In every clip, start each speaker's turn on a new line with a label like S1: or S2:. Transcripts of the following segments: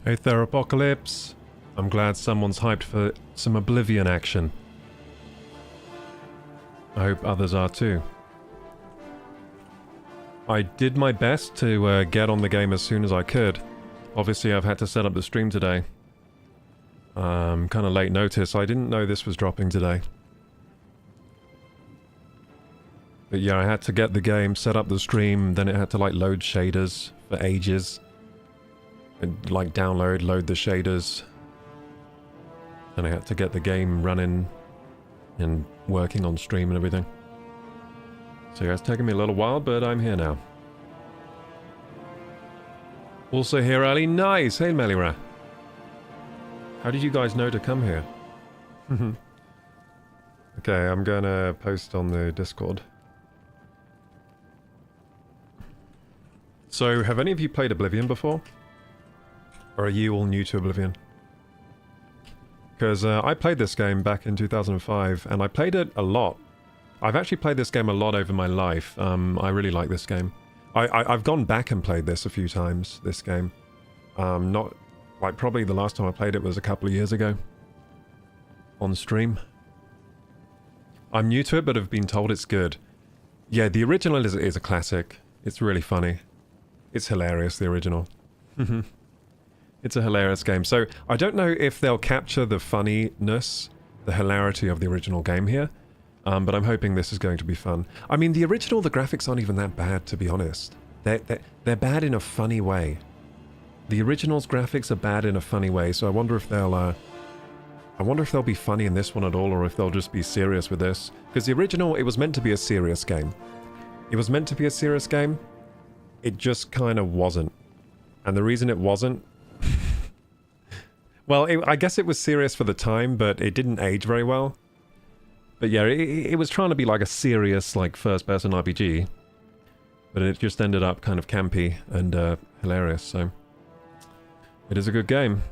S1: Hey there, Apocalypse. I'm glad someone's hyped for some Oblivion action. I hope others are too. I did my best to get on the game as soon as I could. Obviously, I've had to set up the stream today. Kind of late notice. I didn't know this was dropping today. But yeah, I had to get the game, set up the stream, then it had to like load shaders for ages. And like download, load the shaders. And I had to get the game running and working on stream and everything. So yeah, it's taken me a little while, but I'm here now. Also here early. Nice! Hey, Melira. How did you guys know to come here? Okay, I'm gonna post on the Discord. So, have any of you played Oblivion before? Or are you all new to Oblivion? Because I played this game back in 2005, and I played it a lot. I've actually played this game a lot over my life. I really like this game. I've gone back and played this a few times, this game. Not... like, probably the last time I played it was a couple of years ago. On stream. I'm new to it, but have been told it's good. Yeah, the original is a classic. It's really funny. It's hilarious, the original. It's a hilarious game. So, I don't know if they'll capture the funniness, the hilarity of the original game here. But I'm hoping this is going to be fun. I mean, the original, the graphics aren't even that bad, to be honest. They're bad in a funny way. The original's graphics are bad in a funny way, so I wonder if they'll be funny in this one at all, or if they'll just be serious with this. Because the original, it was meant to be a serious game. It was meant to be a serious game. It just kind of wasn't. And the reason it wasn't... well, I guess it was serious for the time, but it didn't age very well. But yeah, it was trying to be like a serious, like, first-person RPG. But it just ended up kind of campy and hilarious, so... it is a good game.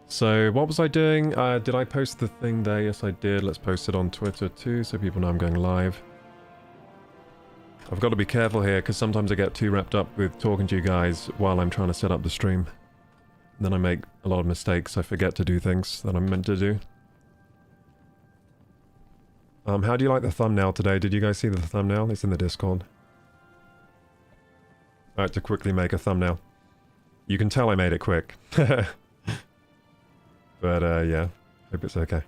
S1: So, what was I doing? Did I post the thing there? Yes, I did. Let's post it on Twitter too, so people know I'm going live. I've got to be careful here, because sometimes I get too wrapped up with talking to you guys while I'm trying to set up the stream. And then I make a lot of mistakes. I forget to do things that I'm meant to do. How do you like the thumbnail today? Did you guys see the thumbnail? It's in the Discord. I had to quickly make a thumbnail. You can tell I made it quick. But, yeah. Hope it's okay.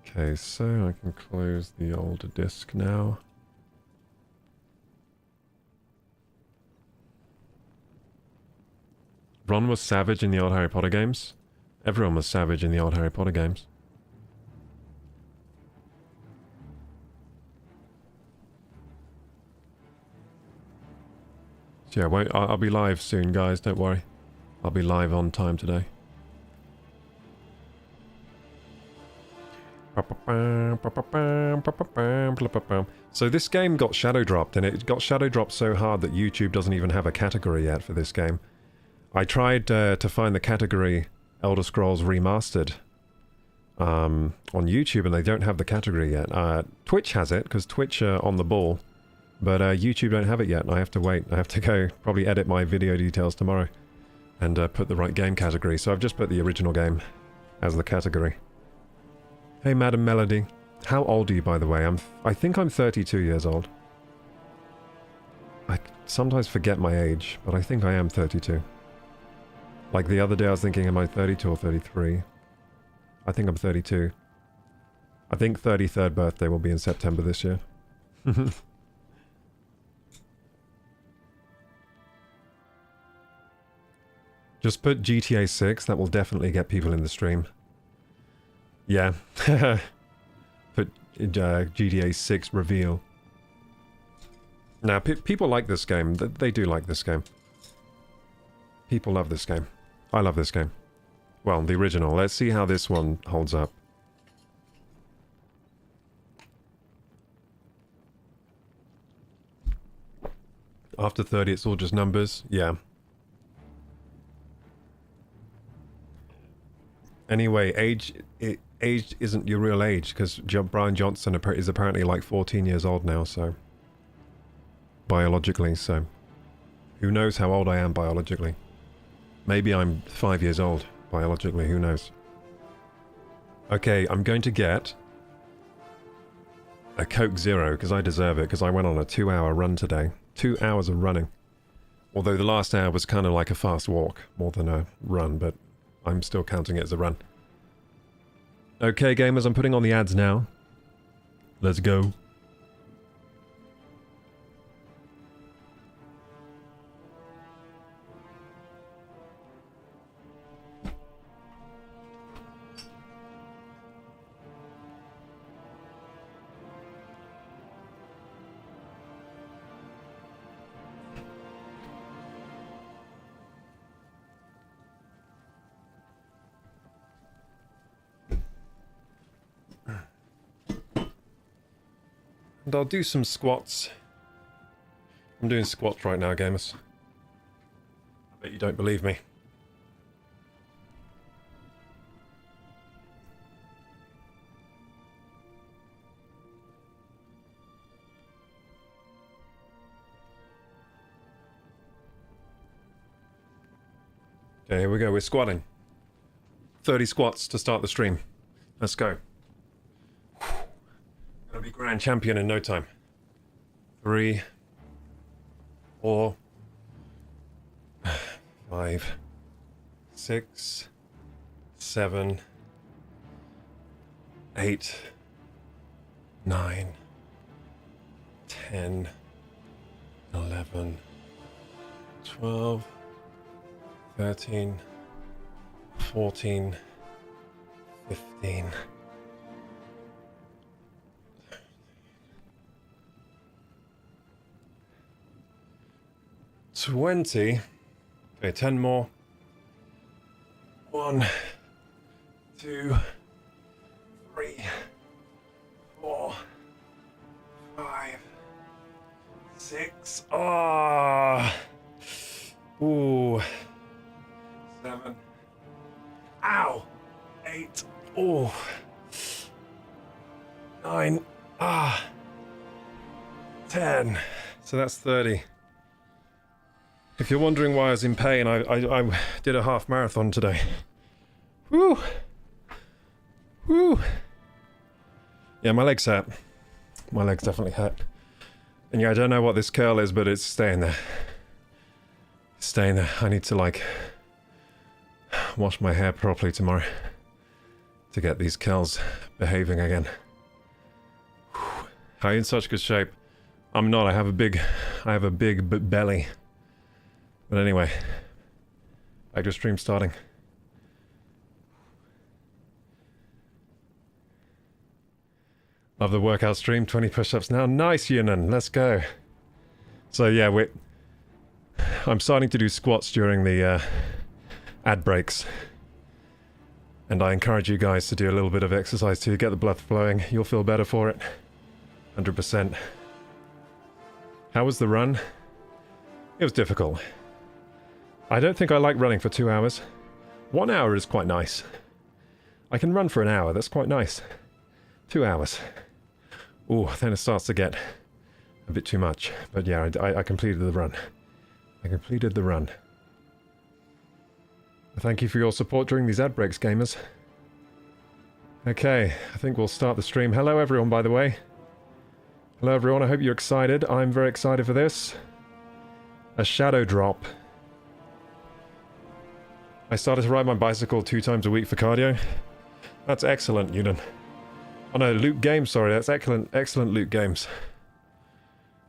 S1: Okay, so I can close the older disc now. Ron was savage in the old Harry Potter games. Everyone was savage in the old Harry Potter games. So yeah, I'll be live soon, guys, don't worry. I'll be live on time today. So this game got shadow dropped, and it got shadow dropped so hard that YouTube doesn't even have a category yet for this game. I tried to find the category Elder Scrolls Remastered on YouTube, and they don't have the category yet. Twitch has it, because Twitch are on the ball, but YouTube don't have it yet, and I have to wait. I have to go probably edit my video details tomorrow and put the right game category. So I've just put the original game as the category. Hey, Madam Melody. How old are you, by the way? I think I'm 32 years old. I sometimes forget my age, but I think I am 32. Like the other day I was thinking, am I 32 or 33? I think I'm 32. I think 33rd birthday will be in September this year. Just put GTA 6, that will definitely get people in the stream. Yeah. Put GTA 6 reveal. Now, people like this game. They do like this game. People love this game. I love this game. Well, the original. Let's see how this one holds up. After 30, it's all just numbers. Yeah. Anyway, age age isn't your real age, because Brian Johnson is apparently like 14 years old now, so... biologically, so... who knows how old I am biologically? Maybe I'm 5 years old biologically, who knows? Okay, I'm going to get... a Coke Zero, because I deserve it, because I went on a 2-hour run today. 2 hours of running. Although the last hour was kind of like a fast walk, more than a run, but I'm still counting it as a run. Okay, gamers, I'm putting on the ads now. Let's go. And I'll do some squats. I'm doing squats right now, gamers. I bet you don't believe me. Okay, here we go. We're squatting. 30 squats to start the stream. Let's go. Gonna be grand champion in no time. 3, 4, 5, 6, 7, 8, 9, 10, 11, 12, 13, 14, 15. 20. Okay, 10 more. 1, 2, 3, 4, 5, 6. Ah. Ooh. 7. Ow. 8. Oh. 9. Ah. 10. So that's 30. If you're wondering why I was in pain, I did a half marathon today. Woo! Woo! Yeah, my legs hurt. My legs definitely hurt. And yeah, I don't know what this curl is, but it's staying there. It's staying there. I need to, like, wash my hair properly tomorrow to get these curls behaving again. Whew. How are you in such good shape? I'm not. I have a big belly. But anyway, back to stream starting. Love the workout stream, 20 push-ups now. Nice, Yunan, let's go. So yeah, I'm starting to do squats during the ad breaks. And I encourage you guys to do a little bit of exercise too. Get the blood flowing, you'll feel better for it. 100%. How was the run? It was difficult. I don't think I like running for 2 hours. 1 hour is quite nice. I can run for an hour, that's quite nice. 2 hours. Ooh, then it starts to get a bit too much. But yeah, I completed the run. I completed the run. Thank you for your support during these ad breaks, gamers. Okay, I think we'll start the stream. Hello everyone, by the way. Hello everyone, I hope you're excited. I'm very excited for this. A shadow drop. I started to ride my bicycle 2 times a week for cardio. That's excellent, Yunan. Oh no, Luke Games, sorry, that's excellent Luke Games.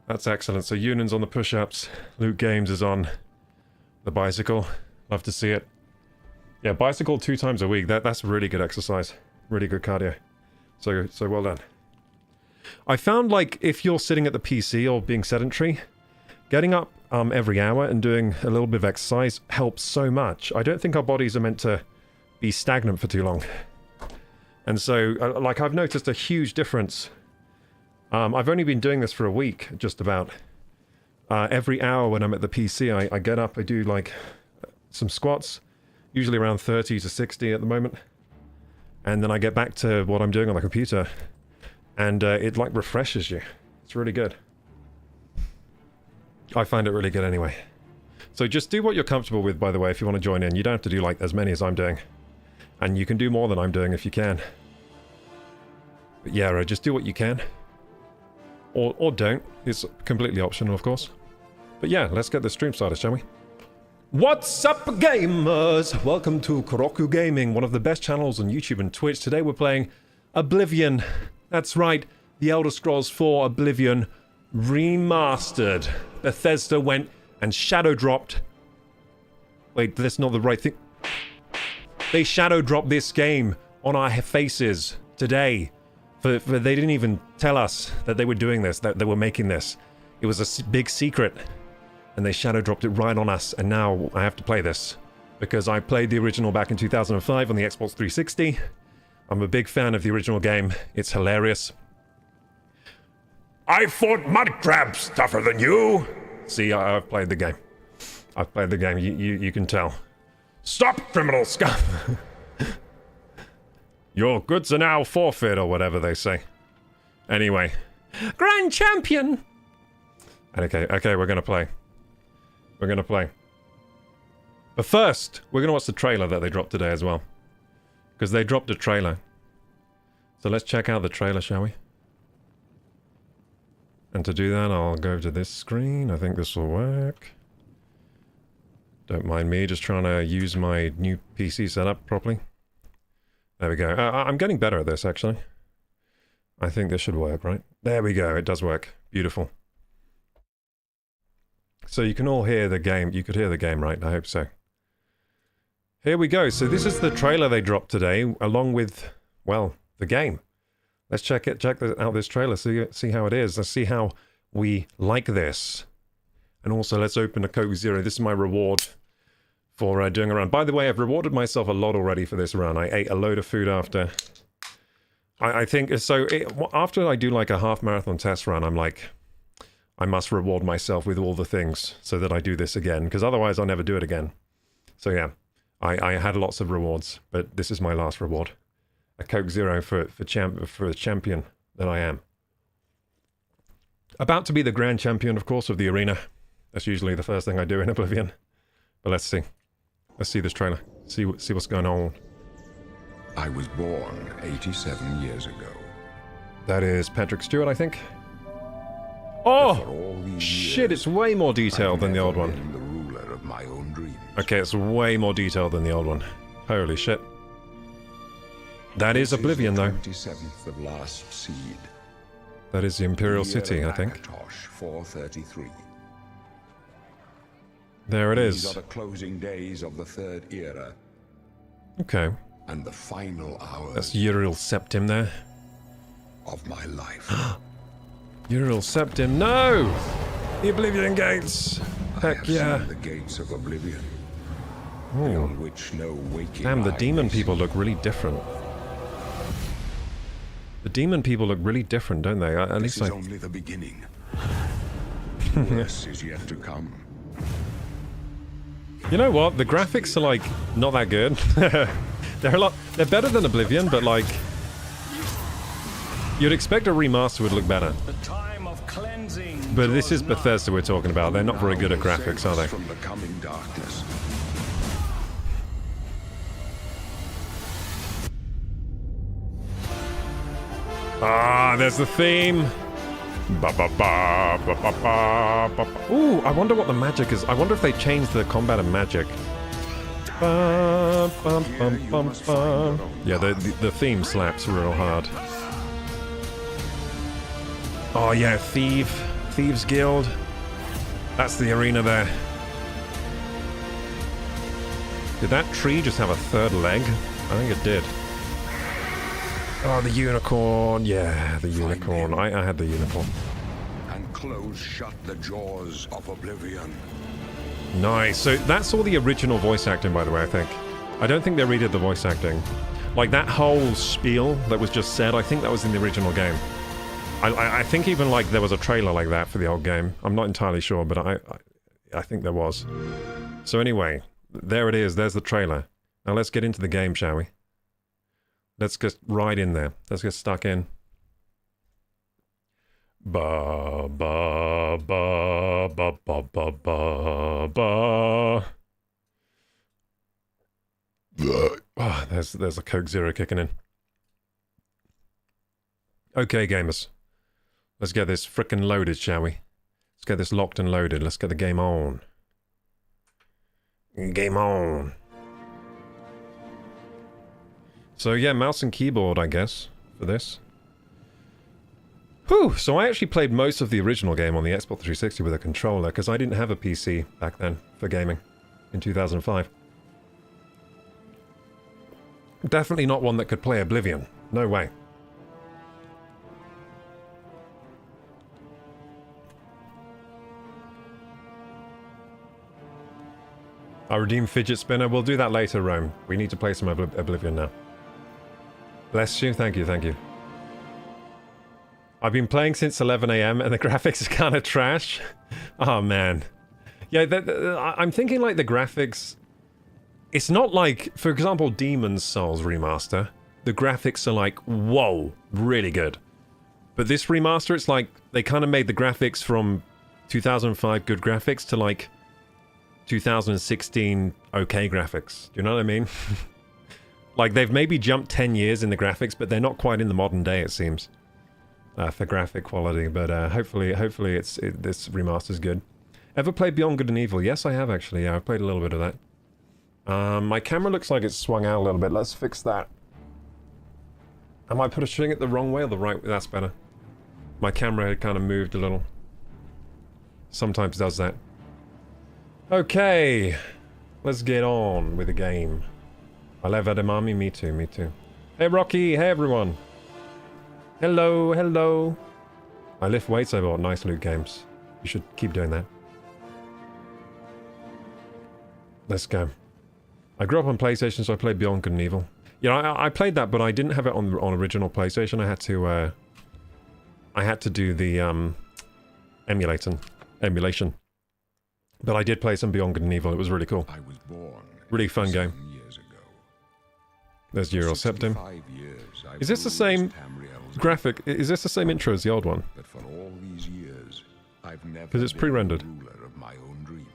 S1: That's excellent. So Yunan's on the push-ups, Luke Games is on the bicycle. Love to see it. Yeah, bicycle 2 times a week, that's really good exercise. Really good cardio. So well done. I found, like, if you're sitting at the PC or being sedentary, getting up every hour and doing a little bit of exercise helps so much. I don't think our bodies are meant to be stagnant for too long. And so, like, I've noticed a huge difference. I've only been doing this for a week, just about. Every hour when I'm at the PC, I get up, I do, like, some squats, usually around 30 to 60 at the moment. and then I get back to what I'm doing on the computer, and it like refreshes you. It's really good. I find it really good anyway. So just do what you're comfortable with, by the way, if you want to join in. You don't have to do like as many as I'm doing. And you can do more than I'm doing if you can. But yeah, just do what you can. Or don't. It's completely optional, of course. But yeah, let's get the stream started, shall we? What's up, gamers? Welcome to Kuroku Gaming, one of the best channels on YouTube and Twitch. Today we're playing Oblivion. That's right, The Elder Scrolls 4 Oblivion Remastered. Bethesda went and shadow dropped. Wait, that's not the right thing. They shadow dropped this game on our faces today. For they didn't even tell us that they were doing this, that they were making this. It was a big secret. And they shadow dropped it right on us, and now I have to play this. Because I played the original back in 2005 on the Xbox 360. I'm a big fan of the original game. It's hilarious. I fought mud crabs tougher than you! See, I've played the game. I've played the game, you can tell. Stop, criminal scum! Your goods are now forfeit, or whatever they say. Anyway. Grand Champion! Okay, we're gonna play. We're gonna play. But first, we're gonna watch the trailer that they dropped today as well. Because they dropped a trailer. So let's check out the trailer, shall we? And to do that, I'll go to this screen. I think this will work. Don't mind me just trying to use my new PC setup properly. There we go. I'm getting better at this, actually. I think this should work, right? There we go. It does work. Beautiful. So you can all hear the game. You could hear the game, right? I hope so. Here we go. So this is the trailer they dropped today, along with, well, the game. Let's check out this trailer, see how it is. Let's see how we like this. And also, let's open a Coke Zero. This is my reward for doing a run. By the way, I've rewarded myself a lot already for this run. I ate a load of food after. I think, so after I do like a half marathon test run, I'm like, I must reward myself with all the things so that I do this again, because otherwise I'll never do it again. So yeah, I had lots of rewards, but this is my last reward. A Coke Zero for the champion that I am. About to be the grand champion, of course, of the arena. That's usually the first thing I do in Oblivion. But let's see. Let's see this trailer. See what's going on.
S2: I was born 87 years ago.
S1: That is Patrick Stewart, I think. Oh! Shit, it's way more detailed than the old one.
S2: The ruler of my own dreams.
S1: Okay, it's way more detailed than the old one. Holy shit. That is Oblivion, though.
S2: 27th of last seed.
S1: That is the Imperial City, I think.
S2: 433.
S1: There it is.
S2: These are the closing days of the third era.
S1: Okay.
S2: And the final hours.
S1: That's Uriel Septim there.
S2: Of my life.
S1: Uriel Septim, no! The Oblivion Gates! Heck yeah.
S2: The gates of Oblivion.
S1: Ooh.
S2: Beyond which no waking
S1: Damn, the demon people look really different. The demon people look really different, don't they? At least
S2: this is only the beginning. Worse is yet to come.
S1: You know what? The graphics are like not that good. They're better than Oblivion, but like you'd expect a remaster would look better. But this is Bethesda we're talking about. They're not very good at graphics, are they?
S2: From the coming darkness.
S1: Ah, there's the theme. Ba ba ba ba ba ba ba. Ooh, I wonder what the magic is. I wonder if they changed the combat and magic. Ba, bum, bum, bum, bum. Yeah, the theme slaps real hard. Oh yeah, Thieves Guild. That's the arena there. Did that tree just have a third leg? I think it did. Oh, the unicorn. Yeah, the unicorn. I had the unicorn.
S2: And close shut the jaws of Oblivion.
S1: Nice. So that's all the original voice acting, by the way, I think. I don't think they redid the voice acting. Like that whole spiel that was just said, I think that was in the original game. I think even like there was a trailer like that for the old game. I'm not entirely sure, but I think there was. So anyway, there it is. There's the trailer. Now let's get into the game, shall we? Let's get right in there. Let's get stuck in. Ba ba ba ba ba ba ba ba. Oh, there's a Coke Zero kicking in. Okay, gamers. Let's get this frickin' loaded, shall we? Let's get this locked and loaded. Let's get the game on. Game on. So yeah, mouse and keyboard, I guess, for this. Whew! So I actually played most of the original game on the Xbox 360 with a controller, because I didn't have a PC back then for gaming in 2005. Definitely not one that could play Oblivion. No way. I redeemed Fidget Spinner. We'll do that later, Rome. We need to play some Oblivion now. Bless you. Thank you, thank you. I've been playing since 11 AM and the graphics are kind of trash. Oh, man. Yeah, I'm thinking like the graphics... It's not like, for example, Demon's Souls remaster. The graphics are like, whoa, really good. But this remaster, it's like, they kind of made the graphics from 2005 good graphics to like 2016 okay graphics. Do you know what I mean? Like, they've maybe jumped 10 years in the graphics, but they're not quite in the modern day, it seems. For graphic quality, but hopefully this remaster's good. Ever played Beyond Good and Evil? Yes, I have actually. Yeah, I've played a little bit of that. My camera looks like it's swung out a little bit. Let's fix that. I might put a string it the wrong way or the right way. That's better. My camera had kind of moved a little. Sometimes does that. Okay, let's get on with the game. I love Edamame. Me too. Me too. Hey Rocky. Hey everyone. Hello, hello. I lift weights, I bought nice loot games. You should keep doing that. Let's go. I grew up on PlayStation, so I played Beyond Good and Evil. You know, I played that, but I didn't have it on original PlayStation. I had to do the emulation. But I did play some Beyond Good and Evil. It was really cool.
S2: I was born
S1: really fun game.
S2: Years ago.
S1: There's Uriel Septim. Is this the same graphic? Is this the same intro as the old one?
S2: But for all these years, I've never
S1: because it's pre-rendered.
S2: ruler of my own dreams.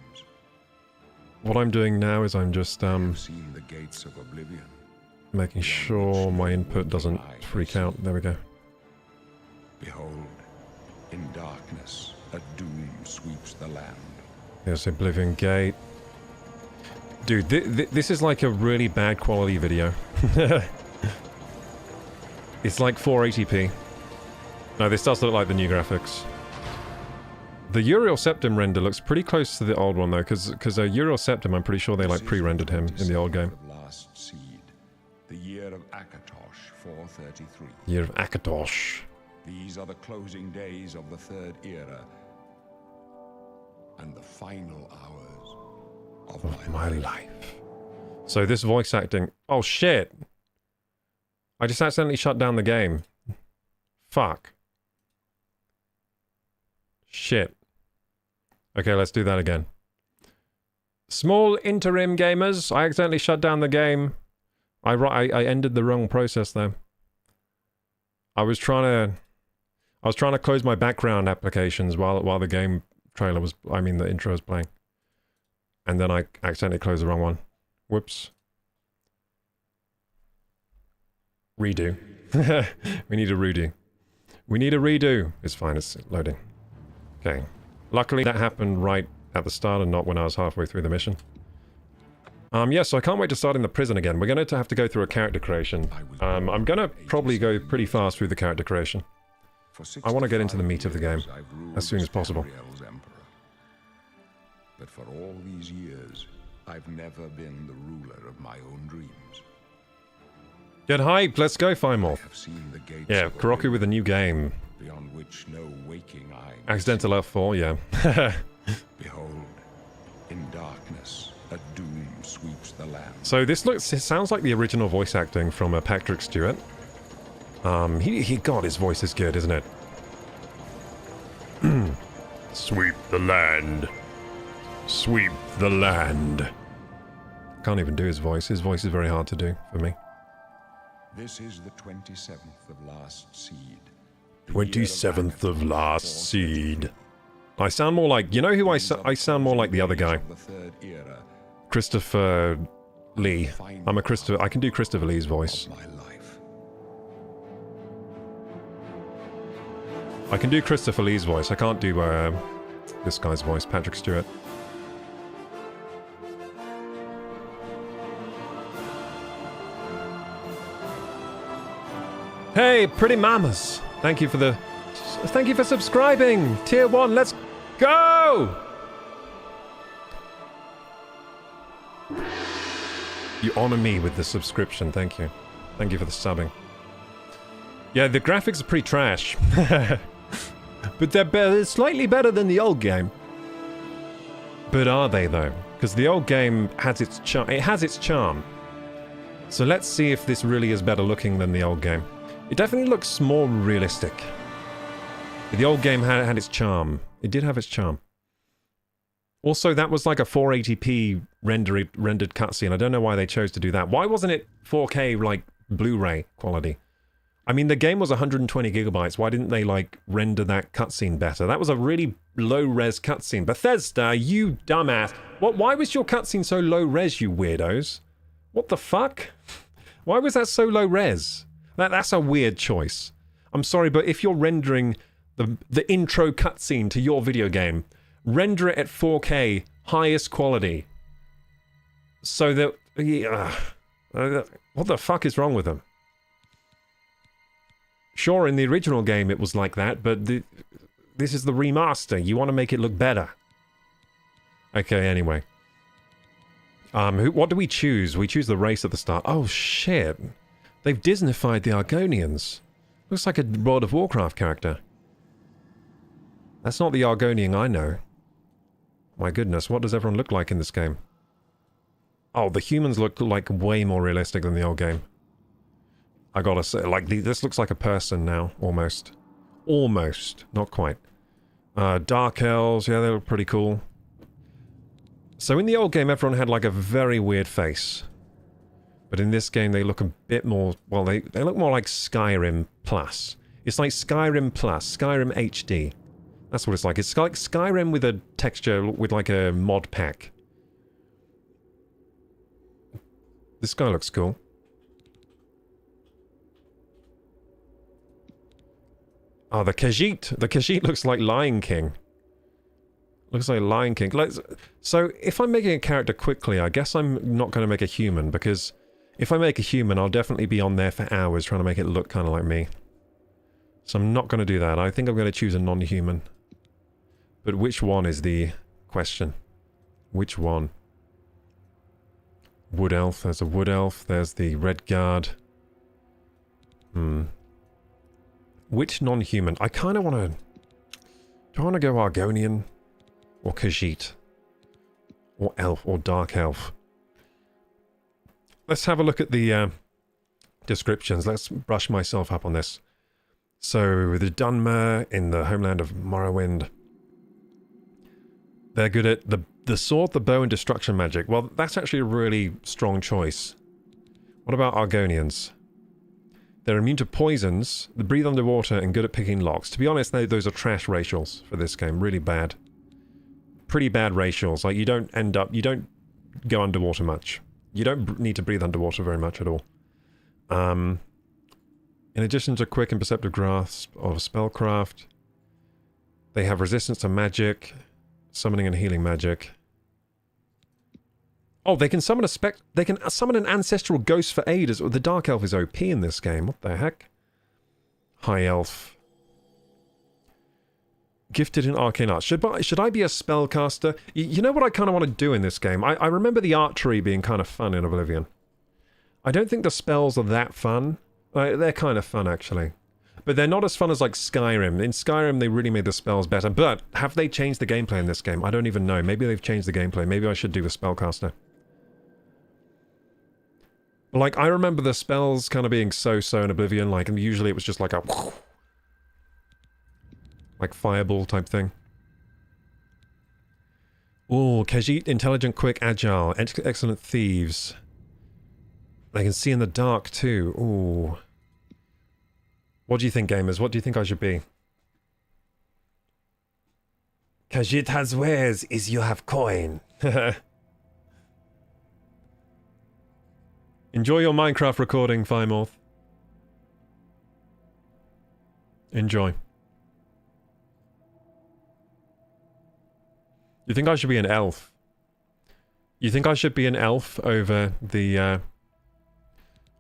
S1: What I'm doing now is I'm just
S2: I've seen the gates of Oblivion.
S1: making sure my input doesn't freak out. There we go.
S2: Behold, in darkness, a doom sweeps the land.
S1: Yes, Oblivion Gate. Dude, this is like a really bad quality video. It's like 480p. No, this does look like the new graphics. The Uriel Septim render looks pretty close to the old one, though, because Uriel Septim, I'm pretty sure they like pre-rendered him in the old game.
S2: Last seed, the year of Akatosh, 433.
S1: Year of Akatosh.
S2: These are the closing days of the Third Era, and the final hours of my life.
S1: So this voice acting... Oh, shit! I just accidentally shut down the game. Fuck. Shit. Okay, let's do that again. Small interim, gamers. I accidentally shut down the game. I ended the wrong process, though. I was trying to close my background applications while the game trailer was... I mean, the intro was playing. And then I accidentally closed the wrong one. Whoops. Redo. We need a redo. We need a redo. It's fine, it's loading. Okay. Luckily that happened right at the start and not when I was halfway through the mission. Yeah, so I can't wait to start in the prison again. We're going to have to go through a character creation. I'm going to probably go pretty fast through the character creation. I want to get into the meat of the game as soon as possible.
S2: But for all these years, I've never been the ruler of my own dreams.
S1: Get hyped, let's go, Fimorph.
S2: I have seen the gates
S1: Yeah,
S2: of
S1: Kuroku with a new game.
S2: beyond which no waking eye.
S1: Accidental F4, yeah.
S2: Behold, in darkness, a doom sweeps the land.
S1: So this looks, it sounds like the original voice acting from Patrick Stewart. God, his voice is good, isn't it? Sweep the land. Sweep the land. Can't even do his voice. His voice is very hard to do for me.
S2: This is the 27th of last seed. The year of
S1: 27th of
S2: Agathon,
S1: last
S2: fourth
S1: seed. I sound more like... You know who I sound more like the other guy?
S2: of the third era
S1: Christopher Lee. I'm a Christopher... I can do Christopher Lee's voice.
S2: of my life.
S1: I can do Christopher Lee's voice. I can't do this guy's voice, Patrick Stewart. Hey, pretty mamas! Thank you for subscribing! Tier 1, let's go! You honor me with the subscription, thank you. Thank you for the subbing. Yeah, the graphics are pretty trash. But they're slightly better than the old game. But are they, though? Because the old game has its charm. It has its charm. So let's see if this really is better looking than the old game. It definitely looks more realistic. The old game had its charm. It did have its charm. Also, that was like a 480p rendered cutscene. I don't know why they chose to do that. Why wasn't it 4K, like, Blu-ray quality? I mean, the game was 120 gigabytes. Why didn't they, like, render that cutscene better? That was a really low-res cutscene. Bethesda, you dumbass. Why was your cutscene so low-res, you weirdos? What the fuck? Why was that so low-res? That's a weird choice. I'm sorry, but if you're rendering the intro cutscene to your video game, render it at 4K, highest quality. So that... what the fuck is wrong with them? Sure, in the original game it was like that, but this is the remaster. You want to make it look better. Okay, anyway. What do we choose? We choose the race at the start. Oh, shit. They've Disneyfied the Argonians. Looks like a World of Warcraft character. That's not the Argonian I know. My goodness, what does everyone look like in this game? Oh, the humans look like way more realistic than the old game. I gotta say, like, this looks like a person now, almost. Almost, not quite. Dark Elves, yeah, they look pretty cool. So in the old game, everyone had like a very weird face. But in this game, they look a bit more... Well, they look more like Skyrim Plus. It's like Skyrim Plus, Skyrim HD. That's what it's like. It's like Skyrim with a texture, with like a mod pack. This guy looks cool. Oh, the Khajiit. The Khajiit looks like Lion King. Looks like Lion King. So, if I'm making a character quickly, I guess I'm not going to make a human, because... If I make a human, I'll definitely be on there for hours trying to make it look kind of like me. So I'm not going to do that. I think I'm going to choose a non-human. But which one is the question? Which one? Wood Elf. There's a Wood Elf. There's the Red Guard. Which non-human? I kind of want to... Do I want to go Argonian? Or Khajiit? Or Elf? Or Dark Elf? Let's have a look at the descriptions. Let's brush myself up on this. So, the Dunmer in the homeland of Morrowind. They're good at the sword, the bow, and destruction magic. Well, that's actually a really strong choice. What about Argonians? They're immune to poisons, they breathe underwater, and good at picking locks. To be honest, those are trash racials for this game. Really bad. Pretty bad racials. Like, you don't go underwater much. You don't need to breathe underwater very much at all. In addition to quick and perceptive grasp of spellcraft, they have resistance to magic, summoning and healing magic. Oh, they can summon an ancestral ghost for aid. The Dark Elf is OP in this game. What the heck? High Elf. Gifted in arcane arts. Should I be a spellcaster? You know what I kind of want to do in this game? I remember the archery being kind of fun in Oblivion. I don't think the spells are that fun. They're kind of fun, actually. But they're not as fun as, like, Skyrim. In Skyrim, they really made the spells better. But have they changed the gameplay in this game? I don't even know. Maybe they've changed the gameplay. Maybe I should do a spellcaster. Like, I remember the spells kind of being so-so in Oblivion. Like, and usually it was just like a... like fireball type thing. Ooh, Khajiit, intelligent, quick, agile, excellent thieves. They can see in the dark too. Ooh. What do you think, gamers? What do you think I should be? Cause it has wares is you have coin. Enjoy your Minecraft recording, Firemorth. Enjoy. You think I should be an elf? You think I should be an elf over the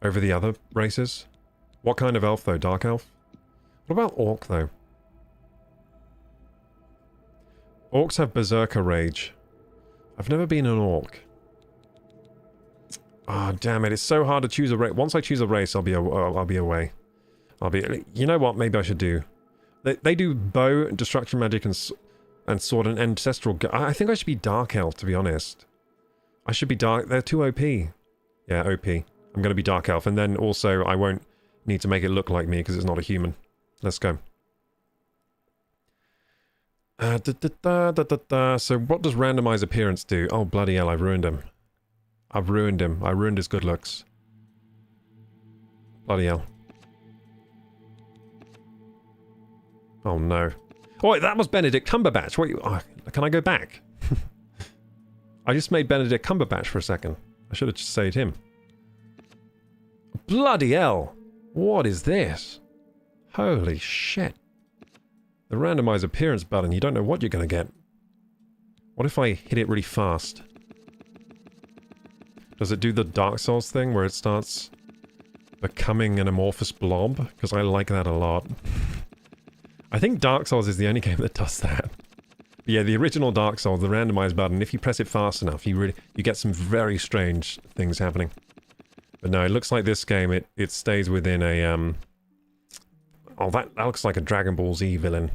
S1: other races? What kind of elf though? Dark elf? What about orc though? Orcs have berserker rage. I've never been an orc. Ah, oh, damn it! It's so hard to choose a race. Once I choose a race, I'll be away. You know what? Maybe I should do. They do bow, destruction magic, and sword and ancestral. I think I should be dark elf, to be honest. I should be dark. They're too OP. Yeah, OP. I'm gonna be dark elf, and then also I won't need to make it look like me because it's not a human. Let's go. So what does randomize appearance do? Oh, bloody hell, I've ruined him. I've ruined him. I ruined his good looks. Bloody hell. Oh, no. Oh, wait, that was Benedict Cumberbatch. Wait, can I go back? I just made Benedict Cumberbatch for a second. I should have just saved him. Bloody hell. What is this? Holy shit. The randomize appearance button, you don't know what you're going to get. What if I hit it really fast? Does it do the Dark Souls thing where it starts becoming an amorphous blob? Because I like that a lot. I think Dark Souls is the only game that does that. But yeah, the original Dark Souls, the randomize button, if you press it fast enough, you get some very strange things happening. But no, it looks like this game, it stays within a, oh, that looks like a Dragon Ball Z villain.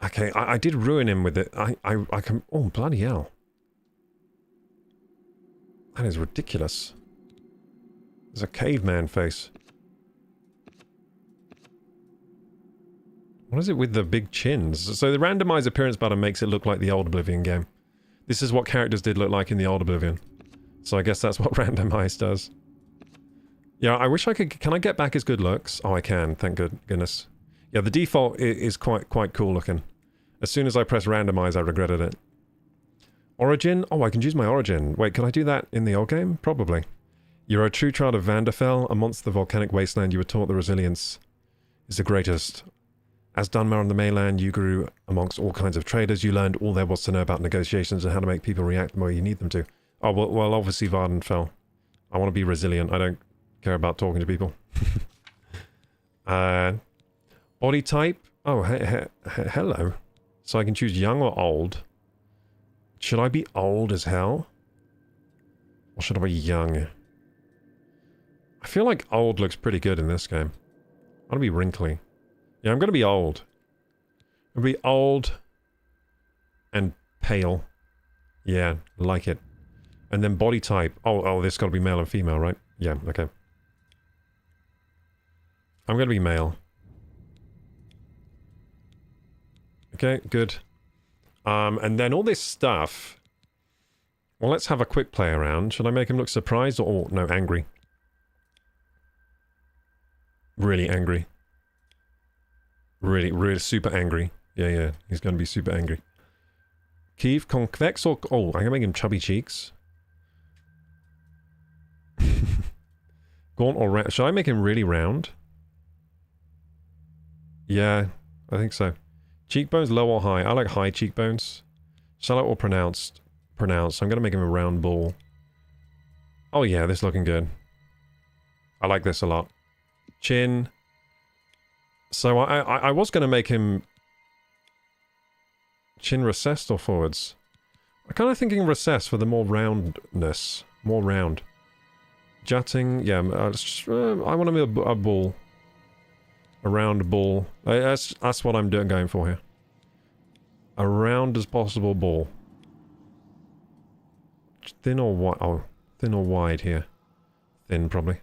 S1: Okay, I did ruin him with it. I can... Oh, bloody hell. That is ridiculous. There's a caveman face. What is it with the big chins? So the randomize appearance button makes it look like the old Oblivion game. This is what characters did look like in the old Oblivion. So I guess that's what randomize does. Yeah, I wish I could... Can I get back his good looks? Oh, I can. Thank goodness. Yeah, the default is quite cool looking. As soon as I press randomize, I regretted it. Origin? Oh, I can choose my origin. Wait, can I do that in the old game? Probably. You're a true child of Vanderfell. Amongst the volcanic wasteland, you were taught the resilience is the greatest. As Dunmer on the mainland, you grew amongst all kinds of traders. You learned all there was to know about negotiations and how to make people react the way you need them to. Oh, well obviously Vardenfell. I want to be resilient. I don't care about talking to people. Body type? Oh, hello. So I can choose young or old. Should I be old as hell? Or should I be young? I feel like old looks pretty good in this game. I want to be wrinkly. Yeah, I'm going to be old. I'm going to be old and pale. Yeah, like it. And then body type. Oh, this got to be male and female, right? Yeah, okay. I'm going to be male. Okay, good. And then all this stuff... Well, let's have a quick play around. Should I make him look surprised or... no, angry. Really angry. Really super angry. Yeah, he's going to be super angry. Keeve, convex or... Oh, I'm going to make him chubby cheeks. Gaunt or round? Should I make him really round? Yeah, I think so. Cheekbones, low or high? I like high cheekbones. Shallow or pronounced? Pronounced. I'm going to make him a round ball. Oh yeah, this is looking good. I like this a lot. Chin. So I was going to make him... Chin recessed or forwards? I'm kind of thinking recessed for the more roundness. More round. Jutting, yeah, I want to be a ball. A round ball. That's what I'm going for here. A round as possible ball. Thin or wide? Oh, thin or wide here. Thin, probably.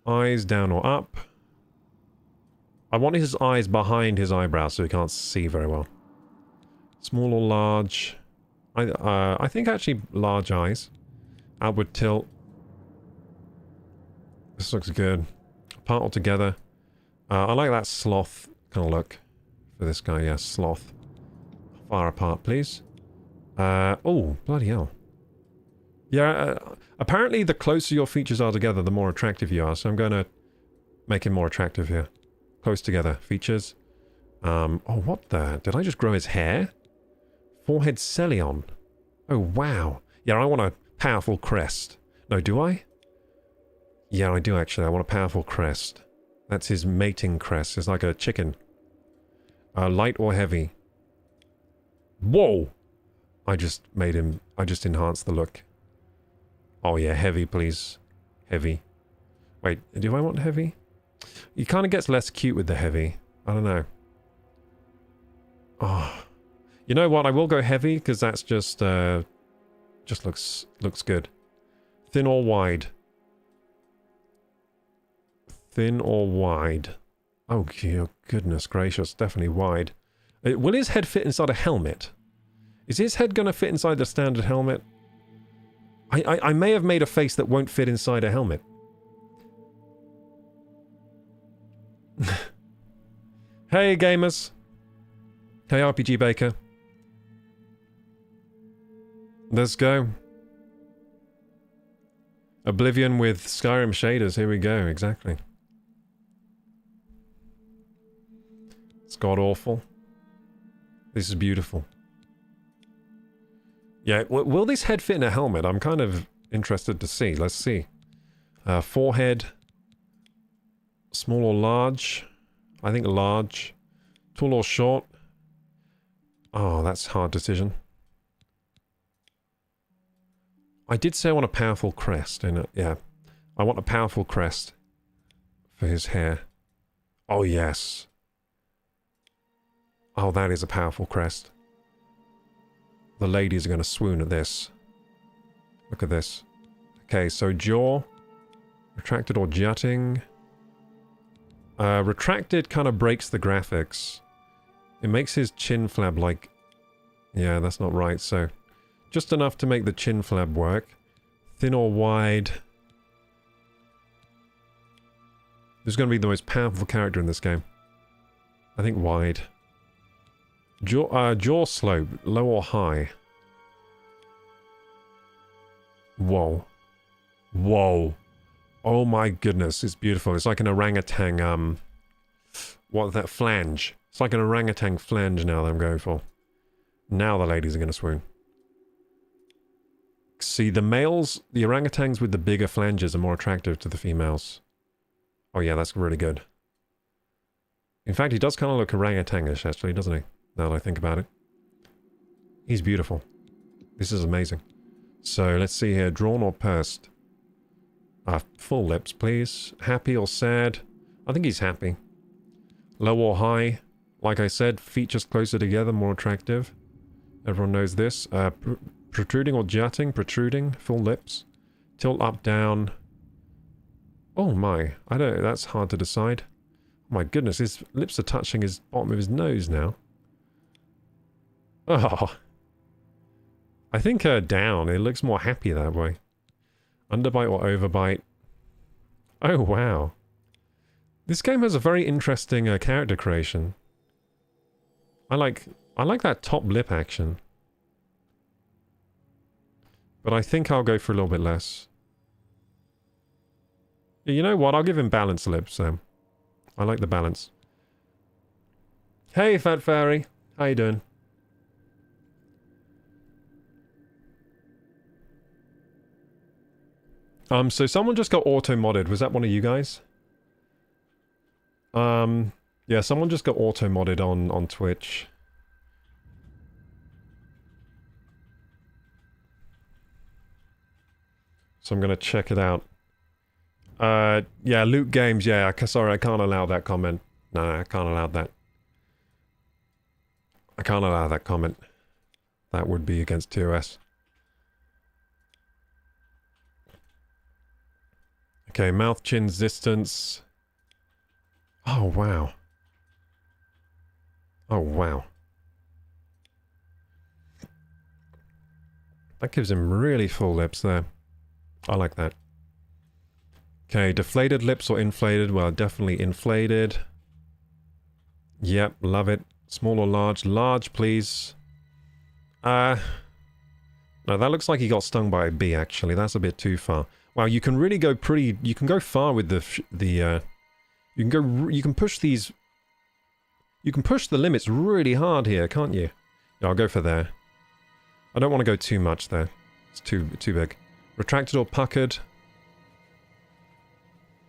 S1: Eyes down or up. I want his eyes behind his eyebrows so he can't see very well. Small or large? I think actually large eyes. Outward tilt. This looks good. Apart altogether. I like that sloth kind of look for this guy. Yeah, sloth. Far apart, please. Oh, bloody hell. Yeah, apparently the closer your features are together, the more attractive you are. So I'm going to make him more attractive here. Close together. Features. Oh, what the? Did I just grow his hair? Forehead Celion. Oh, wow. Yeah, I want a powerful crest. No, do I? Yeah, I do actually. I want a powerful crest. That's his mating crest. It's like a chicken. Light or heavy? Whoa! I just enhanced the look. Oh yeah, heavy please. Heavy. Wait, do I want heavy? He kind of gets less cute with the heavy. I don't know. Oh. You know what? I will go heavy because that's just looks good. Thin or wide? Thin or wide? Oh, goodness gracious. Definitely wide. Will his head fit inside a helmet? Is his head going to fit inside the standard helmet? I may have made a face that won't fit inside a helmet. Hey, gamers. Hey, RPG Baker. Let's go. Oblivion with Skyrim shaders. Here we go. Exactly. It's god-awful. This is beautiful. Yeah, will this head fit in a helmet? I'm kind of interested to see. Let's see. Forehead. Small or large? I think large. Tall or short? Oh, that's a hard decision. I did say I want a powerful crest, didn't it? Yeah. I want a powerful crest for his hair. Oh, yes. Oh, that is a powerful crest. The ladies are going to swoon at this. Look at this. Okay, so jaw. Retracted or jutting. Retracted kind of breaks the graphics. It makes his chin flab like... Yeah, that's not right, so... Just enough to make the chin flab work. Thin or wide. Who's going to be the most powerful character in this game? I think wide. Jaw slope, low or high? Whoa. Whoa. Oh my goodness, it's beautiful. It's like an orangutan, what's that, flange. It's like an orangutan flange now that I'm going for. Now the ladies are going to swoon. See, the males, the orangutans with the bigger flanges are more attractive to the females. Oh yeah, that's really good. In fact, he does kind of look orangutanish, actually, doesn't he? Now that I think about it. He's beautiful. This is amazing. So, let's see here. Drawn or pursed? Full lips, please. Happy or sad? I think he's happy. Low or high? Like I said, features closer together, more attractive. Everyone knows this. Protruding or jutting? Protruding. Full lips. Tilt up, down. Oh my. I don't... That's hard to decide. Oh my goodness, his lips are touching his bottom of his nose now. Oh. I think down. It looks more happy that way. Underbite or overbite? Oh wow. This game has a very interesting character creation. I like that top lip action. But I think I'll go for a little bit less. Yeah, you know what? I'll give him balanced lips, Sam. I like the balance. Hey, Fat Fairy. How you doing? So someone just got auto-modded. Was that one of you guys? Yeah, someone just got auto-modded on Twitch. So I'm gonna check it out. Yeah, Luke Games, yeah, sorry, I can't allow that comment. No, I can't allow that. I can't allow that comment. That would be against TOS. Okay, mouth, chin's distance. Oh, wow. Oh, wow. That gives him really full lips there. I like that. Okay, deflated lips or inflated? Well, definitely inflated. Yep, love it. Small or large? Large, please. No, that looks like he got stung by a bee, actually. That's a bit too far. Wow, you can really go pretty... You can go far with you can push these... You can push the limits really hard here, can't you? Yeah, I'll go for there. I don't want to go too much there. It's too big. Retracted or puckered?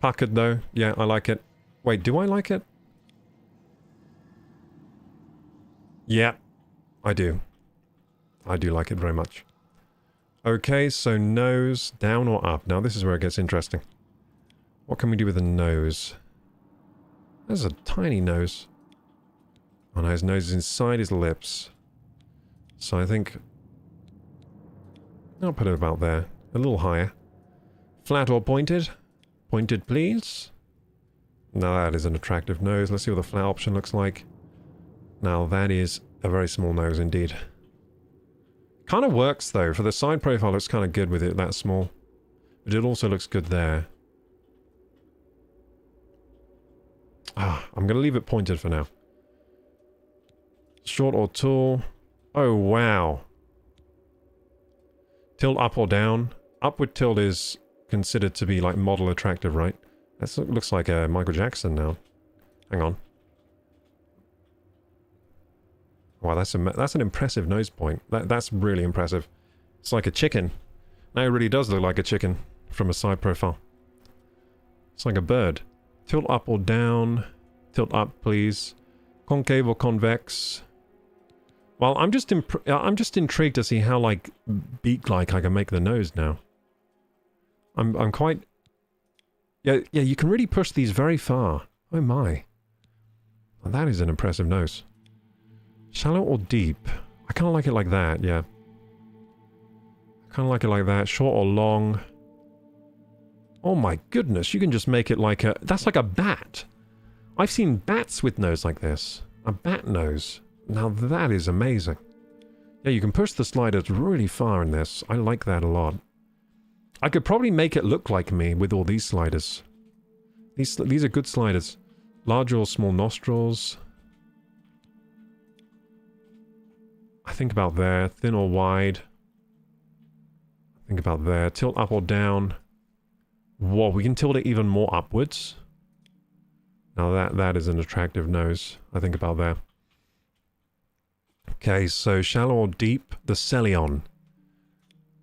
S1: Puckered, though. Yeah, I like it. Wait, do I like it? Yeah, I do. I do like it very much. Okay, so nose, down or up? Now this is where it gets interesting. What can we do with the nose? There's a tiny nose. Oh no, his nose is inside his lips. So I think... I'll put it about there. A little higher. Flat or pointed? Pointed, please. Now that is an attractive nose. Let's see what the flat option looks like. Now that is a very small nose indeed. Kind of works though. For the side profile, looks kind of good with it that small. But it also looks good there. Ah, I'm going to leave it pointed for now. Short or tall? Oh, wow. Tilt up or down? Upward tilt is considered to be like model attractive, right? That looks like Michael Jackson now. Hang on. Wow, that's an impressive nose point. That's really impressive. It's like a chicken. Now it really does look like a chicken from a side profile. It's like a bird. Tilt up or down. Tilt up, please. Concave or convex. Well, I'm just intrigued to see how like beak-like I can make the nose now. I'm quite... Yeah, you can really push these very far. Oh my. Well, that is an impressive nose. Shallow or deep? I kind of like it like that, yeah. I kind of like it like that. Short or long? Oh my goodness, you can just make it like a... That's like a bat. I've seen bats with nose like this. A bat nose. Now that is amazing. Yeah, you can push the sliders really far in this. I like that a lot. I could probably make it look like me with all these sliders. These are good sliders. Large or small nostrils. I think about there. Thin or wide. I think about there. Tilt up or down. Whoa, we can tilt it even more upwards. Now that is an attractive nose. I think about there. Okay, so shallow or deep? The Celion.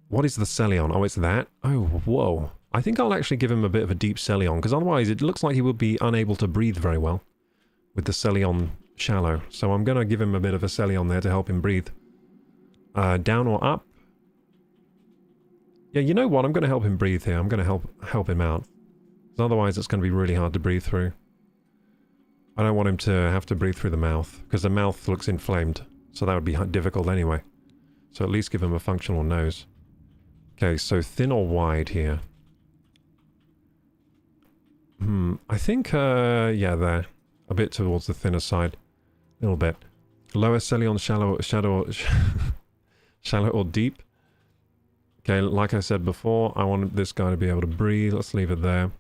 S1: What is the Celion? Oh, it's that? Oh, whoa. I think I'll actually give him a bit of a deep Celion, because otherwise it looks like he would be unable to breathe very well with the Celion shallow. So I'm going to give him a bit of a Celion there to help him breathe. Down or up? Yeah, you know what? I'm going to help him breathe here. I'm going to help him out. Because otherwise it's going to be really hard to breathe through. I don't want him to have to breathe through the mouth, because the mouth looks inflamed. So that would be difficult anyway. So at least give him a functional nose. Okay, so thin or wide here? I think, yeah, there. A bit towards the thinner side. A little bit. Lower Celion, shallow or deep? Okay, like I said before, I want this guy to be able to breathe. Let's leave it there.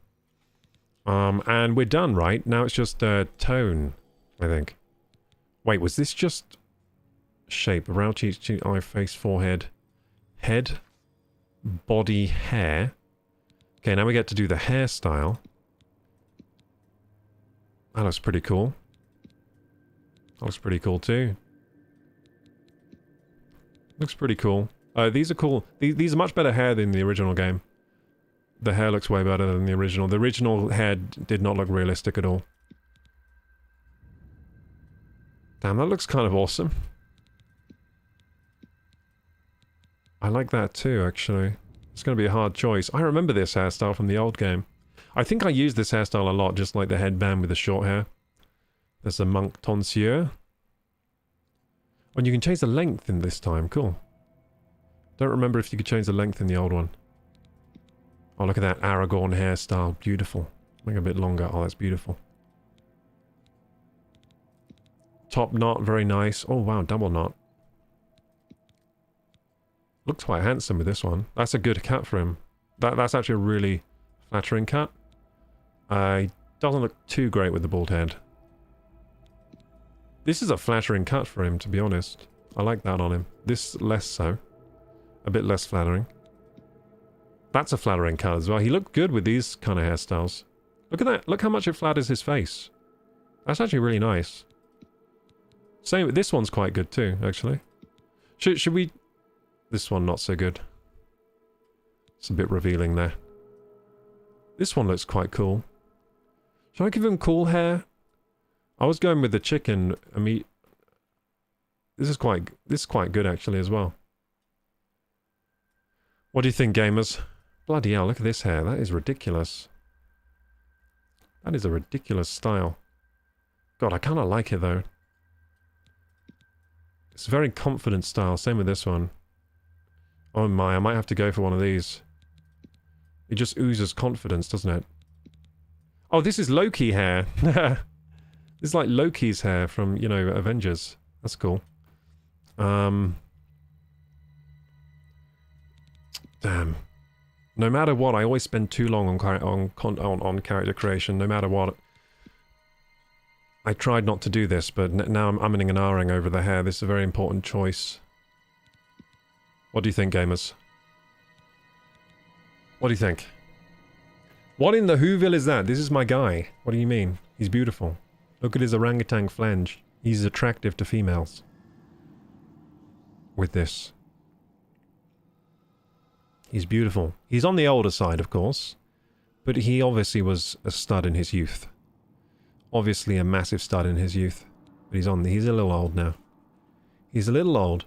S1: And we're done, right? Now it's just tone, I think. Wait, was this just shape? Around cheek, eye, face, forehead, head, body, hair. Okay, now we get to do the hairstyle. That looks pretty cool. That looks pretty cool too. Looks pretty cool. These are cool. These are much better hair than the original game. The hair looks way better than the original. The original hair did not look realistic at all. Damn, that looks kind of awesome. I like that too, actually. It's going to be a hard choice. I remember this hairstyle from the old game. I think I used this hairstyle a lot, just like the headband with the short hair. There's a monk tonsure. And you can change the length in this time. Cool. Don't remember if you could change the length in the old one. Oh, look at that Aragorn hairstyle. Beautiful. Make it a bit longer. Oh, that's beautiful. Top knot, very nice. Oh, wow, double knot. Looks quite handsome with this one. That's a good cut for him. That's actually a really flattering cut. He doesn't look too great with the bald head. This is a flattering cut for him, to be honest. I like that on him. This less so. A bit less flattering. That's a flattering cut as well. He looked good with these kind of hairstyles. Look at that. Look how much it flatters his face. That's actually really nice. Same, this one's quite good too, actually. Should we... This one not so good. It's a bit revealing there. This one looks quite cool. Should I give him cool hair? I was going with the chicken. I mean, this is quite good actually as well. What do you think, gamers? Bloody hell, look at this hair. That is ridiculous. That is a ridiculous style. God, I kind of like it though. It's a very confident style. Same with this one. Oh my, I might have to go for one of these. It just oozes confidence, doesn't it? Oh, this is Loki hair. This is like Loki's hair from, you know, Avengers. That's cool. Damn. No matter what, I always spend too long on character creation. No matter what. I tried not to do this, but now I'm umming and ahhing over the hair. This is a very important choice. What do you think, gamers? What do you think? What in the Whoville is that? This is my guy. What do you mean? He's beautiful. Look at his orangutan flange. He's attractive to females. With this. He's beautiful. He's on the older side, of course. But he obviously was a stud in his youth. Obviously a massive stud in his youth. But he's a little old now. He's a little old.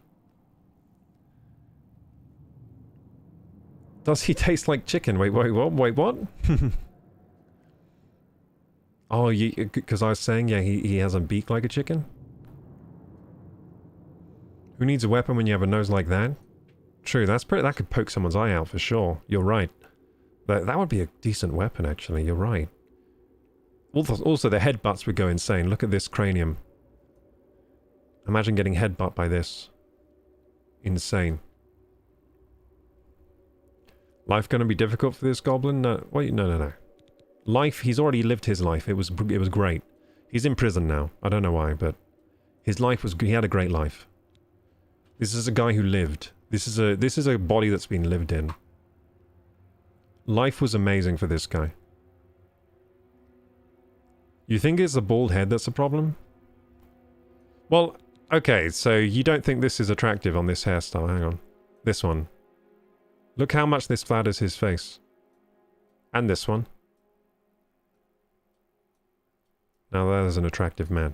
S1: Does he taste like chicken? Wait, what? Wait, what? Oh, because I was saying, yeah, he has a beak like a chicken? Who needs a weapon when you have a nose like that? True, that could poke someone's eye out for sure. You're right. That would be a decent weapon, actually. You're right. Also, the headbutts would go insane. Look at this cranium. Imagine getting headbutt by this. Insane. Life gonna be difficult for this goblin? No, wait, no. Life, he's already lived his life. It was great. He's in prison now. I don't know why, but his life was, he had a great life. This is a guy who lived. This is a body that's been lived in. Life was amazing for this guy. You think it's the bald head that's the problem? Well, okay, so you don't think this is attractive on this hairstyle. Hang on. This one. Look how much this flatters his face. And this one. Now that is an attractive man.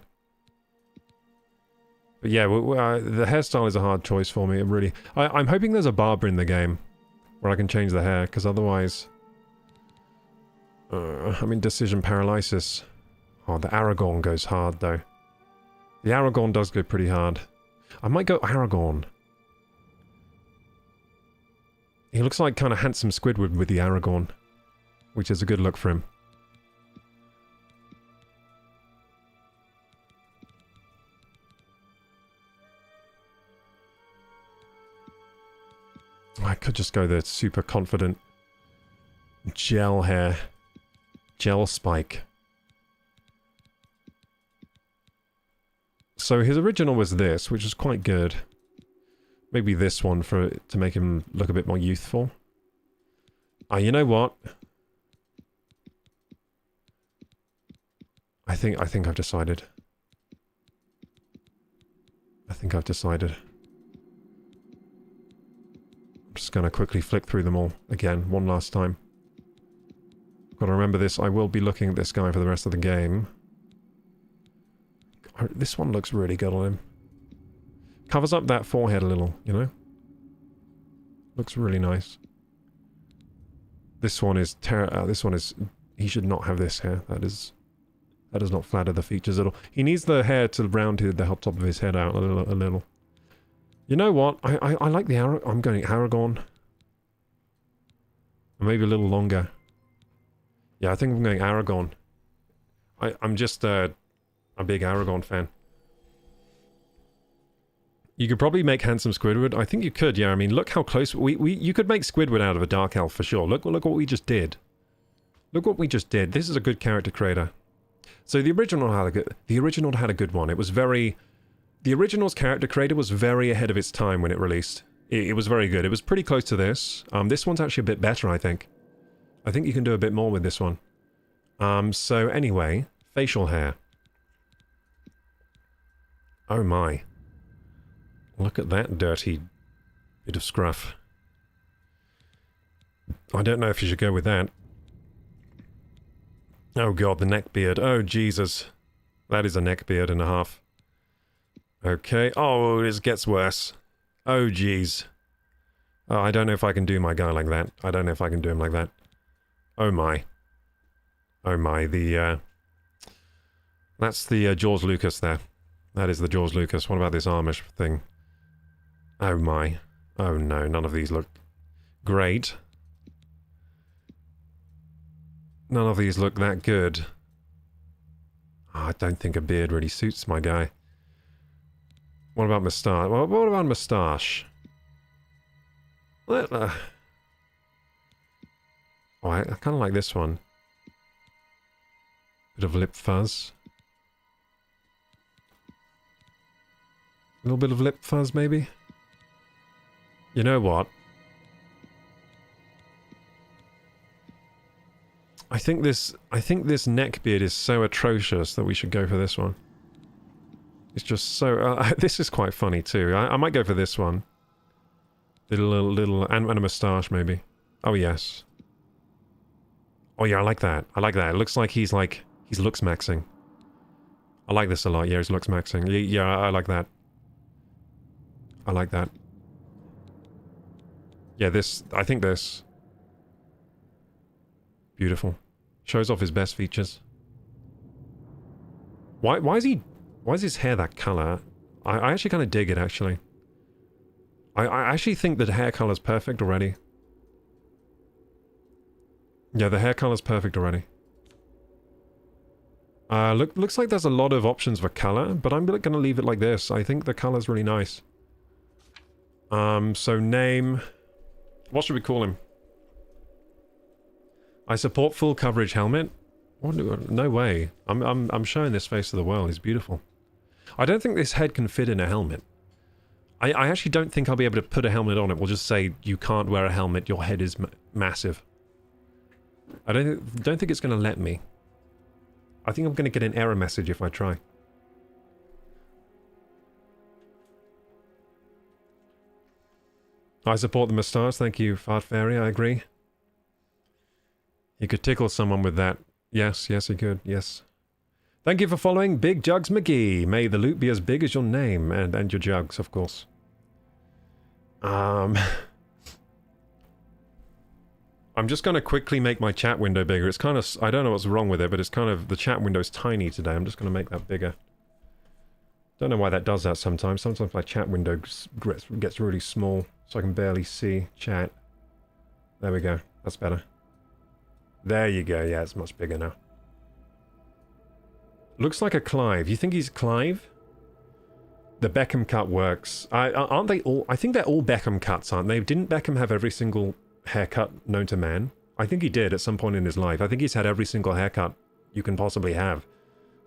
S1: But yeah, the hairstyle is a hard choice for me. It really... I'm hoping there's a barber in the game where I can change the hair, because otherwise... I'm in decision paralysis. Oh, the Aragorn goes hard, though. The Aragorn does go pretty hard. I might go Aragorn. He looks like kind of handsome Squidward with the Aragorn, which is a good look for him. I could just go the super confident gel hair. Gel spike. So his original was this, which is quite good. Maybe this one to make him look a bit more youthful. Ah, you know what? I think I've decided. I'm just gonna quickly flick through them all again, one last time. Gotta remember this, I will be looking at this guy for the rest of the game. This one looks really good on him. Covers up that forehead a little, you know? Looks really nice. This one is he should not have this hair. That does not flatter the features at all. He needs the hair to round the top of his head out a little. You know what? I like the I'm going Aragorn. Or maybe a little longer. Yeah, I think I'm going Aragorn. I'm just a big Aragorn fan. You could probably make handsome Squidward. I think you could, yeah. I mean, look how close... You could make Squidward out of a Dark Elf for sure. Look what we just did. Look what we just did. This is a good character creator. So the original had a good one. It was very... The original's character creator was very ahead of its time when it released. It was very good. It was pretty close to this. This one's actually a bit better, I think. I think you can do a bit more with this one. So anyway, facial hair. Oh my. Look at that dirty bit of scruff. I don't know if you should go with that. Oh god, the neck beard. Oh Jesus. That is a neck beard and a half. Okay. Oh, this gets worse. Oh jeez. Oh, I don't know if I can do my guy like that. I don't know if I can do him like that. Oh my. Oh my, that's the George Lucas there. That is the George Lucas. What about this Amish thing? Oh my. Oh no, none of these look great. None of these look that good. Oh, I don't think a beard really suits my guy. What about moustache? Well, what about moustache? Oh, I kind of like this one. Bit of lip fuzz. A little bit of lip fuzz, maybe? You know what? I think this neck beard is so atrocious that we should go for this one. It's just so... this is quite funny too. I might go for this one. Little and a moustache maybe. Oh yes. Oh yeah, I like that. I like that. It looks like he's looks maxing. I like this a lot. Yeah, he's looks maxing. Yeah, I like that. I like that. Yeah, this... I think this... Beautiful. Shows off his best features. Why is his hair that colour? I actually kind of dig it, actually. I actually think the hair colour's perfect already. Yeah, the hair colour's perfect already. Looks like there's a lot of options for colour, but I'm going to leave it like this. I think the colour's really nice. So name... What should we call him? I support full coverage helmet. What? No way. I'm showing this face to the world. He's beautiful. I don't think this head can fit in a helmet. I actually don't think I'll be able to put a helmet on it. We'll just say you can't wear a helmet. Your head is massive. I don't think it's going to let me. I think I'm going to get an error message if I try. I support the moustache. Thank you, Fart Fairy. I agree. He could tickle someone with that. Yes, yes, he could. Yes. Thank you for following Big Jugs McGee. May the loot be as big as your name and your jugs, of course. I'm just going to quickly make my chat window bigger. It's kind of... I don't know what's wrong with it, but it's kind of... The chat window's tiny today. I'm just going to make that bigger. Don't know why that does that sometimes. Sometimes my chat window gets really small, so I can barely see chat. There we go. That's better. There you go. Yeah, it's much bigger now. Looks like a Clive. You think he's Clive? The Beckham cut works. Aren't they all... I think they're all Beckham cuts, aren't they? Didn't Beckham have every single haircut known to man? I think he did at some point in his life. I think he's had every single haircut you can possibly have.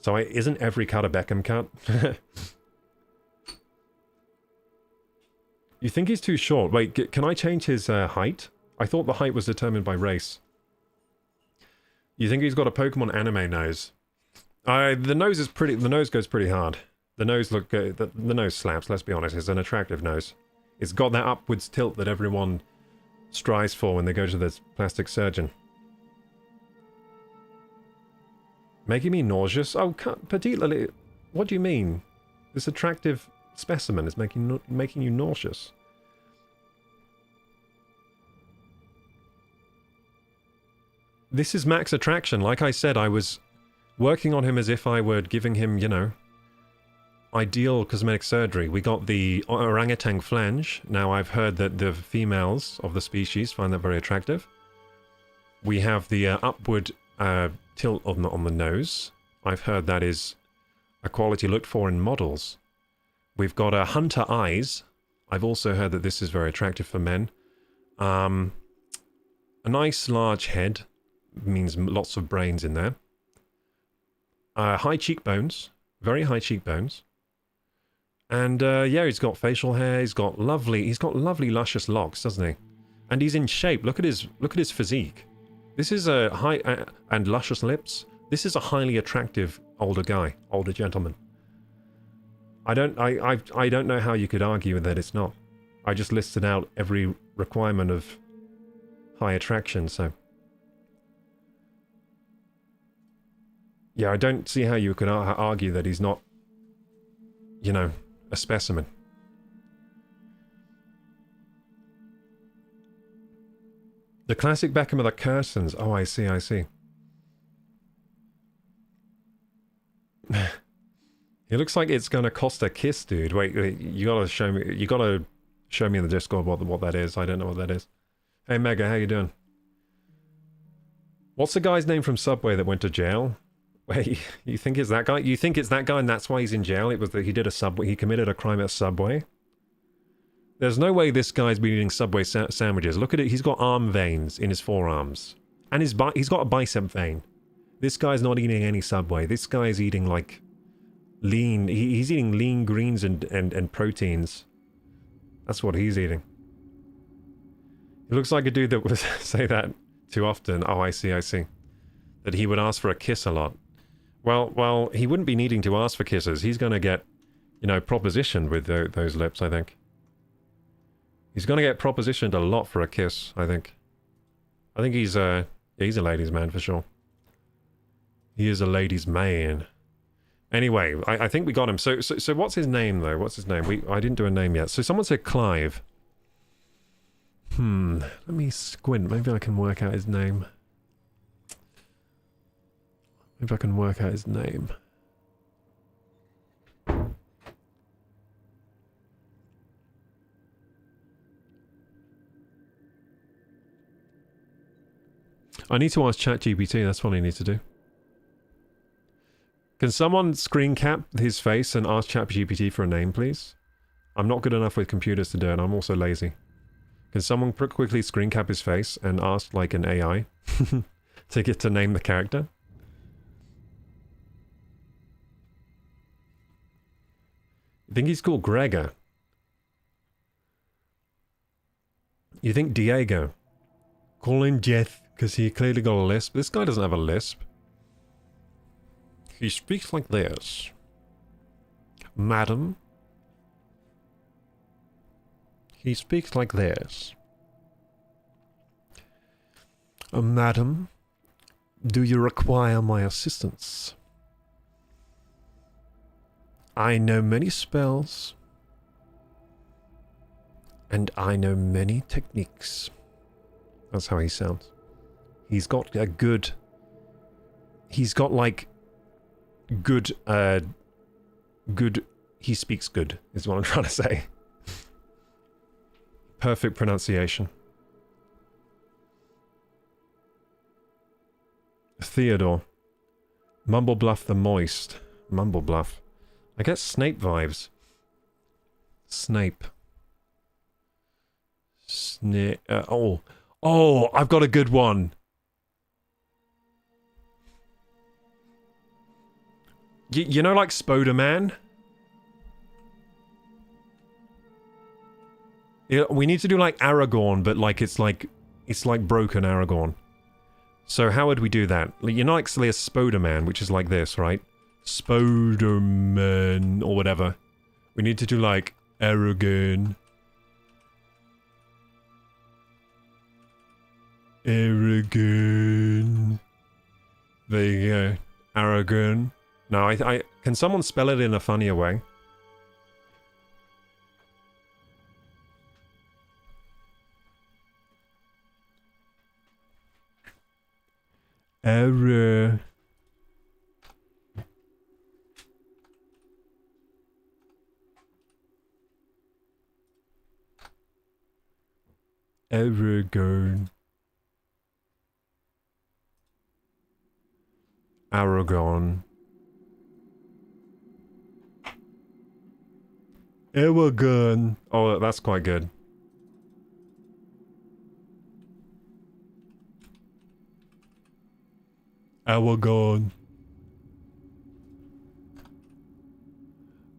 S1: So isn't every cut a Beckham cut? You think he's too short? Wait, can I change his height? I thought the height was determined by race. You think he's got a Pokemon anime nose? The nose is pretty... The nose goes pretty hard. The nose the nose slaps, let's be honest. It's an attractive nose. It's got that upwards tilt that everyone strives for when they go to the plastic surgeon. Making me nauseous? Oh, particularly... What do you mean? This attractive specimen is making you nauseous. This is max attraction. Like I said, I was working on him as if I were giving him, you know, ideal cosmetic surgery. We got the orangutan flange. Now I've heard that the females of the species find that very attractive. We have the upward tilt on the nose. I've heard that is a quality looked for in models. We've got hunter eyes. I've also heard that this is very attractive for men. A nice large head means lots of brains in there. High cheekbones, very high cheekbones. And yeah, he's got facial hair. He's got lovely luscious locks, doesn't he? And he's in shape. Look at his physique. This is a high and luscious lips. This is a highly attractive older guy, older gentleman. I don't know how you could argue that it's not. I just listed out every requirement of high attraction, so yeah, I don't see how you could argue that he's not, you know, a specimen. The classic Beckham of the curtains. Oh, I see, I see. It looks like it's gonna cost a kiss, dude. Wait, you gotta show me. You gotta show me in the Discord what that is. I don't know what that is. Hey, Mega, how you doing? What's the guy's name from Subway that went to jail? Wait, you think it's that guy? You think it's that guy, and that's why he's in jail? It was that he did a Subway. He committed a crime at Subway. There's no way this guy's been eating Subway sandwiches. Look at it. He's got arm veins in his forearms, and he's got a bicep vein. This guy's not eating any Subway. This guy's eating like lean. He's eating lean greens and proteins. That's what he's eating. He looks like a dude that would say that too often. Oh, I see, I see. That he would ask for a kiss a lot. Well, he wouldn't be needing to ask for kisses. He's going to get, you know, propositioned with those lips, I think. He's going to get propositioned a lot for a kiss, I think. I think he's a ladies' man for sure. He is a ladies' man. Anyway, I think we got him. So what's his name, though? What's his name? I didn't do a name yet. So someone said Clive. Let me squint. Maybe I can work out his name. Maybe I can work out his name. I need to ask ChatGPT. That's what I need to do. Can someone screen cap his face and ask ChatGPT for a name, please? I'm not good enough with computers to do it. I'm also lazy. Can someone quickly screen cap his face and ask, like, an AI to get to name the character? I think he's called Gregor. You think Diego? Call him Jeff, because he clearly got a lisp. This guy doesn't have a lisp. He speaks like this. Madam. He speaks like this. Madam, do you require my assistance? I know many spells. And I know many techniques. That's how he sounds. He's got a good... He's got, like... Good, good... He speaks good, is what I'm trying to say. Perfect pronunciation. Theodore. Mumblebluff the Moist. Mumblebluff. I get Snape vibes. Snape. Oh, I've got a good one. You know, like Spoderman? Yeah, we need to do like Aragorn, but like it's like broken Aragorn. So how would we do that? You know, like Spoderman, which is like this, right? Spoderman or whatever. We need to do like Aragorn. Aragorn. There you go. Aragorn. No, I can someone spell it in a funnier way? Error. Aragorn. Aragorn. It were good. Oh, that's quite good. I will go.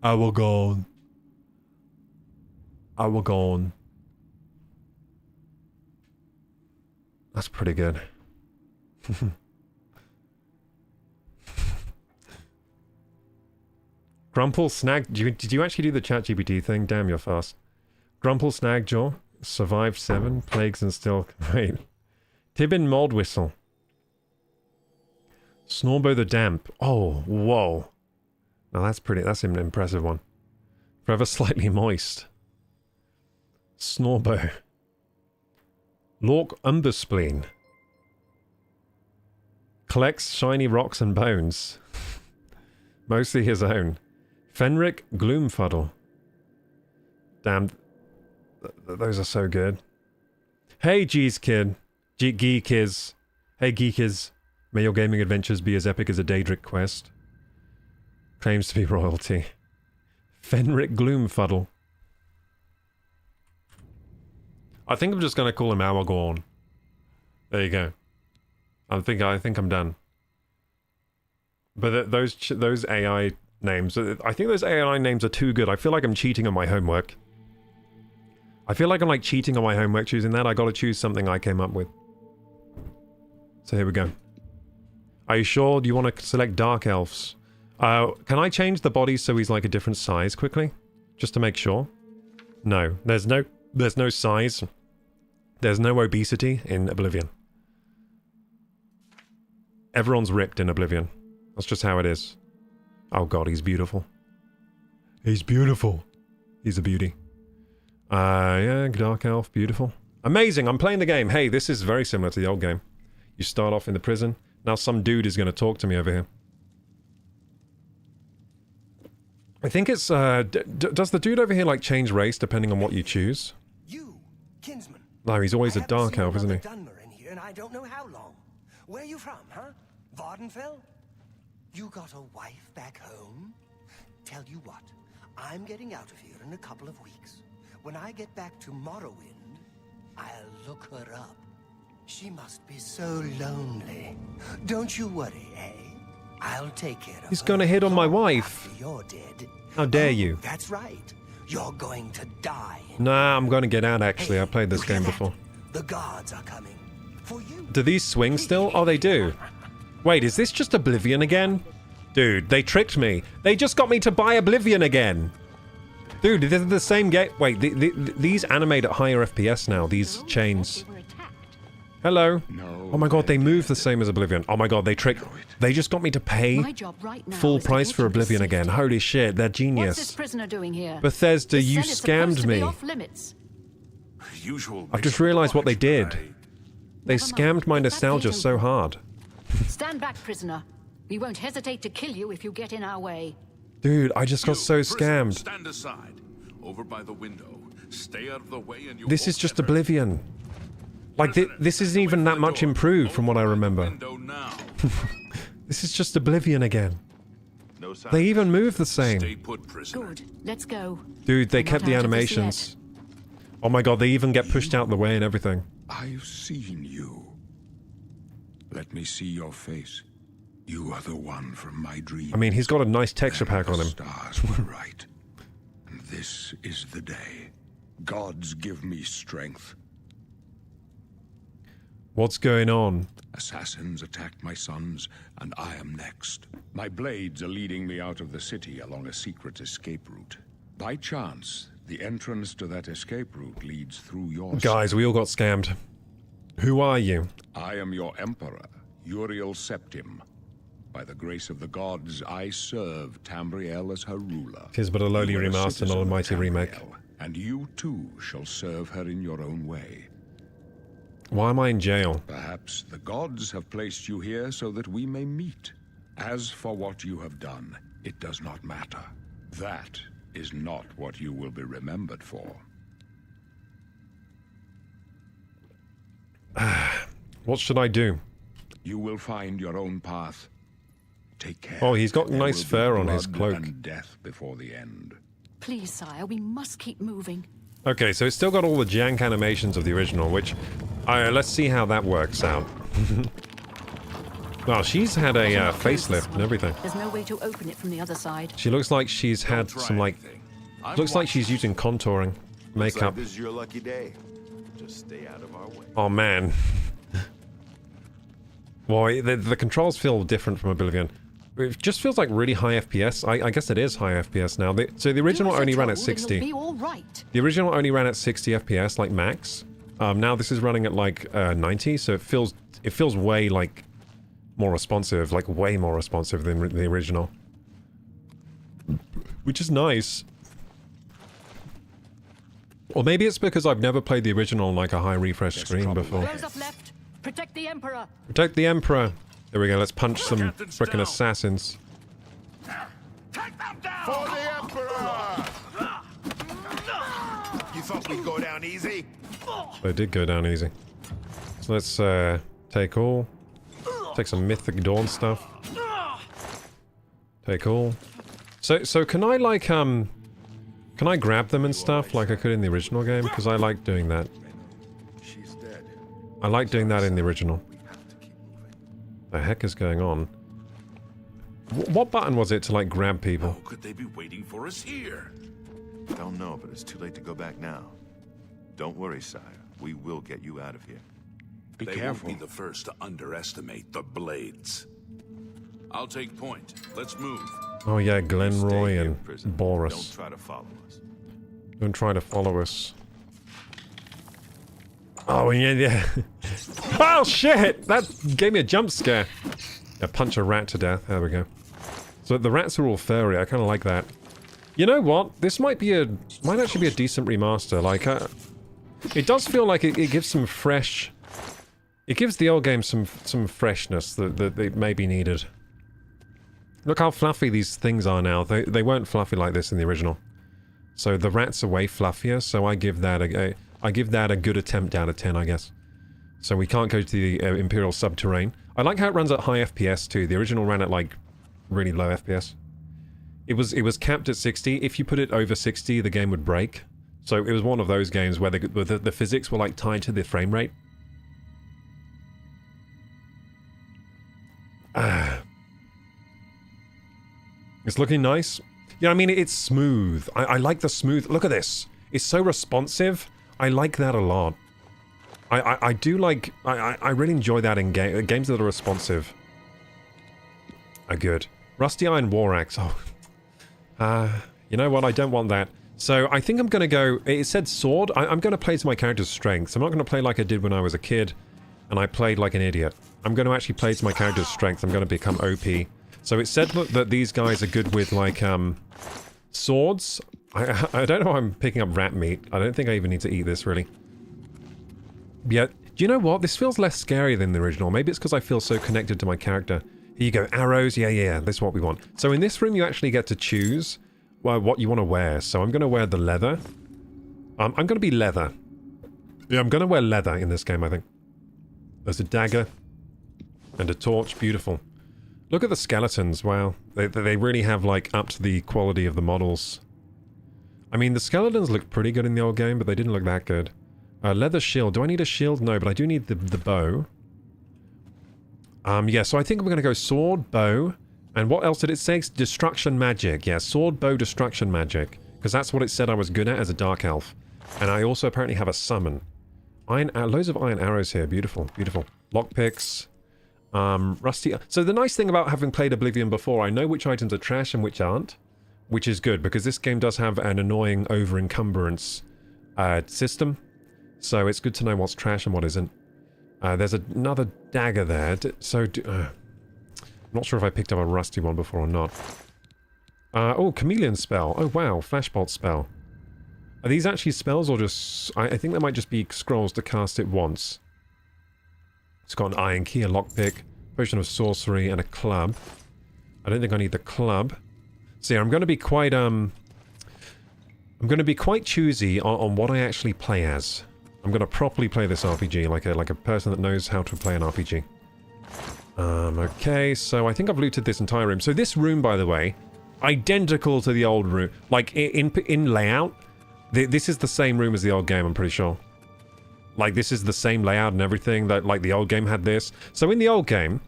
S1: I will go. I will go. That's pretty good. Grumple Snag... Did you actually do the ChatGPT thing? Damn, you're fast. Grumple Snagjaw. Survived 7. Plagues and still... Wait. Tibbin Moldwhistle. Snorbo the Damp. Oh, whoa. Now that's pretty... That's an impressive one. Forever Slightly Moist. Snorbo. Lork Umberspleen. Collects shiny rocks and bones. Mostly his own. Fenric Gloomfuddle. Damn. Those are so good. Hey, G's Kid. Geekiz. Hey, Geekiz. May your gaming adventures be as epic as a Daedric quest. Claims to be royalty. Fenric Gloomfuddle. I think I'm just going to call him Aragorn. There you go. I think I'm done. But those AI names, I think those AI names are too good. I feel like I'm cheating on my homework. I feel like I'm like cheating on my homework choosing that. I got to choose something I came up with. So here we go. Are you sure? Do you want to select Dark Elves? Can I change the body so he's like a different size quickly? Just to make sure. No, there's no size. There's no obesity in Oblivion. Everyone's ripped in Oblivion. That's just how it is. Oh god, he's beautiful. He's beautiful. He's a beauty. Yeah, Dark Elf, beautiful. Amazing, I'm playing the game. Hey, this is very similar to the old game. You start off in the prison. Now some dude is going to talk to me over here. I think it's, does the dude over here, like, change race depending on what you choose?
S3: You, kinsman.
S1: No, he's always a dark elf, isn't he?
S3: In here, and I don't know how long. Where are you from, huh? Vardenfell? You got a wife back home? Tell you what, I'm getting out of here in a couple of weeks. When I get back to Morrowind, I'll look her up. She must be so lonely. Don't you worry, eh? I'll take care of her.
S1: He's gonna hit on my wife.
S3: After you're dead.
S1: How dare you?
S3: That's right. You're going to die.
S1: Nah, I'm gonna get out actually. I played this game before.
S3: The guards are coming. For you.
S1: Do these swing still? Oh, they do. Wait, is this just Oblivion again? Dude, they tricked me. They just got me to buy Oblivion again. Dude, they're the same game. Wait, these animate at higher FPS now, these chains. Hello. Oh my god, they move the same as Oblivion. Oh my god, they tricked... They just got me to pay full price for Oblivion again. Holy shit, they're genius.
S4: What's this prisoner doing here?
S1: Bethesda, you scammed me. I've just realized what they did. They scammed my nostalgia so hard.
S4: Stand back, prisoner. We won't hesitate to kill you if you get in our way.
S1: Dude, I just got so scammed.
S2: Stand aside. Over by the window. Stay out of the way and you
S1: This is just Oblivion. Like, this isn't even that much improved from what I remember. This is just Oblivion again. They even move the same.
S4: Good, let's go.
S1: Dude, they kept the animations. Oh my god, they even get pushed out of the way and everything.
S2: I've seen you. Let me see your face. You are the one from my dream.
S1: I mean, he's got a nice texture pack on him.
S2: The stars were right. And this is the day. Gods give me strength.
S1: What's going on?
S2: Assassins attacked my sons, and I am next. My blades are leading me out of the city along a secret escape route. By chance, the entrance to that escape route leads through your...
S1: Guys, we all got scammed. Who are you?
S2: I am your emperor, Uriel Septim. By the grace of the gods, I serve Tamriel as her ruler.
S1: 'Tis but a lowly remaster, not a mighty remake.
S2: And you too shall serve her in your own way.
S1: Why am I in jail?
S2: Perhaps the gods have placed you here so that we may meet. As for what you have done, it does not matter. That is not what you will be remembered for.
S1: What should I do?
S2: You will find your own path. Take care.
S1: Oh, he's got
S2: There
S1: nice
S2: will be
S1: fur on his
S2: blood
S1: cloak.
S2: And death before the end.
S4: Please, sire, we must keep moving.
S1: Okay, so it's still got all the jank animations of the original, which... let's see how that works out. Well, she's had a facelift and everything.
S4: There's no way to open it from the other side.
S1: She looks like she's had some, like... Looks like she's using contouring. Makeup.
S5: This is your lucky day. Just stay out of our way.
S1: Oh, man. Boy, the controls feel different from Oblivion. It just feels like really high FPS. I guess it is high FPS now. So the original only ran at 60.
S4: Be all right.
S1: The original only ran at 60 FPS, like max. Now this is running at like 90, so it feels way like more responsive, like way more responsive than the original, which is nice. Or maybe it's because I've never played the original on like a high refresh screen before.
S4: Those up left. Protect the Emperor.
S1: Protect the Emperor. There we go. Let's punch some frickin' assassins.
S5: Take them down! For the Emperor! You thought we'd go down easy?
S1: They did go down easy. So let's take all. Take some Mythic Dawn stuff. Take all. So can I like can I grab them and stuff like I could in the original game? Because I like doing that.
S5: She's dead.
S1: I like doing that in the original. The heck is going on? What button was it to like grab people?
S6: How could they be waiting for us here?
S5: Don't know, but it's too late to go back now. Don't worry, sire. We will get you out of here.
S2: Be
S6: They
S2: careful.
S6: won't be the first to underestimate the Blades. I'll take point. Let's move.
S1: Oh yeah,
S5: Stay
S1: Glenroy
S5: here,
S1: and
S5: prisoner.
S1: Boris.
S5: Don't try to follow us.
S1: Don't try to follow us. Oh yeah. Oh shit! That gave me a jump scare. Yeah, punch a rat to death. There we go. So the rats are all furry. I kind of like that. You know what? This might actually be a decent remaster. Like, it does feel like it gives some fresh. It gives the old game some freshness that it may be needed. Look how fluffy these things are now. They weren't fluffy like this in the original. So the rats are way fluffier. So I give that a good attempt out of 10, I guess. So we can't go to the Imperial Subterrane. I like how it runs at high FPS too. The original ran at like really low FPS. It was capped at 60. If you put it over 60, the game would break. So it was one of those games where the physics were like tied to the frame rate. It's looking nice. Yeah, I mean, it's smooth. I like the smooth... Look at this. It's so responsive. I like that a lot. I do like... I really enjoy that in games that are responsive. Are good. Rusty Iron War Axe. Oh. You know what? I don't want that. So I think I'm going to go... It said sword. I'm going to play to my character's strengths. I'm not going to play like I did when I was a kid. And I played like an idiot. I'm going to actually play to my character's strength. I'm going to become OP. So it said that these guys are good with, like, swords. I don't know why I'm picking up rat meat. I don't think I even need to eat this, really. Yeah, do you know what? This feels less scary than the original. Maybe it's because I feel so connected to my character. Here you go, arrows. Yeah, this is what we want. So in this room, you actually get to choose what you want to wear. So I'm going to wear the leather. I'm going to be leather. Yeah, I'm going to wear leather in this game, I think. There's a dagger and a torch. Beautiful. Look at the skeletons, wow. They really have, like, upped the quality of the models. I mean, the skeletons looked pretty good in the old game, but they didn't look that good. Leather shield. Do I need a shield? No, but I do need the bow. Yeah, so I think we're going to go sword, bow, and what else did it say? Destruction magic. Yeah, sword, bow, destruction magic. Because that's what it said I was good at as a dark elf. And I also apparently have a summon. Loads of iron arrows here. Beautiful, beautiful. Lockpicks. Rusty... So the nice thing about having played Oblivion before, I know which items are trash and which aren't, which is good, because this game does have an annoying over-encumbrance system, so it's good to know what's trash and what isn't. There's another dagger there, I'm not sure if I picked up a rusty one before or not. Oh, chameleon spell. Oh wow, flashbolt spell. Are these actually spells or just... I think they might just be scrolls to cast it once. It's got an iron key, a lockpick, potion of sorcery, and a club. I don't think I need the club. So yeah, I'm going to be quite choosy on what I actually play as. I'm going to properly play this RPG like a person that knows how to play an RPG. Okay, so I think I've looted this entire room. So this room, by the way, Identical to the old room. Like, in layout, this is the same room as the old game, I'm pretty sure. Like, this is the same layout and everything, that like the old game had this. So in the old game,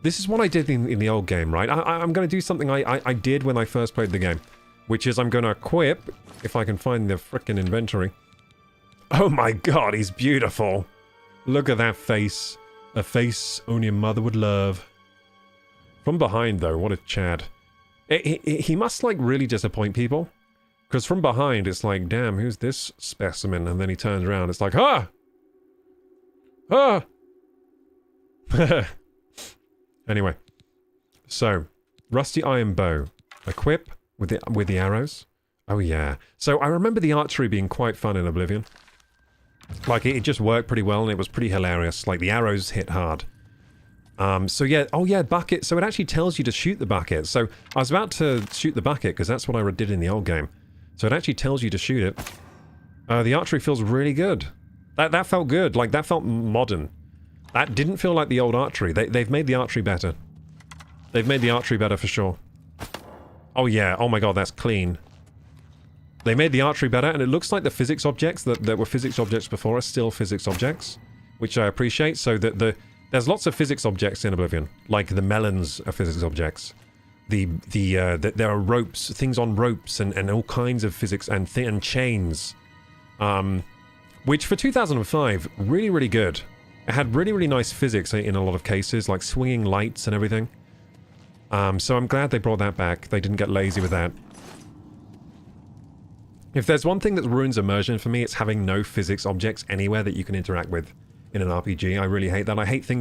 S1: this is what I did in the old game, right? I'm going to do something I did when I first played the game, which is I'm going to equip, if I can find the frickin' inventory. Oh my god, he's beautiful. Look at that face. A face only a mother would love. From behind, though, what a Chad. He must, like, really disappoint people. Because from behind, it's like, damn, who's this specimen? And then he turns around, it's like, ah! Ah! Anyway. So, rusty iron bow. Equip with the arrows. Oh, yeah. So, I remember the archery being quite fun in Oblivion. Like, it just worked pretty well, and it was pretty hilarious. Like, the arrows hit hard. So yeah, oh yeah, bucket. So it actually tells you to shoot the bucket. So I was about to shoot the bucket, because that's what I did in the old game. So it actually tells you to shoot it. The archery feels really good. That felt good. Like, that felt modern. That didn't feel like the old archery. They've made the archery better. They've made the archery better for sure. Oh yeah, oh my god, that's clean. They made the archery better, and it looks like the physics objects that were physics objects before are still physics objects, which I appreciate. So that there's lots of physics objects in Oblivion, like the melons are physics objects. There are ropes, things on ropes, and all kinds of physics and chains, which for 2005 really, really good. It had really, really nice physics in a lot of cases, like swinging lights and everything. So I'm glad they brought that back. They didn't get lazy with that. If there's one thing that ruins immersion for me, it's having no physics objects anywhere that you can interact with in an RPG. I really hate that. I hate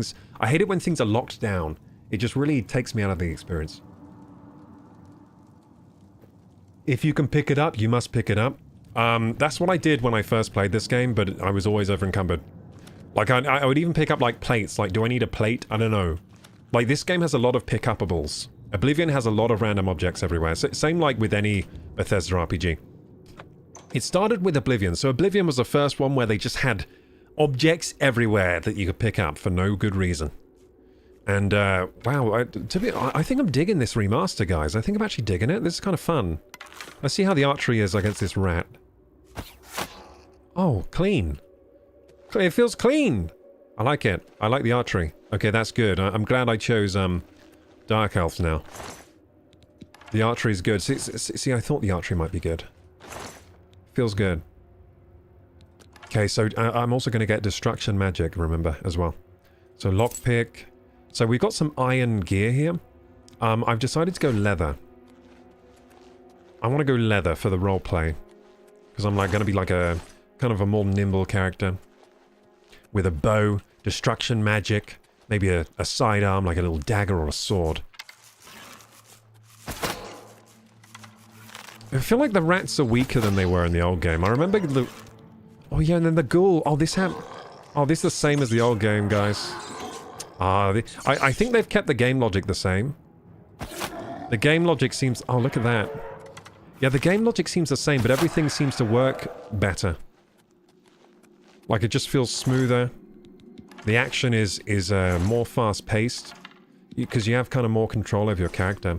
S1: it when things are locked down. It just really takes me out of the experience. If you can pick it up, you must pick it up. That's what I did when I first played this game, but I was always over encumbered. Like, I would even pick up, like, plates. Like, do I need a plate? I don't know. Like, this game has a lot of pick-uppables. Oblivion has a lot of random objects everywhere. So, same like with any Bethesda RPG. It started with Oblivion. So Oblivion was the first one where they just had objects everywhere that you could pick up for no good reason. And, wow, I think I'm digging this remaster, guys. I think I'm actually digging it. This is kind of fun. Let's see how the archery is against this rat. Oh, clean. It feels clean. I like it. I like the archery. Okay, that's good. I'm glad I chose, Dark Elves now. The archery is good. See, I thought the archery might be good. Feels good. Okay, so I'm also going to get destruction magic, remember, as well. So lockpick. So we've got some iron gear here. I've decided to go leather. I want to go leather for the roleplay. Because I'm like going to be like a kind of a more nimble character. With a bow, destruction magic, maybe a sidearm, like a little dagger or a sword. I feel like the rats are weaker than they were in the old game. I remember the... Oh yeah, and then the ghoul. Oh, this is the same as the old game, guys. I think they've kept the game logic the same. The game logic seems... Oh, look at that. Yeah, the game logic seems the same, but everything seems to work better. Like, it just feels smoother. The action is more fast-paced. Because you have kind of more control over your character.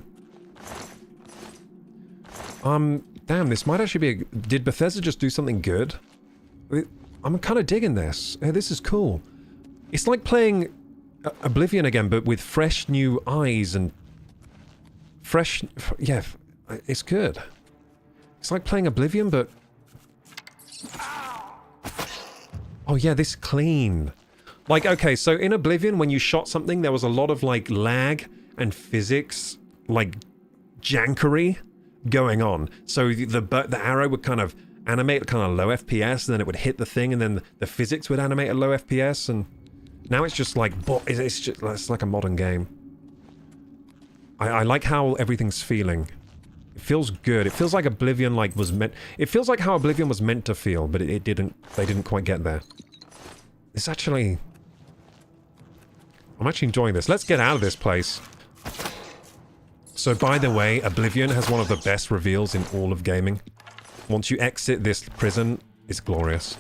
S1: Damn, this might actually be Did Bethesda just do something good? I'm kind of digging this. Hey, this is cool. It's like playing Oblivion again, but with fresh new eyes and... Fresh... Yeah, it's good. It's like playing Oblivion, but... Oh yeah, this is clean. Like, okay, so in Oblivion, when you shot something, there was a lot of, like, lag and physics, like, jankery going on. So the arrow would kind of animate at kind of low FPS, and then it would hit the thing, and then the physics would animate at low FPS, and now it's just like, it's like a modern game. I like how everything's feeling. It feels good. It feels like Oblivion was meant... It feels like how Oblivion was meant to feel, but it didn't... They didn't quite get there. It's actually... I'm actually enjoying this. Let's get out of this place. So, by the way, Oblivion has one of the best reveals in all of gaming. Once you exit this prison, it's glorious.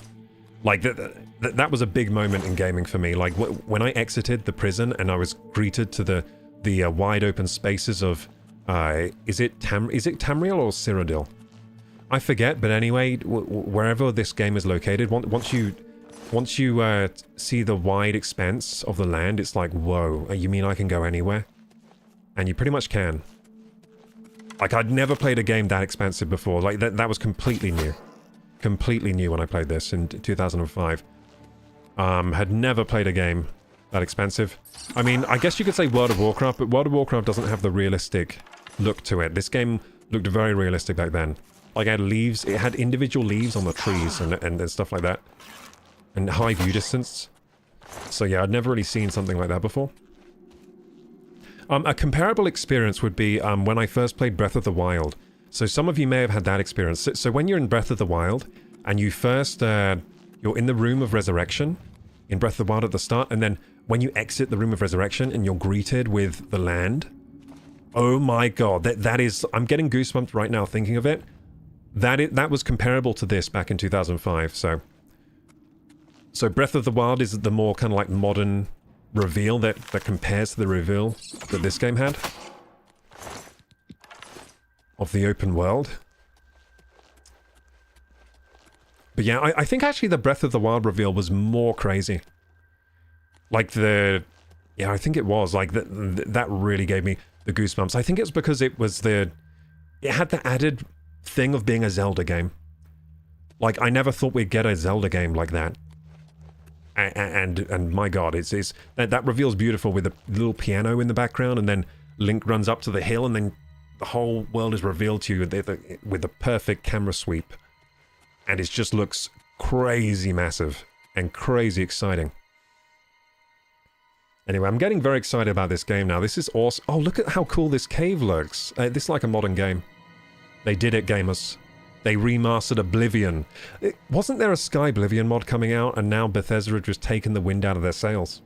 S1: Like, that was a big moment in gaming for me. Like, when I exited the prison and I was greeted to the wide open spaces of Is it Tamriel or Cyrodiil? I forget, but anyway, wherever this game is located, once you see the wide expanse of the land, it's like, whoa, you mean I can go anywhere? And you pretty much can. Like, I'd never played a game that expansive before. Like, that was completely new. Completely new when I played this in 2005. Had never played a game that expansive. I mean, I guess you could say World of Warcraft, but World of Warcraft doesn't have the realistic look to it. This game looked very realistic back then. Like, it had leaves, it had individual leaves on the trees and stuff like that. And high view distance. So yeah, I'd never really seen something like that before. A comparable experience would be when I first played Breath of the Wild. So some of you may have had that experience. So when you're in Breath of the Wild, and you first, you're in the Room of Resurrection, in Breath of the Wild at the start, and then when you exit the Room of Resurrection and you're greeted with the land, oh my god, that is, I'm getting goosebumps right now thinking of it. That was comparable to this back in 2005, so Breath of the Wild is the more kind of like modern reveal that compares to the reveal that this game had of the open world. But yeah, I think actually the Breath of the Wild reveal was more crazy. Like yeah, I think it was. Like, that really gave me the goosebumps. I think it's because it had the added thing of being a Zelda game. Like, I never thought we'd get a Zelda game like that. And my god, that reveal's beautiful with the little piano in the background, and then Link runs up to the hill, and then the whole world is revealed to you with the perfect camera sweep. And it just looks crazy massive and crazy exciting. Anyway, I'm getting very excited about this game now. This is awesome. Oh, look at how cool this cave looks. This is like a modern game. They did it, gamers. They remastered Oblivion. Wasn't there a Sky Oblivion mod coming out, and now Bethesda had just taken the wind out of their sails?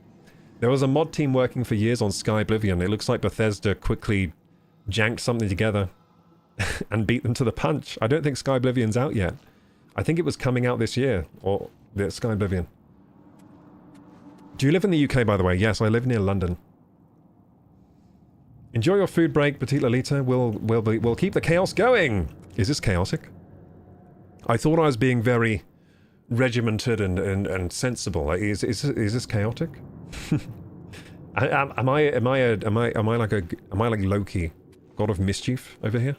S1: There was a mod team working for years on Sky Oblivion. It looks like Bethesda quickly janked something together and beat them to the punch. I don't think Sky Oblivion's out yet. I think it was coming out this year, or the Sky Oblivion. Do you live in the UK, by the way? Yes, I live near London. Enjoy your food break, Petite Lolita. We'll keep the chaos going. Is this chaotic? I thought I was being very regimented and sensible. Like, is this chaotic? Am I like Loki, god of mischief over here?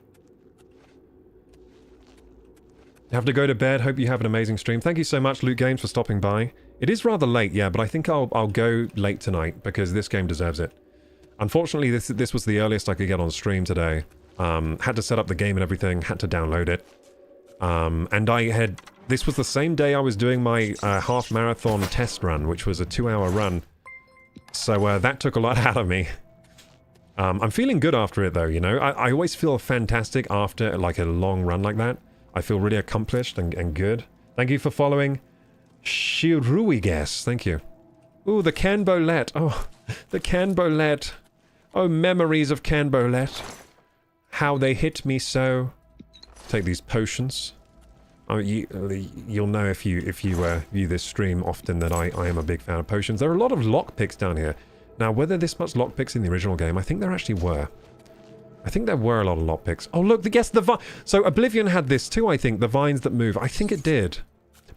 S1: Have to go to bed. Hope you have an amazing stream. Thank you so much, Loot Games, for stopping by. It is rather late, yeah, but I think I'll go late tonight because this game deserves it. Unfortunately, this was the earliest I could get on stream today. Had to set up the game and everything. Had to download it. And this was the same day I was doing my half marathon test run, which was a 2-hour run. So that took a lot out of me. I'm feeling good after it though, you know. I always feel fantastic after like a long run like that. I feel really accomplished and good. Thank you for following. Shiruiges, thank you. Ooh, the Canbolette. Oh, the Canbolette. Oh, memories of Canbolette. How they hit me so. Take these potions. Oh, you'll know if you view this stream often that I am a big fan of potions. There are a lot of lockpicks down here. Now, were there this much lockpicks in the original game? I think there actually were. I think there were a lot of lockpicks. Oh, look, yes, the vine. So Oblivion had this too, I think. The vines that move. I think it did.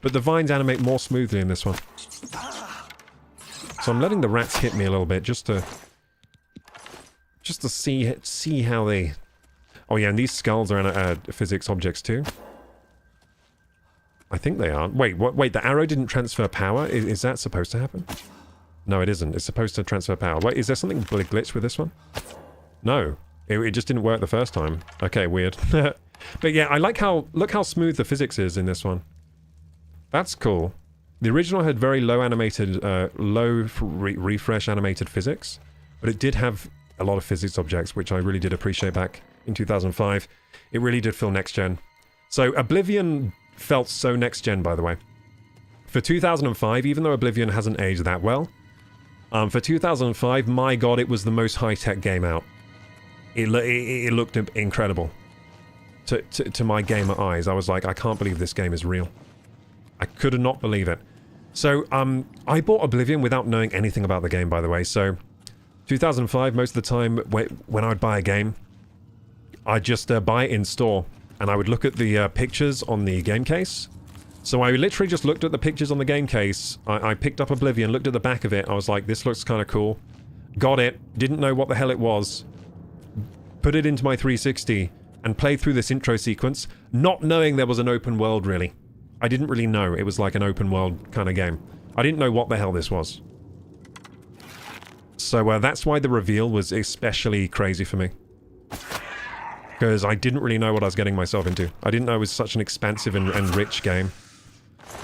S1: But the vines animate more smoothly in this one. So I'm letting the rats hit me a little bit just to see how they... Oh yeah, and these skulls are physics objects too. I think they are. Wait, wait, the arrow didn't transfer power? Is that supposed to happen? No, it isn't. It's supposed to transfer power. Wait, is there something glitched with this one? No. It just didn't work the first time. Okay, weird. But yeah, I like how... Look how smooth the physics is in this one. That's cool. The original had very low animated... low refresh animated physics. But it did have a lot of physics objects, which I really did appreciate back in 2005. It really did feel next-gen. So Oblivion felt so next-gen, by the way. For 2005, even though Oblivion hasn't aged that well, for 2005, my god, it was the most high-tech game out. It looked incredible. To my gamer eyes, I was like, I can't believe this game is real. I could not believe it. So, I bought Oblivion without knowing anything about the game, by the way. So, 2005, most of the time, when I would buy a game, I'd just buy it in store, and I would look at the pictures on the game case. So I literally just looked at the pictures on the game case. I picked up Oblivion, looked at the back of it. I was like, this looks kind of cool. Got it. Didn't know what the hell it was. Put it into my 360 and played through this intro sequence, not knowing there was an open world, really. I didn't really know it was like an open world kind of game. I didn't know what the hell this was. So that's why the reveal was especially crazy for me. Because I didn't really know what I was getting myself into. I didn't know it was such an expansive and rich game.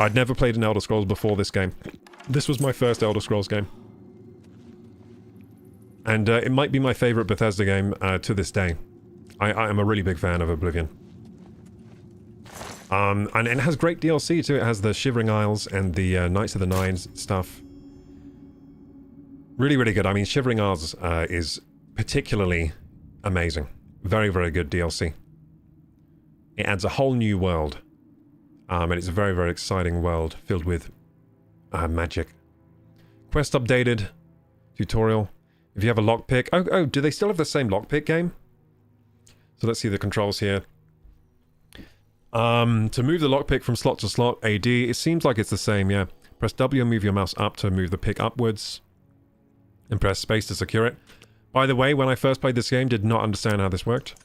S1: I'd never played an Elder Scrolls before this game. This was my first Elder Scrolls game. And it might be my favorite Bethesda game to this day. I am a really big fan of Oblivion. And it has great DLC too. It has the Shivering Isles and the Knights of the Nines stuff. Really, really good. I mean, Shivering Isles is particularly amazing. Very, very good DLC. It adds a whole new world. And it's a very, very exciting world filled with magic. Quest updated. Tutorial. If you have a lockpick... Oh, do they still have the same lockpick game? So let's see the controls here. To move the lockpick from slot to slot, AD, it seems like it's the same, yeah. Press W and move your mouse up to move the pick upwards. And press space to secure it. By the way, when I first played this game, did not understand how this worked.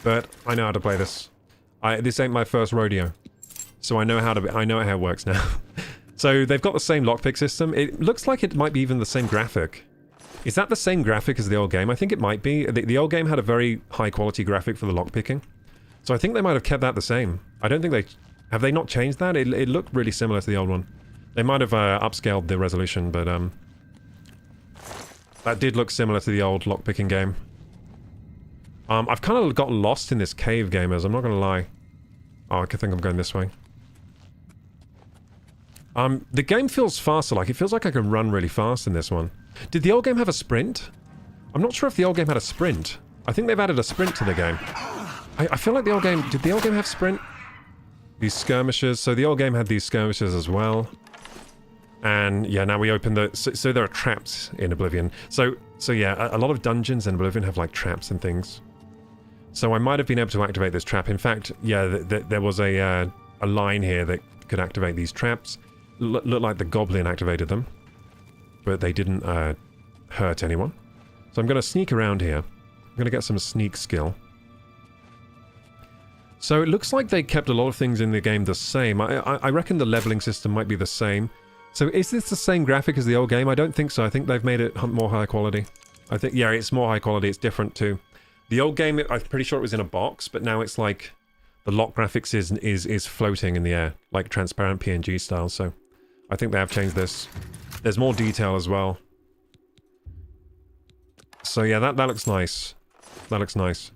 S1: But I know how to play this. This ain't my first rodeo. So I know how it works now. So they've got the same lockpick system. It looks like it might be even the same graphic. Is that the same graphic as the old game? I think it might be. The old game had a very high quality graphic for the lockpicking. So I think they might have kept that the same. I don't think they... Have they not changed that? It looked really similar to the old one. They might have upscaled the resolution, but that did look similar to the old lockpicking game. I've kind of gotten lost in this cave, gamers. I'm not going to lie. Oh, I think I'm going this way. The game feels faster. Like, it feels like I can run really fast in this one. Did the old game have a sprint? I'm not sure if the old game had a sprint. I think they've added a sprint to the game. I feel like the old game... Did the old game have sprint? These skirmishes. So the old game had these skirmishes as well. And yeah, now we open the... So there are traps in Oblivion. So yeah, a lot of dungeons in Oblivion have like traps and things. So I might have been able to activate this trap. In fact, yeah, there was a line here that could activate these traps. Looked like the goblin activated them. But they didn't hurt anyone. So I'm going to sneak around here. I'm going to get some sneak skill. So it looks like they kept a lot of things in the game the same. I reckon the leveling system might be the same. So is this the same graphic as the old game? I don't think so. I think they've made it more high quality. I think, yeah, it's more high quality. It's different too. The old game, I'm pretty sure it was in a box, but now it's like the lock graphics is floating in the air, like transparent PNG style. So I think they have changed this. There's more detail as well. So yeah, that looks nice. That looks nice.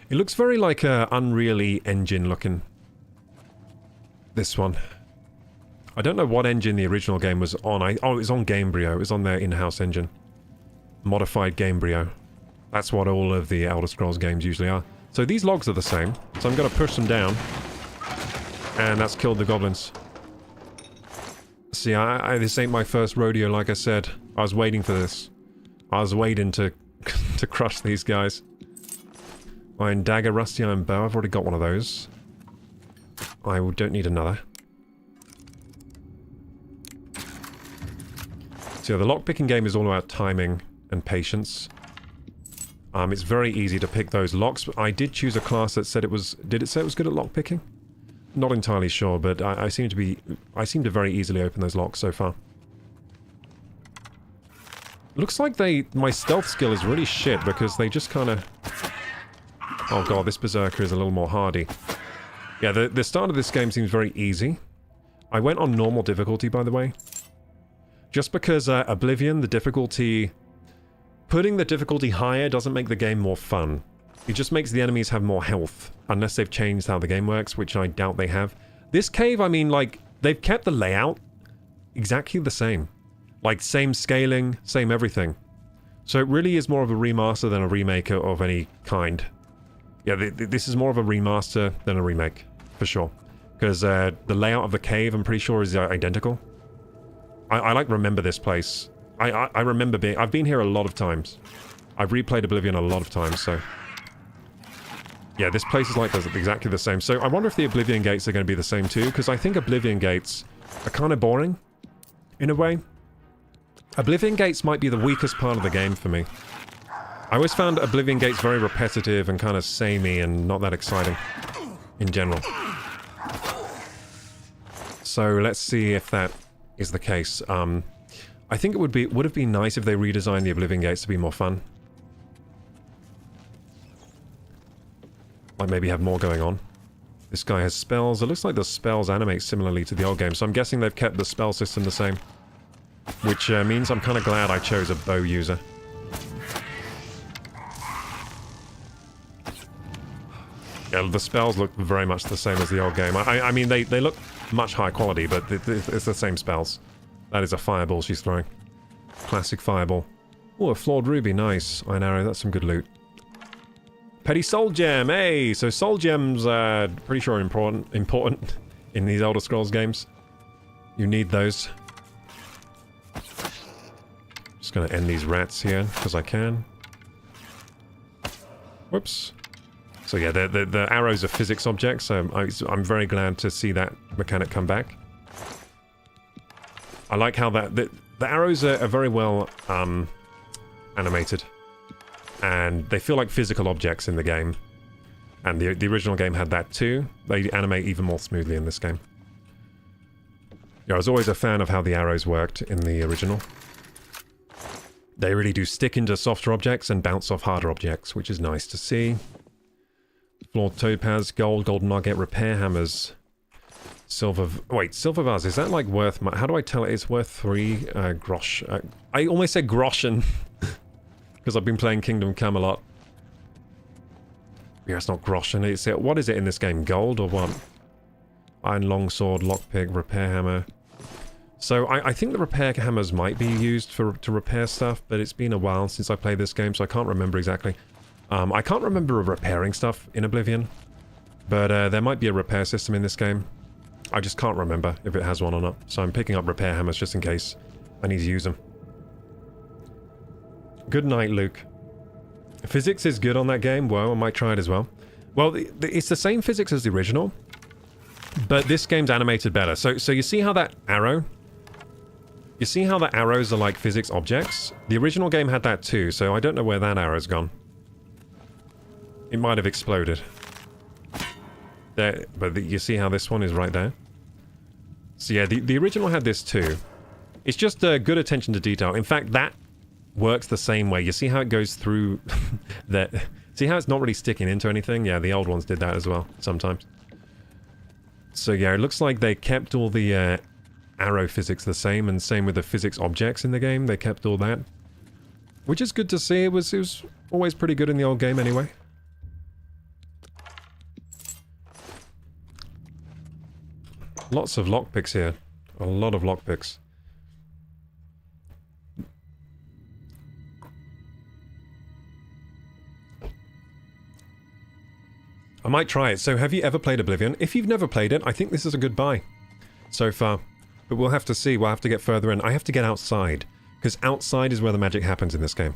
S1: It looks very like a Unreal engine looking. This one. I don't know what engine the original game was on. Oh, it was on Gamebryo. It was on their in-house engine. Modified Gamebryo. That's what all of the Elder Scrolls games usually are. So these logs are the same. So I'm going to push them down. And that's killed the goblins. See, this ain't my first rodeo, like I said. I was waiting for this. I was waiting to to crush these guys. Iron dagger, rusty iron bow. I've already got one of those. I don't need another. So yeah, the lockpicking game is all about timing and patience. It's very easy to pick those locks, but I did choose a class that said it was... Did it say it was good at lockpicking? Not entirely sure, but I seem to very easily open those locks so far. Looks like my stealth skill is really shit because they just kind of... Oh god, this berserker is a little more hardy. Yeah, the start of this game seems very easy. I went on normal difficulty, by the way. Just because Oblivion, the difficulty... Putting the difficulty higher doesn't make the game more fun. It just makes the enemies have more health. Unless they've changed how the game works, which I doubt they have. This cave, I mean, like, they've kept the layout exactly the same. Like, same scaling, same everything. So it really is more of a remaster than a remake of any kind. Yeah, this is more of a remaster than a remake, for sure. Because the layout of the cave, I'm pretty sure, is identical. I like remember this place. I remember being... I've been here a lot of times. I've replayed Oblivion a lot of times, so... Yeah, this place is like exactly the same. So I wonder if the Oblivion gates are going to be the same too, because I think Oblivion gates are kind of boring, in a way. Oblivion gates might be the weakest part of the game for me. I always found Oblivion gates very repetitive and kind of samey and not that exciting, in general. So let's see if that is the case. I think it would have been nice if they redesigned the Oblivion gates to be more fun. Like maybe have more going on. This guy has spells. It looks like the spells animate similarly to the old game, so I'm guessing they've kept the spell system the same. Which means I'm kind of glad I chose a bow user. Yeah, the spells look very much the same as the old game. I mean, they look much higher quality, but it's the same spells. That is a fireball she's throwing. Classic fireball. Oh, a flawed ruby, nice. Iron arrow, that's some good loot. Petty soul gem, hey! So soul gems, pretty sure are important in these Elder Scrolls games. You need those. Just gonna end these rats here, because I can. Whoops. So yeah, the arrows are physics objects, so I'm very glad to see that mechanic come back. I like how the arrows are very well animated. And they feel like physical objects in the game. And the original game had that too. They animate even more smoothly in this game. Yeah, I was always a fan of how the arrows worked in the original. They really do stick into softer objects and bounce off harder objects, which is nice to see. Flawed topaz, gold, golden nugget, repair hammers, silver... Wait, silver vase, is that like worth... How do I tell it? It's worth 3 grosh... I almost said groschen, because I've been playing Kingdom Come a lot. Yeah, it's not groschen. It's... What is it in this game? Gold or what? Iron longsword, lockpick, repair hammer. So I think the repair hammers might be used to repair stuff, but it's been a while since I played this game, so I can't remember exactly. I can't remember repairing stuff in Oblivion, but there might be a repair system in this game. I just can't remember if it has one or not, so I'm picking up repair hammers just in case I need to use them. Good night, Luke. Physics is good on that game. Well, I might try it as well. Well, it's the same physics as the original, but this game's animated better. So you see how that arrow... You see how the arrows are like physics objects? The original game had that too, so I don't know where that arrow's gone. It might have exploded. There, but you see how this one is right there? So yeah, the original had this too. It's just good attention to detail. In fact, that works the same way. You see how it goes through that? See how it's not really sticking into anything? Yeah, the old ones did that as well, sometimes. So yeah, it looks like they kept all the arrow physics the same, and same with the physics objects in the game. They kept all that. Which is good to see. It was always pretty good in the old game anyway. Lots of lockpicks here. A lot of lockpicks. I might try it. So have you ever played Oblivion? If you've never played it, I think this is a good buy so far. But we'll have to see. We'll have to get further in. I have to get outside, because outside is where the magic happens in this game.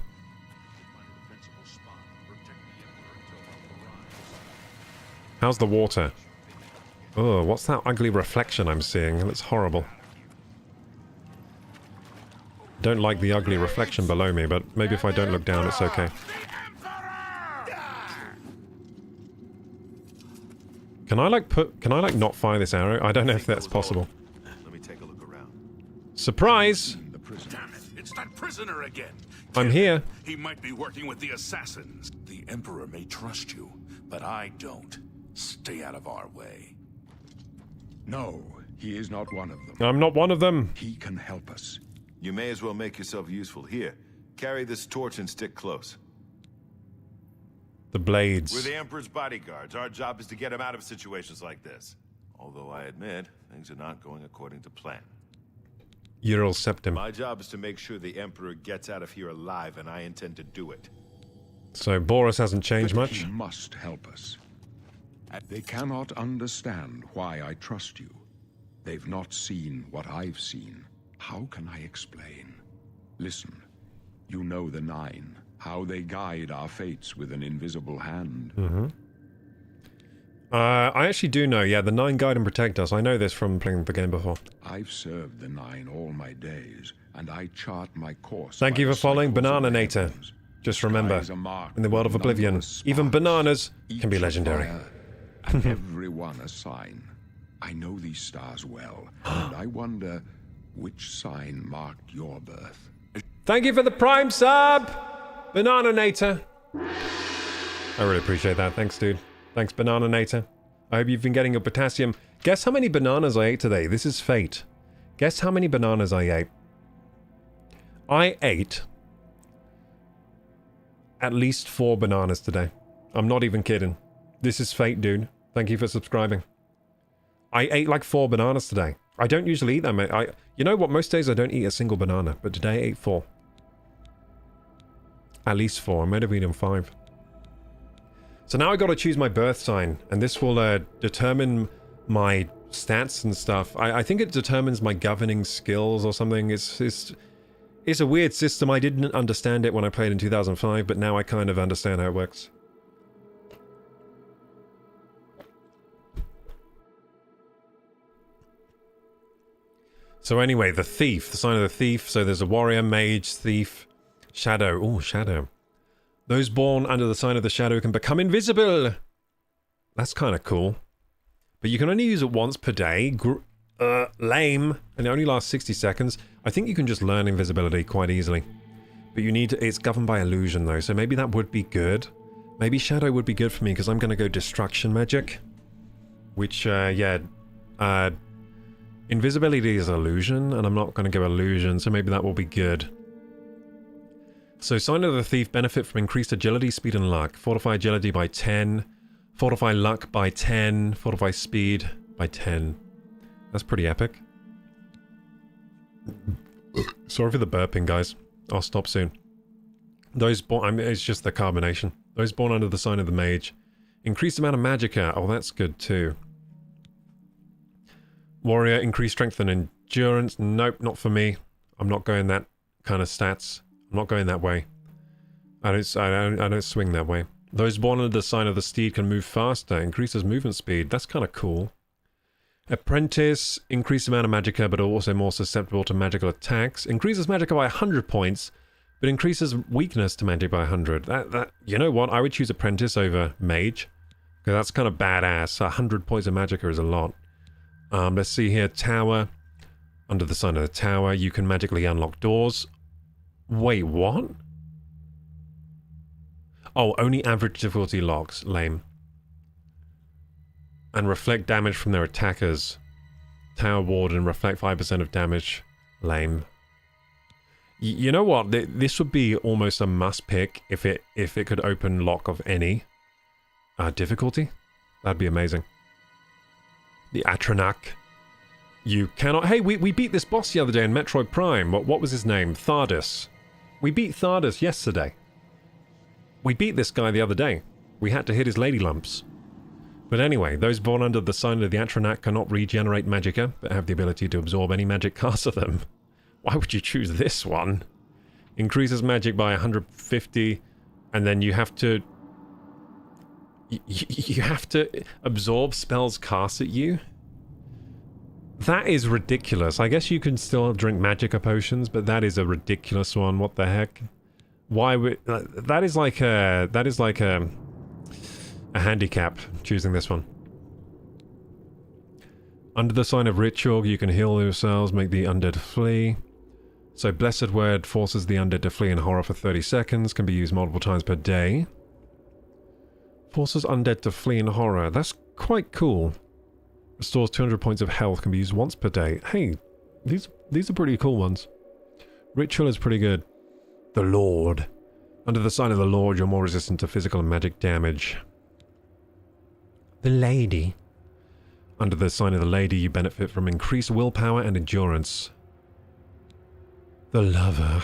S1: How's the water? Oh, what's that ugly reflection I'm seeing? It looks horrible. Don't like the ugly reflection below me, but maybe if I don't look down, it's okay. Can I like not fire this arrow? I don't know if that's possible.
S5: Let me take a look around.
S1: Surprise!
S6: Damn it, it's that prisoner again.
S1: I'm here.
S6: He might be working with the assassins. The Emperor may trust you, but I don't. Stay out of our way.
S2: No, he is not one of them.
S1: I'm not one of them.
S2: He can help us.
S5: You may as well make yourself useful. Here, carry this torch and stick close.
S1: The blades.
S5: We're the Emperor's bodyguards. Our job is to get him out of situations like this. Although I admit, things are not going according to plan.
S1: Ural septum.
S5: My job is to make sure the Emperor gets out of here alive, and I intend to do it.
S1: So Boris hasn't changed
S2: But
S1: much?
S2: he must help us. They cannot understand why I trust you. They've not seen what I've seen. How can I explain? Listen, you know the Nine, how they guide our fates with an invisible hand.
S1: I actually do know, yeah, the Nine guide and protect us. I know this from playing the game before.
S2: I've served the Nine all my days, and I chart my course.
S1: Thank you for following Banana Nator. Just remember, in the world of Oblivion, even bananas can be legendary.
S2: Everyone a sign. I know these stars well, and I wonder which sign marked your birth.
S1: Thank you for the Prime sub! Banana Nator. I really appreciate that. Thanks, dude. Thanks, Banana Nator. I hope you've been getting your potassium. Guess how many bananas I ate today? This is fate. Guess how many bananas I ate? I ate at least 4 bananas today. I'm not even kidding. This is fate, dude. Thank you for subscribing. I ate like 4 bananas today. I don't usually eat them. You know what? Most days I don't eat a single banana, but today I ate 4. At least 4. I might have eaten 5. So now I got to choose my birth sign, and this will determine my stats and stuff. I think it determines my governing skills or something. It's a weird system. I didn't understand it when I played in 2005, but now I kind of understand how it works. So anyway, the thief, the sign of the thief. So there's a warrior, mage, thief, shadow. Oh, shadow. Those born under the sign of the shadow can become invisible. That's kind of cool. But you can only use it once per day. Lame. And it only lasts 60 seconds. I think you can just learn invisibility quite easily. But you need to, it's governed by illusion though, so maybe that would be good. Maybe shadow would be good for me because I'm going to go destruction magic. Which, invisibility is illusion, and I'm not going to go illusion, so maybe that will be good. So, sign of the thief benefit from increased agility, speed, and luck. Fortify agility by 10. Fortify luck by 10. Fortify speed by 10. That's pretty epic. Sorry for the burping, guys. I'll stop soon. Those born... it's just the carbonation. Those born under the sign of the mage. Increased amount of magicka. Oh, that's good too. Warrior, increased strength and endurance. Nope, not for me. I'm not going that kind of stats. I'm not going that way. I don't swing that way. Those born under the sign of the steed can move faster. Increases movement speed. That's kind of cool. Apprentice, increased amount of magicka, but also more susceptible to magical attacks. Increases magicka by 100 points, but increases weakness to magic by 100. You know what? I would choose apprentice over mage, because that's kind of badass. 100 points of magicka is a lot. Let's see here. Tower. Under the sign of the tower, you can magically unlock doors. Wait, what? Oh, only average difficulty locks. Lame. And reflect damage from their attackers. Tower ward and reflect 5% of damage. Lame. You know what? This would be almost a must pick if it could open lock of any difficulty. That'd be amazing. The Atronak. You cannot... Hey, we beat this boss the other day in Metroid Prime. What was his name? Thardus. We beat Thardus yesterday. We beat this guy the other day. We had to hit his lady lumps. But anyway, those born under the sign of the Atronak cannot regenerate magicka, but have the ability to absorb any magic cast of them. Why would you choose this one? Increases magic by 150, and then you have to... You have to absorb spells cast at you? That is ridiculous. I guess you can still drink magicka potions, but that is a ridiculous one. What the heck? Why would... That is like a handicap, choosing this one. Under the sign of ritual, you can heal yourselves, make the undead flee. So Blessed Word forces the undead to flee in horror for 30 seconds, can be used multiple times per day. Forces undead to flee in horror. That's quite cool. Restores 200 points of health, can be used once per day. Hey, these are pretty cool ones. Ritual is pretty good. The Lord. Under the sign of the Lord, you're more resistant to physical and magic damage. The Lady. Under the sign of the Lady, you benefit from increased willpower and endurance. The Lover.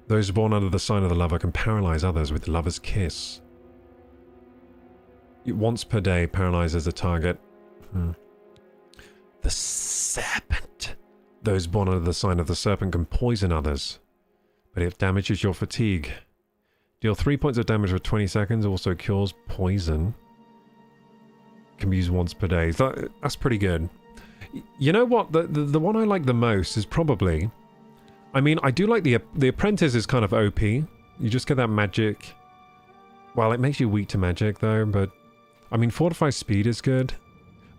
S1: Those born under the sign of the Lover can paralyze others with the Lover's Kiss. Once per day, paralyzes a target. The Serpent. Those born under the sign of the Serpent can poison others. but it damages your fatigue. Deal 3 points of damage for 20 seconds, also cures poison. Can be used once per day. That's pretty good. You know what? The one I like the most is probably... I mean, I do like the Apprentice is kind of OP. You just get that magic... Well, it makes you weak to magic, though, but... I mean, Fortify Speed is good.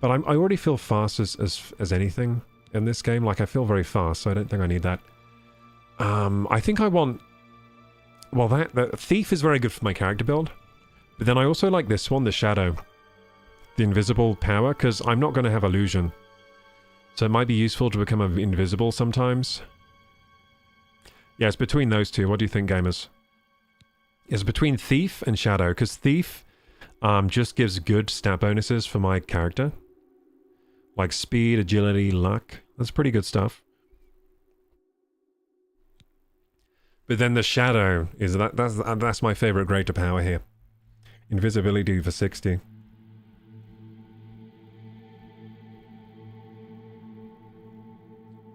S1: But I already feel fast as anything in this game. Like, I feel very fast, so I don't think I need that. I think I want... Well, the Thief is very good for my character build. But then I also like this one, the Shadow. The invisible power, because I'm not going to have illusion. So it might be useful to become invisible sometimes. Yeah, it's between those two. What do you think, gamers? It's between Thief and Shadow, because Thief just gives good stat bonuses for my character. Like speed, agility, luck. That's pretty good stuff. But then the Shadow is that's my favorite greater power here. Invisibility for 60.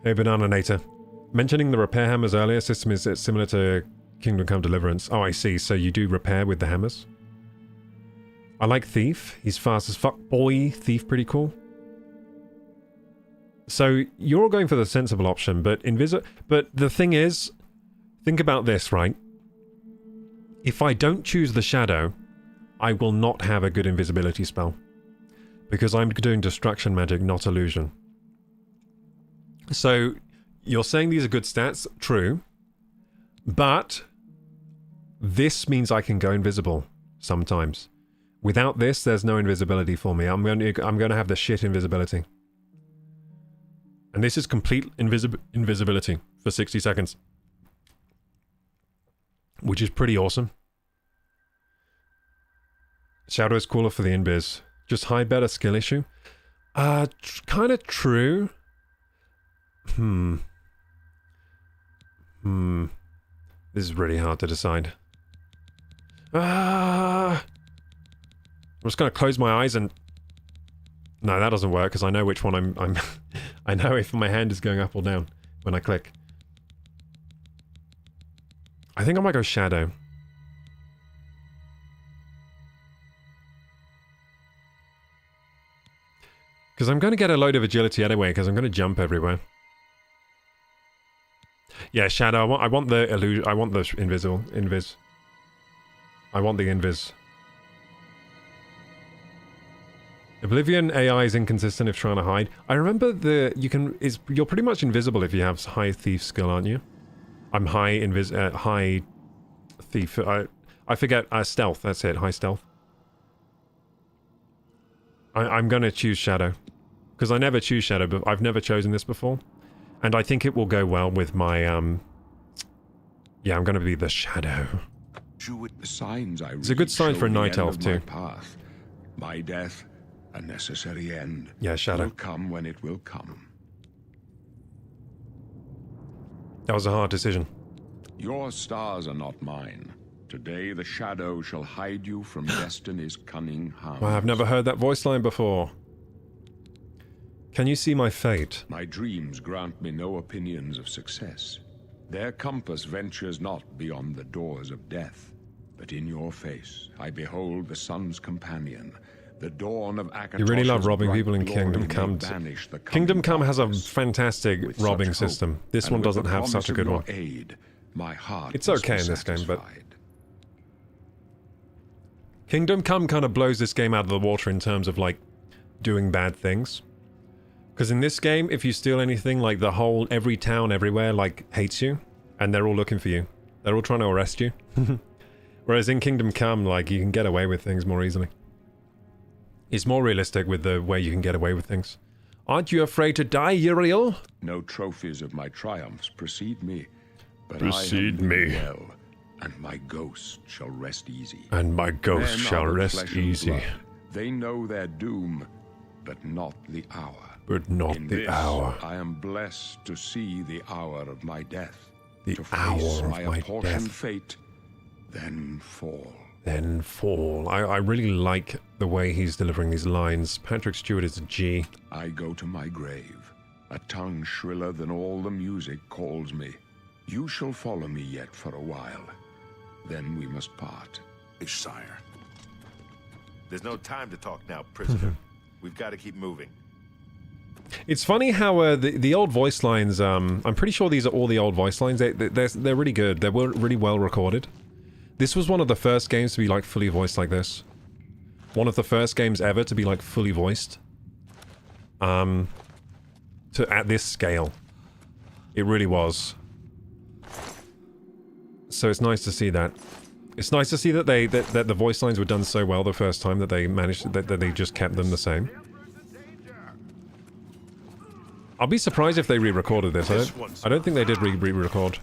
S1: Hey, Banana Nator. Mentioning the repair hammers earlier, system is similar to Kingdom Come Deliverance. Oh, I see. So you do repair with the hammers? I like Thief. He's fast as fuck. Boy, Thief pretty cool. So you're all going for the sensible option, but But the thing is, think about this, right? If I don't choose the Shadow, I will not have a good invisibility spell. Because I'm doing destruction magic, not illusion. So, you're saying these are good stats? True. But this means I can go invisible sometimes. Without this, there's no invisibility for me. I'm going to have the shit invisibility. And this is complete invisibility for 60 seconds. Which is pretty awesome. Shadow is cooler for the invis. Just high better skill issue? Kind of true. This is really hard to decide. I'm just gonna close my eyes and... No, that doesn't work, because I know which one I'm... I know if my hand is going up or down when I click. I think I might go Shadow. Because I'm going to get a load of agility anyway, because I'm going to jump everywhere. Yeah, Shadow. I want the illusion. I want the invis. I want the invis. Oblivion AI is inconsistent if trying to hide. I remember you're pretty much invisible if you have high thief skill, aren't you? I'm high thief. I forget stealth. That's it. High stealth. I'm gonna choose Shadow because I never choose Shadow, but I've never chosen this before, and I think it will go well with my Yeah, I'm gonna be the Shadow.
S2: The signs I
S1: It's a good sign for a night elf too.
S2: Path. My death, a necessary end.
S1: Yeah, Shadow
S2: will come when it will come.
S1: That was a hard decision.
S2: Your stars are not mine. Today the Shadow shall hide you from destiny's cunning hounds.
S1: Well, I've never heard that voice line before. Can you see my fate?
S2: My dreams grant me no opinions of success. Their compass ventures not beyond the doors of death. But in your face I behold the sun's companion. The dawn of Akatosh's
S1: You really love robbing people in
S2: bright
S1: Kingdom
S2: glory
S1: Come.
S2: may banish the
S1: Kingdom Come has a
S2: darkness.
S1: fantastic
S2: With
S1: robbing
S2: such hope,
S1: system. This
S2: and
S1: one
S2: with
S1: doesn't
S2: the
S1: have such a
S2: promise
S1: good
S2: of
S1: one.
S2: your aid, my heart
S1: It's
S2: must
S1: okay
S2: be
S1: in this game, but...
S2: satisfied.
S1: Kingdom Come kind of blows this game out of the water in terms of, like, doing bad things. Because in this game, if you steal anything, like, every town everywhere, like, hates you. And they're all looking for you. They're all trying to arrest you. Whereas in Kingdom Come, like, you can get away with things more easily. It's more realistic with the way you can get away with things. Aren't you afraid to die, Uriel?
S2: No trophies of my triumphs precede me, but
S1: Precede
S2: I have lived
S1: me.
S2: well, and my ghost shall rest easy.
S1: And my ghost
S2: Men
S1: shall
S2: are of
S1: rest
S2: flesh and
S1: easy.
S2: blood. They know their doom, but not the hour.
S1: But not
S2: In
S1: the
S2: this,
S1: hour.
S2: I am blessed to see the hour of my death.
S1: The
S2: to face
S1: hour of
S2: my
S1: my
S2: apportioned
S1: death.
S2: fate, then fall.
S1: Then fall. I really like the way he's delivering these lines. Patrick Stewart is a G.
S2: I go to my grave. A tongue shriller than all the music calls me. You shall follow me yet for a while. Then we must part.
S6: Sire.
S5: There's no time to talk now, prisoner. We've got to keep moving.
S1: It's funny how the old voice lines, I'm pretty sure these are all the old voice lines. They're really good. They're really well recorded. This was one of the first games to be like fully voiced like this. One of the first games ever to be like fully voiced. At this scale. It really was. So it's nice to see that. It's nice to see that that the voice lines were done so well the first time that they managed that they just kept them the same. I'll be surprised if they re-recorded this. I don't think they did re-record.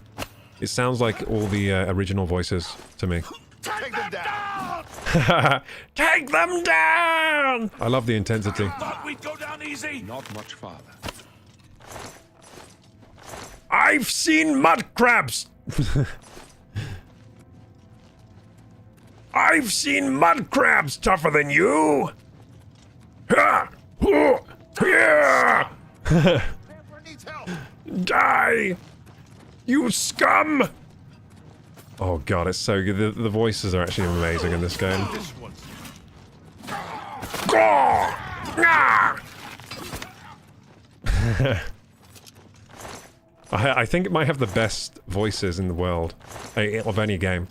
S1: It sounds like all the original voices to me.
S5: Take them down!
S1: Take them down! I love the intensity.
S6: Thought we'd go down easy.
S2: Not much farther.
S1: I've seen mud crabs! I've seen mud crabs tougher than you! Ha! Hoo! Yeah! Die! You scum! Oh god, it's so good. The voices are actually amazing in this game. I think it might have the best voices in the world of any game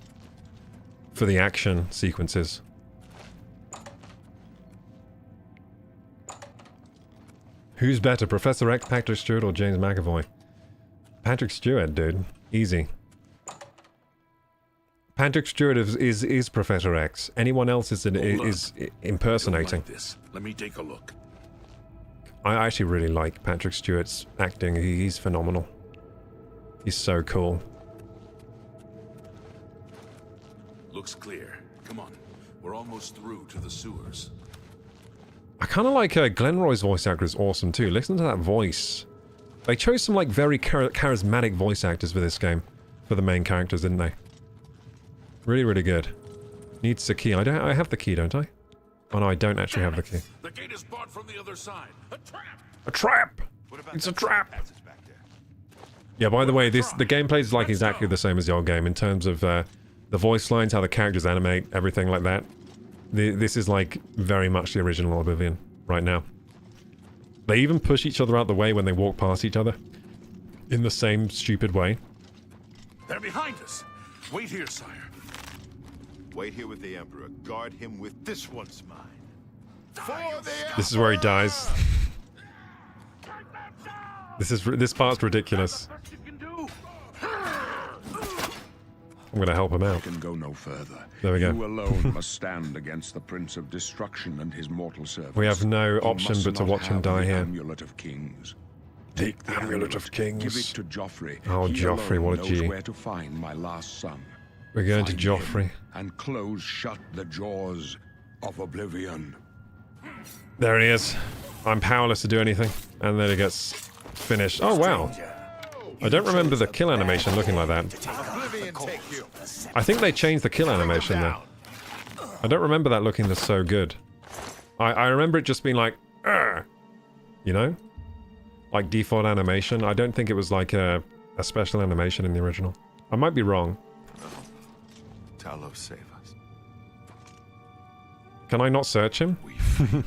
S1: for the action sequences. Who's better, Professor X, Patrick Stewart, or James McAvoy? Patrick Stewart, dude. Easy. Patrick Stewart is Professor X. Anyone else is impersonating.
S6: Like this. Let me take a look.
S1: I actually really like Patrick Stewart's acting. He's phenomenal. He's so cool.
S6: Looks clear. Come on. We're almost through to the sewers.
S1: I kind of like Glenn Roy's voice actor is awesome too. Listen to that voice. They chose some like very charismatic voice actors for this game, for the main characters, didn't they? Really, really good. Needs the key. I have the key, don't I? Oh no, I don't actually have the key.
S6: The gate is barred from the other side. A trap!
S1: A trap! It's a trap! Yeah, by the way, the gameplay is like exactly the same as the old game in terms of the voice lines, how the characters animate, everything like that. This is like very much the original Oblivion right now. They even push each other out the way when they walk past each other. In the same stupid way.
S6: They're behind us. Wait here, sire.
S5: Wait here with the Emperor. Guard him with this one's mine.
S1: This is where he dies. This part's ridiculous. I'm gonna help him out.
S2: I can go no further.
S1: There we go.
S2: You alone must stand against the Prince of Destruction and his mortal servants.
S1: We have no
S2: You
S1: option
S2: must
S1: but to
S2: not
S1: watch him
S2: have
S1: die
S2: the
S1: here.
S2: Amulet of Kings.
S1: Take the Amulet of Kings.
S2: Give it to Joffrey.
S1: Oh,
S2: He
S1: Joffrey,
S2: alone
S1: what a
S2: knows
S1: G.
S2: where to find my last son.
S1: We're going to
S2: Find
S1: Joffrey.
S2: him and close shut the jaws of Oblivion.
S1: There he is. I'm powerless to do anything. And then it gets finished. Oh, wow. I don't remember the kill animation looking like that.
S5: Oblivion take you.
S1: I think they changed the kill animation there. I don't remember that looking so good. I remember it just being like, "Argh!" You know? Like default animation. I don't think it was like a special animation in the original. I might be wrong.
S5: Talos, save us.
S1: Can I not search him?
S5: We failed.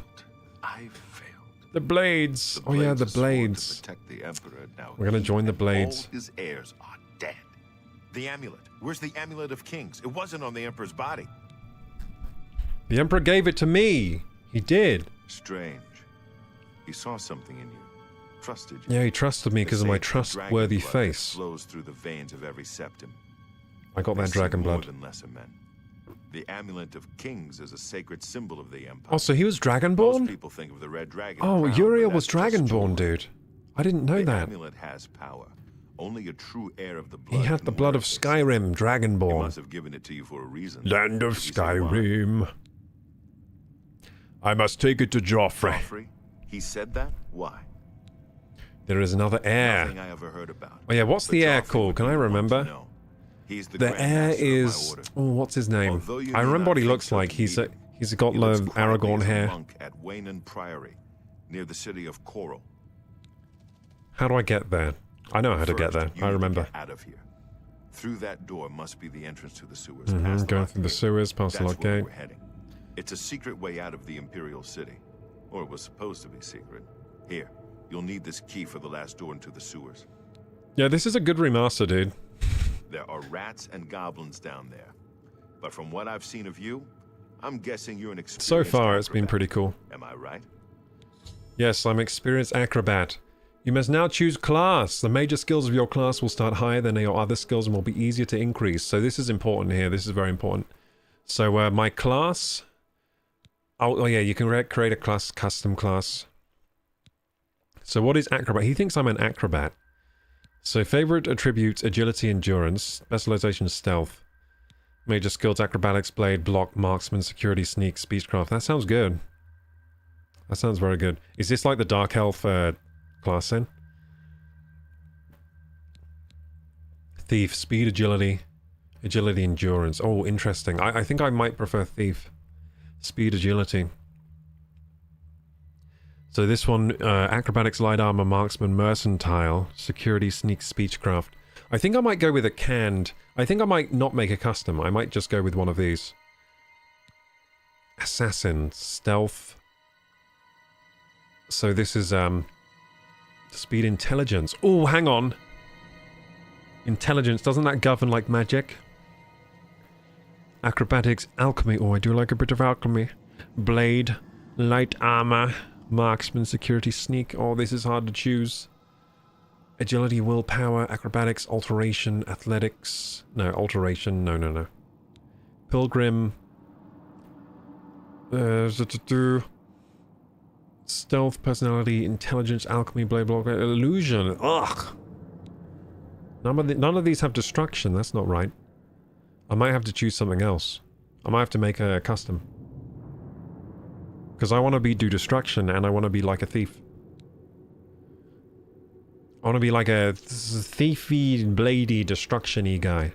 S5: I failed.
S1: The blades! Oh yeah, the
S5: are sworn
S1: blades.
S5: to protect the Emperor now.
S1: We're gonna
S5: He
S1: join the
S5: and
S1: blades.
S5: All his heirs are dead. The amulet. Where's the Amulet of Kings? It wasn't on the Emperor's body.
S1: The Emperor gave it to me! He did.
S5: Strange. He saw something in you. Trusted you.
S1: Yeah, he trusted me because of my trustworthy
S5: Dragon blood that
S1: face.
S5: flows through the veins of every septum.
S1: I got that
S5: They
S1: dragon
S5: seem more
S1: blood.
S5: than lesser men. The Amulet of Kings is a sacred symbol of the Empire.
S1: Oh, so he was
S5: Most
S1: Dragonborn?
S5: people think of the Red Dragon.
S1: Oh,
S5: crown,
S1: Uriel
S5: but
S1: was
S5: that's just
S1: Dragonborn,
S5: jewelry.
S1: dude. I didn't know
S5: The
S1: that.
S5: amulet has power. Only a true heir of the
S1: He
S5: blood.
S1: had
S5: can
S1: the blood
S5: wear
S1: of
S5: it, they say.
S1: Skyrim,
S5: He
S1: Dragonborn.
S5: must have given it to you for a reason.
S1: Land of
S5: Did he say why?
S1: Skyrim. I must take it to Joffrey.
S5: Joffrey? He said that? Why?
S1: There is another heir.
S5: Nothing I ever heard about.
S1: Oh yeah, what's
S5: But
S1: the heir
S5: Joffrey
S1: called?
S5: would
S1: Can
S5: be
S1: I
S5: the one to
S1: remember?
S5: know. He's the
S1: The
S5: Grand
S1: heir
S5: Master of my
S1: is...
S5: order.
S1: Oh, what's his name?
S5: Although you
S1: I
S5: may
S1: remember
S5: not
S1: what he
S5: think
S1: looks
S5: so
S1: like. He's
S5: either.
S1: got
S5: He lives quietly
S1: Aragorn
S5: as a
S1: hair.
S5: monk at Waynon Priory, near the city of Coral.
S1: How do I get there? I know how to get
S5: First,
S1: there.
S5: you
S1: I
S5: need to
S1: remember.
S5: get out of here. Through that door must be the entrance to the sewers.
S1: Going through the sewers, past the
S5: That's
S1: lock
S5: where
S1: gate.
S5: we're heading. It's a secret way out of the Imperial City. Or it was supposed to be secret. Here, you'll need this key for the last door into the sewers.
S1: Yeah, this is a good remaster, dude.
S5: There are rats and goblins down there. But from what I've seen of you, I'm guessing you're an experienced
S1: So far, it's been
S5: acrobat.
S1: pretty cool.
S5: Am I right?
S1: Yes, I'm experienced acrobat. You must now choose class. The major skills of your class will start higher than your other skills and will be easier to increase. So this is important here. This is very important. So my class... Oh yeah, you can create a class, custom class. So what is acrobat? He thinks I'm an acrobat. So favorite attributes, agility, endurance, specialization, stealth. Major skills, acrobatics, blade, block, marksman, security, sneak, speechcraft. That sounds good. That sounds very good. Is this like the Dark Elf class then? Thief, speed, agility, endurance. Oh, interesting. I think I might prefer thief. Speed, agility. So this one, acrobatics, light armor, marksman, mercantile, security, sneak, speechcraft. I think I might go with a canned. I think I might not make a custom. I might just go with one of these. Assassin, stealth. So this is, speed, intelligence. Oh, hang on. Intelligence, doesn't that govern like magic? Acrobatics, alchemy. Oh, I do like a bit of alchemy. Blade, light armor, marksman, security, sneak. Oh, this is hard to choose. Agility, willpower, acrobatics, alteration, athletics. No, alteration. No. Pilgrim. Stealth, personality, intelligence, alchemy, blade, block, illusion. Ugh. None of these have destruction. That's not right. I might have to choose something else. I might have to make a custom. Because I want to do destruction and I want to be like a thief. I want to be like a thiefy, bladey, destruction-y guy.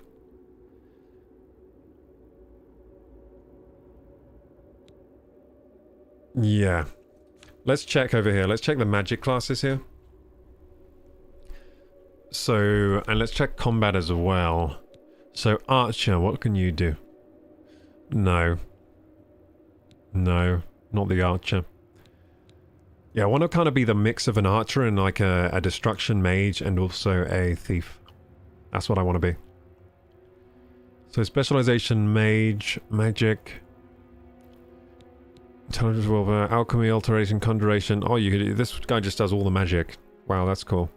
S1: Yeah. Let's check over here. Let's check the magic classes here. So, and let's check combat as well. So, Archer, what can you do? No. No, not the Archer. Yeah, I want to kind of be the mix of an Archer and like a destruction mage and also a thief. That's what I want to be. So, specialization, mage, magic, intelligence, warfare, alchemy, alteration, conjuration. Oh, this guy just does all the magic. Wow, that's cool.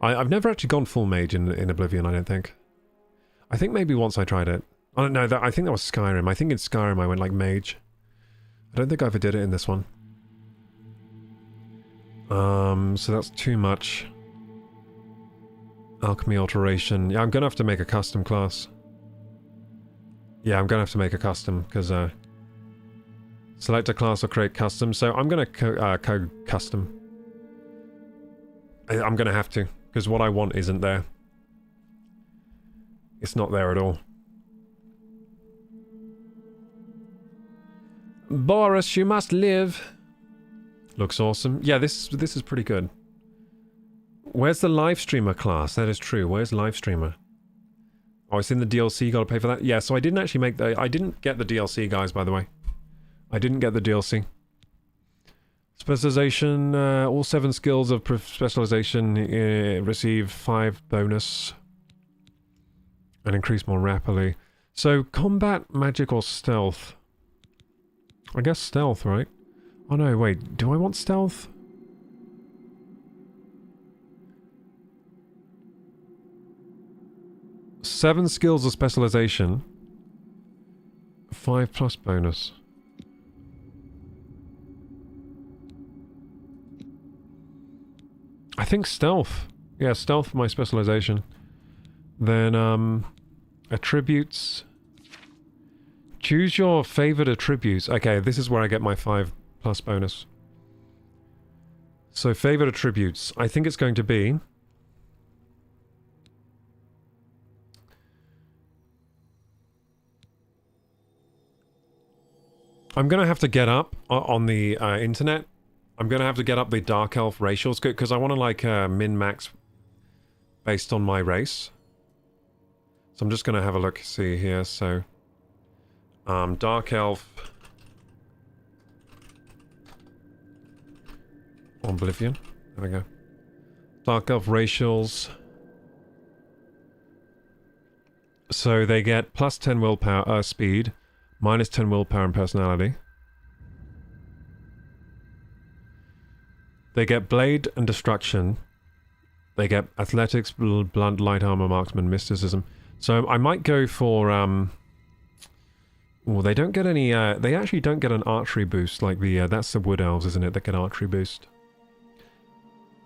S1: I've never actually gone full mage in Oblivion, I don't think. I think maybe once I tried it. I don't know, I think that was Skyrim. I think in Skyrim I went like mage. I don't think I ever did it in this one. So that's too much. Alchemy, alteration. Yeah, I'm gonna have to make a custom class. Yeah, I'm gonna have to make a custom, because, select a class or create custom. So I'm gonna custom. I'm gonna have to, because what I want isn't there. It's not there at all. Boris, you must live. Looks awesome. Yeah, this is pretty good. Where's the live streamer class? That is true. Where's live streamer? Oh, it's in the DLC. Got to pay for that. Yeah, so I didn't actually make the. I didn't get the DLC, guys. By the way, I didn't get the DLC. Specialization. All 7 skills of specialization receive 5 bonus. And increase more rapidly. So, combat, magic, or stealth? I guess stealth, right? Oh no, wait. Do I want stealth? Seven skills of specialization. 5+ bonus. I think stealth. Yeah, stealth for my specialization. Then, attributes. Choose your favorite attributes. Okay, this is where I get my 5+ bonus. So, favorite attributes. I think it's going to be... I'm going to have to get up on the internet. I'm going to have to get up the Dark Elf racials, because I want to, like, min-max based on my race. So I'm just going to have a look, see here. So, Dark Elf. Oblivion. There we go. Dark Elf racials. So they get plus 10 willpower, speed, minus 10 willpower and personality. They get blade and destruction. They get athletics, blunt, light armor, marksman, mysticism. So I might go for, well, they don't get any, they actually don't get an archery boost like the, that's the wood elves, isn't it, that get archery boost.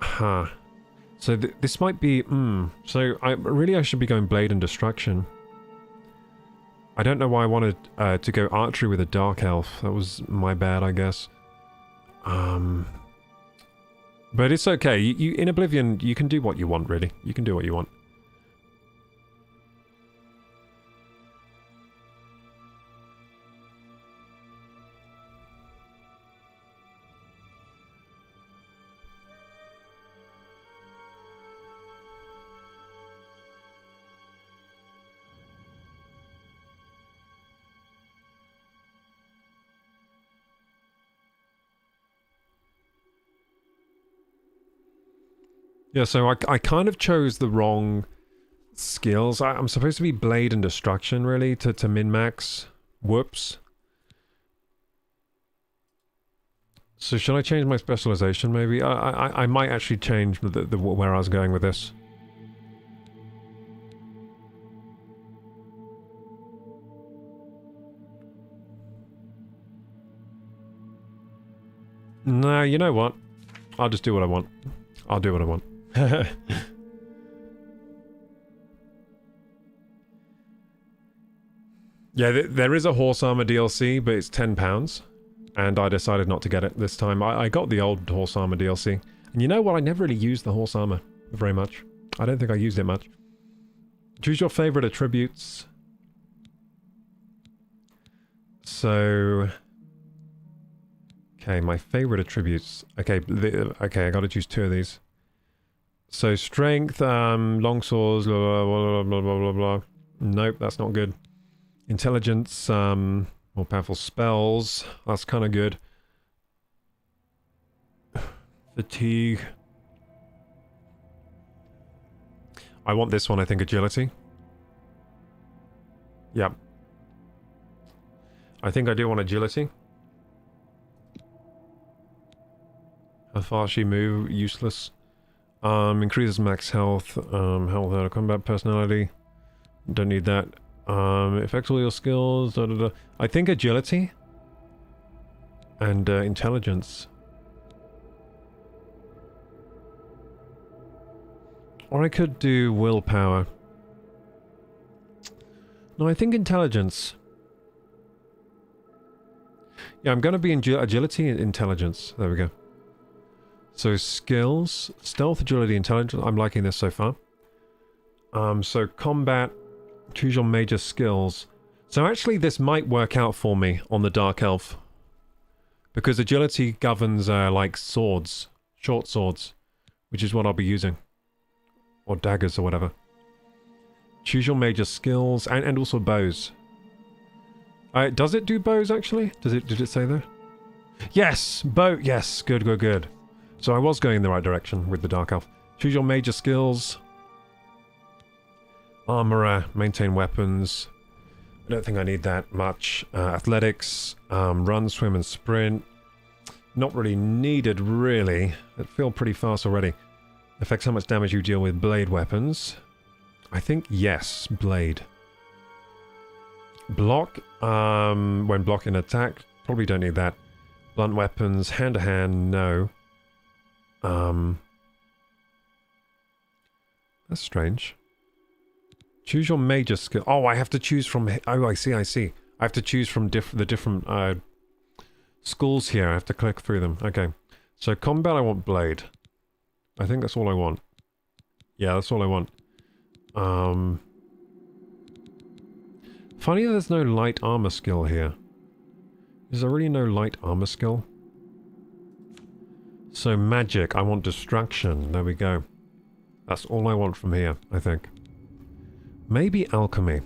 S1: Huh. So this might be, so I should be going blade and destruction. I don't know why I wanted to go archery with a dark elf. That was my bad, I guess. But it's okay. You in Oblivion, you can do what you want, really. You can do what you want. Yeah, so I kind of chose the wrong skills. I'm supposed to be blade and destruction, really, to min-max. Whoops. So should I change my specialization, maybe? I might actually change the where I was going with this. No, you know what? I'll just do what I want. I'll do what I want. Yeah, there is a horse armor DLC, but it's £10. And I decided not to get it this time. I got the old horse armor DLC. And you know what? I never really used the horse armor very much. I don't think I used it much. Choose your favorite attributes. So... Okay, my favorite attributes. Okay, okay, I gotta choose 2 of these. So strength, long swords, blah, blah, blah, blah, blah, blah, blah. Nope, that's not good. Intelligence, more powerful spells. That's kind of good. Fatigue. I want this one, I think, agility. Yep. I think I do want agility. How far she move? Useless. Increases max health, health out of combat, personality. Don't need that. Affects all your skills, da, da, da. I think agility. And intelligence. Or I could do willpower. No, I think intelligence. Yeah, I'm going to be in agility and intelligence. There we go. So skills, stealth, agility, intelligence. I'm liking this so far. So combat, choose your major skills. So actually this might work out for me on the Dark Elf. Because agility governs like swords, short swords, which is what I'll be using. Or daggers or whatever. Choose your major skills and also bows. Does it do bows actually? Did it say that? Yes! Bow! Yes! Good, good, good. So I was going in the right direction with the Dark Elf. Choose your major skills. Armorer, maintain weapons. I don't think I need that much. Athletics, run, swim, and sprint. Not really needed, really. I feel pretty fast already. Affects how much damage you deal with blade weapons. I think yes, blade. Block, when blocking attack. Probably don't need that. Blunt weapons, hand-to-hand, no. That's strange. Choose your major skill. Oh, I have to choose from... Oh, I see. I have to choose from the different schools here. I have to click through them. Okay. So combat, I want blade. I think that's all I want. Yeah, that's all I want. Funny there's no light armor skill here. Is there really no light armor skill? So magic, I want destruction. There we go. That's all I want from here, I think. Maybe alchemy.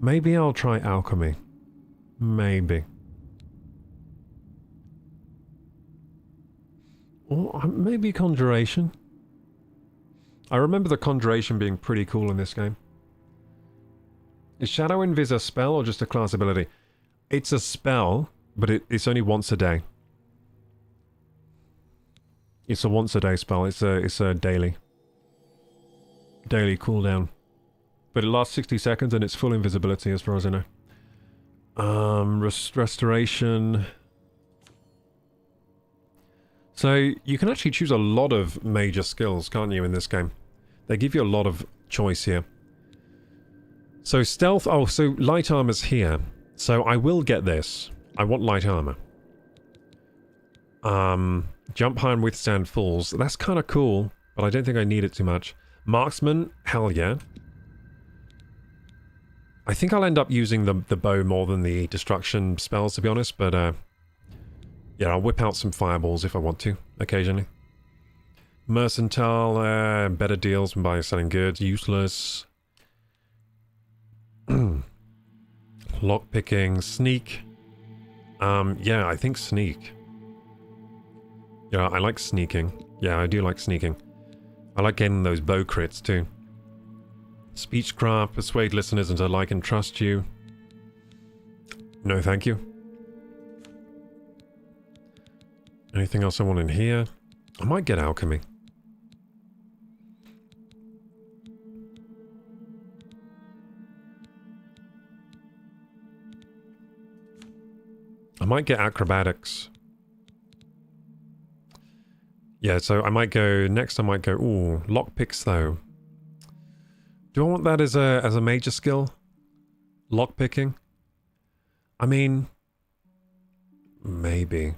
S1: Maybe I'll try alchemy. Maybe. Or maybe conjuration. I remember the conjuration being pretty cool in this game. Is Shadow Invis a spell or just a class ability? It's a spell, but it's only once a day. It's a once a day spell. It's a daily cooldown. But it lasts 60 seconds and it's full invisibility as far as I know. Restoration. So you can actually choose a lot of major skills, can't you, in this game? They give you a lot of choice here. So stealth, oh, so light armor's here. So I will get this. I want light armor. Jump high and withstand falls. That's kind of cool, but I don't think I need it too much. Marksman, hell yeah. I think I'll end up using the bow more than the destruction spells, to be honest, but yeah, I'll whip out some fireballs if I want to, occasionally. Mercantile, better deals by selling goods, useless. Lockpicking, sneak. Yeah, I think sneak. Yeah, I like sneaking. Yeah, I do like sneaking. I like getting those bow crits too. Speechcraft, persuade listeners into like and trust you. No, thank you. Anything else I want in here? I might get alchemy. I might get acrobatics. Yeah, so I might go... Next I might go... Ooh, lockpicks though. Do I want that as a major skill? Lockpicking? I mean... Maybe.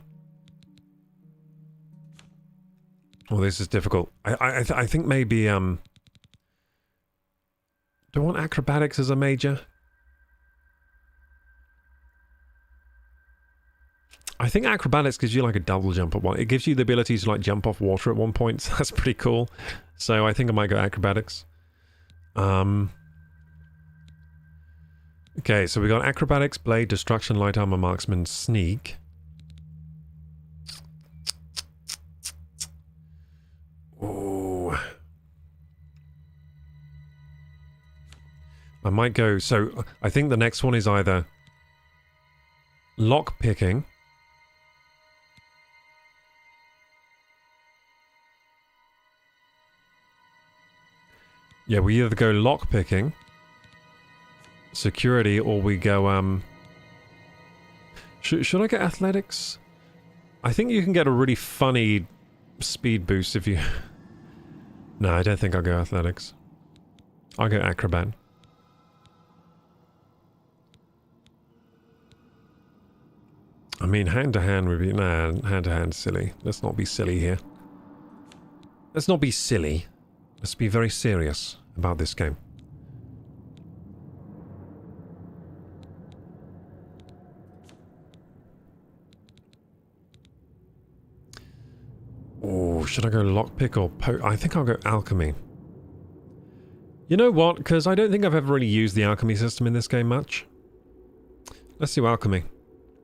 S1: Oh, this is difficult. I think maybe... Do I want acrobatics as a major? I think acrobatics gives you like a double jump at one. It gives you the ability to like jump off water at one point. So that's pretty cool. So I think I might go acrobatics. Okay, so we got acrobatics, blade, destruction, light armor, marksman, sneak. Ooh. I might go... So I think the next one is either lock picking. Yeah, we either go lockpicking, security, or we go, Should I get athletics? I think you can get a really funny speed boost if you... No, I don't think I'll go athletics. I'll go acrobat. I mean, hand-to-hand would be... Nah, hand-to-hand silly. Let's not be silly here. Let's not be silly. Let's be very serious about this game. Oh, should I go lockpick or I think I'll go alchemy. You know what? Because I don't think I've ever really used the alchemy system in this game much. Let's do alchemy.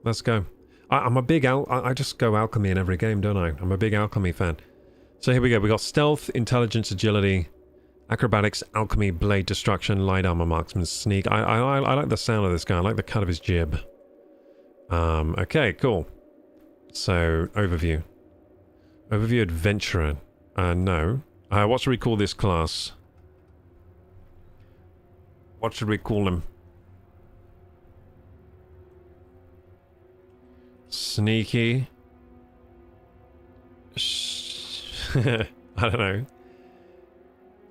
S1: Let's go. I'm a big I just go alchemy in every game, don't I? I'm a big alchemy fan. So here we go. We got stealth, intelligence, agility, acrobatics, alchemy, blade, destruction, light armor, marksman, sneak. I like the sound of this guy. I like the cut of his jib. Okay, cool. So, overview. Overview adventurer. No. What should we call this class? What should we call him? Sneaky. I don't know.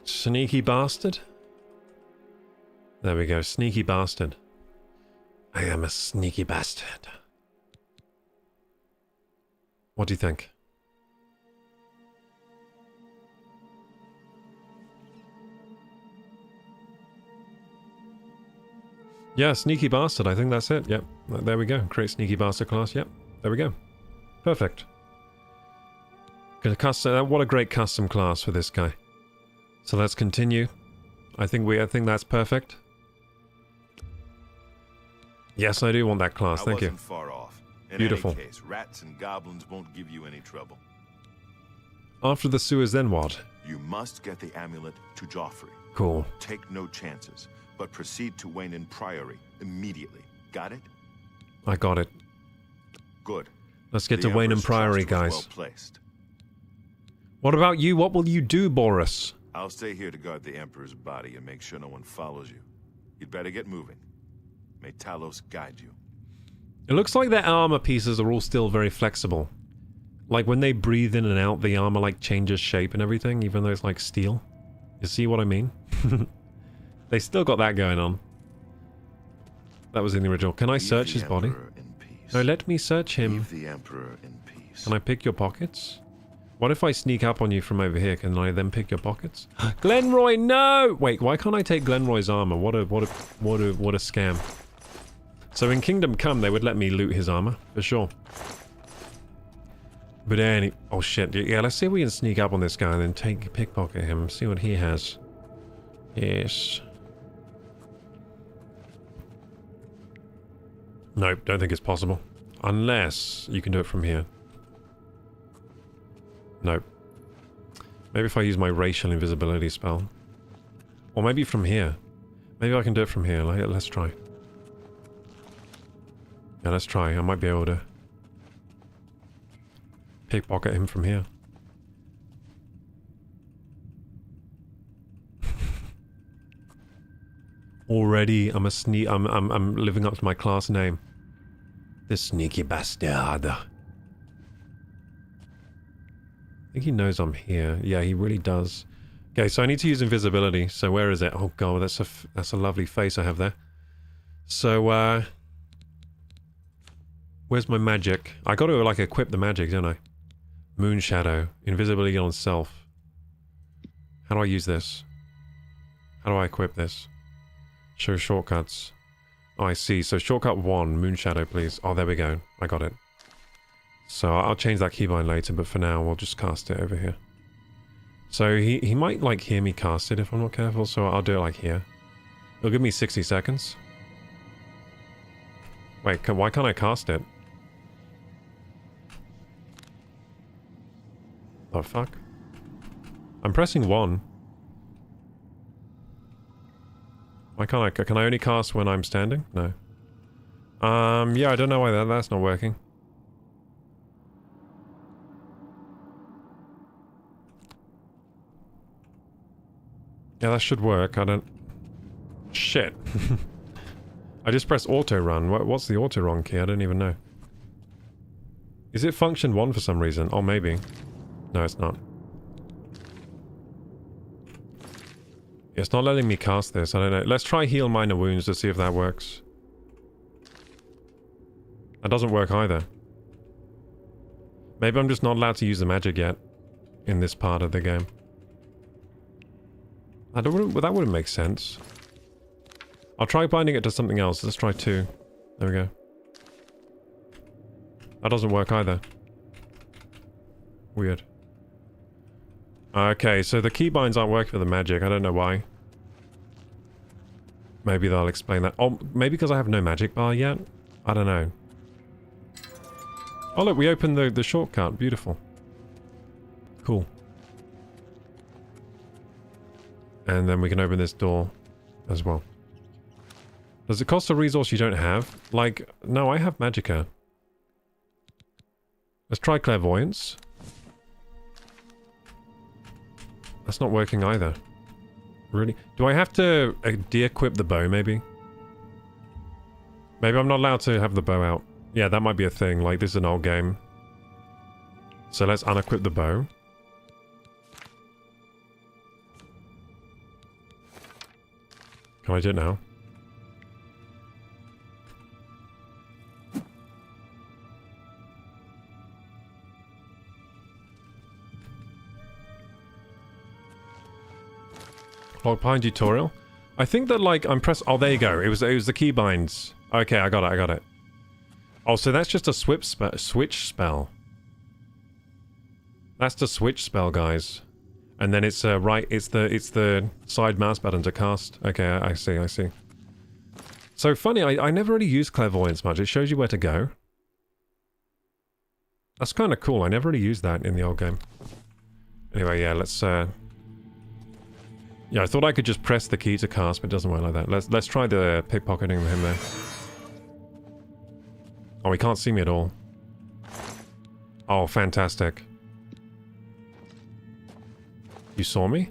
S1: Sneaky bastard? There we go, sneaky bastard. I am a sneaky bastard. What do you think? Yeah, sneaky bastard, I think that's it. Yep, there we go. Create sneaky bastard class. Yep, there we go. Perfect. What a great custom class for this guy. So let's continue. I think that's perfect. Yes, I do want that class. Thank you.
S5: I wasn't far off. In
S1: Beautiful.
S5: any case, rats and goblins won't give you any trouble.
S1: After the sewers, then what?
S5: You must get the amulet to Joffrey.
S1: Cool.
S5: Take no chances, but proceed to Wayne Priory immediately. Got it?
S1: I got it.
S5: Good.
S1: Let's get
S5: The
S1: to Wayne
S5: Emperor's
S1: Priory,
S5: trust was
S1: guys.
S5: well placed.
S1: What about you? What will you do, Boris?
S5: I'll stay here to guard the Emperor's body and make sure no one follows you. You'd better get moving. May Talos guide you.
S1: It looks like their armor pieces are all still very flexible. Like when they breathe in and out, the armor like changes shape and everything, even though it's like steel. You see what I mean? They still got that going on. That was in the original. Can I search his body? No, let me search him.
S5: Leave the Emperor in peace.
S1: Can I pick your pockets? What if I sneak up on you from over here? Can I then pick your pockets? Glenroy, no! Wait, why can't I take Glenroy's armor? What a scam. So in Kingdom Come, they would let me loot his armor, for sure. But oh shit, yeah, let's see if we can sneak up on this guy and then pickpocket him, see what he has. Yes. Nope, don't think it's possible. Unless you can do it from here. Nope. Maybe if I use my racial invisibility spell. Or maybe from here. Maybe I can do it from here. Let's try. Yeah, let's try. I might be able to pickpocket him from here. Already, I'm living up to my class name. This sneaky bastard. I think he knows I'm here. Yeah, he really does. Okay, so I need to use invisibility. So where is it? Oh god, that's a lovely face I have there. So, where's my magic? I got to like equip the magic, don't I? Moon Shadow, invisibility on self. How do I use this? How do I equip this? Show shortcuts. Oh, I see. So shortcut 1, Moon Shadow, please. Oh, there we go. I got it. So I'll change that keybind later, but for now we'll just cast it over here. So he might like hear me cast it if I'm not careful, so I'll do it like here. It'll give me 60 seconds. Wait, why can't I cast it? The fuck? I'm pressing 1. Why can't I? Can I only cast when I'm standing? No. Yeah, I don't know why that's not working. Yeah, that should work. I don't... Shit. I just pressed auto run. What's the auto run key? I don't even know. Is it function 1 for some reason? Oh, maybe. No, it's not. It's not letting me cast this. I don't know. Let's try heal minor wounds to see if that works. That doesn't work either. Maybe I'm just not allowed to use the magic yet in this part of the game. That wouldn't make sense. I'll try binding it to something else. Let's try 2. There we go. That doesn't work either. Weird. Okay, so the keybinds aren't working for the magic. I don't know why. Maybe they'll explain that. Oh, maybe because I have no magic bar yet? I don't know. Oh look, we opened the shortcut. Beautiful. Cool. And then we can open this door as well. Does it cost a resource you don't have? Like, no, I have Magicka. Let's try Clairvoyance. That's not working either. Really? Do I have to de-equip the bow, maybe? Maybe I'm not allowed to have the bow out. Yeah, that might be a thing. Like, this is an old game. So let's unequip the bow. Can I do it now? Log behind tutorial. I think that like I'm press. Oh, there you go. It was the keybinds. Okay, I got it. Oh, so that's just a switch spell. That's the switch spell, guys. And then it's right. It's the side mouse button to cast. Okay, I see. I see. So funny. I never really used clairvoyance much. It shows you where to go. That's kind of cool. I never really used that in the old game. Anyway, yeah. Let's. Yeah, I thought I could just press the key to cast, but it doesn't work like that. Let's try the pickpocketing of him there. Oh, he can't see me at all. Oh, fantastic. You saw me?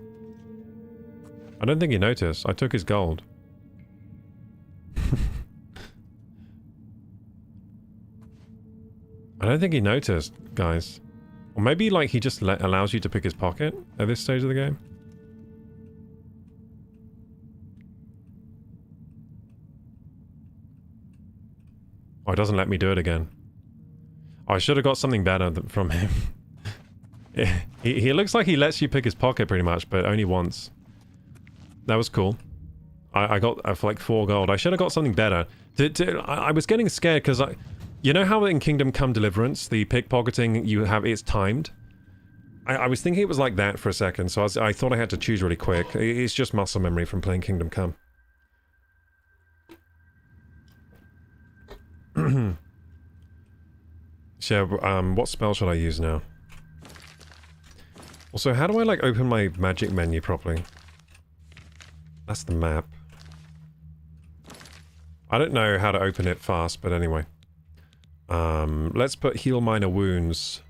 S1: I don't think he noticed. I took his gold. I don't think he noticed, guys. Or maybe, like, he just allows you to pick his pocket at this stage of the game. Oh, it doesn't let me do it again. Oh, I should have got something better from him. He looks like he lets you pick his pocket pretty much, but only once. That was cool. I got like 4 gold. I should have got something better. I was getting scared because you know how in Kingdom Come Deliverance, the pickpocketing it's timed? I was thinking it was like that for a second, so I thought I had to choose really quick. It's just muscle memory from playing Kingdom Come. So, what spell should I use now? Also, how do I, like, open my magic menu properly? That's the map. I don't know how to open it fast, but anyway. Let's put Heal Minor Wounds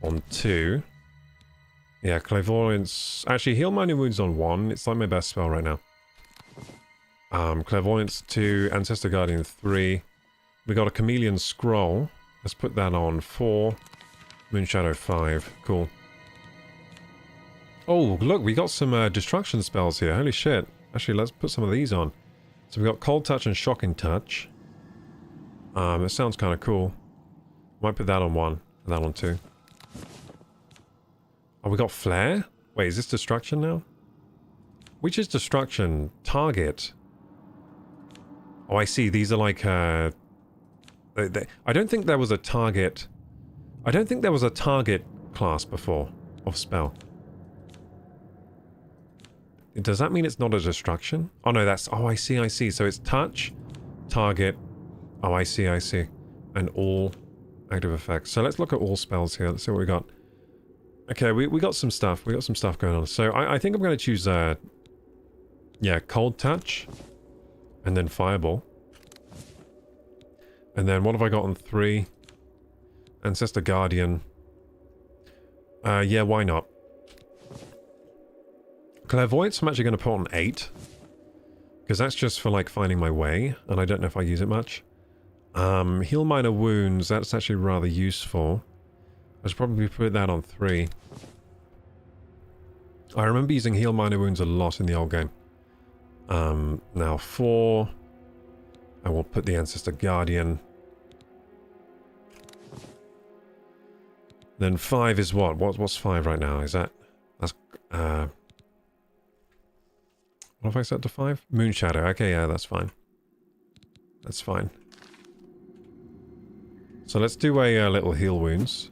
S1: on 2. Yeah, Clairvoyance... Actually, Heal Minor Wounds on 1. It's like my best spell right now. Clairvoyance 2, Ancestor Guardian 3. We got a Chameleon Scroll. Let's put that on 4. Moonshadow 5. Cool. Oh, look, we got some destruction spells here. Holy shit. Actually, let's put some of these on. So we got Cold Touch and Shocking Touch. It sounds kind of cool. Might put that on 1 and that on 2. Oh, we got Flare? Wait, is this destruction now? Which is destruction? Target. Oh, I see. These are like, I don't think there was a target... I don't think there was a target class before of spell. Does that mean it's not a destruction? Oh no, that's... Oh, I see, I see. So it's touch, target... Oh, I see, I see. And all active effects. So let's look at all spells here. Let's see what we got. Okay, we got some stuff. We got some stuff going on. So I think I'm going to choose... yeah, Cold Touch. And then Fireball. And then what have I got on 3? Ancestor Guardian. Yeah, why not? Clairvoyance I'm actually going to put on 8. Because that's just for, like, finding my way. And I don't know if I use it much. Heal Minor Wounds, that's actually rather useful. I should probably put that on 3. I remember using Heal Minor Wounds a lot in the old game. Now 4. I will put the Ancestor Guardian. Then 5 is what? What's 5 right now? Is that... That's... What have I set to 5? Moonshadow. Okay, yeah, that's fine. That's fine. So let's do a little heal wounds.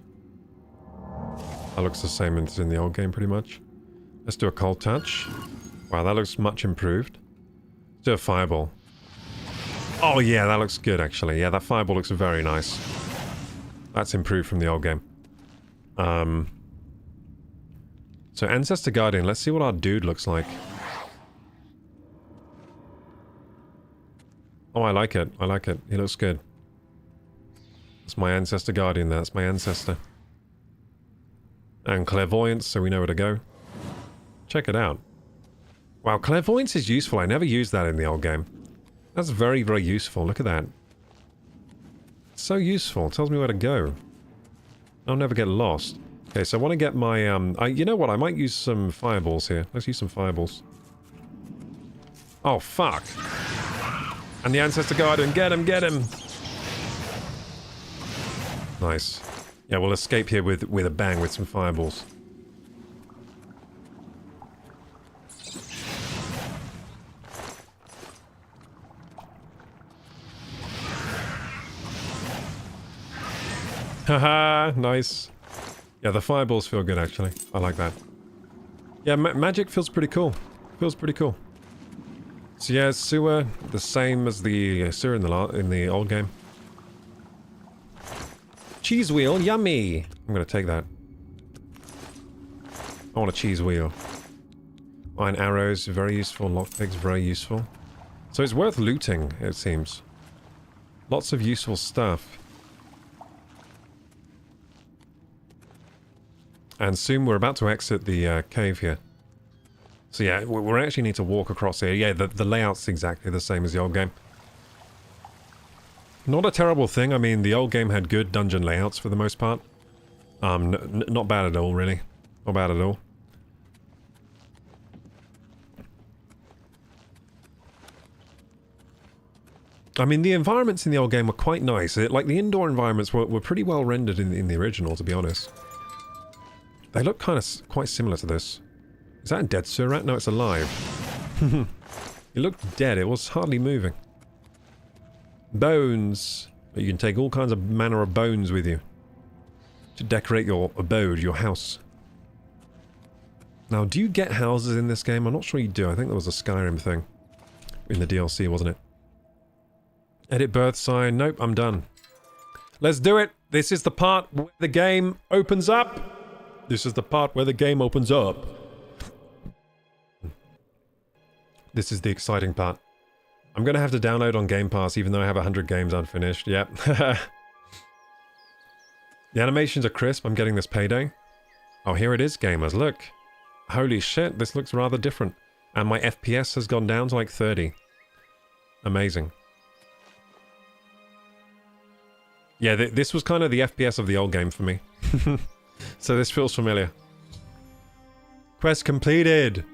S1: That looks the same as in the old game, pretty much. Let's do a Cold Touch. Wow, that looks much improved. Let's do a Fireball. Oh yeah, that looks good, actually. Yeah, that Fireball looks very nice. That's improved from the old game. So Ancestor Guardian, let's see what our dude looks like. Oh, I like it. I like it. He looks good. That's my Ancestor Guardian there. That's my Ancestor. And Clairvoyance, so we know where to go. Check it out. Wow, Clairvoyance is useful. I never used that in the old game. That's very, very useful. Look at that. It's so useful. It tells me where to go. I'll never get lost. Okay, so I want to get my, you know what? I might use some fireballs here. Let's use some fireballs. Oh, fuck. And the Ancestor Guardian. Get him, get him! Nice. Yeah, we'll escape here with a bang with some fireballs. Haha, nice. Yeah, the fireballs feel good, actually. I like that. Yeah, magic feels pretty cool. Feels pretty cool. So yeah, sewer, the same as the sewer in the old game. Cheese wheel, yummy! I'm gonna take that. I want a cheese wheel. Iron arrows, very useful. Lockpicks, very useful. So it's worth looting, it seems. Lots of useful stuff. And soon we're about to exit the cave here. So yeah, we actually need to walk across here. Yeah, the layout's exactly the same as the old game. Not a terrible thing. I mean, the old game had good dungeon layouts for the most part. Not bad at all, really. Not bad at all. I mean, the environments in the old game were quite nice. Like, the indoor environments were pretty well rendered in the original, to be honest. They look quite similar to this. Is that a dead sewer rat? No, it's alive. It looked dead. It was hardly moving. Bones. You can take all kinds of manner of bones with you to decorate your abode, your house. Now, do you get houses in this game? I'm not sure you do. I think there was a Skyrim thing in the DLC, wasn't it? Edit birth sign. Nope, I'm done. Let's do it. This is the part where the game opens up. This is the part where the game opens up. This is the exciting part. I'm going to have to download on Game Pass even though I have 100 games unfinished. Yep. The animations are crisp. I'm getting this payday. Oh, here it is, gamers. Look. Holy shit, this looks rather different. And my FPS has gone down to like 30. Amazing. Yeah, this was kind of the FPS of the old game for me. So this feels familiar. Quest completed!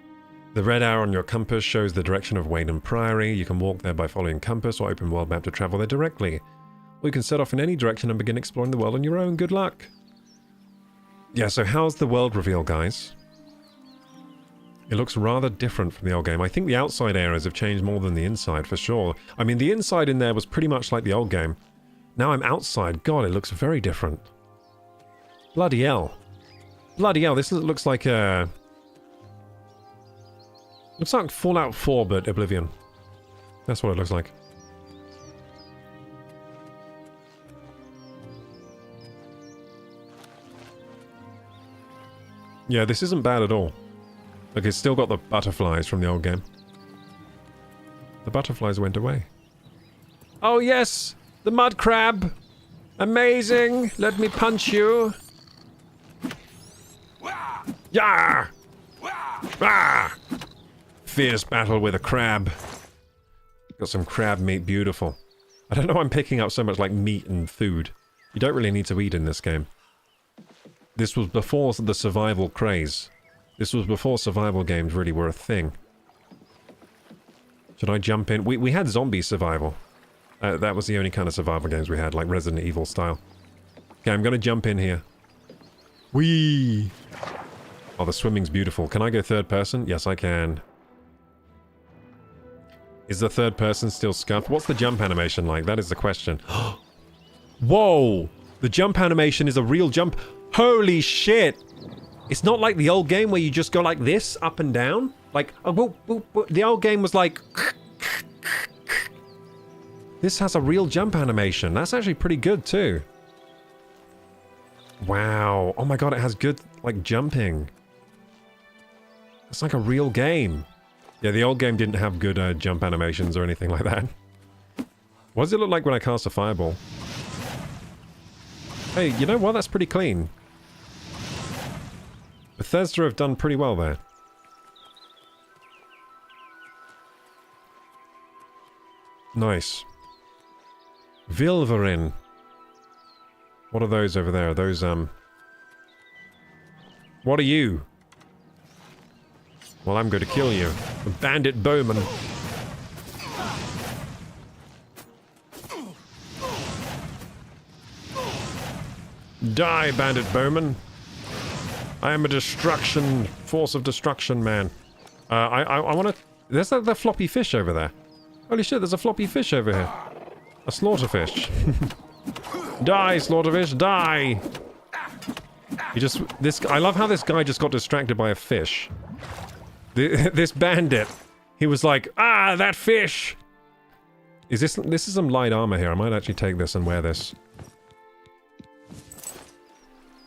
S1: The red arrow on your compass shows the direction of Waynham Priory. You can walk there by following compass or open world map to travel there directly. Or you can set off in any direction and begin exploring the world on your own. Good luck! Yeah, so how's the world reveal, guys? It looks rather different from the old game. I think the outside areas have changed more than the inside, for sure. I mean, the inside in there was pretty much like the old game. Now I'm outside. God, it looks very different. Bloody hell. Bloody hell, this looks like a... Looks like Fallout 4, but Oblivion. That's what it looks like. Yeah, this isn't bad at all. Look, it's still got the butterflies from the old game. The butterflies went away. Oh yes! The mud crab! Amazing! Let me punch you! Yeah! Ah! Fierce battle with a crab. Got some crab meat, beautiful. I don't know why I'm picking up so much like meat and food. You don't really need to eat in this game. This was before the survival craze. This was before survival games really were a thing. Should I jump in? We had zombie survival. That was the only kind of survival games we had, like Resident Evil style. Okay, I'm gonna jump in here. Whee! Oh, the swimming's beautiful. Can I go third person? Yes, I can. Is the third person still scuffed? What's the jump animation like? That is the question. Whoa! The jump animation is a real jump. Holy shit! It's not like the old game where you just go like this, up and down. Like, oh, whoop, whoop, whoop. The old game was like... This has a real jump animation. That's actually pretty good too. Wow. Oh my god, it has good, like, jumping. It's like a real game. Yeah, the old game didn't have good jump animations or anything like that. What does it look like when I cast a fireball? Hey, you know what? That's pretty clean. Bethesda have done pretty well there. Nice. Vilverin. What are those over there? Those, What are you? Well, I'm going to kill you. Bandit Bowman. Die, Bandit Bowman. I am a destruction, force of destruction, man. I want to... There's the floppy fish over there. Holy shit, there's a floppy fish over here. A slaughterfish. Die, slaughterfish, die! He just... I love how this guy just got distracted by a fish. This bandit. He was like, ah, that fish! This is some light armor here. I might actually take this and wear this.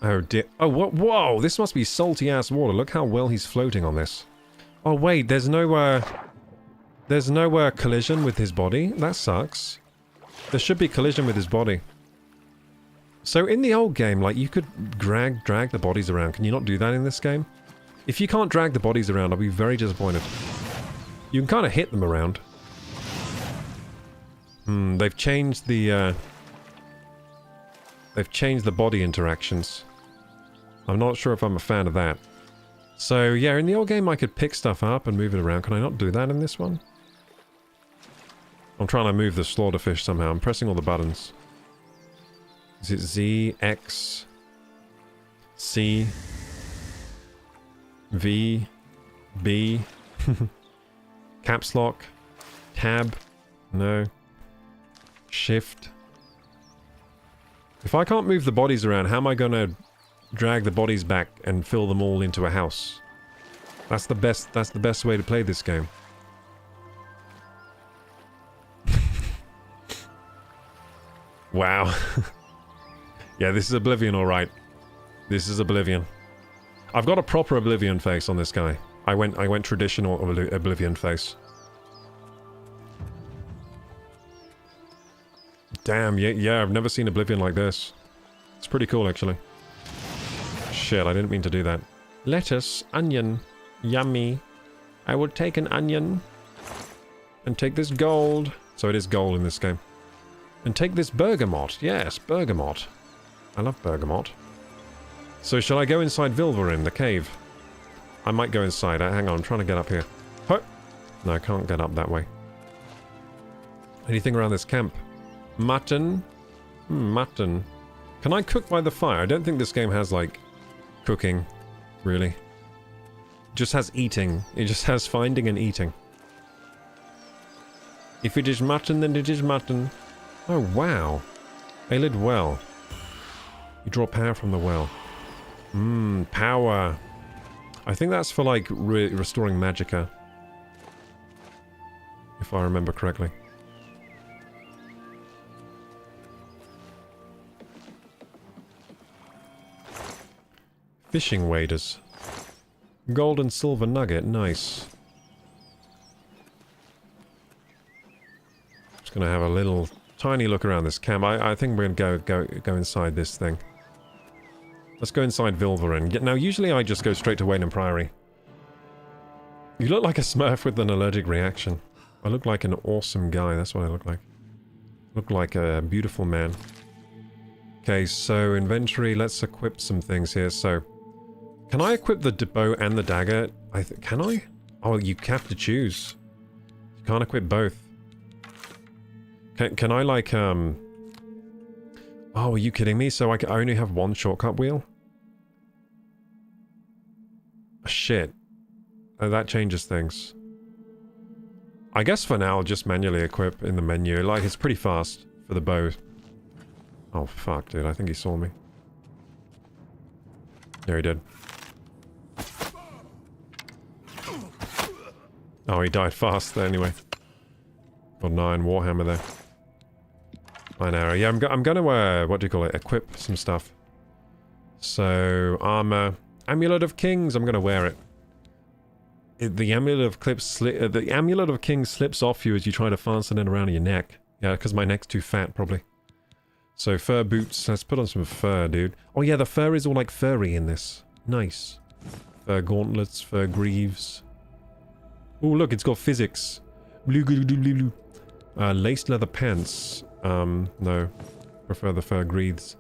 S1: Oh dear. Oh, what? Whoa! This must be salty-ass water. Look how well he's floating on this. Oh wait, there's no collision with his body? That sucks. There should be collision with his body. So in the old game, like, you could drag the bodies around. Can you not do that in this game? If you can't drag the bodies around, I'll be very disappointed. You can kind of hit them around. They've changed the body interactions. I'm not sure if I'm a fan of that. So, yeah, in the old game I could pick stuff up and move it around. Can I not do that in this one? I'm trying to move the slaughterfish somehow. I'm pressing all the buttons. Is it Z, X, C, V, B, caps lock, tab, no, shift. If I can't move the bodies around, how am I gonna drag the bodies back and fill them all into a house? That's the best way to play this game. Wow. Yeah, this is Oblivion, alright. This is Oblivion. I've got a proper Oblivion face on this guy. I went traditional Oblivion face. Damn, yeah, I've never seen Oblivion like this. It's pretty cool, actually. Shit, I didn't mean to do that. Lettuce, onion, yummy. I will take an onion. And take this gold. So it is gold in this game. And take this bergamot. Yes, bergamot. I love bergamot. So shall I go inside Vilverin, the cave? I might go inside. Hang on, I'm trying to get up here. Huh? No, I can't get up that way. Anything around this camp? Mutton? Mutton. Can I cook by the fire? I don't think this game has, like, cooking, really. It just has eating. It just has finding and eating. If it is mutton, then it is mutton. Oh, wow. A lid well. You draw power from the well. Power. I think that's for, like, restoring magicka. If I remember correctly. Fishing waders. Gold and silver nugget, nice. Just gonna have a little tiny look around this camp. I think we're gonna go inside this thing. Let's go inside Vilverin. Now, usually I just go straight to Wayland Priory. You look like a smurf with an allergic reaction. I look like an awesome guy, that's what I look like. Look like a beautiful man. Okay, so inventory, let's equip some things here. So, can I equip the bow and the dagger? Can I? Oh, you have to choose. You can't equip both. Can I, like, Oh, are you kidding me? So I only have one shortcut wheel? Shit. Oh, that changes things. I guess for now I'll just manually equip in the menu. Like, it's pretty fast for the bow. Oh, fuck, dude. I think he saw me. Yeah, he did. Oh, he died fast there anyway. Got 9 Warhammer there. 9 arrow. Yeah, I'm gonna, what do you call it? Equip some stuff. So, armor. Amulet of Kings, I'm gonna wear it. The Amulet of Kings slips off you as you try to fasten it around your neck. Yeah, because my neck's too fat, probably. So, fur boots. Let's put on some fur, dude. Oh yeah, the fur is all, like, furry in this. Nice. Fur gauntlets, fur greaves. Oh, look, it's got physics. Laced leather pants. No. Prefer the fur greaves.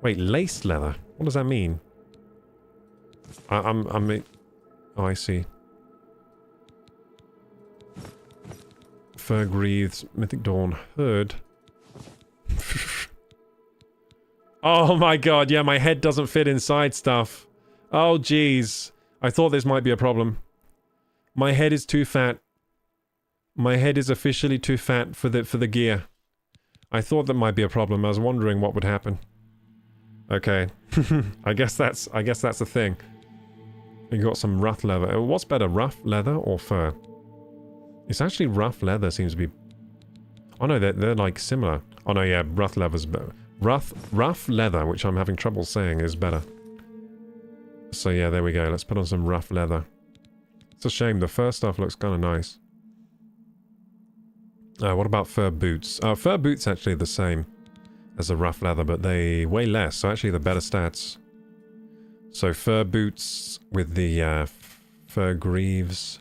S1: Wait, laced leather? What does that mean? Oh, I see. Fur greaves, Mythic Dawn, hood. Oh my god, yeah, my head doesn't fit inside stuff. Oh jeez. I thought this might be a problem. My head is too fat. My head is officially too fat for the gear. I thought that might be a problem. I was wondering what would happen. Okay. I guess that's a thing. You got some rough leather. What's better, rough leather or fur? It's actually rough leather seems to be... Oh no, they're like similar. Oh no, yeah, rough leather's better. Rough leather, which I'm having trouble saying, is better. So yeah, there we go. Let's put on some rough leather. It's a shame. The fur stuff looks kind of nice. What about fur boots? Fur boots actually the same as the rough leather, but they weigh less, so actually the better stats. So fur boots with the fur greaves.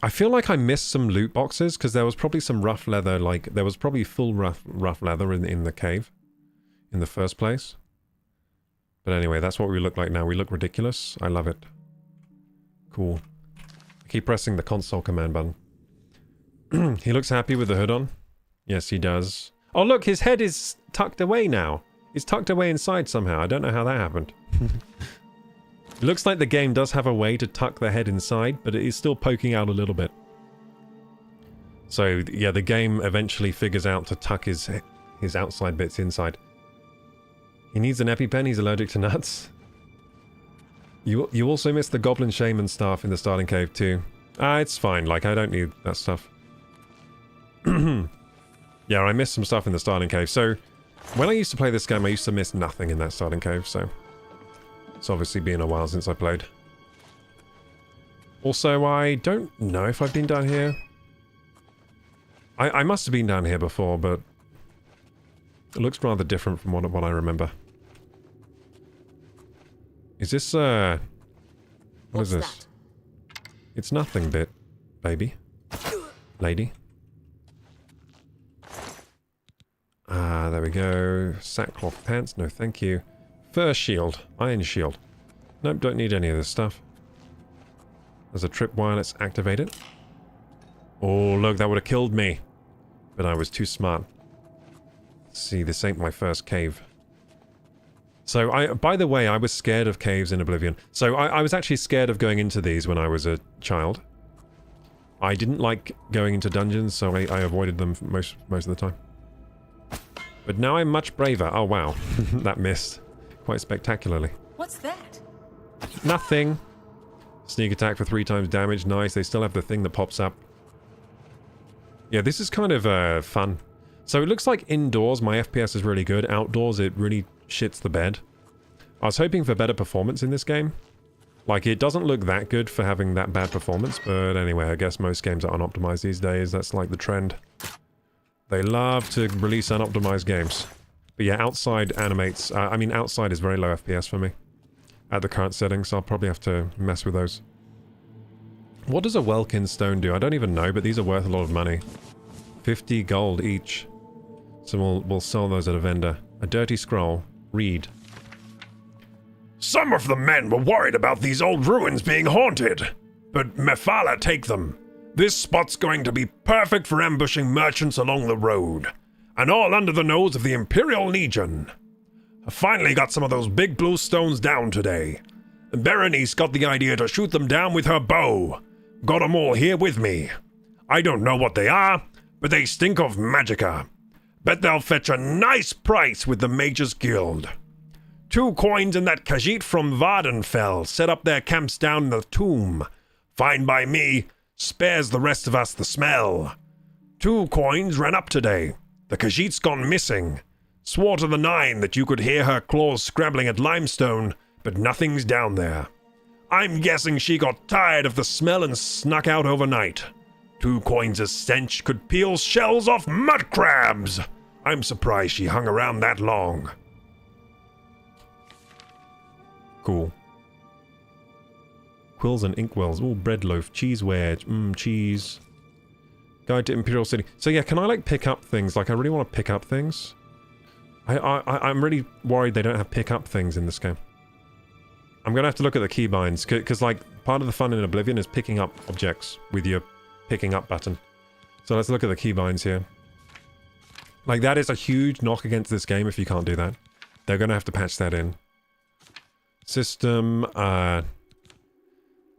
S1: I feel like I missed some loot boxes because there was probably some rough leather, like there was probably full rough leather in the cave in the first place. But anyway, that's what we look like now. We look ridiculous. I love it. Cool. I keep pressing the console command button. He looks happy with the hood on. Yes, he does. Oh look, his head is tucked away now. It's tucked away inside somehow. I don't know how that happened. It looks like the game does have a way to tuck the head inside, but it is still poking out a little bit. So yeah, the game eventually figures out to tuck his outside bits inside. He needs an EpiPen, he's allergic to nuts. You also missed the Goblin Shaman staff in the starting cave too. It's fine, like I don't need that stuff. Yeah, I missed some stuff in the starting cave. So, when I used to play this game, I used to miss nothing in that starting cave, so... It's obviously been a while since I played. Also, I don't know if I've been down here. I must have been down here before, but... It looks rather different from what I remember. Is this, What
S7: What's
S1: is this?
S7: that?
S1: It's nothing, baby. Lady. There we go. Sackcloth pants, no thank you. Fur shield. Iron shield. Nope, don't need any of this stuff. There's a tripwire, let's activate it. Oh, look, that would have killed me. But I was too smart. Let's see, this ain't my first cave. So, by the way, I was scared of caves in Oblivion. So, I was actually scared of going into these when I was a child. I didn't like going into dungeons, so I avoided them most of the time. But now I'm much braver. Oh, wow. That missed. Quite spectacularly.
S7: What's that?
S1: Nothing. Sneak attack for 3 times damage. Nice. They still have the thing that pops up. Yeah, this is kind of fun. So it looks like indoors my FPS is really good. Outdoors it really shits the bed. I was hoping for better performance in this game. Like, it doesn't look that good for having that bad performance, but anyway, I guess most games are unoptimized these days. That's like the trend. They love to release unoptimized games. But yeah, outside animates... I mean, outside is very low FPS for me. At the current settings, so I'll probably have to mess with those. What does a Welkin stone do? I don't even know, but these are worth a lot of money. 50 gold each. So we'll sell those at a vendor. A dirty scroll. Read.
S8: Some of the men were worried about these old ruins being haunted, but Mephala take them. This spot's going to be perfect for ambushing merchants along the road, and all under the nose of the Imperial Legion. I finally got some of those big blue stones down today. Berenice got the idea to shoot them down with her bow. Got 'em all here with me. I don't know what they are, but they stink of magicka. Bet they'll fetch a nice price with the Mages Guild. 2 coins in that Khajiit from Vardenfell set up their camps down in the tomb. Fine by me, spares the rest of us the smell. 2 coins ran up today. The Khajiit's gone missing. Swore to the 9 that you could hear her claws scrabbling at limestone, but nothing's down there. I'm guessing she got tired of the smell and snuck out overnight. 2 coins' stench could peel shells off mud crabs. I'm surprised she hung around that long.
S1: Cool. Quills and inkwells. Ooh, bread loaf. Cheese wedge. Cheese. Guide to Imperial City. So yeah, can I like pick up things? Like I really want to pick up things. I'm really worried they don't have pick up things in this game. I'm gonna have to look at the keybinds, because like part of the fun in Oblivion is picking up objects with your picking up button. So let's look at the keybinds here. Like that is a huge knock against this game if you can't do that. They're gonna have to patch that in. System,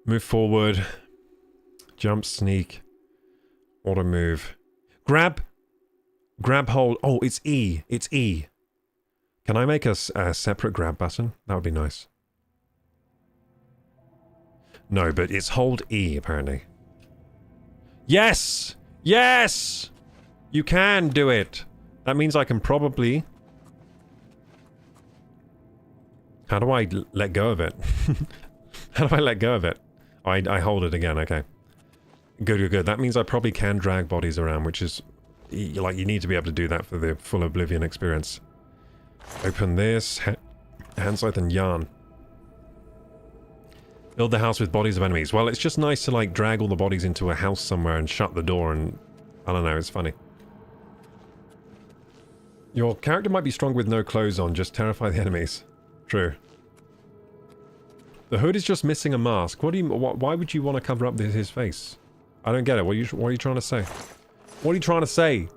S1: move forward, jump, sneak, auto move, grab, hold. Oh, it's E. It's E. Can I make a separate grab button? That would be nice. No, but it's hold E, apparently. Yes! Yes! You can do it! That means I can probably... How do I let go of it? How do I let go of it? Oh, I hold it again, okay. Good, good, good. That means I probably can drag bodies around, which is... Like, you need to be able to do that for the full Oblivion experience. Open this. Hand scythe and yarn. Build the house with bodies of enemies. Well, it's just nice to, like, drag all the bodies into a house somewhere and shut the door and... I don't know, it's funny. Your character might be strong with no clothes on, just terrify the enemies. True. The hood is just missing a mask. What do you... Why would you want to cover up his face? I don't get it. What are you trying to say? What are you trying to say?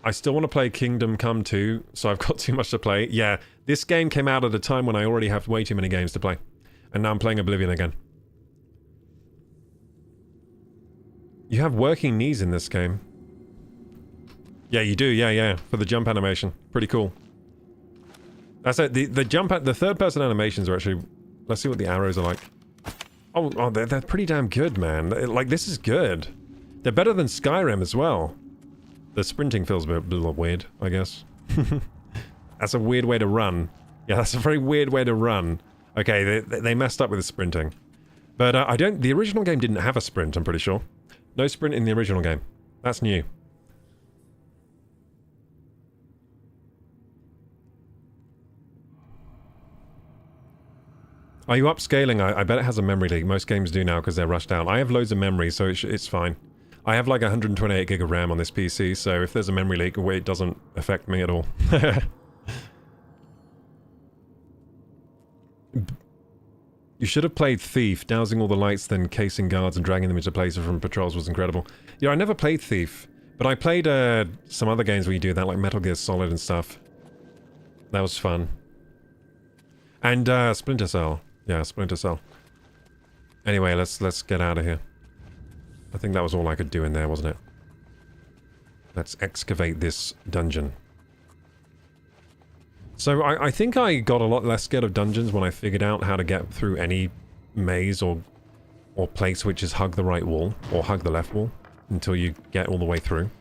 S1: I still want to play Kingdom Come 2, so I've got too much to play. Yeah, this game came out at a time when I already have way too many games to play. And now I'm playing Oblivion again. You have working knees in this game. Yeah, you do. Yeah, yeah. For the jump animation. Pretty cool. That's it. The third-person animations are actually... Let's see what the arrows are like. Oh, they're pretty damn good, man. Like, this is good. They're better than Skyrim as well. The sprinting feels a little weird, I guess. That's a weird way to run. Yeah, that's a very weird way to run. Okay, they messed up with the sprinting. But I don't... The original game didn't have a sprint, I'm pretty sure. No sprint in the original game. That's new. Are you upscaling? I bet it has a memory leak. Most games do now because they're rushed out. I have loads of memory, so it's fine. I have like 128 gig of RAM on this PC, so if there's a memory leak, it doesn't affect me at all. You should have played Thief. Dousing all the lights, then casing guards and dragging them into place from patrols was incredible. Yeah, I never played Thief, but I played some other games where you do that, like Metal Gear Solid and stuff. That was fun. And Splinter Cell. Yeah, Splinter Cell. Anyway, let's get out of here. I think that was all I could do in there, wasn't it? Let's excavate this dungeon. So I think I got a lot less scared of dungeons when I figured out how to get through any maze or place which is hug the right wall or hug the left wall until you get all the way through.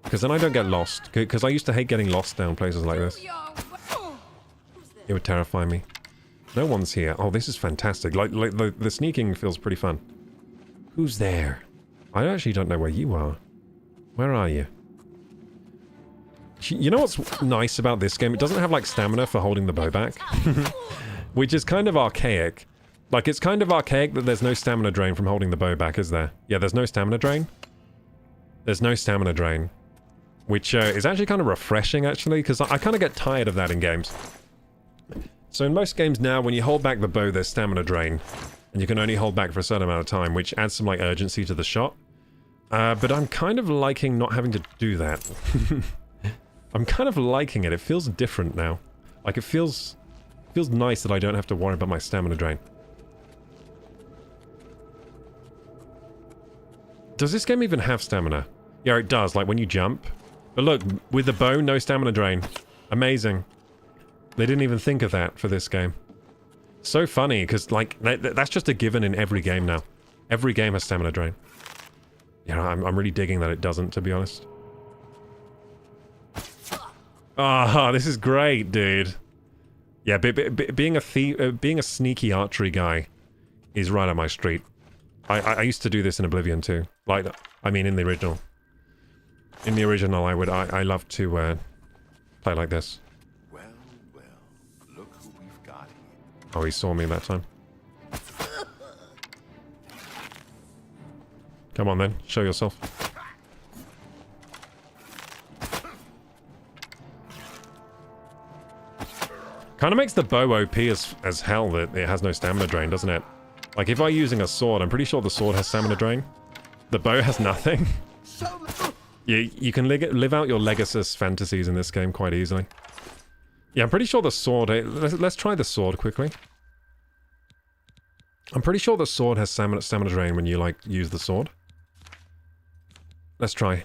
S1: Because then I don't get lost. Because I used to hate getting lost down places like this. It would terrify me. No one's here. Oh, this is fantastic. Like the sneaking feels pretty fun. Who's there? I actually don't know where you are. Where are you? You know what's nice about this game? It doesn't have, like, stamina for holding the bow back. Which is kind of archaic. Like, it's kind of archaic that there's no stamina drain from holding the bow back, is there? Yeah, there's no stamina drain. There's no stamina drain. Which is actually kind of refreshing, actually, because I kind of get tired of that in games. So in most games now, when you hold back the bow, there's stamina drain. And you can only hold back for a certain amount of time, which adds some, like, urgency to the shot. But I'm kind of liking not having to do that. I'm kind of liking it. It feels different now. Like, it feels nice that I don't have to worry about my stamina drain. Does this game even have stamina? Yeah, it does, like when you jump. But look, with the bow, no stamina drain. Amazing. They didn't even think of that for this game. So funny, because, like, that's just a given in every game now. Every game has stamina drain. Yeah, I'm really digging that it doesn't, to be honest. Ah, this is great, dude. Yeah, being a sneaky archery guy is right up my street. I used to do this in Oblivion too. Like, I mean, in the original. In the original, I love to play like this.
S5: Well, look who we've got here.
S1: Oh, he saw me that time. Come on then, show yourself. Kind of makes the bow OP as hell that it has no stamina drain, doesn't it? Like, if I'm using a sword, I'm pretty sure the sword has stamina drain. The bow has nothing. You can live out your Legacy fantasies in this game quite easily. Yeah, I'm pretty sure the sword... Let's try the sword quickly. I'm pretty sure the sword has stamina drain when you, like, use the sword. Let's try.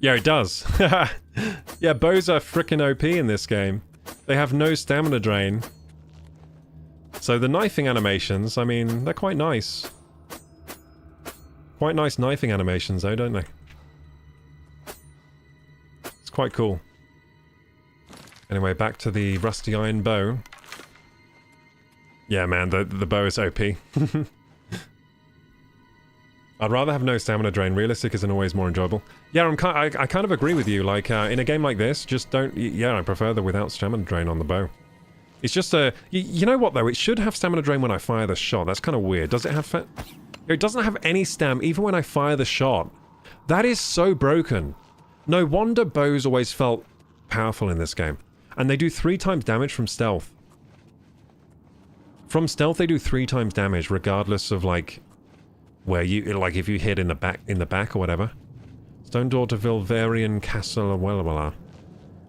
S1: Yeah, it does. Yeah, bows are frickin' OP in this game. They have no stamina drain. So the knifing animations, I mean, they're quite nice. Quite nice knifing animations though, don't they? It's quite cool. Anyway, back to the rusty iron bow. Yeah, man, the bow is OP. I'd rather have no stamina drain. Realistic isn't always more enjoyable. Yeah, I kind of agree with you. Like, in a game like this, just don't... Yeah, I prefer the without stamina drain on the bow. It's just a... You know what, though? It should have stamina drain when I fire the shot. That's kind of weird. Does it have... It doesn't have any stam, even when I fire the shot. That is so broken. No wonder bows always felt powerful in this game. And they do 3 times damage from stealth. From stealth, they do 3 times damage, regardless of, like... Where you, like, if you hit in the back or whatever. Stone Door to Vilvarian Castle or Wellawala.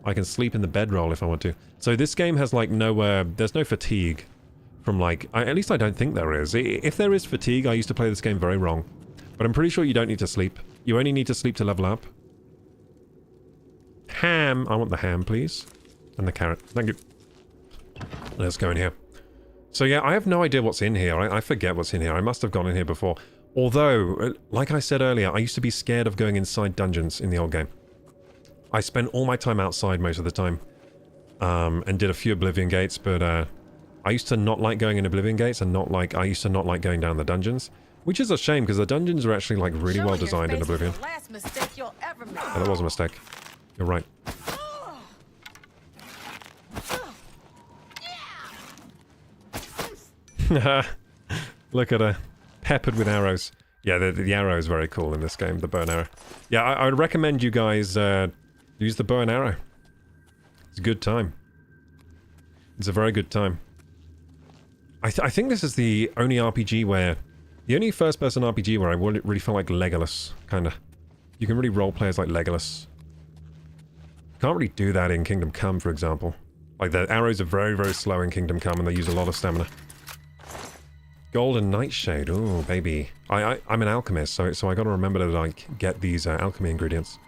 S1: I can sleep in the bedroll if I want to. So this game has, like, no, there's no fatigue from, like, at least I don't think there is. If there is fatigue, I used to play this game very wrong. But I'm pretty sure you don't need to sleep. You only need to sleep to level up. Ham! I want the ham, please. And the carrot. Thank you. Let's go in here. So yeah, I have no idea what's in here. I forget what's in here. I must have gone in here before. Although, like I said earlier, I used to be scared of going inside dungeons in the old game. I spent all my time outside most of the time. And did a few Oblivion gates, but I used to not like going in Oblivion gates and I used to not like going down the dungeons. Which is a shame, because the dungeons are actually, like, really well designed in Oblivion. Yeah, that was a mistake. You're right. Look at her. Peppered with arrows. Yeah, the arrow is very cool in this game, the bow and arrow. Yeah, I would recommend you guys use the bow and arrow. It's a good time. It's a very good time. I think this is the only RPG where... The only first-person RPG where I really felt like Legolas, kinda. You can really roleplay as like Legolas. Can't really do that in Kingdom Come, for example. Like, the arrows are very, very slow in Kingdom Come, and they use a lot of stamina. Golden Nightshade, ooh, baby. I'm an alchemist, so I gotta remember to, like, get these alchemy ingredients.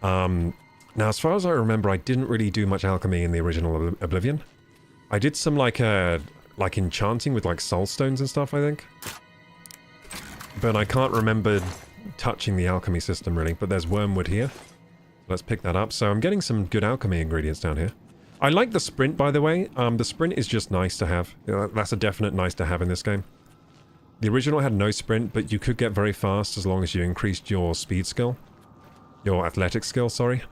S1: Now, as far as I remember, I didn't really do much alchemy in the original Oblivion. I did some, like enchanting with, like, soul stones and stuff, I think. But I can't remember touching the alchemy system, really. But there's wormwood here. Let's pick that up. So I'm getting some good alchemy ingredients down here. I like the sprint, by the way. The sprint is just nice to have. That's a definite nice to have in this game. The original had no sprint, but you could get very fast as long as you increased your speed skill. Your athletic skill, sorry.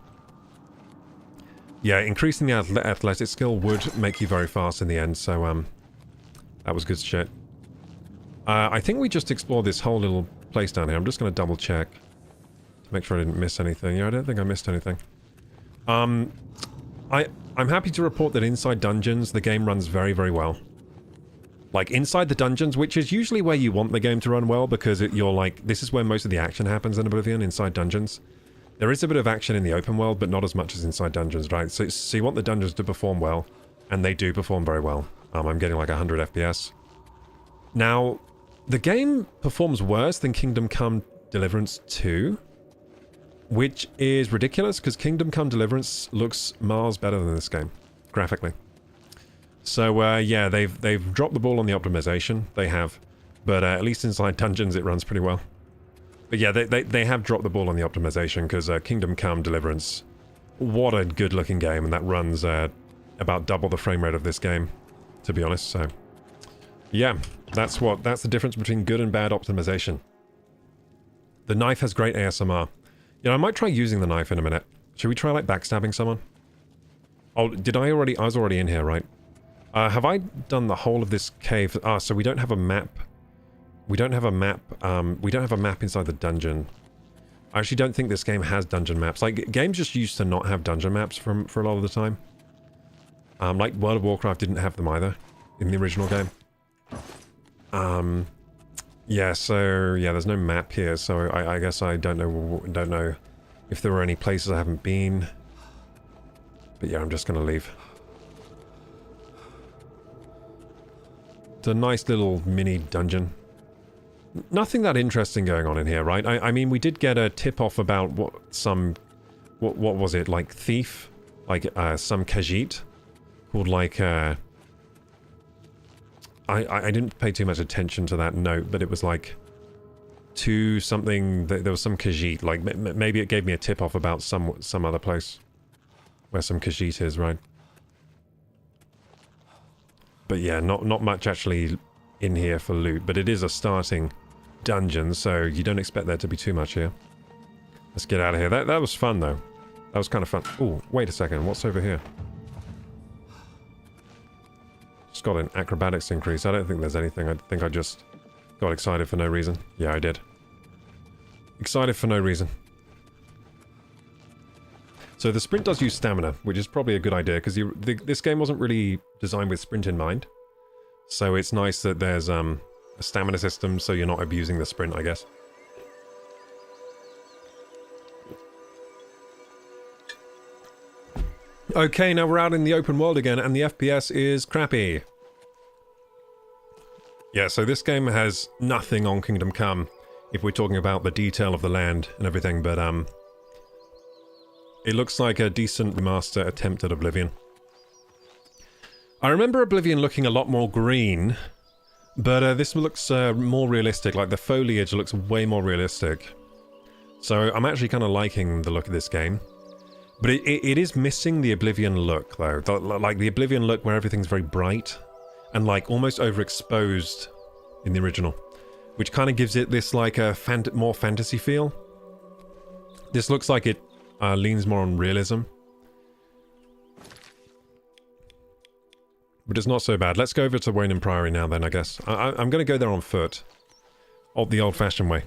S1: Yeah, increasing the athletic skill would make you very fast in the end, so, that was good shit. I think we just explored this whole little place down here. I'm just going to double check to make sure I didn't miss anything. Yeah, I don't think I missed anything. I'm happy to report that inside dungeons, the game runs very, very well. Like, inside the dungeons, which is usually where you want the game to run well, because you're like, this is where most of the action happens in Oblivion, inside dungeons. There is a bit of action in the open world, but not as much as inside dungeons, right? So you want the dungeons to perform well, and they do perform very well. I'm getting like 100 FPS. Now, the game performs worse than Kingdom Come Deliverance 2, which is ridiculous, because Kingdom Come Deliverance looks miles better than this game, graphically. So, yeah, they've dropped the ball on the optimization. They have. But at least inside dungeons, it runs pretty well. But yeah, they have dropped the ball on the optimization, because Kingdom Come Deliverance, what a good-looking game, and that runs about double the frame rate of this game, to be honest, so... Yeah, that's the difference between good and bad optimization. The knife has great ASMR. You know, I might try using the knife in a minute. Should we try, like, backstabbing someone? Oh, I was already in here, right? Have I done the whole of this cave? Ah, so we don't have a map. We don't have a map, we don't have a map inside the dungeon. I actually don't think this game has dungeon maps. Like, games just used to not have dungeon maps for a lot of the time. Like, World of Warcraft didn't have them either, in the original game. Yeah, so, yeah, there's no map here, so I guess I don't know if there were any places I haven't been. But yeah, I'm just gonna leave. It's a nice little mini dungeon. Nothing that interesting going on in here, right? I mean, we did get a tip-off about what was it, like thief? Like, some Khajiit called like, I didn't pay too much attention to that note, but it was like to something, there was some Khajiit, like maybe it gave me a tip off about some other place where some Khajiit is, right? But yeah, not much actually in here for loot, but it is a starting dungeon, so you don't expect there to be too much here. Let's get out of here. That was fun though. That was kind of fun. Oh, wait a second, what's over here? Just got an acrobatics increase. I don't think there's anything. I think I just got excited for no reason. Yeah, I did. Excited for no reason. So the sprint does use stamina, which is probably a good idea, because this game wasn't really designed with sprint in mind. So it's nice that there's a stamina system, so you're not abusing the sprint, I guess. Okay, now we're out in the open world again, and the FPS is crappy. Yeah, so this game has nothing on Kingdom Come, if we're talking about the detail of the land and everything, but it looks like a decent remaster attempt at Oblivion. I remember Oblivion looking a lot more green, but this looks more realistic, like the foliage looks way more realistic. So I'm actually kind of liking the look of this game. But it is missing the Oblivion look, though. Like the Oblivion look where everything's very bright and like almost overexposed in the original, which kind of gives it this like a more fantasy feel. This looks like it leans more on realism. But it's not so bad. Let's go over to Wayne Priory now then, I guess. I'm going to go there on foot. The old-fashioned way.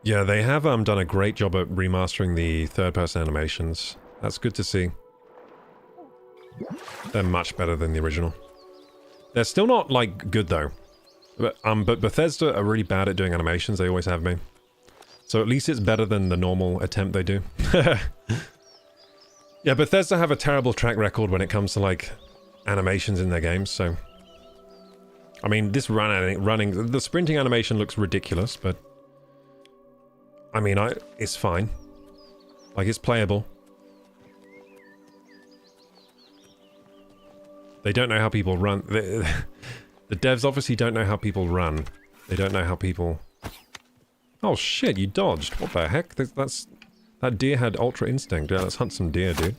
S1: Yeah, they have done a great job at remastering the third-person animations. That's good to see. They're much better than the original. They're still not, like, good, though. But Bethesda are really bad at doing animations. They always have been. So at least it's better than the normal attempt they do. Yeah, Bethesda have a terrible track record when it comes to, like, animations in their games, so... I mean, this running... The sprinting animation looks ridiculous, but... I mean, it's fine. Like, it's playable. They don't know how people run. The devs obviously don't know how people run. They don't know how people... Oh shit, you dodged. What the heck? That deer had Ultra Instinct. Yeah, let's hunt some deer, dude.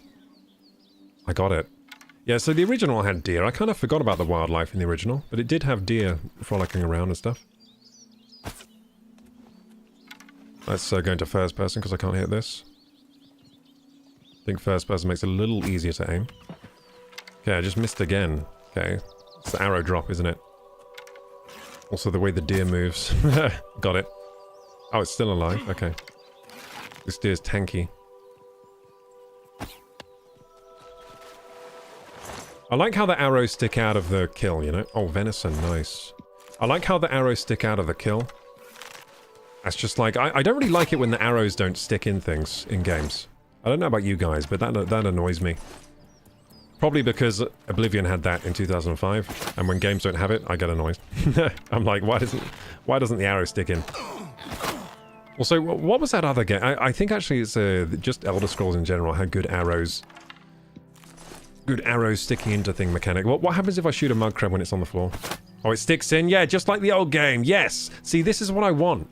S1: I got it. Yeah, so the original had deer. I kind of forgot about the wildlife in the original, but it did have deer frolicking around and stuff. Let's go into first person, because I can't hit this. I think first person makes it a little easier to aim. Okay, I just missed again. Okay. It's the arrow drop, isn't it? Also the way the deer moves. Got it. Oh, it's still alive. Okay. This deer's tanky. I like how the arrows stick out of the kill, you know? Oh, venison, nice. I like how the arrows stick out of the kill. That's just like... I don't really like it when the arrows don't stick in things in games. I don't know about you guys, but that annoys me. Probably because Oblivion had that in 2005, and when games don't have it, I get annoyed. I'm like, why doesn't the arrow stick in? Also, what was that other game? I think actually it's just Elder Scrolls in general had good arrows. Good arrows sticking into thing mechanic. What happens if I shoot a mud crab when it's on the floor? Oh, it sticks in? Yeah, just like the old game. Yes! See, this is what I want.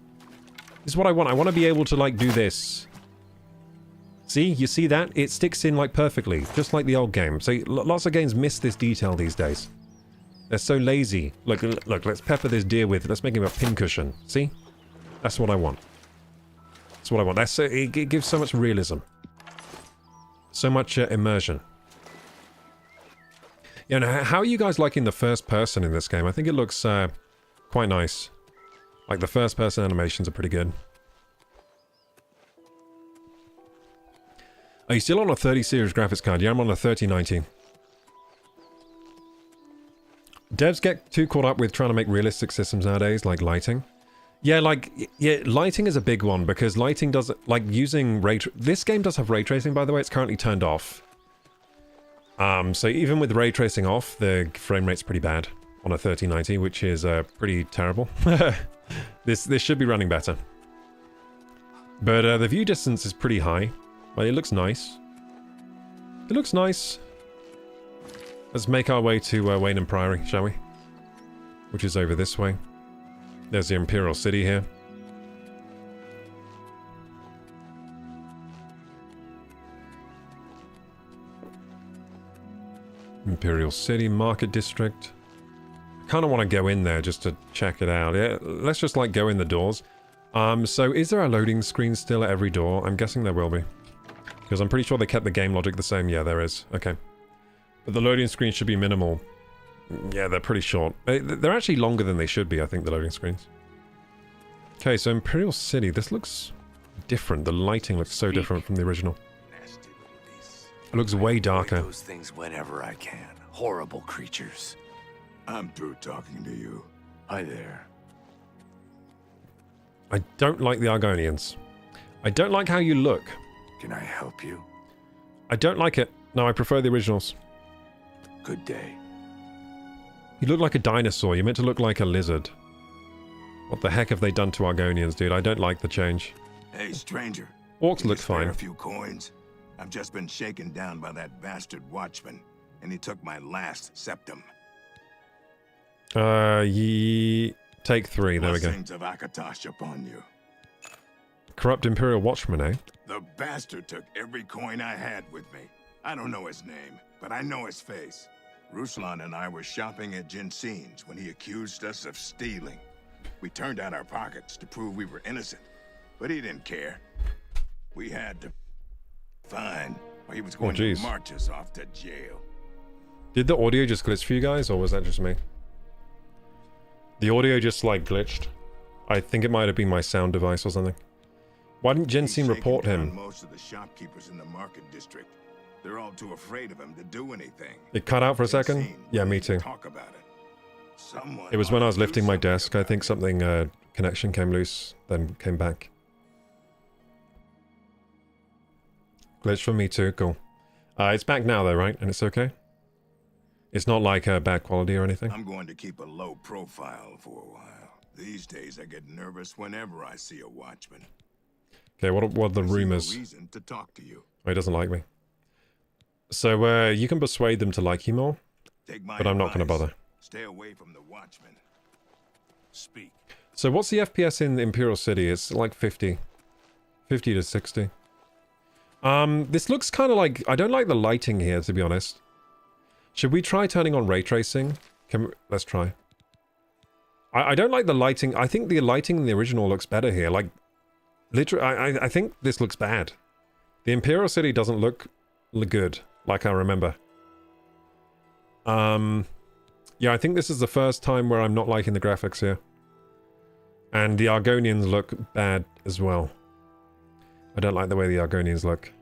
S1: This is what I want. I want to be able to, like, do this. See? You see that? It sticks in, like, perfectly. Just like the old game. So, lots of games miss this detail these days. They're so lazy. Look, let's pepper this deer with... Let's make him a pincushion. See? That's what I want. That's what I want. It gives so much realism. So much immersion. Yeah, now, how are you guys liking the first person in this game? I think it looks quite nice. Like, the first person animations are pretty good. Are you still on a 30 series graphics card? Yeah, I'm on a 3090. Devs get too caught up with trying to make realistic systems nowadays, like lighting. Yeah, lighting is a big one, because lighting does... Like, using this game does have ray tracing, by the way. It's currently turned off. So even with ray tracing off, the frame rate's pretty bad on a 3090, which is pretty terrible. This should be running better. But the view distance is pretty high. Well, it looks nice. It looks nice. Let's make our way to Wayne and Priory, shall we? Which is over this way. There's the Imperial City here. Imperial City Market District. I kind of want to go in there just to check it out. Yeah, let's just like go in the doors. So is there a loading screen still at every door? I'm guessing there will be. Because I'm pretty sure they kept the game logic the same. Yeah, there is. Okay. But the loading screen should be minimal. Yeah, they're pretty short. They're actually longer than they should be, I think, the loading screens. Okay, so Imperial City. This looks different. The lighting looks so different from the original. It looks way darker.
S7: Those things whenever I can. Horrible creatures.
S5: I'm through talking to you.
S7: Hi there.
S1: I don't like the Argonians. I don't like how you look.
S7: Can I help you?
S1: I don't like it. No, I prefer the originals.
S7: Good day.
S1: You look like a dinosaur. You're meant to look like a lizard. What the heck have they done to Argonians, dude? I don't like the change.
S5: Hey, stranger.
S1: Orcs
S5: Can you
S1: look
S5: spare
S1: fine.
S5: a few coins? I've just been shaken down by that bastard watchman, and he took my last septum.
S1: Take 3. There we go.
S5: Blessings of Akatosh upon you.
S1: Corrupt Imperial Watchman, eh?
S5: The bastard took every coin I had with me. I don't know his name, but I know his face. Ruslan and I were shopping at Jensen's when he accused us of stealing. We turned out our pockets to prove we were innocent, but he didn't care. We had to find, or he was going to march us off to jail.
S1: Did the audio just glitch for you guys, or was that just me? The audio just, like, glitched. I think it might have been my sound device or something. Why didn't Jensen report him?
S5: Most of the shopkeepers in the market district. They're all too afraid of him to do anything.
S1: It cut out for a second? Yeah, me too.
S5: Talk about it.
S1: It was when I was lifting my desk. I think something, connection came loose, then came back. Glitch for me too, cool. It's back now though, right? And it's okay? It's not like bad quality or anything?
S5: I'm going to keep a low profile for a while. These days I get nervous whenever I see a watchman.
S1: Okay, what are the rumors?
S5: Reason to talk to you.
S1: Oh, he doesn't like me. So, you can persuade them to like you more, but I'm not going to bother.
S5: Stay away from the watchman.
S6: Speak.
S1: So what's the FPS in Imperial City? It's like 50. 50 to 60. This looks kind of like... I don't like the lighting here, to be honest. Should we try turning on ray tracing? Let's try. I don't like the lighting. I think the lighting in the original looks better here. Like, literally, I think this looks bad. The Imperial City doesn't look good, like I remember. Yeah, I think this is the first time where I'm not liking the graphics here. And the Argonians look bad as well. I don't like the way the Argonians look.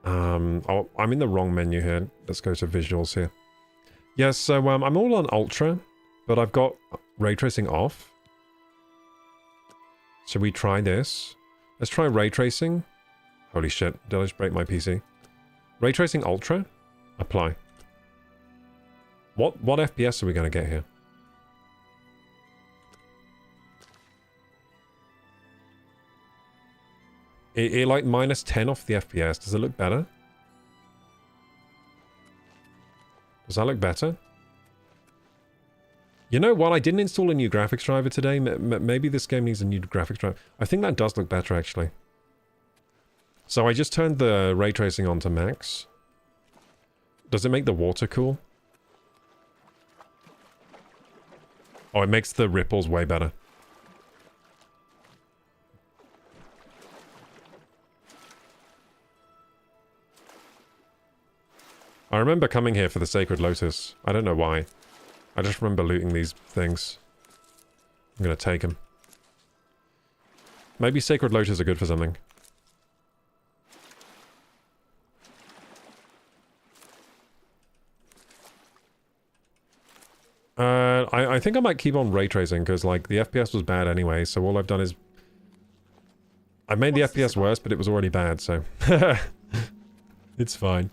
S1: Oh, I'm in the wrong menu here. Let's go to visuals here. Yes, so I'm all on Ultra, but I've got ray tracing off. Should we try this? Let's try ray tracing. Holy shit, did I just break my PC? Ray tracing Ultra? Apply. What FPS are we going to get here? It like -10 off the FPS. Does it look better? Does that look better? You know what? I didn't install a new graphics driver today. Maybe this game needs a new graphics driver. I think that does look better, actually. So I just turned the ray tracing on to max. Does it make the water cool? Oh, it makes the ripples way better. I remember coming here for the Sacred Lotus. I don't know why. I just remember looting these things. I'm gonna take them. Maybe Sacred Lotus are good for something. I think I might keep on ray tracing because, like, the FPS was bad anyway, so all I've done is... I made the FPS worse, but it was already bad, so... It's fine.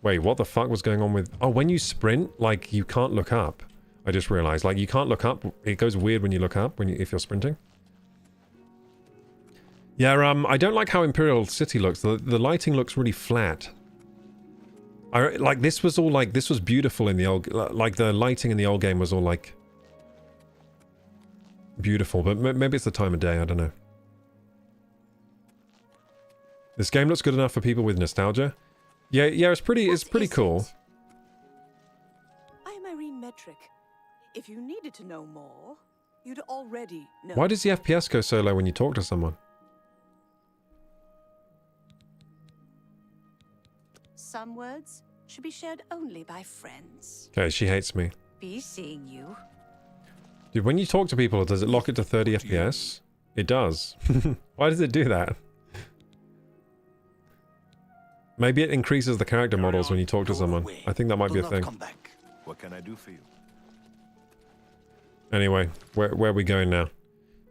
S1: Wait, what the fuck was going on with... Oh, when you sprint, like, you can't look up. I just realized, like, you can't look up. It goes weird when you look up, if you're sprinting. Yeah, I don't like how Imperial City looks. The lighting looks really flat. Like, this was all like, this was beautiful in the old, like the lighting in the old game was all like beautiful, but maybe it's the time of day, I don't know. This game looks good enough for people with nostalgia. Yeah, it's pretty cool.
S9: I am Irene Metric. If you needed to know more, you'd already know.
S1: Why does the FPS go so low when you talk to someone?
S9: Some words should be shared only by friends.
S1: Okay, she hates me.
S9: Be seeing you.
S1: Dude, when you talk to people, does it lock it to 30 FPS? It does. Why does it do that? Maybe it increases the character models when you talk to someone. I think that might be a thing.
S7: What can I do for you?
S1: Anyway, where are we going now?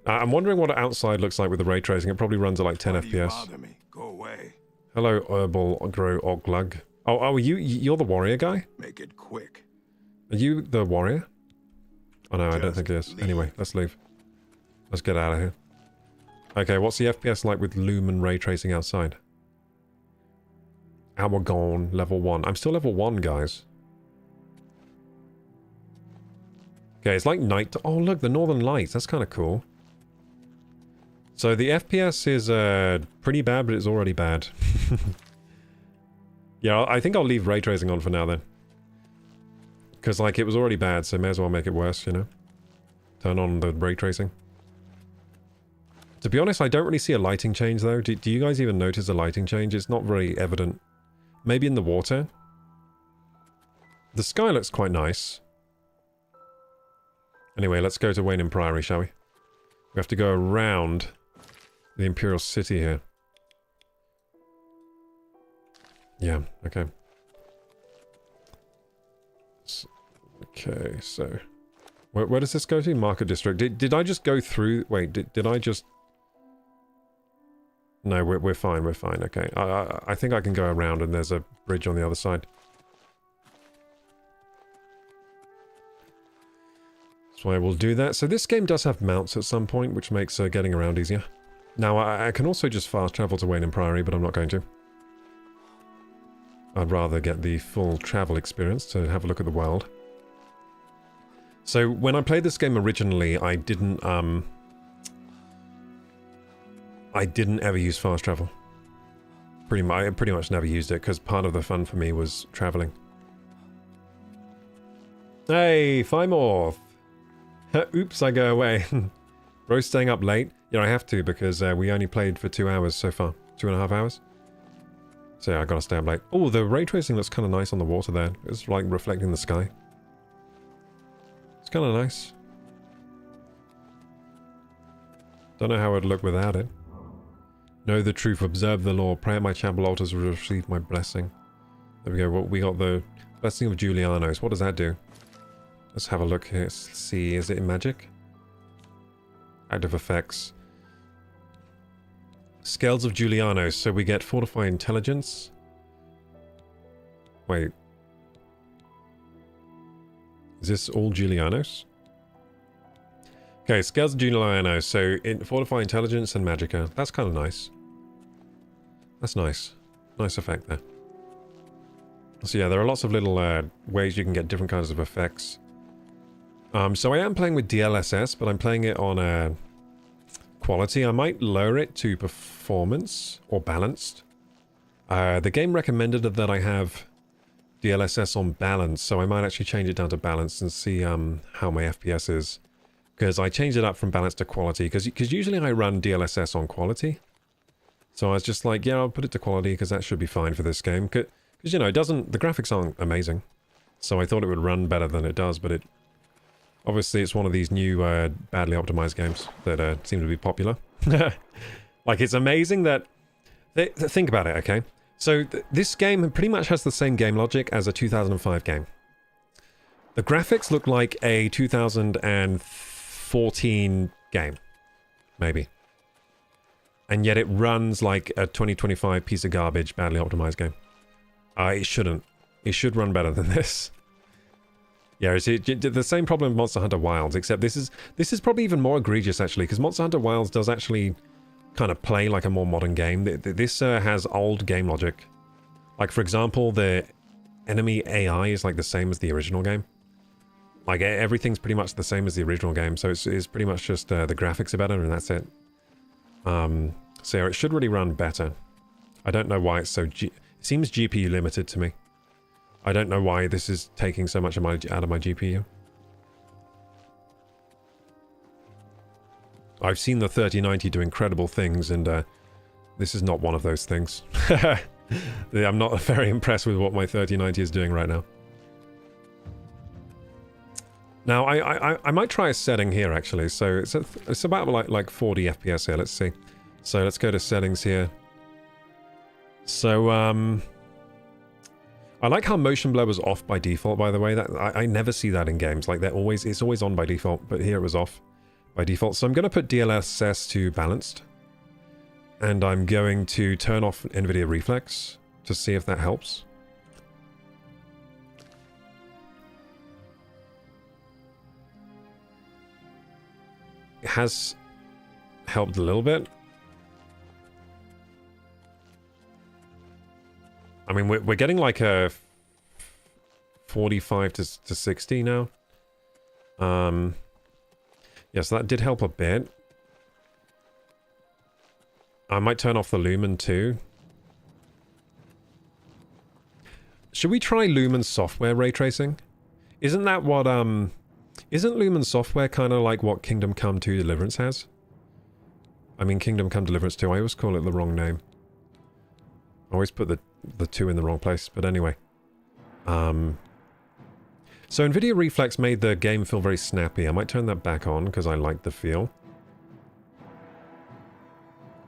S1: I'm wondering what outside looks like with the ray tracing. It probably runs at like 10
S5: Why do you
S1: FPS.
S5: bother me? Go away.
S1: Hello, Herbal Grow Oglug. Oh, you're the warrior guy?
S5: Make it quick.
S1: Are you the warrior? Oh no, I don't
S5: Just
S1: think it is.
S5: leave.
S1: Anyway, let's leave. Let's get out of here. Okay, what's the FPS like with loom and ray tracing outside? Hour gone, level 1. I'm still level 1, guys. Okay, it's like night. Oh, look, the Northern Lights. That's kind of cool. So the FPS is pretty bad, but it's already bad. Yeah, I think I'll leave ray tracing on for now then. Because, like, it was already bad, so may as well make it worse, you know? Turn on the ray tracing. To be honest, I don't really see a lighting change, though. Do you guys even notice a lighting change? It's not very evident. Maybe in the water. The sky looks quite nice. Anyway, let's go to Wayne Priory, shall we? We have to go around the Imperial City here. Yeah, okay. Okay, so... Where does this go to? Market District. Did I just go through... Wait, did I just... No, we're fine, okay. I think I can go around and there's a bridge on the other side. So I will do that. So this game does have mounts at some point, which makes getting around easier. Now, I can also just fast travel to Wayne Priory, but I'm not going to. I'd rather get the full travel experience to have a look at the world. So when I played this game originally, I didn't ever use fast travel. I pretty much never used it, because part of the fun for me was traveling. Hey, Fimorth! Oops, I go away. Bro's staying up late. Yeah, I have to, because we only played for 2 hours so far. 2.5 hours. So yeah, I gotta stay up late. Oh, the ray tracing looks kind of nice on the water there. It's like reflecting the sky. It's kind of nice. Don't know how it'd look without it. Know the truth, observe the law, pray at my chapel altars will receive my blessing. There we go. Well, we got the blessing of Julianos. What does that do? Let's have a look here. Let's see, is it in magic? Active effects. Scales of Julianos. So we get fortify intelligence. Wait. Is this all Julianos? Okay, Scales of Julianos. So fortify intelligence and magicka. That's kind of nice. That's nice. Nice effect there. So yeah, there are lots of little ways you can get different kinds of effects. So I am playing with DLSS, but I'm playing it on quality. I might lower it to performance or balanced. The game recommended that I have DLSS on balance, so I might actually change it down to balance and see how my FPS is. Because I changed it up from balance to quality, because usually I run DLSS on quality. So I was just like, yeah, I'll put it to quality because that should be fine for this game. Because, you know, it doesn't... The graphics aren't amazing. So I thought it would run better than it does, but it... Obviously, it's one of these new badly optimized games that seem to be popular. Like, it's amazing that... Think about it, okay? So, this game pretty much has the same game logic as a 2005 game. The graphics look like a 2014 game. Maybe. And yet it runs like a 2025 piece of garbage, badly optimized game. It shouldn't. It should run better than this. Yeah, it's the same problem with Monster Hunter Wilds, except this is probably even more egregious, actually, because Monster Hunter Wilds does actually kind of play like a more modern game. This has old game logic. Like, for example, the enemy AI is like the same as the original game. Like, everything's pretty much the same as the original game, so it's pretty much just the graphics are better, and that's it. So yeah, it should really run better. I don't know why it's so... It seems GPU limited to me. I don't know why this is taking so much of out of my GPU. I've seen the 3090 do incredible things, and this is not one of those things. I'm not very impressed with what my 3090 is doing right now. Now, I might try a setting here, actually. So it's about like 40 FPS here. Let's see. So let's go to settings here. So, I like how motion blur was off by default, by the way. That I never see that in games. Like, it's always on by default, but here it was off by default. So I'm going to put DLSS to balanced. And I'm going to turn off NVIDIA Reflex to see if that helps. It has helped a little bit. I mean, we're getting like a 45 to 60 now. Yeah, so that did help a bit. I might turn off the Lumen too. Should we try Lumen software ray tracing? Isn't that what, isn't Lumen software kind of like what Kingdom Come 2 Deliverance has? I mean, Kingdom Come Deliverance 2, I always call it the wrong name. I always put the 2 in the wrong place, but anyway. So NVIDIA Reflex made the game feel very snappy. I might turn that back on because I like the feel.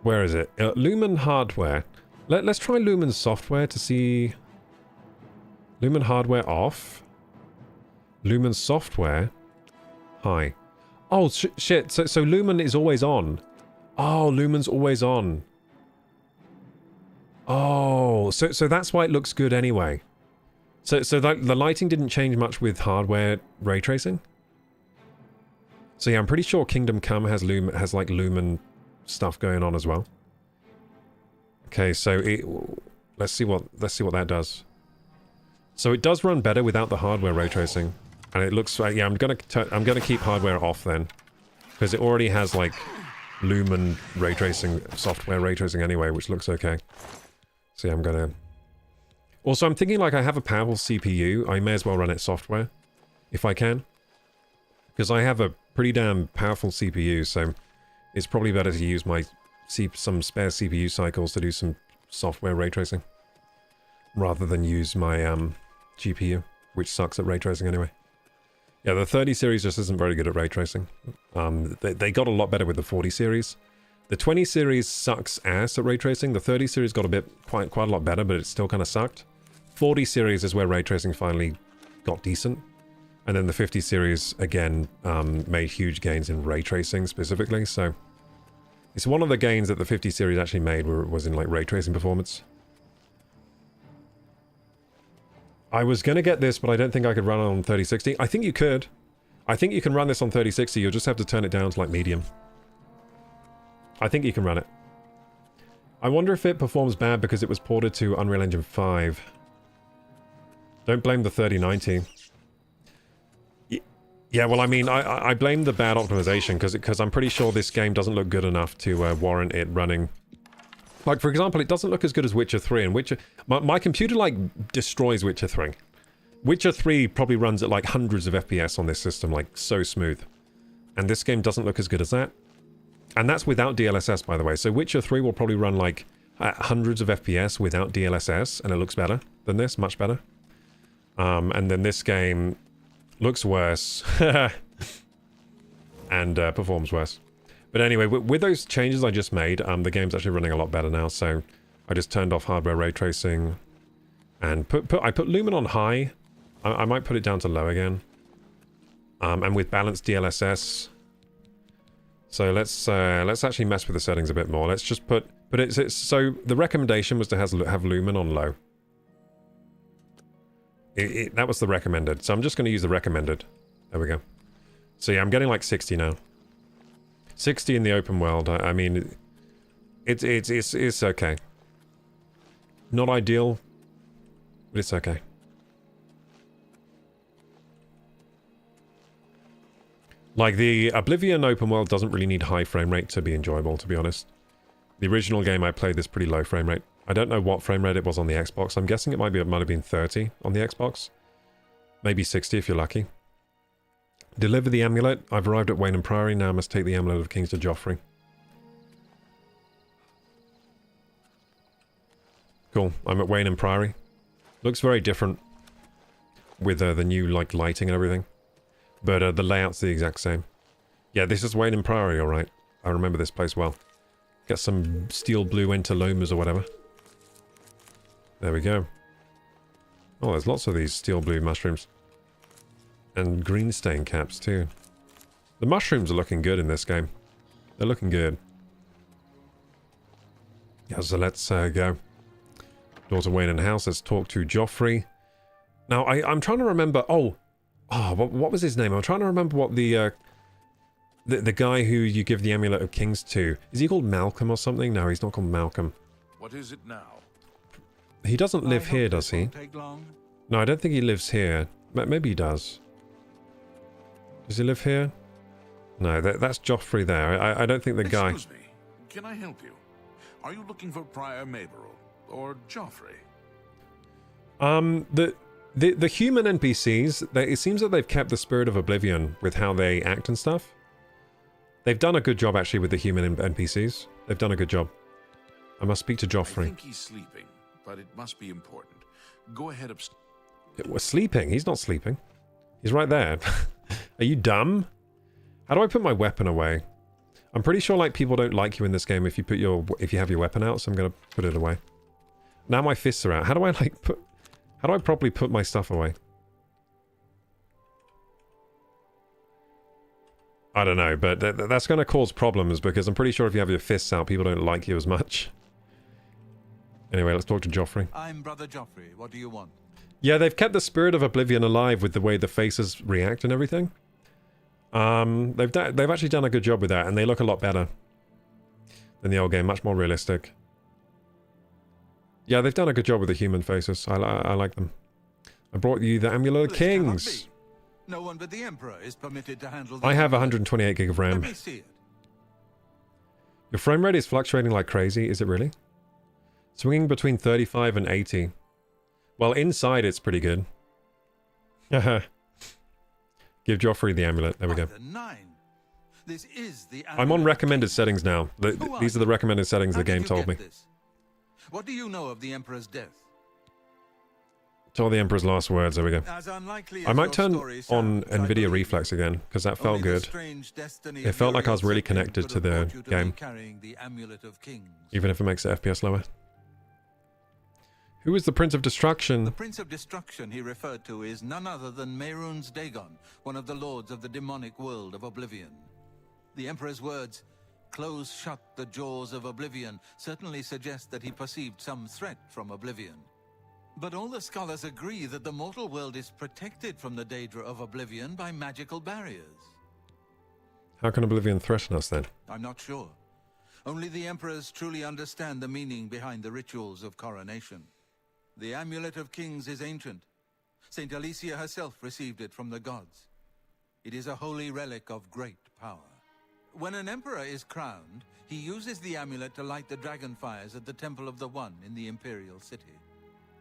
S1: Where is it? Lumen hardware. Let's try Lumen software to see... Lumen hardware off. Lumen software. High. Oh, shit. So Lumen is always on. Oh, Lumen's always on. Oh, so that's why it looks good anyway. So the lighting didn't change much with hardware ray tracing? So yeah, I'm pretty sure Kingdom Come has like Lumen stuff going on as well. Okay, so let's see what that does. So it does run better without the hardware ray tracing, and it looks like, yeah, I'm gonna keep hardware off then, because it already has like Lumen ray tracing, software ray tracing anyway, which looks okay. So yeah, I'm gonna. Also, I'm thinking like I have a powerful CPU. I may as well run it software if I can, because I have a pretty damn powerful CPU. So it's probably better to use my some spare CPU cycles to do some software ray tracing, rather than use my GPU, which sucks at ray tracing anyway. Yeah, the 30 series just isn't very good at ray tracing. They got a lot better with the 40 series. The 20 series sucks ass at ray tracing. The 30 series got quite a lot better, but it still kind of sucked. 40 series is where ray tracing finally got decent. And then the 50 series, again, made huge gains in ray tracing specifically. So it's one of the gains that the 50 series actually made was in like ray tracing performance. I was going to get this, but I don't think I could run it on 3060. I think you could. I think you can run this on 3060. You'll just have to turn it down to like medium. I think you can run it. I wonder if it performs bad because it was ported to Unreal Engine 5. Don't blame the 3090. Yeah, well, I mean, I blame the bad optimization because I'm pretty sure this game doesn't look good enough to warrant it running. Like, for example, it doesn't look as good as Witcher 3, and Witcher... My computer, like, destroys Witcher 3. Witcher 3 probably runs at, like, hundreds of FPS on this system, like, so smooth. And this game doesn't look as good as that. And that's without DLSS, by the way. So Witcher 3 will probably run, like, hundreds of FPS without DLSS, and it looks better than this, much better. And then this game looks worse. And performs worse. But anyway, with those changes I just made, the game's actually running a lot better now, so I just turned off hardware ray tracing and I put Lumen on high. I might put it down to low again. And with balanced DLSS. So let's actually mess with the settings a bit more. Let's just put it's so the recommendation was to have Lumen on low. That was the recommended. So I'm just going to use the recommended. There we go. So yeah, I'm getting like 60 now. 60 in the open world. I mean, It's okay. Not ideal, but it's okay. Like, the Oblivion open world doesn't really need high frame rate to be enjoyable, to be honest. The original game I played this pretty low frame rate. I don't know what frame rate it was on the Xbox. I'm guessing it might have been 30 on the Xbox. Maybe 60 if you're lucky. Deliver the amulet. I've arrived at Wayne and Priory. Now I must take the amulet of Kings to Joffrey. Cool. I'm at Wayne and Priory. Looks very different with the new like lighting and everything. But the layout's the exact same. Yeah, this is Wayne and Priory, alright. I remember this place well. Get some steel blue interlomas or whatever. There we go. Oh, there's lots of these steel blue mushrooms. And green stain caps too. The mushrooms are looking good in this game. They're looking good. Yeah, so let's go. Doors of Wayne and House. Let's talk to Joffrey. Now, I'm trying to remember... what was his name? I'm trying to remember what the guy who you give the Amulet of Kings to. Is he called Malcolm or something? No, he's not called Malcolm.
S6: What is it now?
S1: He doesn't live here, does he? No, I don't think he lives here. Maybe he does. Does he live here? No, that's Joffrey there. I don't think the guy...
S6: Excuse me. Can I help you? Are you looking for Prior Maberel or Joffrey?
S1: The human NPCs, it seems that they've kept the spirit of Oblivion with how they act and stuff. They've done a good job, actually, with the human NPCs. They've done a good job. I must speak to Joffrey.
S6: I think he's sleeping, but it must be important. Go ahead upstairs.
S1: We're sleeping? He's not sleeping. He's right there. Are you dumb? How do I put my weapon away? I'm pretty sure, like, people don't like you in this game if you have your weapon out, so I'm gonna put it away. Now my fists are out. How do I, like, how do I properly put my stuff away? I don't know, but that's going to cause problems because I'm pretty sure if you have your fists out, people don't like you as much. Anyway, let's talk to Joffrey.
S10: I'm Brother Joffrey. What do you want?
S1: Yeah, they've kept the spirit of Oblivion alive with the way the faces react and everything. They've actually done a good job with that, and they look a lot better than the old game. Much more realistic. Yeah, they've done a good job with the human faces. I like them. I brought you the Amulet of Kings.
S10: No one but the Emperor is permitted to handle the
S1: I have 128 gig of RAM.
S10: Let me see it.
S1: Your frame rate is fluctuating like crazy. Is it really? Swinging between 35 and 80. Well, inside it's pretty good. Give Joffrey the amulet. There we go.
S10: This is the
S1: I'm on recommended settings now. These are the recommended settings the game told me.
S10: What do you know of the Emperor's death?
S1: Told the Emperor's last words. There we go. I might turn on NVIDIA Reflex again, because that felt good. It felt like I was really connected to the game. Even if it makes the FPS lower. Who is the Prince of Destruction?
S10: The Prince of Destruction he referred to is none other than Mehrunes Dagon, one of the lords of the demonic world of Oblivion. The Emperor's words, "Close shut the jaws of Oblivion," certainly suggest that he perceived some threat from Oblivion. But all the scholars agree that the mortal world is protected from the danger of Oblivion by magical barriers.
S1: How can Oblivion threaten us then?
S10: I'm not sure. Only the Emperors truly understand the meaning behind the rituals of coronation. The Amulet of Kings is ancient. Saint Alicia herself received it from the gods. It is a holy relic of great power. When an emperor is crowned, he uses the amulet to light the dragon fires at the Temple of the One in the Imperial City.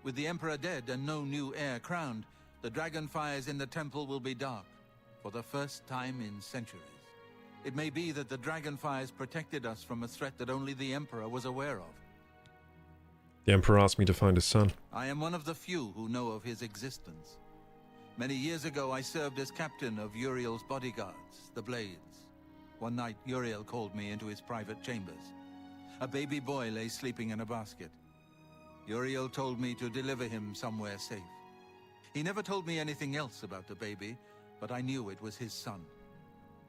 S10: With the Emperor dead and no new heir crowned, the dragon fires in the temple will be dark, for the first time in centuries. It may be that the dragon fires protected us from a threat that only the Emperor was aware of.
S1: The Emperor asked me to find his son.
S10: I am one of the few who know of his existence. Many years ago, I served as captain of Uriel's bodyguards, the Blades. One night, Uriel called me into his private chambers. A baby boy lay sleeping in a basket. Uriel told me to deliver him somewhere safe. He never told me anything else about the baby, but I knew it was his son.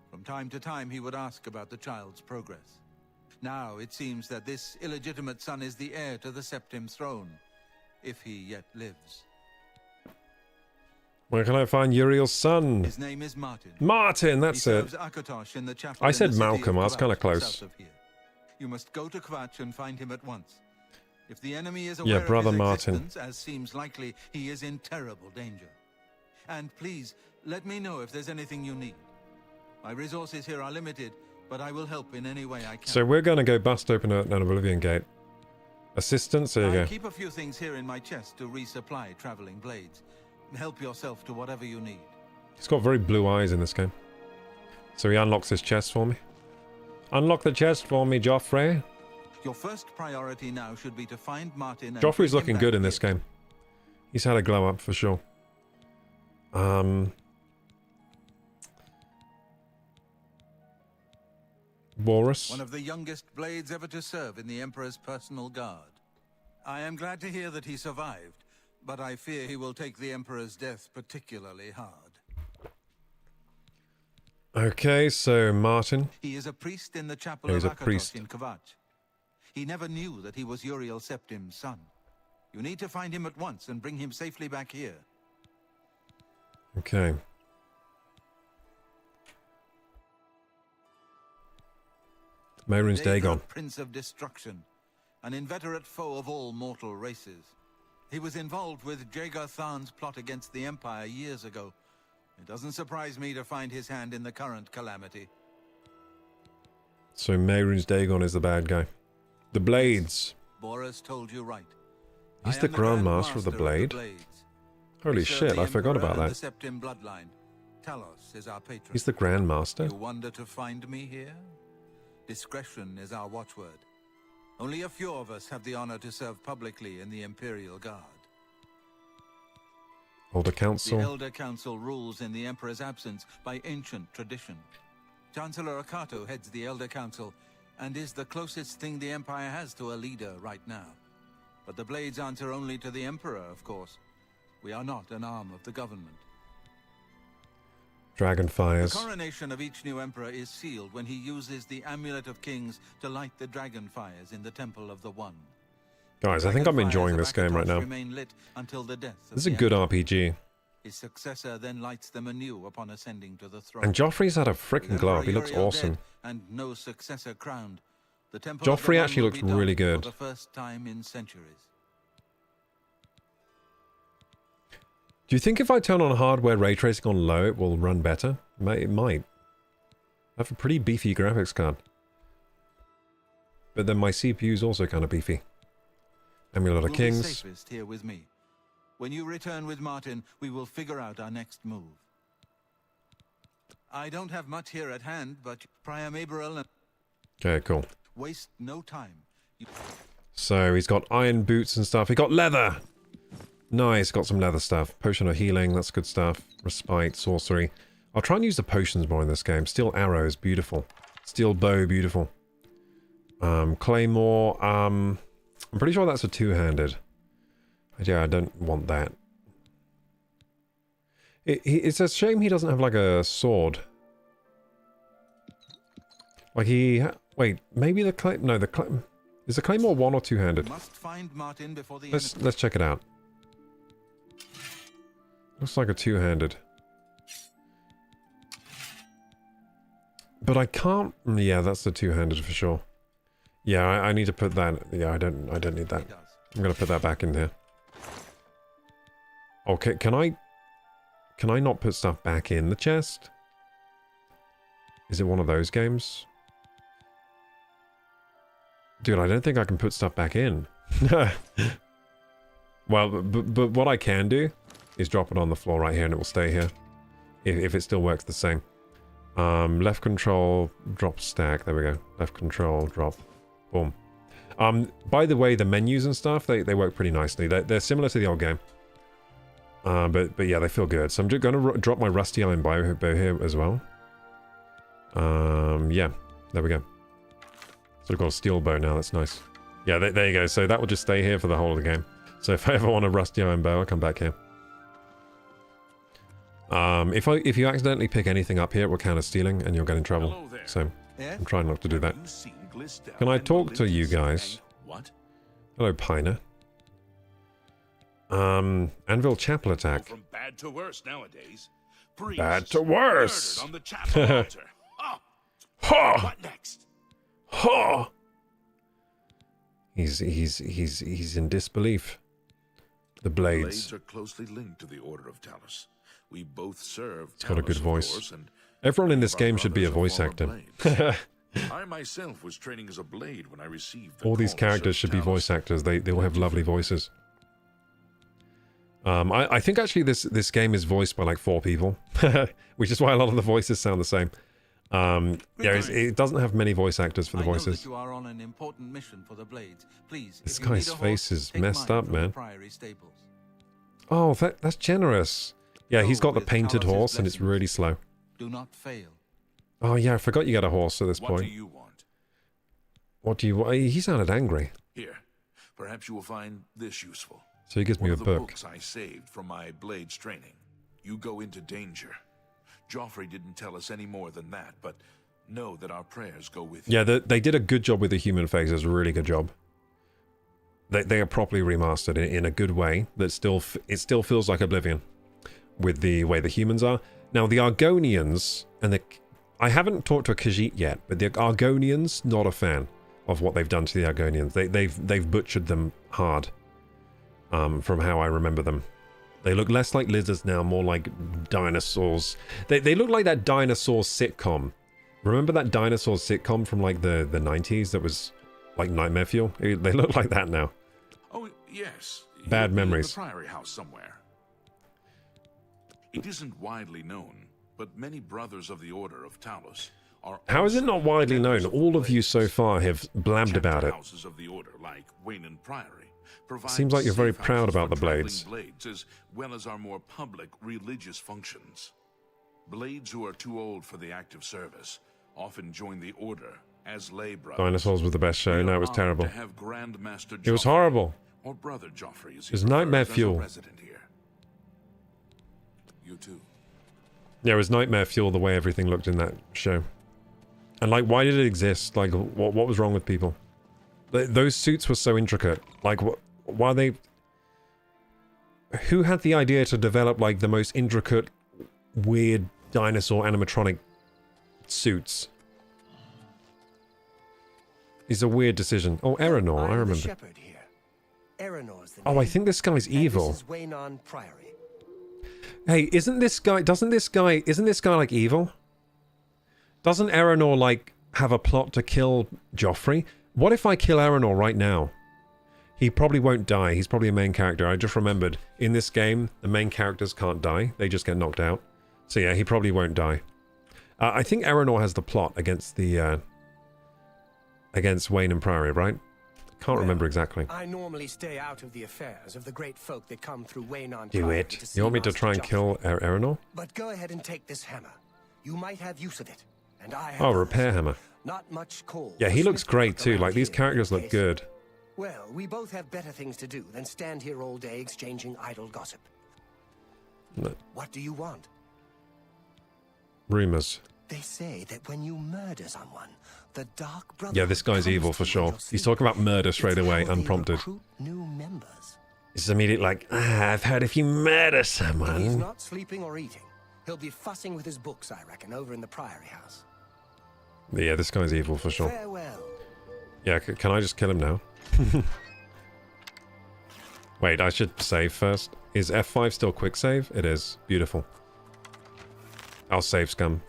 S10: From time to time, he would ask about the child's progress. Now, it seems that this illegitimate son is the heir to the Septim throne, if he yet lives.
S1: Where can I find Uriel's son?
S10: His name is Martin.
S1: Martin, that's it.
S10: In the chapel
S1: I
S10: in
S1: said
S10: the
S1: Malcolm, I was kind of close.
S10: You must go to Kvatch and find him at once. If the enemy is aware
S1: Brother
S10: of his
S1: Martin.
S10: existence, as seems likely, he is in terrible danger. And please, let me know if there's anything you need. My resources here are limited, but I will help in any way I can.
S1: So we're going to go bust open an Oblivion Gate. Assistance, there you go.
S10: Keep a few things here in my chest to resupply traveling blades. Help yourself to whatever you need.
S1: He's got very blue eyes in this game. So he unlocks his chest for me. Unlock the chest for me, Joffrey.
S10: Your first priority now should be to find Martin. And
S1: Joffrey's
S10: bring him
S1: looking good
S10: back
S1: in this
S10: here.
S1: game. He's had a glow up for sure. Walrus.
S10: One of the youngest blades ever to serve in the Emperor's personal guard. I am glad to hear that he survived, but I fear he will take the Emperor's death particularly hard.
S1: Okay, so Martin.
S10: He is a priest in the chapel
S1: Yeah,
S10: of
S1: he's a
S10: Akatos
S1: priest.
S10: in Kvatch. He never knew that he was Uriel Septim's son. You need to find him at once and bring him safely back here.
S1: Okay. Mehrunes Dagon.
S10: Prince of Destruction, an inveterate foe of all mortal races. He was involved with Jagar Tharn's plot against the Empire years ago. It doesn't surprise me to find his hand in the current calamity.
S1: So Mehrunes Dagon is the bad guy. The Blades.
S10: Boris told you right.
S1: He's
S10: I
S1: the
S10: am
S1: Grand Master of the Blade.
S10: Blades.
S1: Holy
S10: We serve
S1: shit,
S10: the
S1: I forgot
S10: Emperor
S1: about
S10: and
S1: that.
S10: The Septim bloodline. Talos is our patron.
S1: He's the Grand Master.
S10: You wonder to find me here? Discretion is our watchword. Only a few of us have the honor to serve publicly in the Imperial Guard.
S1: Older
S10: The
S1: Council.
S10: Elder Council rules in the Emperor's absence by ancient tradition. Chancellor Akato heads the Elder Council and is the closest thing the Empire has to a leader right now. But the Blades answer only to the Emperor, of course. We are not an arm of the government.
S1: Dragonfires.
S10: The coronation of each new Emperor is sealed when he uses the Amulet of Kings to light the Dragonfires in the Temple of the One.
S1: Guys, I think I'm enjoying
S10: Dragonfires
S1: this
S10: of
S1: game right
S10: Akatos
S1: now.
S10: remain lit until the death of
S1: This is a
S10: the
S1: good
S10: Emperor.
S1: RPG.
S10: His successor then lights them anew upon ascending to the throne.
S1: And Joffrey's had a freaking
S10: With
S1: glow up.
S10: Emperor
S1: He looks
S10: Uriel
S1: awesome.
S10: dead and no successor crowned, the Temple of the
S1: Joffrey
S10: One
S1: actually
S10: will
S1: looks
S10: be dark
S1: really good.
S10: For the first time in centuries.
S1: Do you think if I turn on hardware ray tracing on low, it will run better? It might. I have a pretty beefy graphics card. But then my CPU's also kind of beefy. Amulet of
S10: We'll be
S1: Kings.
S10: safest here with me. When you return with Martin, we will figure out our next move. I don't have much here at hand, but Priam Aberel and
S1: Okay, cool.
S10: waste no time.
S1: So he's got iron boots and stuff. He got leather! Nice, got some leather stuff. Potion of healing, that's good stuff. Respite, sorcery. I'll try and use the potions more in this game. Steel arrows, beautiful. Steel bow, beautiful. Claymore, I'm pretty sure that's a two-handed. Yeah, I don't want that. It's a shame he doesn't have like a sword. Like wait, maybe the clay... No, is the claymore one or two-handed?
S10: Must find Martin before the
S1: Let's check it out. Looks like a two-handed. But I can't... Yeah, that's the two-handed for sure. Yeah, I need to put that... Yeah, I don't need that. I'm gonna put that back in here. Okay, can I not put stuff back in the chest? Is it one of those games? Dude, I don't think I can put stuff back in. Well, but what I can do is drop it on the floor right here and it will stay here. If it still works the same. Left control, drop stack. There we go. Left control, drop. Boom. By the way, the menus and stuff, they work pretty nicely. They're similar to the old game. But yeah, they feel good. So I'm just going to drop my rusty iron bow here as well. Yeah, there we go. So I've got a steel bow now, that's nice. Yeah, there you go. So that will just stay here for the whole of the game. So if I ever want a rusty iron bow, I'll come back here. If you accidentally pick anything up here, it will count as stealing and you'll get in trouble. So I'm trying not to do that. Can I talk to you guys?
S6: What?
S1: Hello, Piner. Anvil Chapel attack.
S6: From bad to worse nowadays.
S1: Bad to worse!
S6: On the chapel altar. Oh.
S1: Ha!
S6: What next?
S1: Ha! He's in disbelief. The blades.
S6: Blades are closely linked to the Order of Talos. We both serve.
S1: It's got a good
S6: Talos, of
S1: voice.
S6: course, and
S1: Everyone in
S6: many
S1: this
S6: of our
S1: game should be a
S6: brothers
S1: voice
S6: are
S1: actor.
S6: former blades. I myself was training as a blade when I received the
S1: All these
S6: call to
S1: characters
S6: serve
S1: should be
S6: Talos.
S1: voice actors. They all have lovely voices. I think actually this game is voiced by like 4 people, which is why a lot of the voices sound the same. Yeah, it doesn't have many voice actors for the
S10: I know
S1: voices.
S10: that you are on an important mission for the Blades. Please,
S1: This
S10: if you need
S1: guy's
S10: a horse,
S1: face is
S10: take
S1: messed
S10: mine
S1: up,
S10: from the
S1: man.
S10: Priory stables.
S1: Oh, that's generous. Yeah, he's
S10: Go
S1: got the
S10: with
S1: painted
S10: Talos'
S1: horse and it's
S10: blessings.
S1: really slow.
S10: Do not fail.
S1: Oh yeah, I forgot you got a horse at this
S6: What
S1: point.
S6: do you want?
S1: What do you want? He sounded angry.
S6: Here, perhaps you will find this useful.
S1: So he gives me
S6: One
S1: a
S6: of the
S1: book.
S6: books I saved from my blades training. You go into danger. Joffrey didn't tell us any more than that, but know that our prayers go with you.
S1: Yeah, they did a good job with the human faces. A really good job. They are properly remastered in a good way. That it still feels like Oblivion with the way the humans are. Now the Argonians and I haven't talked to a Khajiit yet, but the Argonians, not a fan of what they've done to the Argonians. They've butchered them hard. From how I remember them. They look less like lizards now, more like dinosaurs. They look like that dinosaur sitcom. Remember that dinosaur sitcom from like the 90s that was like Nightmare Fuel? They look like that now.
S6: Oh, yes.
S1: Bad
S6: He'll be in
S1: memories.
S6: the Priory House somewhere. It isn't widely known, but many brothers of the Order of Talos are.
S1: How is it not widely known? All of you so far have blabbed about it.
S6: Houses of the Order, like Wayne Priory, provide
S1: Seems like you're very
S6: safe
S1: proud
S6: houses
S1: about
S6: for
S1: the
S6: traveling
S1: blades.
S6: blades, as well as our more public religious functions. Blades who are too old for the active service often join the Order as lay brothers.
S1: Dinosaurs was the best show.
S6: We
S1: No,
S6: are
S1: it was
S6: honored
S1: terrible.
S6: to have Grandmaster
S1: It was
S6: Joffrey,
S1: horrible.
S6: or Brother Joffrey, as he
S1: It was
S6: prefers,
S1: Nightmare
S6: as a
S1: Fuel.
S6: resident here. You too.
S1: Yeah, it was Nightmare Fuel the way everything looked in that show. And like, why did it exist? Like, what was wrong with people? Those suits were so intricate. Like, why they... Who had the idea to develop like the most intricate, weird dinosaur animatronic suits? It's a weird decision. Oh, Eranor, I
S3: I'm the
S1: remember.
S3: shepherd here. Eranor's the
S1: Oh, I
S3: name,
S1: think this guy's
S3: and
S1: evil.
S3: This is Waynon Priory.
S1: Hey, isn't this guy like evil? Doesn't Eranor like have a plot to kill Joffrey? What if I kill Eranor right now? He probably won't die. He's probably a main character. I just remembered in this game, the main characters can't die. They just get knocked out. So yeah, he probably won't die. I think Eranor has the plot against the against Wayne and Priory, right? Can't remember exactly.
S3: I normally stay out of the affairs of the great folk that come through Waynon
S1: Do
S3: Priory
S1: it.
S3: to see
S1: You want me to
S3: Master
S1: try and
S3: Joffrey.
S1: kill Eranor?
S3: But go ahead and take this hammer. You might have use of it, and I have
S1: Oh,
S3: others.
S1: repair hammer.
S3: Not much call.
S1: Yeah, he looks
S3: Sniff
S1: great
S3: work
S1: too.
S3: around
S1: Like, these
S3: here,
S1: characters
S3: in
S1: look
S3: case.
S1: good.
S3: Well, we both have better things to do than stand here all day exchanging idle gossip.
S1: No.
S3: What do you want?
S1: Rumors.
S3: They say that when you murder someone, the Dark Brotherhood
S1: Yeah, this guy's
S3: comes
S1: evil
S3: to
S1: for
S3: you in
S1: sure.
S3: your
S1: He's
S3: sleep.
S1: talking about murder straight
S3: It's
S1: away,
S3: how they
S1: unprompted.
S3: recruit new members.
S1: It's immediate like, I've heard if you murder
S3: If he's
S1: someone.
S3: not sleeping or eating, he'll be fussing with his books, I reckon, over in the Priory House.
S1: Yeah, this guy's evil for sure.
S3: Farewell.
S1: Yeah, can I just kill him now? Wait, I should save first. Is F5 still quick save? It is. Beautiful. I'll save scum.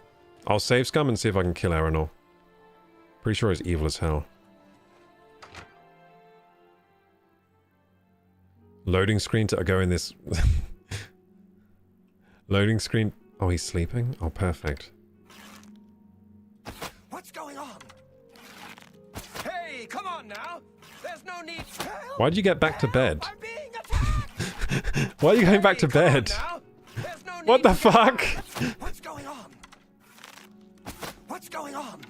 S1: I'll save scum and see if I can kill Eranor. Pretty sure he's evil as hell. Loading screen to go in this... Loading screen... Oh, he's sleeping? Oh, perfect.
S3: What's going on? Hey, come on now. There's no need. Help!
S1: Why'd you get back to bed?
S3: I'm being attacked.
S1: Why are you going back to
S3: Hey, come on
S1: bed?
S3: now. There's no
S1: What
S3: need
S1: the
S3: to get
S1: fuck?
S3: mad. What's going on? What's going on?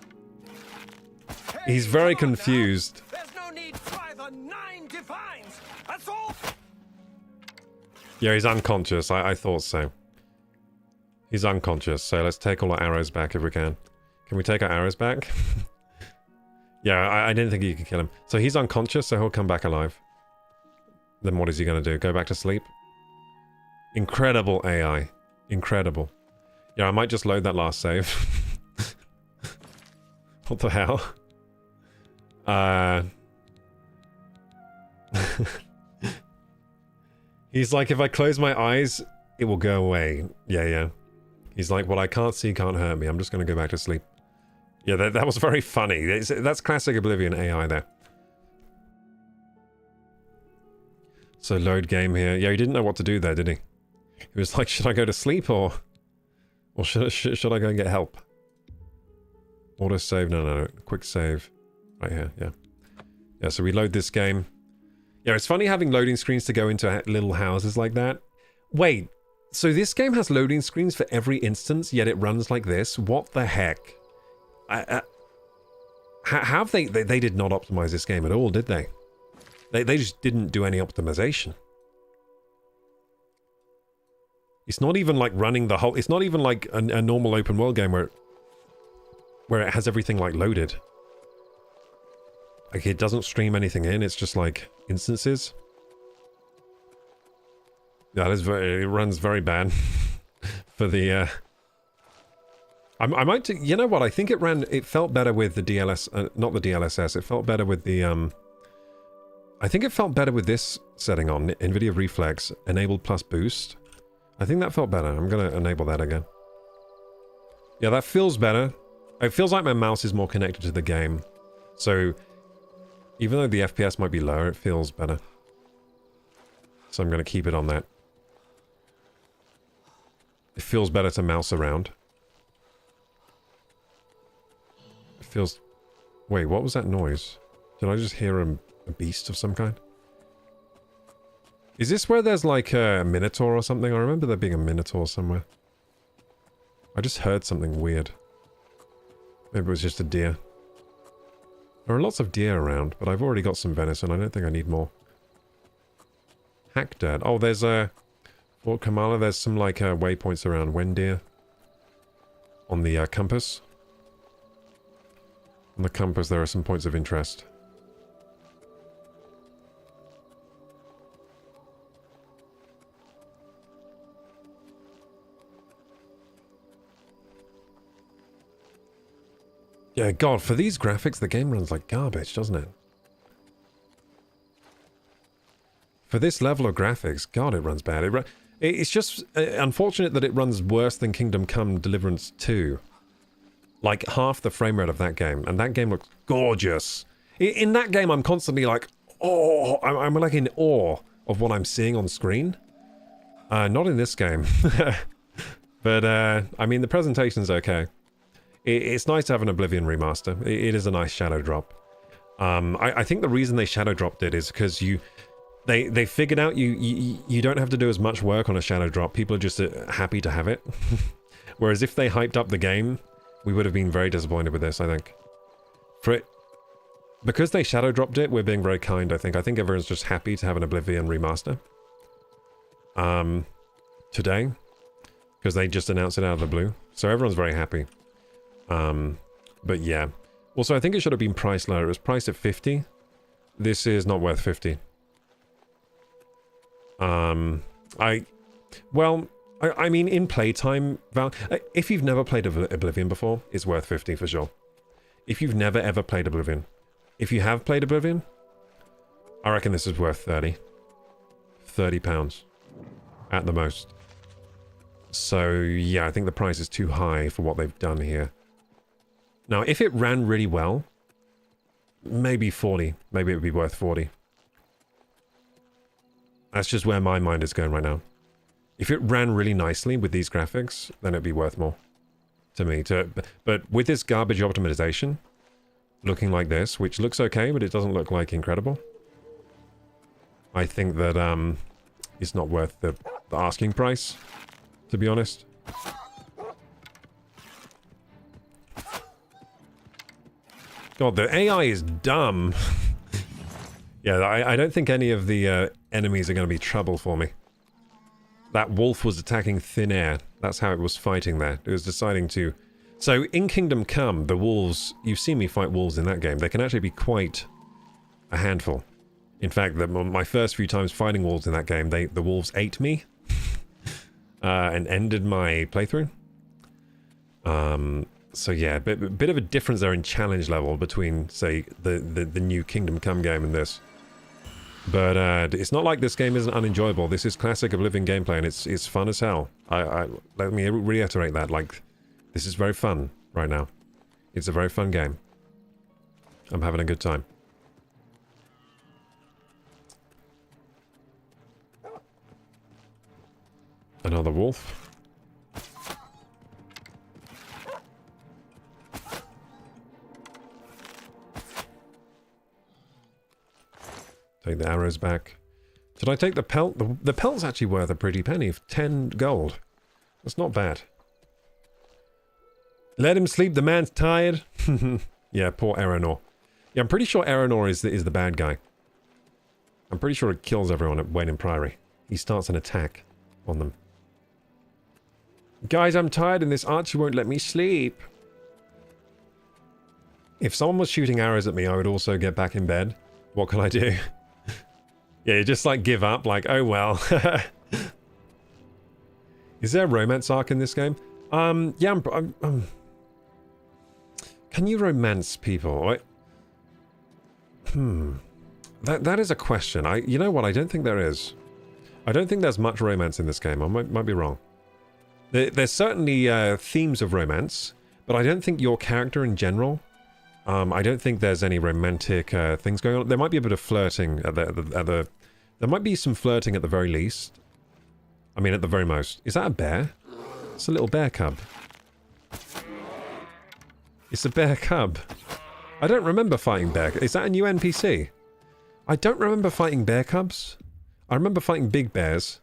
S3: Hey,
S1: He's very
S3: come on now.
S1: confused.
S3: There's no need to try the 9 divines. That's all.
S1: Yeah, he's unconscious. I thought so. He's unconscious, so let's take all our arrows back if we can. Can we take our arrows back? Yeah, I didn't think you could kill him. So he's unconscious, so he'll come back alive. Then what is he going to do? Go back to sleep? Incredible AI. Incredible. Yeah, I might just load that last save. What the hell? He's like, if I close my eyes, it will go away. Yeah, yeah. He's like, what I can't see can't hurt me. I'm just going to go back to sleep. Yeah, that was very funny. That's classic Oblivion AI there. So load game here. Yeah, he didn't know what to do there, did he? He was like, should I go to sleep or should I go and get help? Auto save? No. Quick save. Right here, yeah. Yeah, so we load this game. Yeah, it's funny having loading screens to go into little houses like that. Wait, so this game has loading screens for every instance, yet it runs like this? What the heck? How they did not optimize this game at all, did they? They just didn't do any optimization. It's not even like running the whole... It's not even like a normal open world game where it has everything like loaded. Like it doesn't stream anything in, it's just like instances. Yeah, it runs very bad for the... I might... You know what? I think it felt better with the DLS... not the DLSS. It felt better with the... I think it felt better with this setting on. NVIDIA Reflex, enabled plus boost. I think that felt better. I'm going to enable that again. Yeah, that feels better. It feels like my mouse is more connected to the game. So, even though the FPS might be lower, it feels better. So I'm going to keep it on that. It feels better to mouse around. It feels... Wait, what was that noise? Did I just hear a beast of some kind? Is this where there's like a minotaur or something? I remember there being a minotaur somewhere. I just heard something weird. Maybe it was just a deer. There are lots of deer around, but I've already got some venison. I don't think I need more. Hackdad. Oh, there's a... Fort Kamala, there's some like waypoints around Wendir. On the compass. On the compass there are some points of interest. Yeah, God, for these graphics, the game runs like garbage, doesn't it? For this level of graphics, God, it runs bad. It's just unfortunate that it runs worse than Kingdom Come Deliverance 2. Like half the frame rate of that game, and that game looks gorgeous. In that game, I'm constantly like, oh, I'm like in awe of what I'm seeing on screen. Not in this game. But, I mean, the presentation's okay. It's nice to have an Oblivion remaster. It is a nice shadow drop. I think the reason they shadow dropped it is because they figured out you don't have to do as much work on a shadow drop. People are just happy to have it. Whereas if they hyped up the game, we would have been very disappointed with this, I think. Because they shadow dropped it, we're being very kind, I think. I think everyone's just happy to have an Oblivion remaster. Today. Because they just announced it out of the blue. So everyone's very happy. But yeah. Also, I think it should have been priced lower. It was priced at 50. This is not worth 50. I mean, in playtime, if you've never played Oblivion before, it's worth 50 for sure. If you've never ever played Oblivion. If you have played Oblivion, I reckon this is worth 30. £30 at the most. So yeah, I think the price is too high for what they've done here. Now, if it ran really well, maybe 40. Maybe it would be worth 40. That's just where my mind is going right now. If it ran really nicely with these graphics, then it'd be worth more to me. But with this garbage optimization, looking like this, which looks okay, but it doesn't look like incredible, I think that it's not worth the asking price, to be honest. God, the AI is dumb. Yeah, I don't think any of the enemies are going to be trouble for me. That wolf was attacking thin air. That's how it was fighting there. It was deciding to... So, in Kingdom Come, the wolves... You've seen me fight wolves in that game. They can actually be quite a handful. In fact, my first few times fighting wolves in that game, the wolves ate me. And ended my playthrough. So yeah, bit of a difference there in challenge level between, say, the new Kingdom Come game and this. But it's not like this game isn't unenjoyable. This is classic Oblivion gameplay, and it's fun as hell. Let me reiterate that. Like, this is very fun right now. It's a very fun game. I'm having a good time. Another wolf. Take the arrows back. Did I take the pelt? The pelt's actually worth a pretty penny. 10 gold. That's not bad. Let him sleep, the man's tired. Yeah, poor Aeronor. Yeah, I'm pretty sure Aeronor is the bad guy. I'm pretty sure it kills everyone at Wayne Priory. He starts an attack on them. Guys, I'm tired and this archer won't let me sleep. If someone was shooting arrows at me, I would also get back in bed. What can I do? Yeah, you just like give up, like, oh well. Is there a romance arc in this game? Yeah, can you romance people? That is a question. You know what? I don't think there is. I don't think there's much romance in this game. I might be wrong. There's certainly themes of romance, but I don't think your character in general. I don't think there's any romantic things going on. There might be a bit of flirting at the there might be some flirting at the very least. I mean, at the very most. Is that a bear? It's a little bear cub. It's a bear cub. I don't remember fighting bear. Is that a new NPC? I don't remember fighting bear cubs. I remember fighting big bears.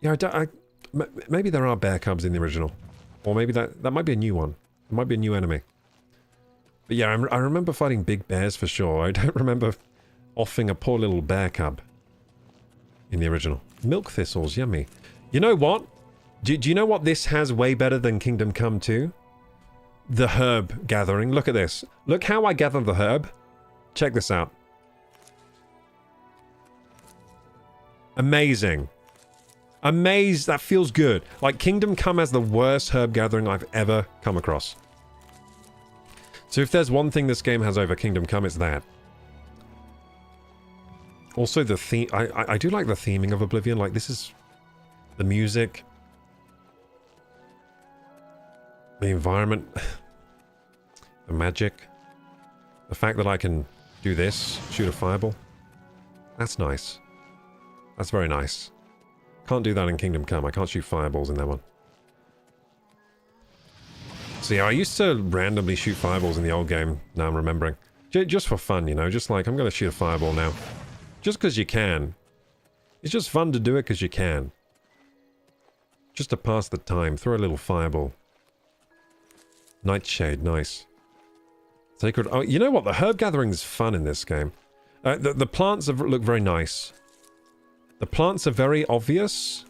S1: Yeah, maybe there are bear cubs in the original. Or maybe that might be a new one. It might be a new enemy. But yeah, I remember fighting big bears for sure. I don't remember offing a poor little bear cub in the original. Milk thistles, yummy. You know what? Do you know what this has way better than Kingdom Come 2? The herb gathering. Look at this. Look how I gather the herb. Check this out. Amazing. Amazed. That feels good. Like, Kingdom Come has the worst herb gathering I've ever come across. So if there's one thing this game has over Kingdom Come, it's that. Also the theme, I do like the theming of Oblivion. Like, this is the music, the environment, the magic, the fact that I can do this, shoot a fireball. That's nice. That's very nice. Can't do that in Kingdom Come. I can't shoot fireballs in that one. So yeah, I used to randomly shoot fireballs in the old game, now I'm remembering. Just for fun, you know, just like, I'm going to shoot a fireball now. Just because you can. It's just fun to do it because you can. Just to pass the time, throw a little fireball. Nightshade, nice. Sacred... Oh, you know what? The herb gathering is fun in this game. The plants look very nice. The plants are very obvious,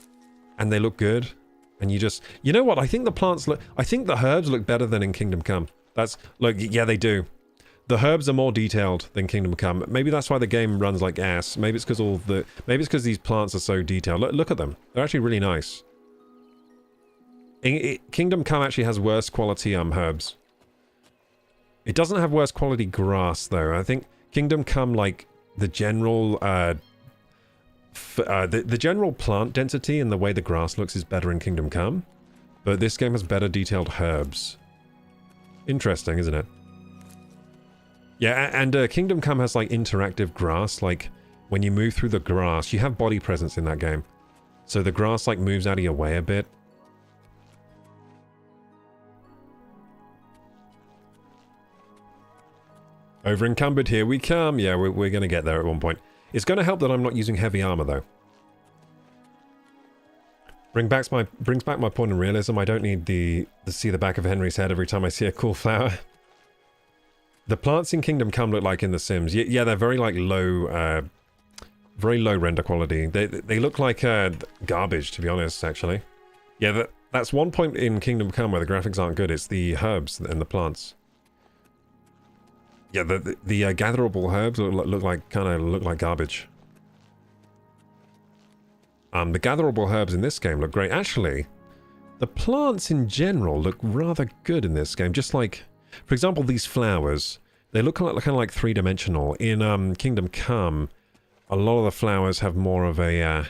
S1: and they look good. And you just... You know what? I think the plants look... I think the herbs look better than in Kingdom Come. That's... Look, yeah, they do. The herbs are more detailed than Kingdom Come. Maybe that's why the game runs like ass. Maybe it's because all the... Maybe it's because these plants are so detailed. Look at them. They're actually really nice. Kingdom Come actually has worse quality herbs. It doesn't have worse quality grass, though. I think Kingdom Come, like, the general... the general plant density and the way the grass looks is better in Kingdom Come. But this game has better detailed herbs. Interesting, isn't it? Yeah, and Kingdom Come has, like, interactive grass. Like, when you move through the grass, you have body presence in that game. So the grass, like, moves out of your way a bit. Over encumbered, here we come. Yeah, we're going to get there at one point. It's going to help that I'm not using heavy armor, though. Brings back my point of realism. I don't need to see the back of Henry's head every time I see a cool flower. The plants in Kingdom Come look like in The Sims. Yeah, they're very, like, low, very low render quality. They look like garbage, to be honest, actually. Yeah, that's one point in Kingdom Come where the graphics aren't good. It's the herbs and the plants. Yeah, the gatherable herbs look like garbage. The gatherable herbs in this game look great. Actually, the plants in general look rather good in this game. Just like, for example, these flowers. They look kind of like three-dimensional. In Kingdom Come, a lot of the flowers have more of a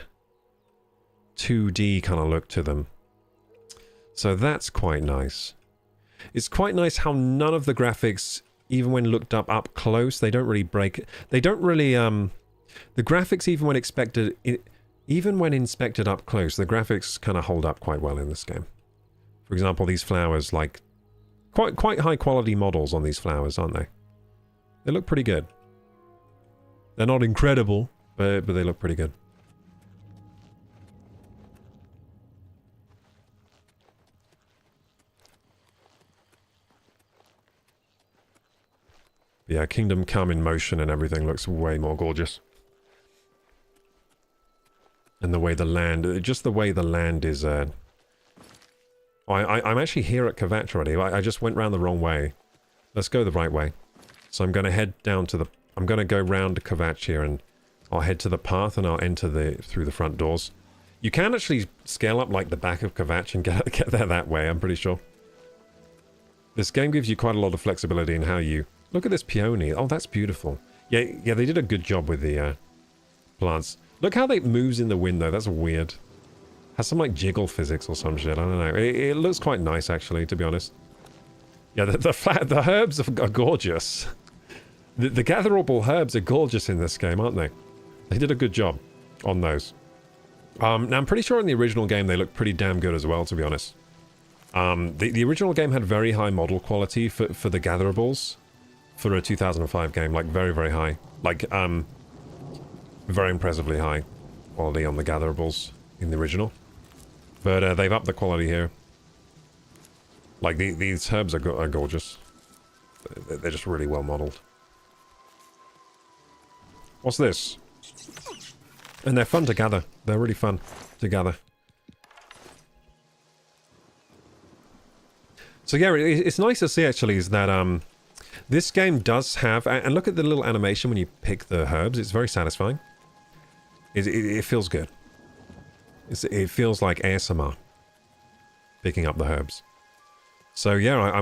S1: 2D kind of look to them. So that's quite nice. It's quite nice how none of the graphics, even when looked up close, they don't really break. They don't really the graphics even when inspected up close, the graphics kind of hold up quite well in this game. For example, these flowers, like quite high quality models on these flowers, aren't they? They look pretty good. They're not incredible, but they look pretty good. Yeah, Kingdom Come in motion and everything looks way more gorgeous. And the way the land, just the way the land is... I'm actually here at Kvatch already. I just went round the wrong way. Let's go the right way. So I'm going to head down to the... I'm going to go round to Kvatch here and I'll head to the path and I'll enter through the front doors. You can actually scale up like the back of Kvatch and get there that way, I'm pretty sure. This game gives you quite a lot of flexibility in how you... Look at this peony. Oh, that's beautiful. Yeah, they did a good job with the plants. Look how they moves in the wind, though. That's weird. Has some, like, jiggle physics or some shit. I don't know. It looks quite nice, actually, to be honest. Yeah, the herbs are gorgeous. The gatherable herbs are gorgeous in this game, aren't they? They did a good job on those. Now, I'm pretty sure in the original game they look pretty damn good as well, to be honest. The original game had very high model quality for the gatherables. For a 2005 game, like very, very high. Like, very impressively high quality on the gatherables in the original. But they've upped the quality here. Like, these herbs are gorgeous. They're just really well modeled. What's this? And they're fun to gather. They're really fun to gather. So yeah, it's nice to see actually is that, this game does have, and look at the little animation when you pick the herbs, it's very satisfying. It feels good. It feels like ASMR, picking up the herbs. So yeah,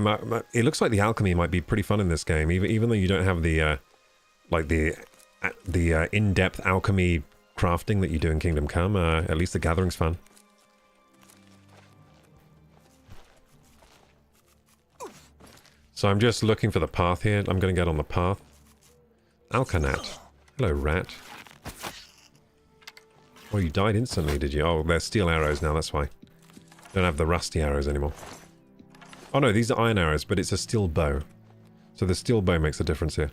S1: it looks like the alchemy might be pretty fun in this game, even though you don't have the, like the in-depth alchemy crafting that you do in Kingdom Come, at least the gathering's fun. So I'm just looking for the path here. I'm going to get on the path. Alkanat. Hello, rat. Oh, you died instantly, did you? Oh, they're steel arrows now, that's why. Don't have the rusty arrows anymore. Oh no, these are iron arrows, but it's a steel bow. So the steel bow makes a difference here.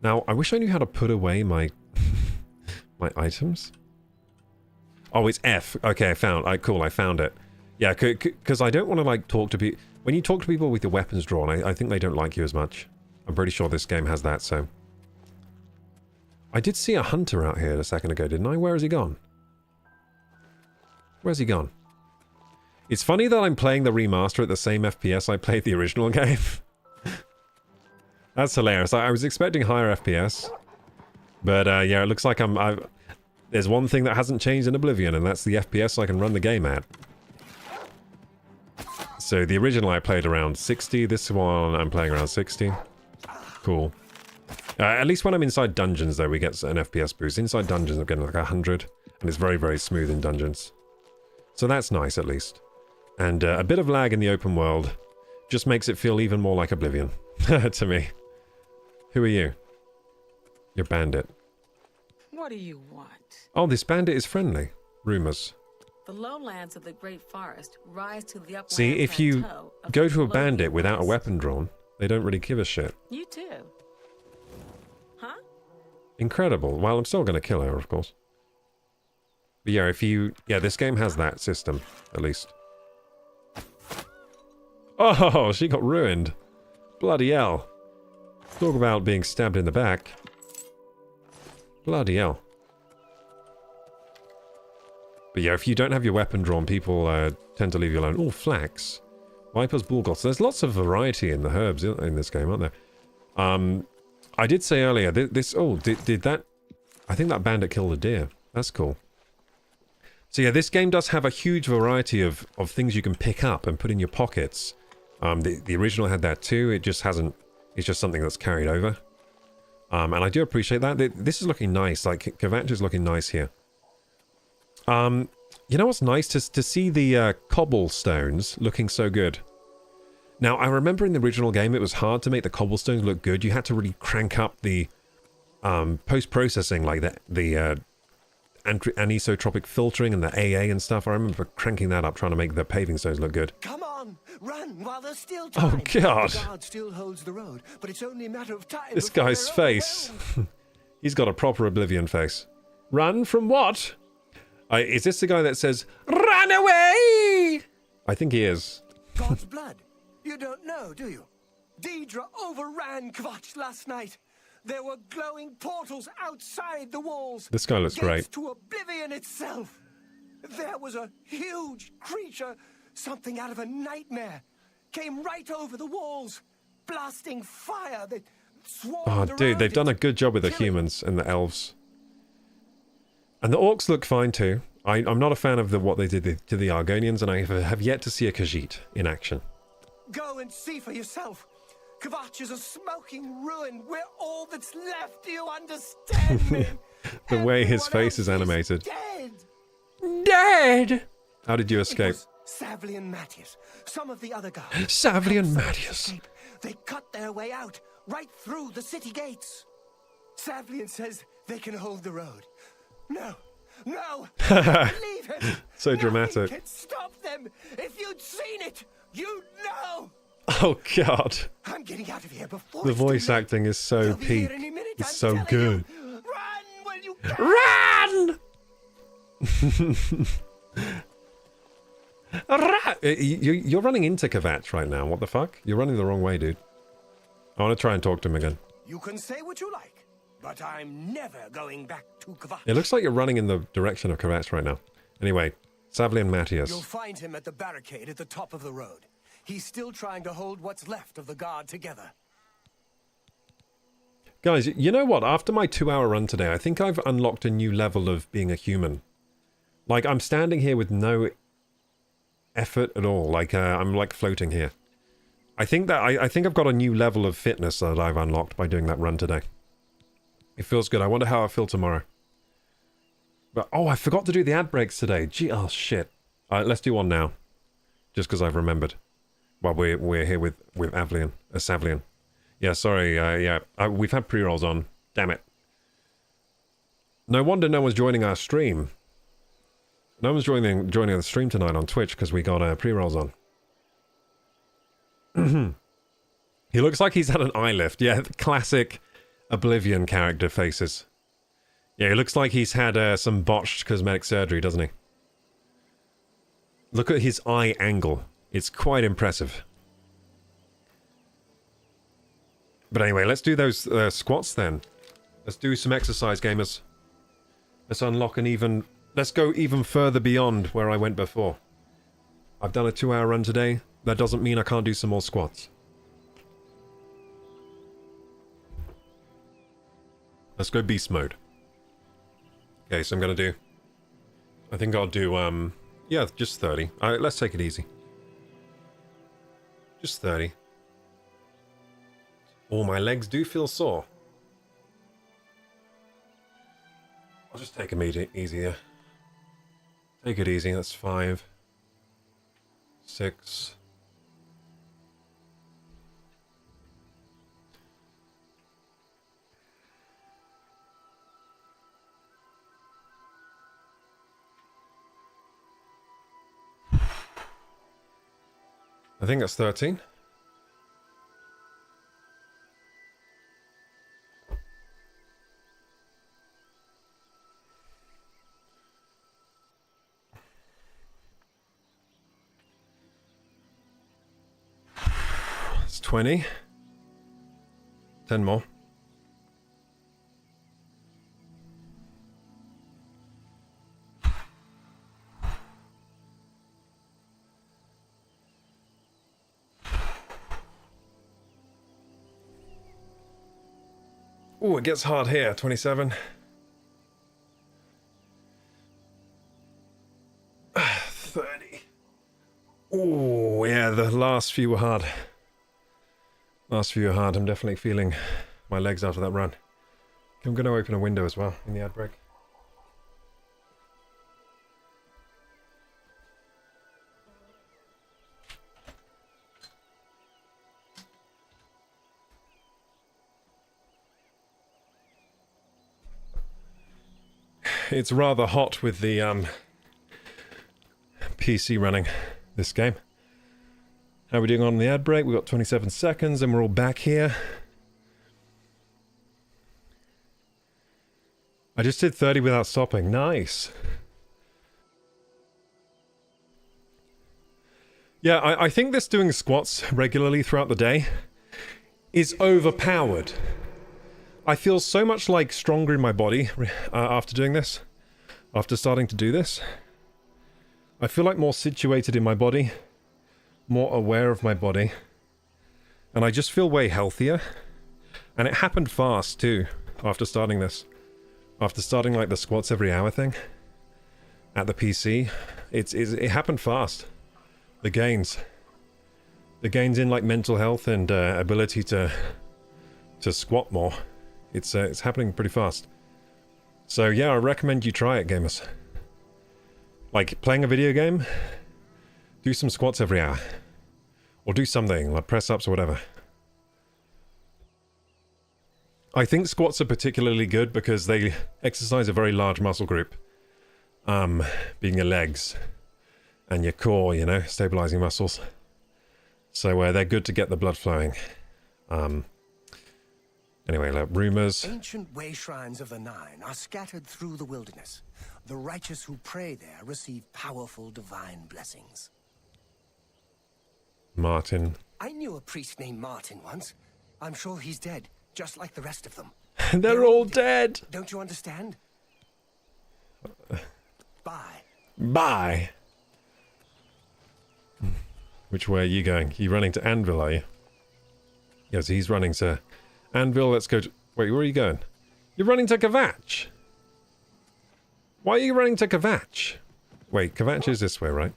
S1: Now, I wish I knew how to put away my... my items. Oh, it's F. Okay, I found... cool, I found it. Yeah, because I don't want to, like, talk to people... When you talk to people with your weapons drawn, I think they don't like you as much. I'm pretty sure this game has that, so... I did see a hunter out here a second ago, didn't I? Where has he gone? Where's he gone? It's funny that I'm playing the remaster at the same FPS I played the original game. That's hilarious. I was expecting higher FPS. But, yeah, it looks like there's one thing that hasn't changed in Oblivion, and that's the FPS I can run the game at. So the original I played around 60, this one I'm playing around 60. Cool. At least when I'm inside dungeons though, we get an FPS boost. Inside dungeons I'm getting like 100, and it's very, very smooth in dungeons. So that's nice at least. And a bit of lag in the open world just makes it feel even more like Oblivion, to me. Who are you? You're Bandit.
S11: What do you want?
S1: Oh, this bandit is friendly. Rumors.
S11: The lowlands of the Great Forest rise to the upland.
S1: See, if you go to a bandit without a weapon drawn, they don't really give a shit.
S11: You too. Huh?
S1: Incredible. Well, I'm still going to kill her, of course. But yeah, yeah, this game has that system, at least. Oh, she got ruined. Bloody hell. Talk about being stabbed in the back. Bloody hell. But yeah, if you don't have your weapon drawn, people tend to leave you alone. Oh, flax. Viper's Bullgoth. There's lots of variety in the herbs in this game, aren't there? I did say earlier, did that... I think that bandit killed a deer. That's cool. So yeah, this game does have a huge variety of things you can pick up and put in your pockets. The original had that too. It just hasn't It's just something that's carried over. And I do appreciate that. This is looking nice. Like, Kvatch is looking nice here. You know what's nice? To see the cobblestones looking so good. Now, I remember in the original game, it was hard to make the cobblestones look good. You had to really crank up the post-processing, like the anisotropic filtering and the AA and stuff. I remember cranking that up, trying to make the paving stones look good.
S3: Come on, run while there's still time.
S1: Oh, God.
S3: The guard still holds the road, but it's only a matter of time.
S1: This guy's face. He's got a proper Oblivion face. Run from what? Is this the guy that says, "Run away"? I think he is.
S3: God's blood. You don't know, do you? Deidre overran Kvatch last night. There were glowing portals outside the walls.
S1: This guy looks great.
S3: To Oblivion itself. There was a huge creature, something out of a nightmare, came right over the walls, blasting fire that swarmed
S1: Oh, dude, they've done a good job with the humans and the elves. And the orcs look fine too. I'm not a fan of what they did to the Argonians, and I have yet to see a Khajiit in action.
S3: Go and see for yourself. Kvatch is a smoking ruin. We're all that's left. Do you understand me?
S1: The way his face is animated.
S3: Dead.
S1: Dead! How did you escape?
S3: Savli and Matthias. Some of the other guys.
S1: Savli and Matthias.
S3: They cut their way out, right through the city gates. Savlian says they can hold the road. No. No. Believe him.
S1: So dramatic.
S3: Nothing can stop them. If you'd seen it, you'd know.
S1: Oh, God.
S3: I'm getting out of here before
S1: The voice acting is so peak. It's so good.
S3: Run, will you can.
S1: Run! You're running into Kvatch right now. What the fuck? You're running the wrong way, dude. I want to try and talk to him again.
S3: You can say what you like, but I'm never going back to Kvatch.
S1: It looks like you're running in the direction of Kvatch right now. Anyway, Savli and Matthias.
S3: You'll find him at the barricade at the top of the road. He's still trying to hold what's left of the guard together.
S1: Guys, you know what? After my 2-hour run today, I think I've unlocked a new level of being a human. Like, I'm standing here with no effort at all. Like, I'm like floating here. I think that I think I've got a new level of fitness that I've unlocked by doing that run today. It feels good. I wonder how I feel tomorrow. But, oh, I forgot to do the ad breaks today. Gee, oh, shit. Let's do one now. Just because I've remembered. Well, we're here with Savlian. Yeah, sorry. Yeah, we've had pre-rolls on. Damn it. No wonder no one's joining our stream. No one's joining the stream tonight on Twitch because we got pre-rolls on. He looks like he's had an eye lift. Yeah, classic Oblivion character faces. Yeah, he looks like he's had some botched cosmetic surgery, doesn't he? Look at his eye angle. It's quite impressive. But anyway, let's do those squats then. Let's do some exercise, gamers. Let's unlock an even... Let's go even further beyond where I went before. I've done a 2-hour run today. That doesn't mean I can't do some more squats. Let's go beast mode. Okay, so I'm gonna do... I think I'll do, yeah, just 30. Let's take it easy. Just 30. Oh, my legs do feel sore. I'll just take them easier. Take it easy, that's 5. 6. I think that's 13. It's 20. 10 more. Ooh, it gets hard here. 27. 30. Ooh, yeah, the last few were hard. Last few are hard. I'm definitely feeling my legs after that run. I'm going to open a window as well in the ad break. It's rather hot with the PC running this game. How are we doing on the ad break? We've got 27 seconds and we're all back here. I just did 30 without stopping. Nice. Yeah, I think this doing squats regularly throughout the day is overpowered. I feel so much like stronger in my body after doing this. After starting to do this. I feel like more situated in my body. More aware of my body. And I just feel way healthier. And it happened fast too, after starting this. After starting like the squats every hour thing. At the PC. It happened fast. The gains. The gains in like mental health and ability to squat more. It's happening pretty fast. So yeah, I recommend you try it, gamers. Like, playing a video game, do some squats every hour. Or do something, like press-ups or whatever. I think squats are particularly good because they exercise a very large muscle group. Being your legs and your core, you know, stabilizing muscles. So they're good to get the blood flowing. Anyway, like rumors.
S3: Ancient way shrines of the Nine are scattered through the wilderness. The righteous who pray there receive powerful divine blessings.
S1: Martin.
S3: I knew a priest named Martin once. I'm sure he's dead, just like the rest of them.
S1: They're all dead!
S3: Don't you understand? Bye.
S1: Bye! Which way are you going? You running to Anvil, are you? Yes, he's running to Anvil. Let's go to... Wait, where are you going? You're running to Kvatch! Why are you running to Kvatch? Wait, Kvatch is this way, right?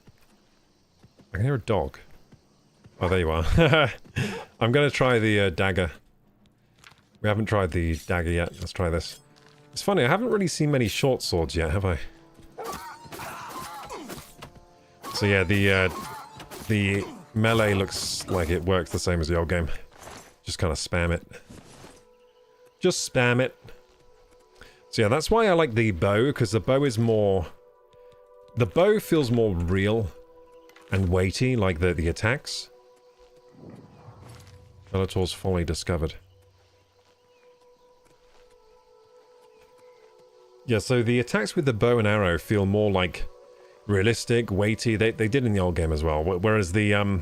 S1: I can hear a dog. Oh, there you are. I'm going to try the dagger. We haven't tried the dagger yet. Let's try this. It's funny, I haven't really seen many short swords yet, have I? So yeah, the melee looks like it works the same as the old game. Just kind of spam it. Just spam it. So yeah, that's why I like the bow, because the bow is more... The bow feels more real and weighty, like the attacks. Bellator's folly discovered. Yeah, so the attacks with the bow and arrow feel more like realistic, weighty. They did in the old game as well. Whereas the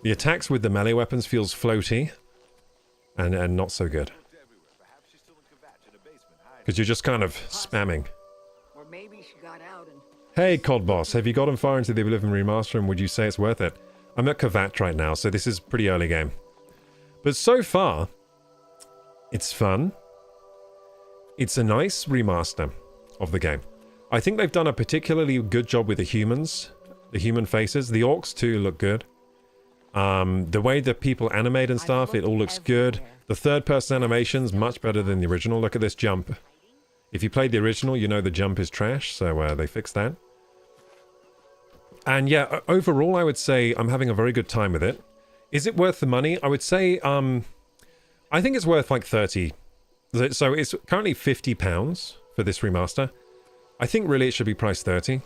S1: attacks with the melee weapons feels floaty and not so good. Because you're just kind of spamming.
S4: Or maybe she got out and...
S1: Hey, COD Boss, have you gotten far into the Oblivion Remaster and would you say it's worth it? I'm at Kvatch right now, so this is pretty early game. But so far, it's fun. It's a nice remaster of the game. I think they've done a particularly good job with the humans. The human faces. The orcs too look good. The way that people animate and stuff, it all looks good. The third-person animation's much better than the original. Look at this jump. If you played the original, you know the jump is trash, so they fixed that. And yeah, overall, I would say I'm having a very good time with it. Is it worth the money? I would say, I think it's worth like 30. So it's currently £50 for this remaster. I think really it should be priced 30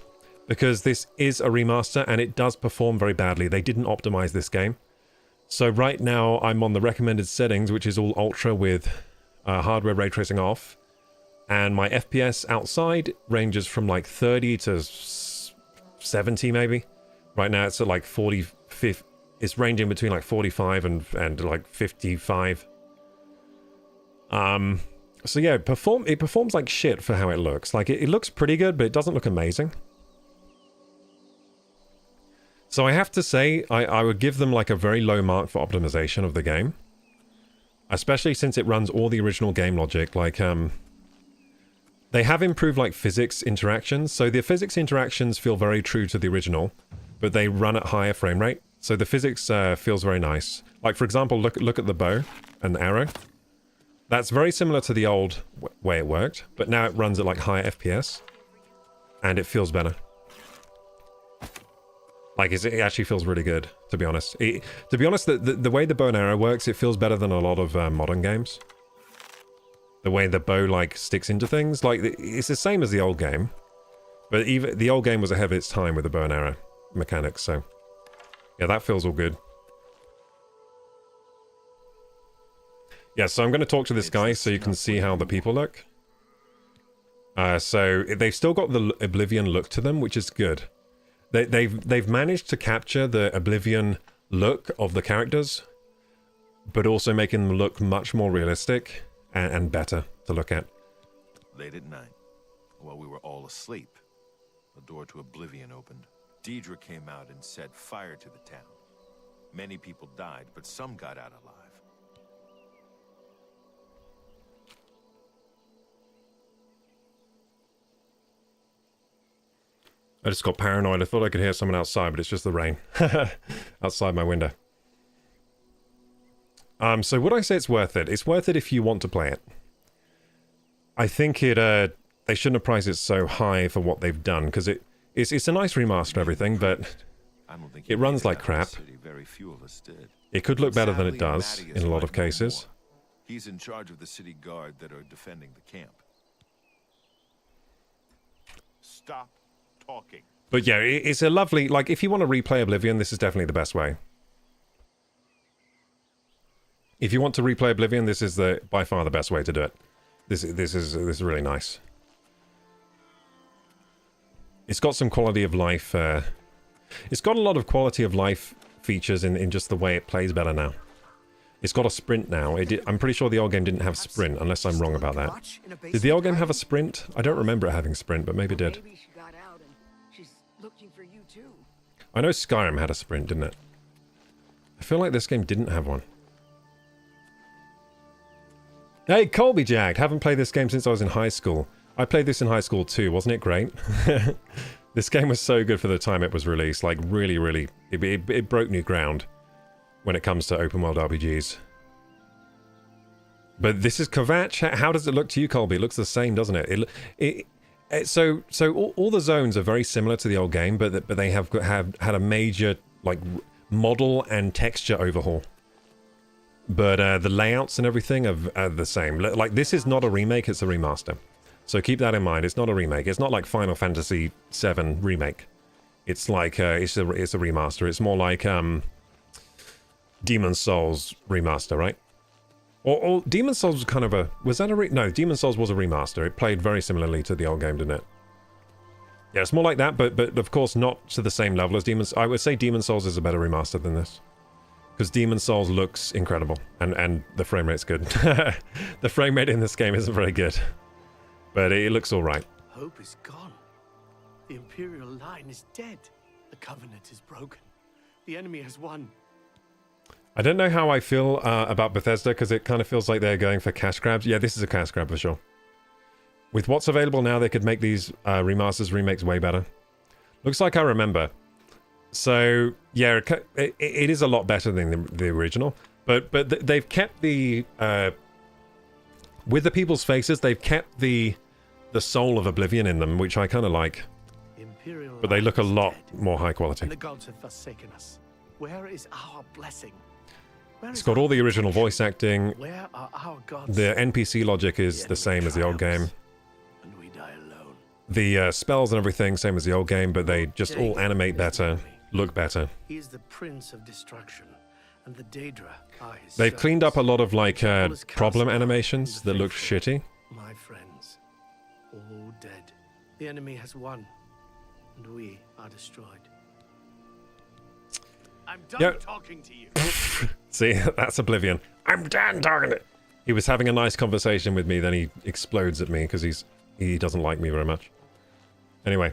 S1: because this is a remaster and it does perform very badly. They didn't optimize this game. So right now I'm on the recommended settings, which is all ultra with hardware ray tracing off. And my FPS outside ranges from like 30 to 70 maybe. Right now it's at like 45. It's ranging between like 45 and like 55. So yeah, it performs like shit for how it looks. Like it looks pretty good, but it doesn't look amazing. So I have to say, I would give them like a very low mark for optimization of the game. Especially since it runs all the original game logic. Like, they have improved like physics interactions. So the physics interactions feel very true to the original, but they run at higher frame rate. So the physics feels very nice. Like, for example, look at the bow and the arrow. That's very similar to the old way it worked, but now it runs at like higher FPS, and it feels better. Like, it actually feels really good, to be honest. To be honest, the way the bow and arrow works, it feels better than a lot of modern games. The way the bow, like, sticks into things. Like, it's the same as the old game. But even the old game was ahead of its time with the bow and arrow mechanics, so... yeah, that feels all good. Yeah, so I'm going to talk to this guy so you can see how the people look. So, they've still got the Oblivion look to them, which is good. They've managed to capture the Oblivion look of the characters, but also making them look much more realistic and better to look at.
S12: Late at night, while we were all asleep, the door to Oblivion opened. Deidre came out and set fire to the town. Many people died, but some got out alive.
S1: I just got paranoid. I thought I could hear someone outside, but it's just the rain outside my window. So would I say it's worth it? It's worth it if you want to play it. I think they shouldn't have priced it so high for what they've done, because it's a nice remaster and everything, but it runs like crap. It could look better than it does in a lot of cases.
S12: He's in charge of the city guard that are defending the camp. Stop talking.
S1: But yeah, it's a lovely, like, if you want to replay Oblivion, this is definitely the best way. If you want to replay Oblivion, this is by far the best way to do it. This is really nice. It's got some quality of life. It's got a lot of quality of life features in just the way it plays better now. It's got a sprint now. I'm pretty sure the old game didn't have sprint, unless I'm wrong about that. Did the old game have a sprint? I don't remember it having sprint, but maybe it did. I know Skyrim had a sprint, didn't it? I feel like this game didn't have one. Hey, Colby Jagged! Haven't played this game since I was in high school. I played this in high school too, wasn't it great? This game was so good for the time it was released. Like, really, really... It broke new ground when it comes to open world RPGs. But this is Kovac. How does it look to you, Colby? It looks the same, doesn't it? So all the zones are very similar to the old game, but they have had a major, like, model and texture overhaul. But the layouts and everything are the same. Like, this is not a remake, it's a remaster. So keep that in mind. It's not a remake. It's not like Final Fantasy VII Remake. It's like, it's a remaster. It's more like Demon's Souls Remaster, right? Or Demon's Souls was kind of a... Was that a... No, Demon's Souls was a remaster. It played very similarly to the old game, didn't it? Yeah, it's more like that, but of course not to the same level as Demon's... I would say Demon's Souls is a better remaster than this. Because Demon's Souls looks incredible, and the frame rate's good. The frame rate in this game isn't very good. But it looks alright.
S13: Hope is gone. The Imperial line is dead. The Covenant is broken. The enemy has won.
S1: I don't know how I feel about Bethesda, because it kind of feels like they're going for cash grabs. Yeah, this is a cash grab for sure. With what's available now, they could make these remasters, remakes way better. Looks like I remember. So, yeah, it is a lot better than the original. But they've kept the... with the people's faces, they've kept the soul of Oblivion in them, which I kind of like. But they look a lot more high quality.
S13: And the gods have forsaken us. Where is our blessing?
S1: It's got all the original voice acting.
S13: Where are our gods?
S1: The NPC logic is the same as the old game.
S13: And we die alone.
S1: The spells and everything, same as the old game, but they just all animate better, look better.
S13: He is the prince of destruction, and the Daedra are his
S1: They've
S13: servants.
S1: cleaned up a lot of, like, problem animations that looked shitty.
S13: My friends, all dead. The enemy has won, and we are destroyed. I'm done talking to you.
S1: See, that's Oblivion. I'm done talking to... He was having a nice conversation with me, then he explodes at me because he doesn't like me very much. Anyway.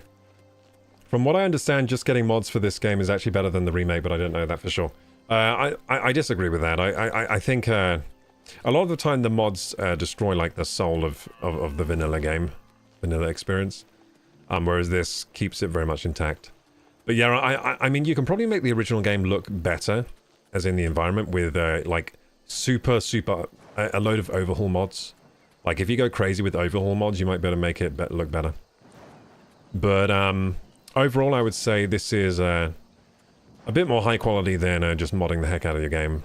S1: From what I understand, just getting mods for this game is actually better than the remake, but I don't know that for sure. I disagree with that. I think a lot of the time the mods destroy like the soul of the vanilla game, vanilla experience, whereas this keeps it very much intact. But yeah, I mean, you can probably make the original game look better, as in the environment, with like super a load of overhaul mods. Like if you go crazy with overhaul mods, you might be able to make it look better. But overall, I would say this is a bit more high quality than just modding the heck out of your game.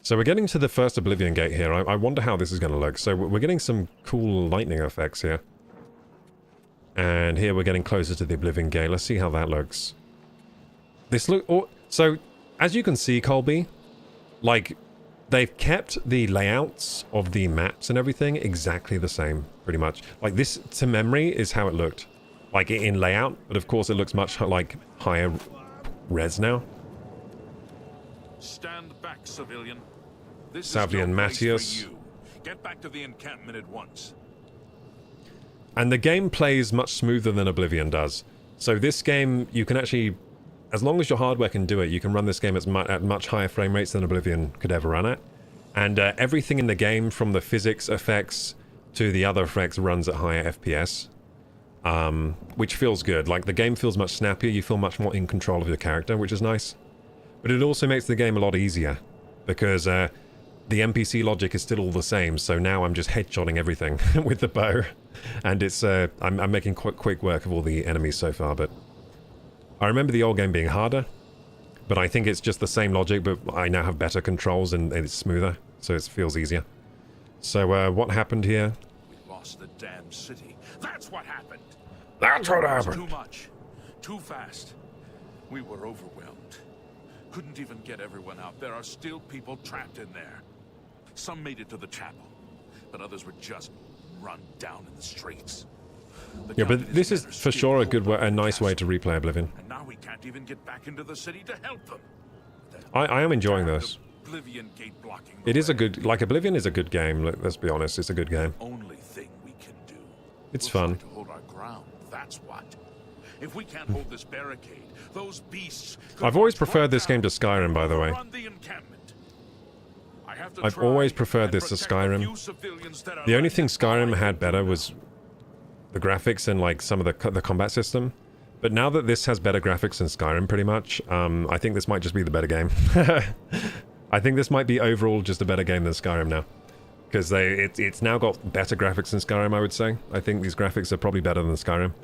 S1: So we're getting to the first Oblivion gate here. I wonder how this is going to look. So we're getting some cool lightning effects here. And here we're getting closer to the Oblivion gate. Let's see how that looks. So, as you can see, Colby, like, they've kept the layouts of the maps and everything exactly the same, pretty much. Like, this, to memory, is how it looked. Like, in layout, but of course it looks much, like, higher res now.
S6: Stand back, civilian. This
S1: Salvian Matthias.
S6: Get back to the encampment at once.
S1: And the game plays much smoother than Oblivion does. So this game, you can actually, as long as your hardware can do it, you can run this game at much higher frame rates than Oblivion could ever run at. And everything in the game, from the physics effects to the other effects, runs at higher FPS. Which feels good. Like, the game feels much snappier, you feel much more in control of your character, which is nice. But it also makes the game a lot easier, because the NPC logic is still all the same, so now I'm just headshotting everything with the bow. And it's, I'm making quick work of all the enemies so far, but... I remember the old game being harder, but I think it's just the same logic, but I now have better controls and it's smoother, so it feels easier. So, what happened here?
S6: We lost the damn city. That's what happened!
S8: That's what happened!
S6: Too much. Too fast. We were overwhelmed. Couldn't even get everyone out. There are still people trapped in there. Some made it to the chapel, but others were just run down in the streets.
S1: Yeah, but this is for sure a nice way to replay Oblivion.
S6: And now we can't even get back into the city to help them.
S1: I am enjoying this.
S6: Oblivion gate blocking.
S1: It is a good, like, Oblivion is a good game, let's be honest, it's a good game.
S6: Only thing we can do.
S1: It's fun.
S6: To hold our ground, that's what. If we can't hold this barricade, those beasts.
S1: I've always preferred this game to Skyrim, by the way. I've always preferred this to Skyrim. The only thing Skyrim had better was the graphics and, like, some of the combat system. But now that this has better graphics than Skyrim, pretty much, I think this might just be the better game. I think this might be overall just a better game than Skyrim now. Because it's now got better graphics than Skyrim, I would say. I think these graphics are probably better than Skyrim.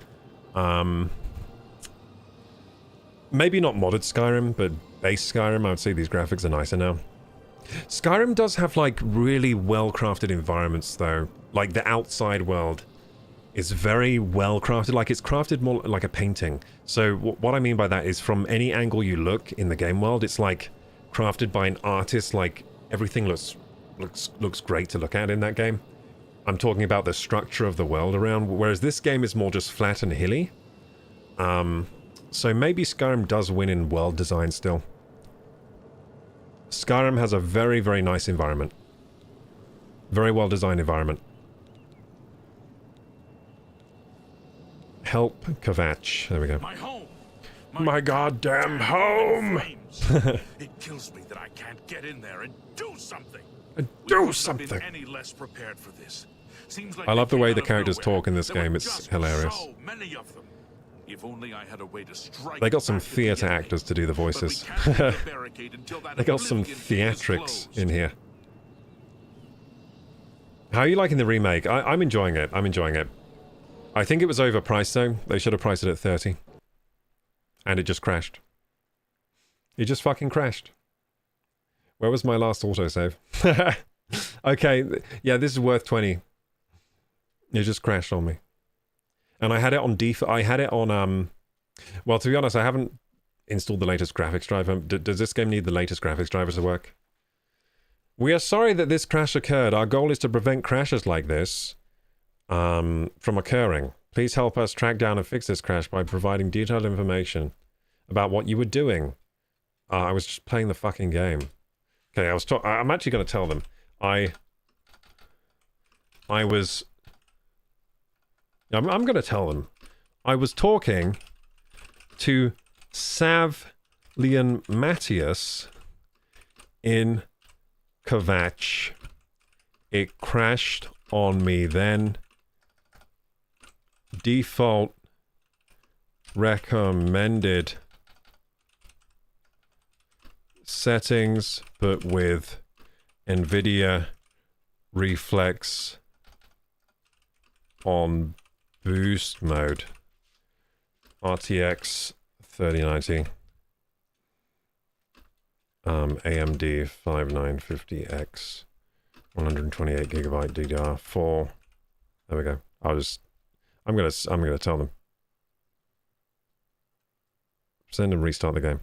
S1: Maybe not modded Skyrim, but base Skyrim, I would say these graphics are nicer now. Skyrim does have, like, really well-crafted environments, though. Like, the outside world is very well-crafted. Like, it's crafted more like a painting. So, what I mean by that is, from any angle you look in the game world, it's, like, crafted by an artist. Like, everything looks great to look at in that game. I'm talking about the structure of the world around, whereas this game is more just flat and hilly. So maybe Skyrim does win in world design still. Skyrim has a very, very nice environment. Very well designed environment. Help Kvatch. There we go.
S6: My home.
S8: My goddamn home!
S6: It kills me that I can't get in there and do something.
S8: Do something.
S6: Any less prepared for this. Seems like
S1: I love the way the characters talk in this game. It's hilarious.
S6: So many of them. If only I had a way to strike.
S1: They got some theatre actors to do the voices. They got some theatrics in here. How are you liking the remake? I'm enjoying it. I'm enjoying it. I think it was overpriced though. They should have priced it at 30. And it just crashed. It just fucking crashed. Where was my last autosave? Okay, yeah, this is worth 20. It just crashed on me. And I had it on I had it on, well, to be honest, I haven't installed the latest graphics driver. Does this game need the latest graphics driver to work? We are sorry that this crash occurred. Our goal is to prevent crashes like this from occurring. Please help us track down and fix this crash by providing detailed information about what you were doing. I was just playing the fucking game. Okay, I'm actually going to tell them. I'm going to tell them. I was talking to Savlian Matthias in Kvatch. It crashed on me then. Default recommended settings, but with NVIDIA Reflex on boost mode. RTX 3090. AMD 5950X. 128 gigabyte DDR4. There we go. I'm gonna tell them. Send and restart the game.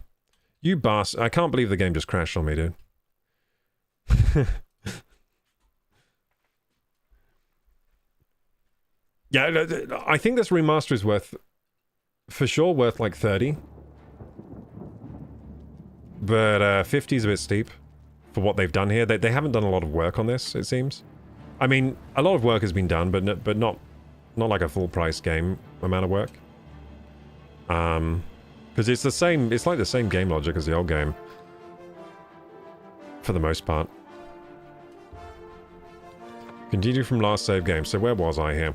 S1: You bastard. I can't believe the game just crashed on me, dude. Yeah, I think this remaster is worth, for sure, worth like 30. But 50 is a bit steep for what they've done here. They haven't done a lot of work on this, it seems. I mean, a lot of work has been done, but not like a full price game amount of work. Because it's like the same game logic as the old game. For the most part. Continue from last save game. So where was I here?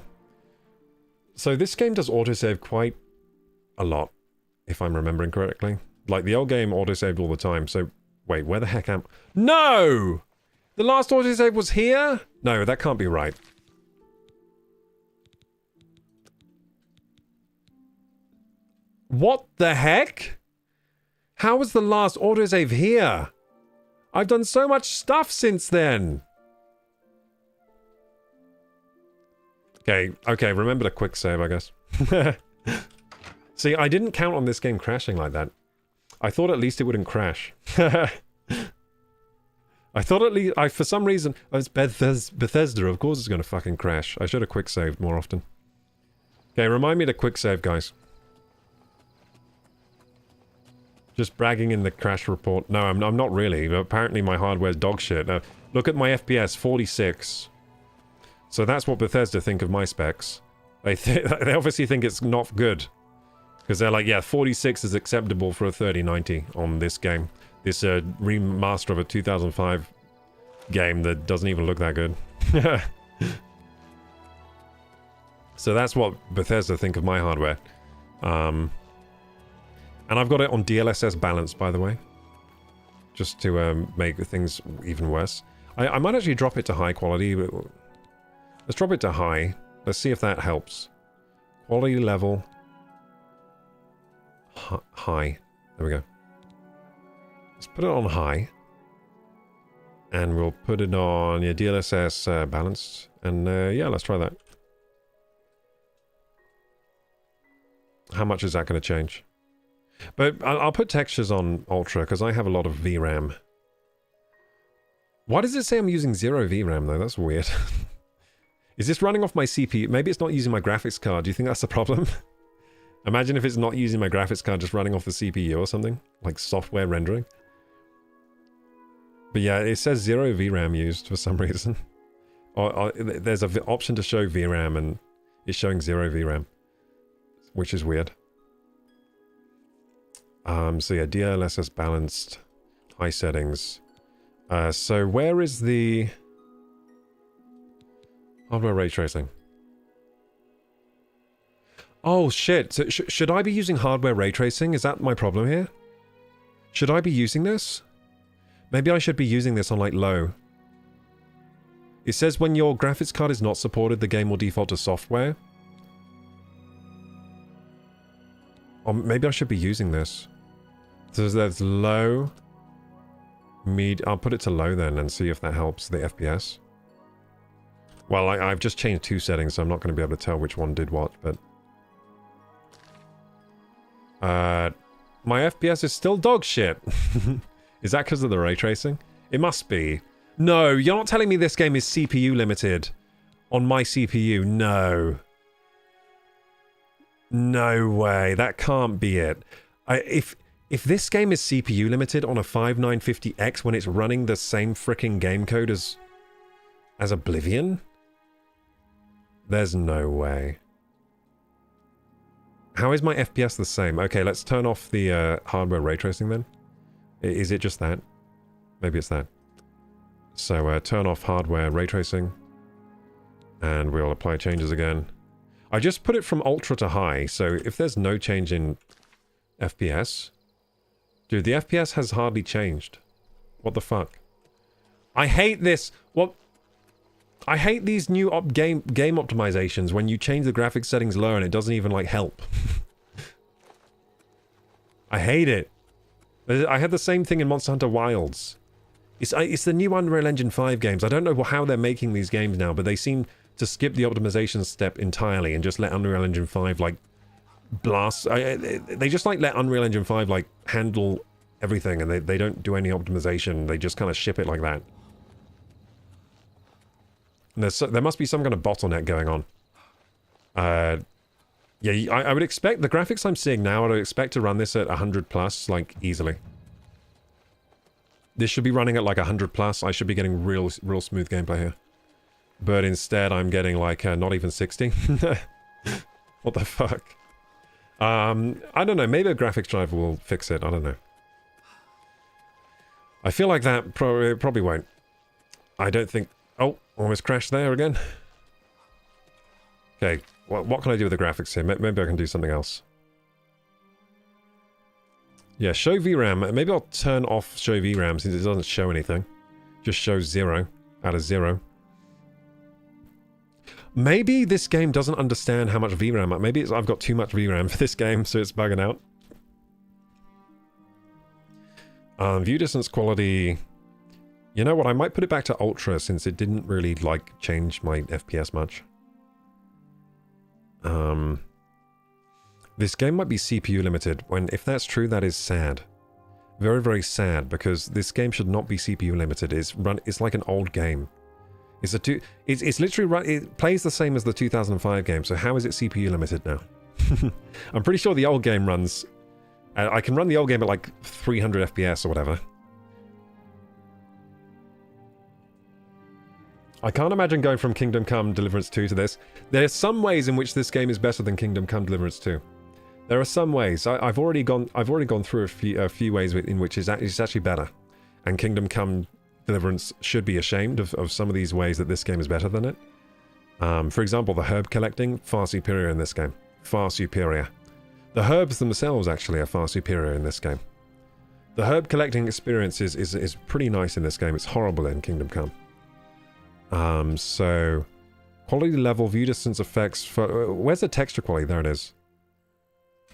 S1: So this game does autosave quite a lot, if I'm remembering correctly. Like, the old game autosaved all the time, so... Wait, where the heck am... No! The last autosave was here? No, that can't be right. What the heck? How was the last autosave here? I've done so much stuff since then. Okay, remember to quick save, I guess. See, I didn't count on this game crashing like that. I thought at least it wouldn't crash. I thought at least... for some reason... It's Bethesda, of course it's gonna fucking crash. I should have quick saved more often. Okay, remind me to quick save, guys. Just bragging in the crash report. No, I'm not really. Apparently my hardware's dog shit. Look at my FPS, 46. So that's what Bethesda think of my specs. They obviously think it's not good. Because they're like, yeah, 46 is acceptable for a 3090 on this game. This remaster of a 2005 game that doesn't even look that good. So that's what Bethesda think of my hardware. And I've got it on DLSS balance, by the way. Just to make things even worse. I might actually drop it to high quality. But let's drop it to high. Let's see if that helps. Quality level. High. There we go. Let's put it on high. And we'll put it on, yeah, DLSS balanced. And yeah, let's try that. How much is that going to change? But I'll put textures on Ultra, because I have a lot of VRAM. Why does it say I'm using 0 VRAM, though? That's weird. Is this running off my CPU? Maybe it's not using my graphics card. Do you think that's the problem? Imagine if it's not using my graphics card, just running off the CPU or something. Like software rendering. But yeah, it says 0 VRAM used for some reason. Or there's an option to show VRAM, and it's showing 0 VRAM. Which is weird. So yeah, DLSS balanced, high settings. So where is the hardware ray tracing? Oh shit, so should I be using hardware ray tracing? Is that my problem here? Should I be using this? Maybe I should be using this on like low. It says when your graphics card is not supported, the game will default to software. Or maybe I should be using this. So there's low, I'll put it to low then and see if that helps the FPS. Well, I've just changed 2 settings, so I'm not going to be able to tell which one did what, but... my FPS is still dog shit. Is that because of the ray tracing? It must be. No, you're not telling me this game is CPU limited on my CPU. No. No way. That can't be it. If this game is CPU limited on a 5950X when it's running the same freaking game code as Oblivion, there's no way. How is my FPS the same? Okay, let's turn off the hardware ray tracing then. Is it just that? Maybe it's that. So turn off hardware ray tracing. And we'll apply changes again. I just put it from ultra to high, so if there's no change in FPS... Dude, the FPS has hardly changed. What the fuck? I hate this! What? I hate these new game optimizations when you change the graphics settings lower and it doesn't even, like, help. I hate it. I had the same thing in Monster Hunter Wilds. It's the new Unreal Engine 5 games. I don't know how they're making these games now, but they seem to skip the optimization step entirely and just let Unreal Engine 5, like, blast. They just, like, let Unreal Engine 5, like, handle everything, and they don't do any optimization. They just kind of ship it like that. And there must be some kind of bottleneck going on. Yeah, I would expect the graphics I'm seeing now, I would expect to run this at 100 plus, like, easily. This should be running at, like, 100 plus. I should be getting real smooth gameplay here. But instead, I'm getting, like, not even 60. What the fuck? I don't know. Maybe a graphics driver will fix it. I don't know. I feel like that probably won't. I don't think... Oh, almost crashed there again. Okay, what can I do with the graphics here? Maybe I can do something else. Yeah, show VRAM. Maybe I'll turn off show VRAM since it doesn't show anything. Just shows 0 out of 0. Maybe this game doesn't understand how much VRAM. Maybe I've got too much VRAM for this game, so it's bugging out. View distance quality... You know what, I might put it back to Ultra since it didn't really, like, change my FPS much. This game might be CPU limited, when if that's true, that is sad. Very, very sad, because this game should not be CPU limited. It's like an old game. It's literally it plays the same as the 2005 game, so how is it CPU limited now? I'm pretty sure the old game runs... I can run the old game at like 300 FPS or whatever. I can't imagine going from Kingdom Come Deliverance 2 to this. There are some ways in which this game is better than Kingdom Come Deliverance 2. There are some ways. I've already gone through a few ways in which it's actually better. And Kingdom Come Deliverance should be ashamed of some of these ways that this game is better than it. For example, the herb collecting, far superior in this game. Far superior. The herbs themselves actually are far superior in this game. The herb collecting experience is pretty nice in this game. It's horrible in Kingdom Come. So... Quality level, view distance effects... where's the texture quality? There it is.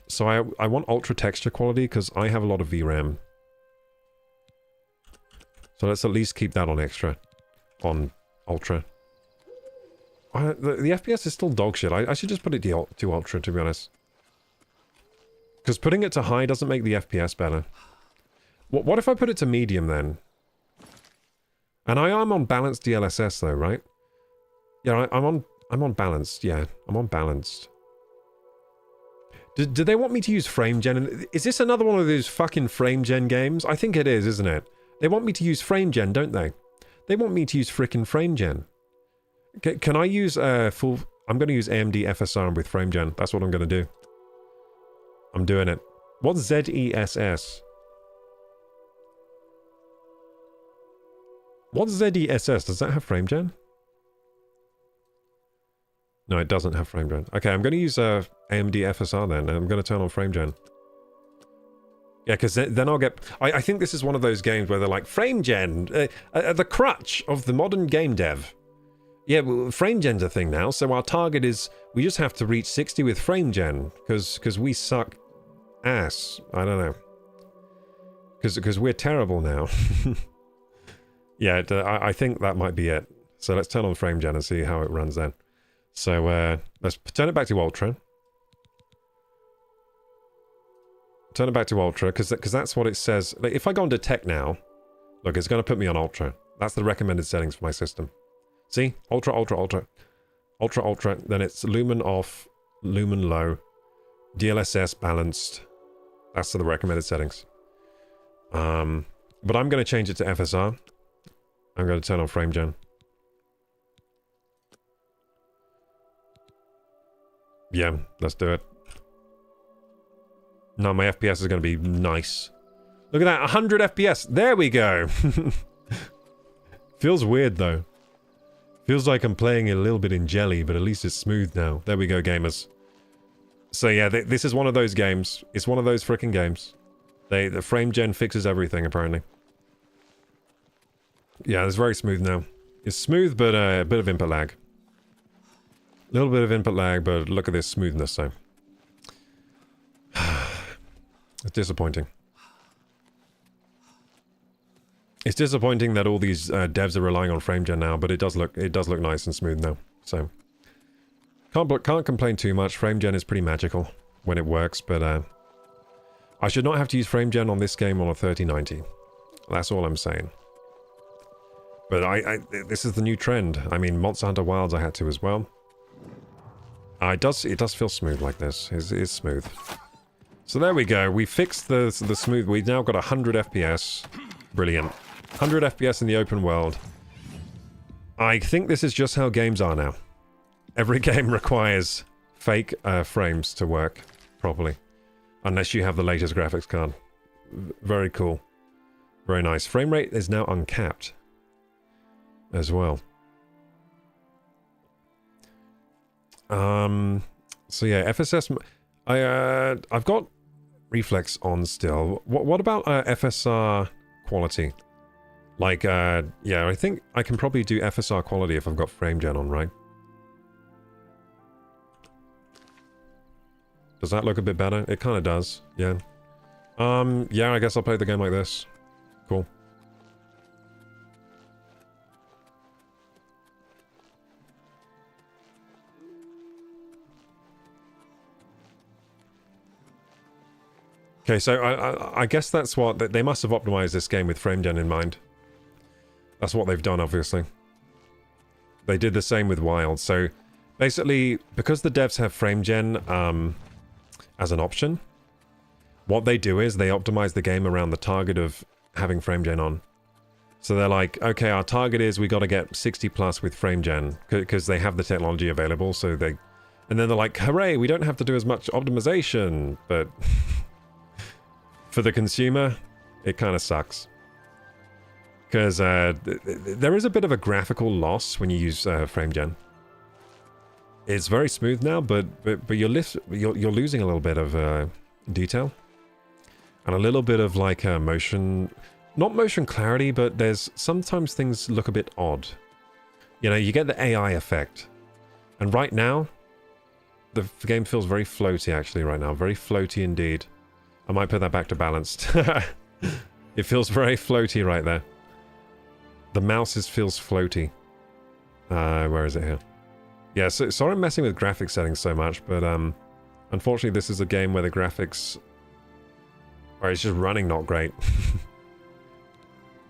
S1: So I want ultra texture quality because I have a lot of VRAM. So let's at least keep that on extra. On ultra. The FPS is still dog shit. I should just put it to ultra, to be honest. Because putting it to high doesn't make the FPS better. What if I put it to medium then? And I am on balanced DLSS though, right? Yeah, I'm on balanced. Yeah, I'm on balanced. Do they want me to use frame gen? Is this another one of those fucking frame gen games? I think it is, isn't it? They want me to use frame gen, don't they? They want me to use frickin' frame gen. Can I use full... I'm going to use AMD FSR with frame gen. That's what I'm going to do. I'm doing it. What's ZESS? What's ZESS? Does that have frame gen? No, it doesn't have frame gen. Okay, I'm going to use AMD FSR then, and I'm going to turn on frame gen. Yeah, because then I'll get... I think this is one of those games where they're like, frame gen, the crutch of the modern game dev. Yeah, well, frame gen's a thing now, so our target is... We just have to reach 60 with frame gen, because we suck ass. I don't know. Because we're terrible now. Yeah, I think that might be it. So let's turn on frame gen and see how it runs then. So let's turn it back to ultra. Turn it back to ultra, because that's what it says. Like, if I go into tech now, look, it's going to put me on ultra. That's the recommended settings for my system. See? Ultra, ultra, ultra. Ultra, ultra. Then it's lumen off, lumen low, DLSS balanced. That's the recommended settings. But I'm going to change it to FSR. I'm going to turn on frame gen. Yeah, let's do it. No, my FPS is going to be nice. Look at that, 100 FPS. There we go. Feels weird, though. Feels like I'm playing a little bit in jelly, but at least it's smooth now. There we go, gamers. So yeah, this is one of those games. It's one of those frickin' games. The frame gen fixes everything, apparently. Yeah, it's very smooth now. It's smooth, but a bit of input lag. A little bit of input lag, but look at this smoothness, so. It's disappointing. It's disappointing that all these devs are relying on frame gen now, but it does look nice and smooth now. So can't complain too much. Frame gen is pretty magical when it works, but I should not have to use frame gen on this game on a 3090. That's all I'm saying. But this is the new trend. I mean, Monster Hunter Wilds I had to as well. It does feel smooth like this. It's smooth. So there we go. We fixed the smooth. We've now got 100 FPS. Brilliant. 100 FPS in the open world. I think this is just how games are now. Every game requires fake frames to work properly. Unless you have the latest graphics card. Very cool. Very nice. Frame rate is now uncapped. As well. So yeah, FSS... I've got reflex on still. What about FSR quality? Like, yeah, I think I can probably do FSR quality if I've got frame gen on, right? Does that look a bit better? It kind of does, yeah. Yeah, I guess I'll play the game like this. Cool. Okay, so I guess that's what... They must have optimized this game with frame gen in mind. That's what they've done, obviously. They did the same with Wild. So, basically, because the devs have frame gen as an option, what they do is they optimize the game around the target of having frame gen on. So they're like, okay, our target is we got to get 60 plus with frame gen, because they have the technology available, so they... And then they're like, hooray, we don't have to do as much optimization, but... For the consumer, it kind of sucks. Because there is a bit of a graphical loss when you use frame gen. It's very smooth now, but you're losing a little bit of detail. And a little bit of like motion... Not motion clarity, but there's... Sometimes things look a bit odd. You know, you get the AI effect. And right now, the game feels very floaty actually right now. Very floaty indeed. I might put that back to balanced. It feels very floaty right there. The mouse feels floaty. Where is it here? Yeah, so sorry I'm messing with graphics settings so much, but unfortunately this is a game where the graphics... Or it's just running not great.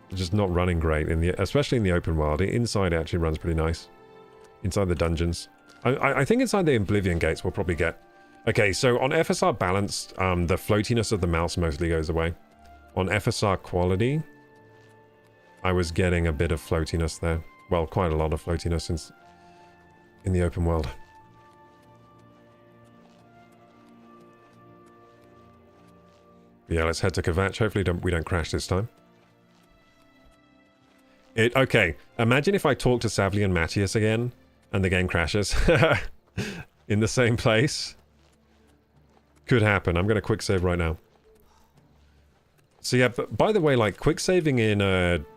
S1: It's just not running great, especially in the open world. Inside it actually runs pretty nice. Inside the dungeons. I think inside the Oblivion gates we'll probably get... Okay, so on FSR balanced, the floatiness of the mouse mostly goes away. On FSR quality, I was getting a bit of floatiness there. Well, quite a lot of floatiness in the open world. But yeah, let's head to Kvatch. Hopefully we don't crash this time. Okay, imagine if I talk to Savli and Matthias again, and the game crashes. In the same place. Could happen. I'm going to quick save right now. So yeah, but by the way, like, quick saving in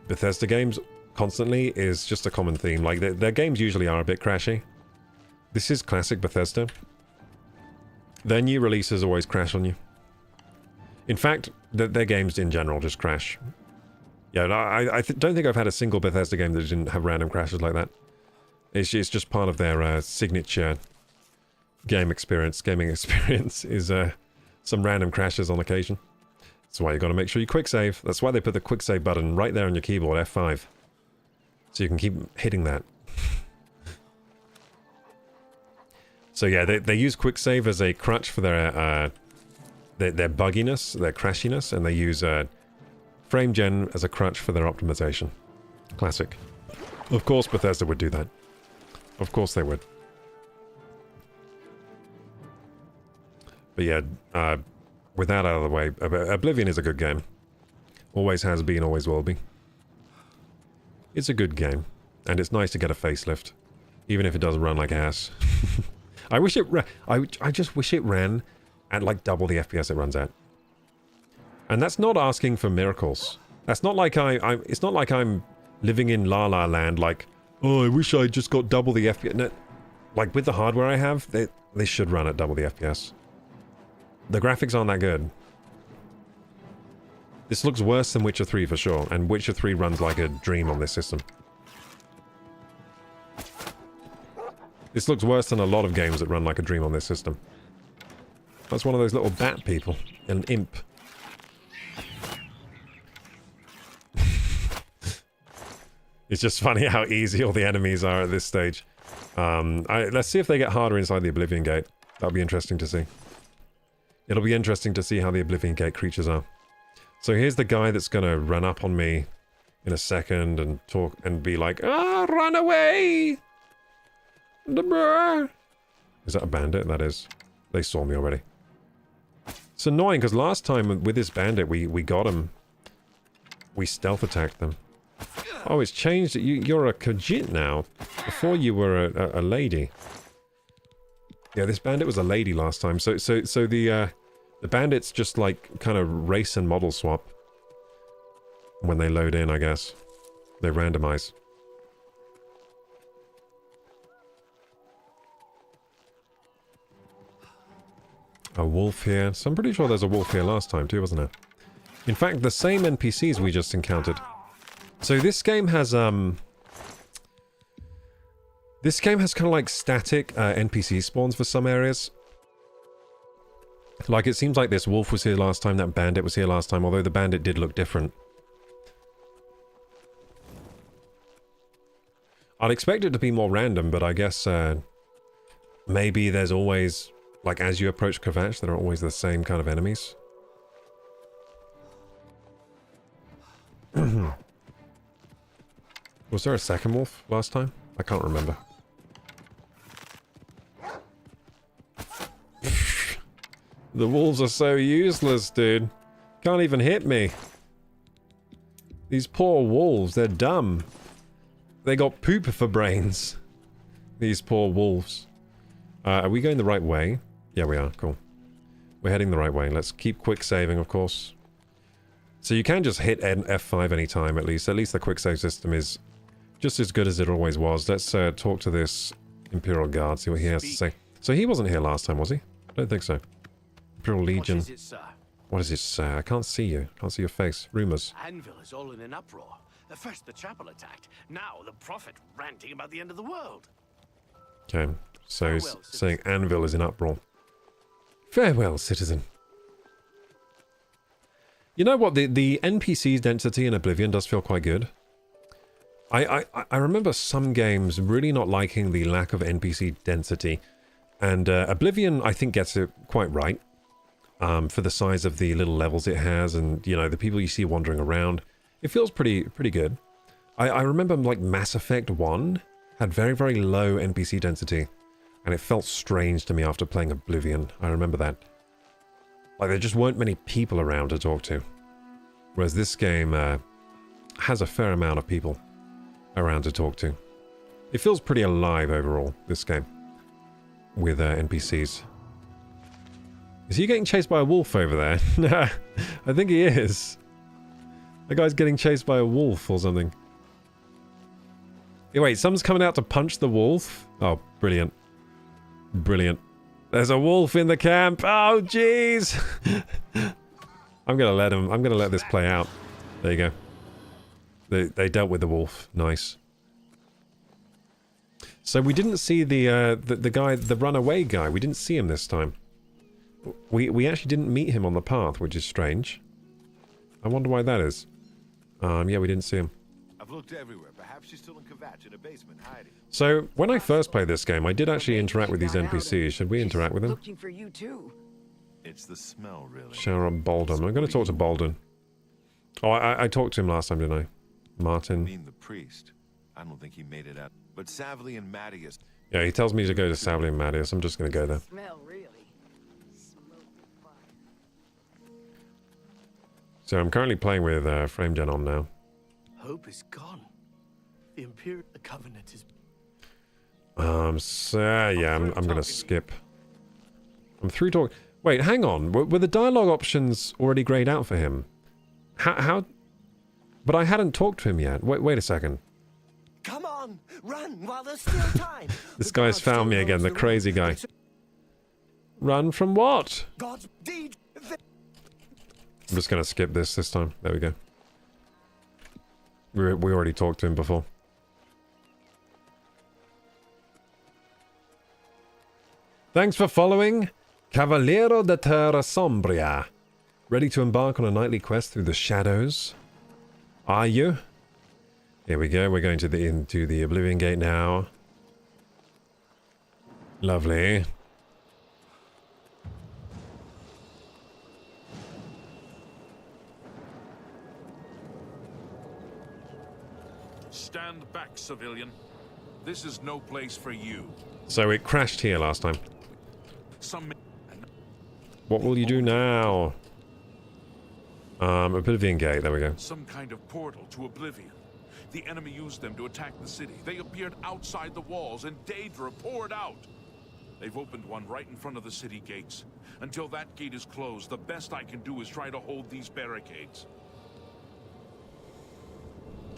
S1: Bethesda games constantly is just a common theme. Like, their games usually are a bit crashy. This is classic Bethesda. Their new releases always crash on you. In fact, their games in general just crash. Yeah, I don't think I've had a single Bethesda game that didn't have random crashes like that. It's just part of their signature... gaming experience is some random crashes on occasion. That's why you got to make sure you quick save. That's why they put the quick save button right there on your keyboard, F5. So you can keep hitting that. So yeah, they use quick save as a crutch for their bugginess, their crashiness, and they use frame gen as a crutch for their optimization. Classic. Of course Bethesda would do that. Of course they would. But yeah, with that out of the way, Oblivion is a good game. Always has been, always will be. It's a good game. And it's nice to get a facelift, even if it does run like ass. I wish it I just wish it ran at like double the FPS it runs at. And that's not asking for miracles. That's not like it's not like I'm living in La La Land like, oh, I wish I just got double the FPS. No, like with the hardware I have, they should run at double the FPS. The graphics aren't that good. This looks worse than Witcher 3 for sure, and Witcher 3 runs like a dream on this system. This looks worse than a lot of games that run like a dream on this system. That's one of those little bat people. An imp. It's just funny how easy all the enemies are at this stage. Let's see if they get harder inside the Oblivion Gate. That'll be interesting to see. It'll be interesting to see how the Oblivion Gate creatures are. So here's the guy that's gonna run up on me in a second and talk and be like, ah, run away! Is that a bandit? That is. They saw me already. It's annoying because last time with this bandit we got him. We stealth attacked them. Oh, it's changed. You're a Khajiit now. Before you were a lady. Yeah, this bandit was a lady last time. So the bandits just like kind of race and model swap when they load in, I guess. They randomize. A wolf here. So I'm pretty sure there's a wolf here last time too, wasn't there? In fact, the same NPCs we just encountered. So this game has kind of like static NPC spawns for some areas. Like it seems like this wolf was here last time, that bandit was here last time, although the bandit did look different. I'd expect it to be more random, but I guess maybe there's always, like as you approach Kvatch, there are always the same kind of enemies. Was there a second wolf last time? I can't remember. The wolves are so useless, dude. Can't even hit me. These poor wolves, they're dumb. They got poop for brains. These poor wolves. Are we going the right way? Yeah, we are. Cool. We're heading the right way. Let's keep quick saving, of course. So you can just hit F5 anytime, at least. At least the quick save system is just as good as it always was. Let's talk to this Imperial Guard, see what he has to say. So he wasn't here last time, was he? I don't think so. Imperial Legion.
S13: What is it, sir?
S1: What is it, sir? I can't see you. Can't see your face. Rumors.
S13: Anvil is all in an uproar. First the chapel attacked, now the prophet ranting about the end of the world.
S1: Okay, so he's saying Anvil is in uproar. Farewell, citizen. You know what? The NPC's density in Oblivion does feel quite good. I remember some games really not liking the lack of NPC density. And Oblivion, I think, gets it quite right. For the size of the little levels it has and, you know, the people you see wandering around. It feels pretty good. I remember, like, Mass Effect 1 had very, very low NPC density. And it felt strange to me after playing Oblivion. I remember that. Like, there just weren't many people around to talk to. Whereas this game has a fair amount of people around to talk to. It feels pretty alive overall, this game. With NPCs. Is he getting chased by a wolf over there? I think he is. The guy's getting chased by a wolf or something. Hey, wait, someone's coming out to punch the wolf? Oh, brilliant. Brilliant. There's a wolf in the camp. Oh, jeez. I'm gonna let this play out. There you go. They dealt with the wolf. Nice. So we didn't see the guy, the runaway guy. We didn't see him this time. We actually didn't meet him on the path, which is strange. I wonder why that is. Yeah, we didn't see him.
S12: I've looked everywhere. Perhaps she's still in Kvatch in a basement hiding.
S1: So when I first played this game, I did actually interact with these NPCs. Should we interact with them?
S11: Looking for you too.
S12: It's the smell, really.
S1: Shower up Bolden. I'm going to talk to Bolden. Oh, I talked to him last time, didn't I? Martin.
S12: I mean the priest. I don't think he made it out. But Savli and Mattias.
S1: Yeah, he tells me to go to Savli and Mattias. I'm just going to go there.
S11: Smell really.
S1: So I'm currently playing with frame gen on now.
S13: Hope is gone. The Covenant is...
S1: So, yeah, I'm gonna skip. I'm through talk. Wait, hang on. Were the dialogue options already grayed out for him? How? But I hadn't talked to him yet. Wait a second.
S3: Come on, run while there's still time.
S1: This guy's found me again, the crazy guy. Run from what?
S3: God's deed.
S1: I'm just gonna skip this time. There we go. We already talked to him before. Thanks for following, Cavaliero de Terra Sombria. Ready to embark on a nightly quest through the shadows? Are you? Here we go. We're going to into the Oblivion Gate now. Lovely.
S6: Stand back, civilian. This is no place for you.
S1: So it crashed here last time. What will you do now? Oblivion Gate, there we go.
S6: Some kind of portal to Oblivion. The enemy used them to attack the city. They appeared outside the walls, and Daedra poured out. They've opened one right in front of the city gates. Until that gate is closed, the best I can do is try to hold these barricades.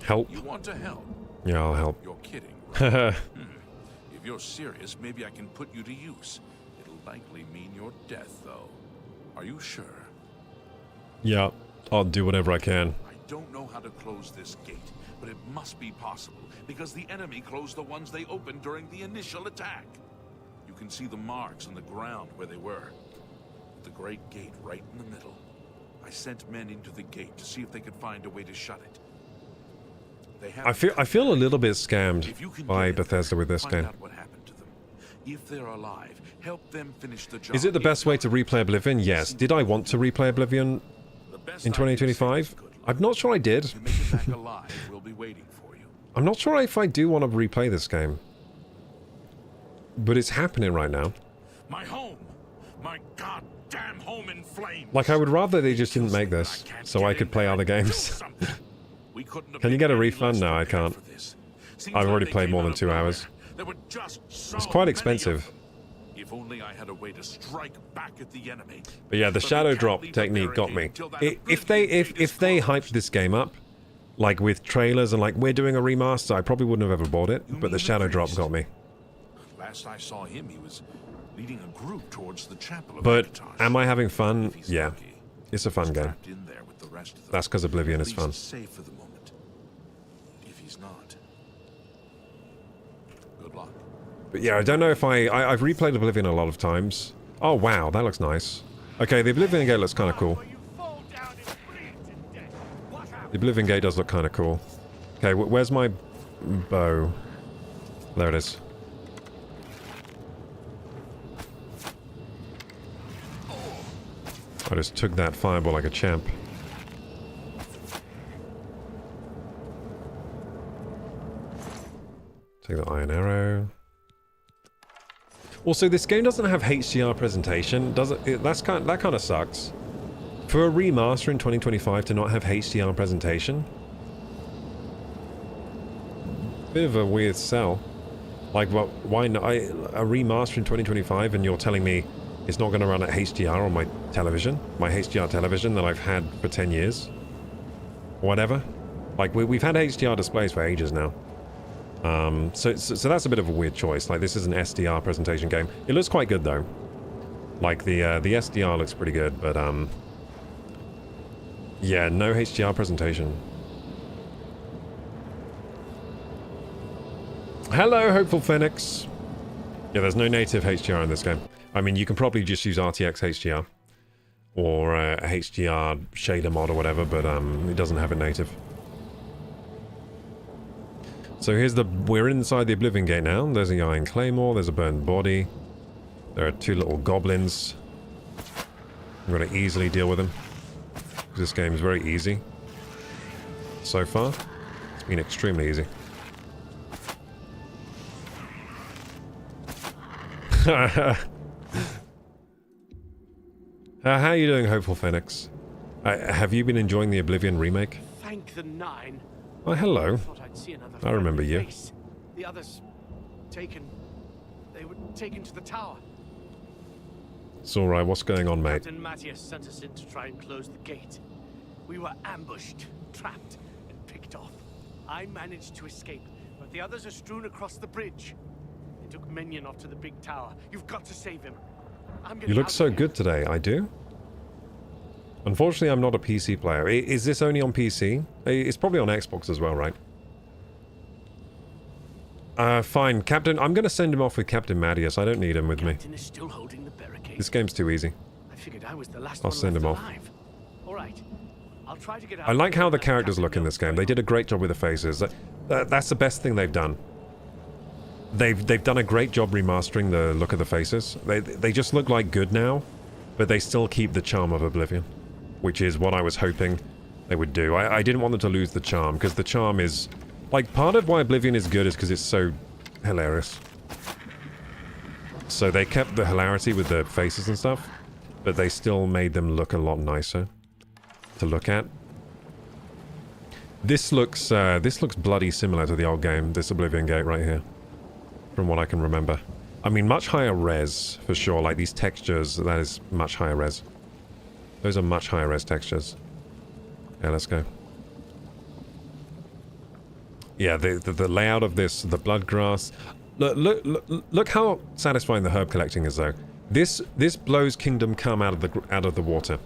S1: Help?
S6: You want to help?
S1: Yeah, I'll help.
S6: You're kidding, right? If you're serious, maybe I can put you to use. It'll likely mean your death, though. Are you sure?
S1: Yeah, I'll do whatever I can.
S6: I don't know how to close this gate, but it must be possible, because the enemy closed the ones they opened during the initial attack. You can see the marks on the ground where they were. The great gate right in the middle. I sent men into the gate to see if they could find a way to shut it.
S1: I feel a little bit scammed by Bethesda with this game.
S6: If they're alive, help them finish the job.
S1: Is it the best way to replay Oblivion? Yes. Did I want to replay Oblivion in 2025? I'm not sure I did. I'm not sure if I do want to replay this game. But it's happening right now.
S6: My home! My goddamn home in flames!
S1: Like, I would rather they just didn't make this, so I could play other games. Can you get a refund? No, I can't. I've already played more than 2 hours. It's quite expensive.
S6: If only I had a way to strike back at the enemy.
S1: But yeah, the shadow drop technique got me. If they hyped this game up, like with trailers and like we're doing a remaster, I probably wouldn't have ever bought it. But the shadow drop got me.
S6: Last I saw him, he was leading a group towards the chapel.
S1: But am I having fun? Yeah, it's a fun game. That's because Oblivion is fun.
S6: Safe for the moment. If he's not, good luck.
S1: But yeah, I don't know if I've replayed Oblivion a lot of times. Oh wow, that looks nice. Okay, the Oblivion Gate looks kind of cool. The Oblivion Gate does look kind of cool. Okay, where's my bow? There it is. I just took that fireball like a champ. Take the iron arrow. Also, this game doesn't have HDR presentation, does it? That kind of sucks. For a remaster in 2025 to not have HDR presentation? Bit of a weird sell. Like, well, why not? A remaster in 2025 and you're telling me it's not going to run at HDR on my television? My HDR television that I've had for 10 years? Whatever. Like, we've had HDR displays for ages now. So that's a bit of a weird choice. Like, this is an SDR presentation game. It looks quite good, though. Like, the SDR looks pretty good, but, yeah, no HDR presentation. Hello, Hopeful Phoenix. Yeah, there's no native HDR in this game. I mean, you can probably just use RTX HDR. Or a HDR shader mod or whatever, but, it doesn't have it native. So we're inside the Oblivion Gate now. There's the Iron Claymore, there's a burned body. There are 2 little goblins. I'm going to easily deal with them. This game is very easy. So far, it's been extremely easy. How are you doing, Hopeful Phoenix? Have you been enjoying the Oblivion remake?
S13: Thank the Nine.
S1: Oh, hello.
S13: Thought I'd see another
S1: I remember
S13: friendly
S1: you.
S13: face. The others taken. They were taken to the tower.
S1: It's alright, what's going on, mate?
S13: Captain Matthias sent us in to try and close the gate. We were ambushed, trapped, and picked off. I managed to escape, but the others are strewn across the bridge. They took Minion off to the big tower. You've got to save him.
S1: You look so good today. I do? Unfortunately, I'm not a PC player. Is this only on PC? It's probably on Xbox as well, right? Fine. Captain, I'm going to send him off with Captain Matthias. I don't need him with me.
S13: Captain is still holding the barricade.
S1: This game's too easy.
S13: I figured I was the last
S1: I'll
S13: one
S1: send
S13: left
S1: him off.
S13: alive. All right. I'll try to get out.
S1: I like how the characters look in this game. They did a great job with the faces. That's the best thing they've done. They've done a great job remastering the look of the faces. They just look like good now, but they still keep the charm of Oblivion, which is what I was hoping they would do. I didn't want them to lose the charm, because the charm is... Like, part of why Oblivion is good is because it's so hilarious. So they kept the hilarity with the faces and stuff, but they still made them look a lot nicer to look at. This looks bloody similar to the old game, this Oblivion Gate right here, from what I can remember. I mean, much higher res, for sure. Like, these textures, that is much higher res. Those are much higher res textures. Yeah, let's go. Yeah, the layout of this, the blood grass. Look how satisfying the herb collecting is, though. This blows Kingdom Come out of the water.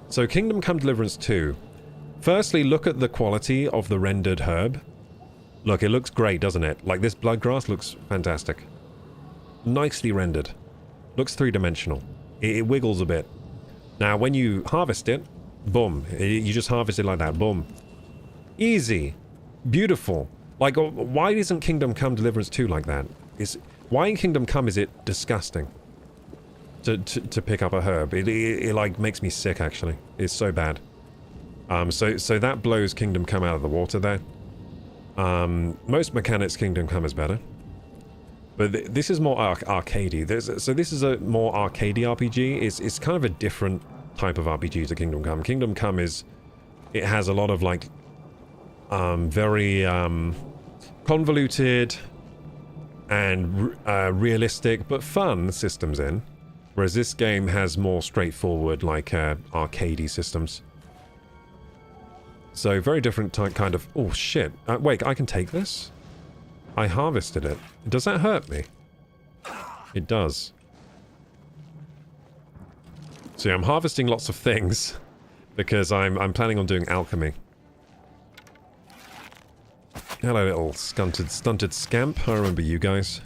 S1: So Kingdom Come Deliverance 2. Firstly, look at the quality of the rendered herb. Look, it looks great, doesn't it? Like, this blood grass looks fantastic. Nicely rendered. Looks three-dimensional. It wiggles a bit. Now, when you harvest it, boom. You just harvest it like that, boom. Easy. Beautiful. Like, why isn't Kingdom Come Deliverance 2 like that? Why in Kingdom Come is it disgusting to pick up a herb? It like makes me sick, actually. It's so bad. So that blows Kingdom Come out of the water there. Most mechanics Kingdom Come is better. But this is more arcadey. So this is a more arcadey RPG. It's kind of a different type of RPG to Kingdom Come. Kingdom Come it has a lot of like very convoluted and realistic but fun systems in, whereas this game has more straightforward like arcadey systems. So very different kind of... Oh shit! Wait, I can take this? I harvested it. Does that hurt me? It does. So yeah, I'm harvesting lots of things because I'm planning on doing alchemy. Hello, little stunted scamp. I remember you guys.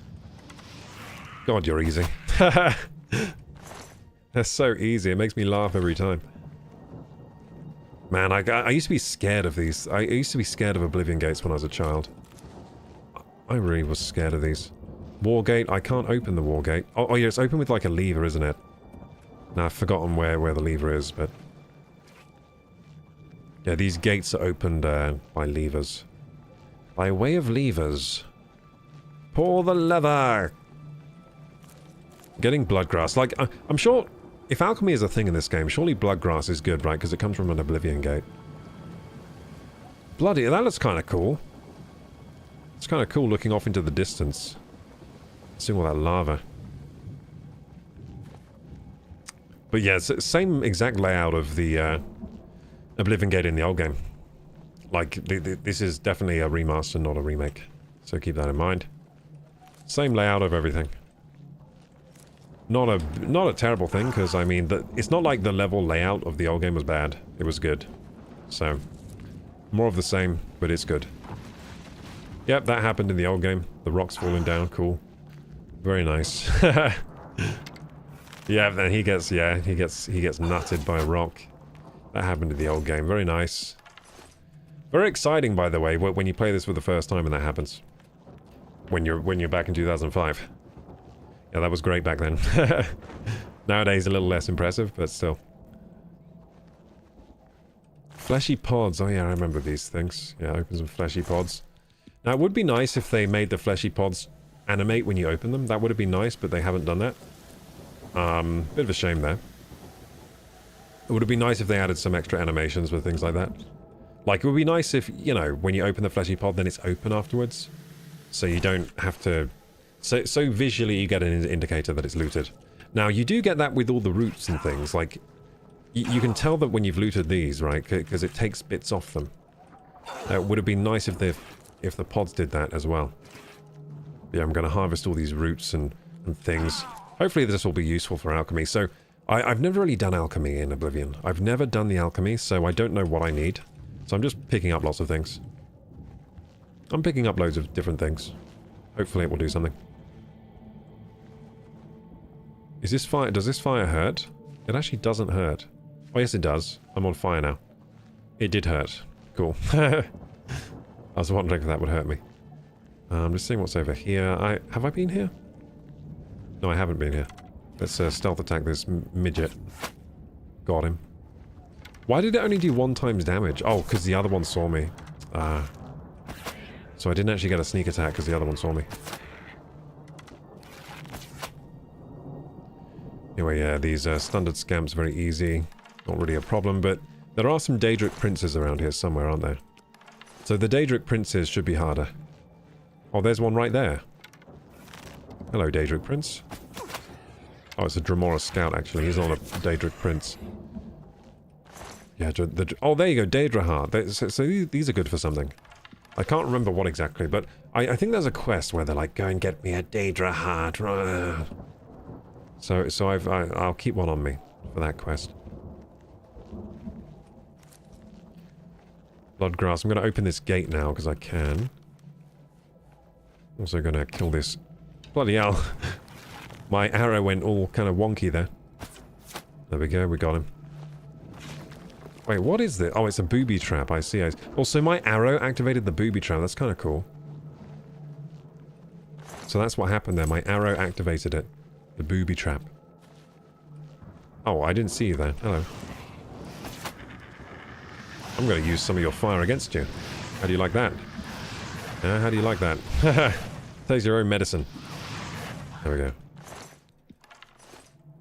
S1: God, you're easy. They're so easy. It makes me laugh every time. Man, I used to be scared of these. I used to be scared of Oblivion Gates when I was a child. I really was scared of these. Wargate, I can't open the Wargate. Oh yeah, it's open with like a lever, isn't it? Now, I've forgotten where the lever is, but... Yeah, these gates are opened by levers. By way of levers. Pull the lever! Getting bloodgrass. Like, I'm sure... If alchemy is a thing in this game, surely bloodgrass is good, right? Because it comes from an Oblivion Gate. Bloody, that looks kind of cool. It's kind of cool looking off into the distance. Seeing all that lava. But yeah, it's the same exact layout of the Oblivion Gate in the old game. Like, this is definitely a remaster, not a remake. So keep that in mind. Same layout of everything. Not a terrible thing, because, I mean, it's not like the level layout of the old game was bad. It was good. So, more of the same, but it's good. Yep, that happened in the old game. The rocks falling down, cool. Very nice. Yeah, then he gets nutted by a rock. That happened in the old game. Very nice. Very exciting, by the way, when you play this for the first time and that happens. When you're back in 2005. Yeah, that was great back then. Nowadays, a little less impressive, but still. Fleshy pods. Oh yeah, I remember these things. Yeah, open some fleshy pods. Now, it would be nice if they made the fleshy pods animate when you open them. That would have been nice, but they haven't done that. Bit of a shame there. It would have been nice if they added some extra animations with things like that. Like, it would be nice if, you know, when you open the fleshy pod, then it's open afterwards. So you don't have to... So visually you get an indicator that it's looted. Now, you do get that with all the roots and things. Like, you can tell that when you've looted these, right? Because it takes bits off them. It would have been nice if the pods did that as well. Yeah, I'm going to harvest all these roots and things. Hopefully this will be useful for alchemy. So, I've never really done alchemy in Oblivion. I've never done the alchemy, so I don't know what I need. So I'm just picking up lots of things. I'm picking up loads of different things. Hopefully it will do something. Is this fire... Does this fire hurt? It actually doesn't hurt. Oh, yes it does. I'm on fire now. It did hurt. Cool. I was wondering if that would hurt me. I'm just seeing what's over here. Have I been here? No, I haven't been here. Let's stealth attack this midget. Got him. Why did it only do 1 times damage? Oh, because the other one saw me. So I didn't actually get a sneak attack because the other one saw me. Anyway, yeah, these standard scamps very easy. Not really a problem, but there are some Daedric princes around here somewhere, aren't there? So the Daedric princes should be harder. Oh, there's one right there. Hello, Daedric prince. Oh, it's a Dremora scout, actually. He's not a Daedric prince. Yeah, oh, there you go, Daedra heart. So these are good for something. I can't remember what exactly, but I think there's a quest where they're like, go and get me a Daedra heart. So I'll keep one on me for that quest. Bloodgrass. I'm going to open this gate now because I can. Also going to kill this. Bloody hell. My arrow went all kind of wonky there. There we go, we got him. Wait, what is this? Oh, it's a booby trap, I see. Also, my arrow activated the booby trap. That's kind of cool. So that's what happened there. My arrow activated it. The booby trap. Oh, I didn't see you there. Hello. I'm going to use some of your fire against you. How do you like that? How do you like that? Takes your own medicine. There we go.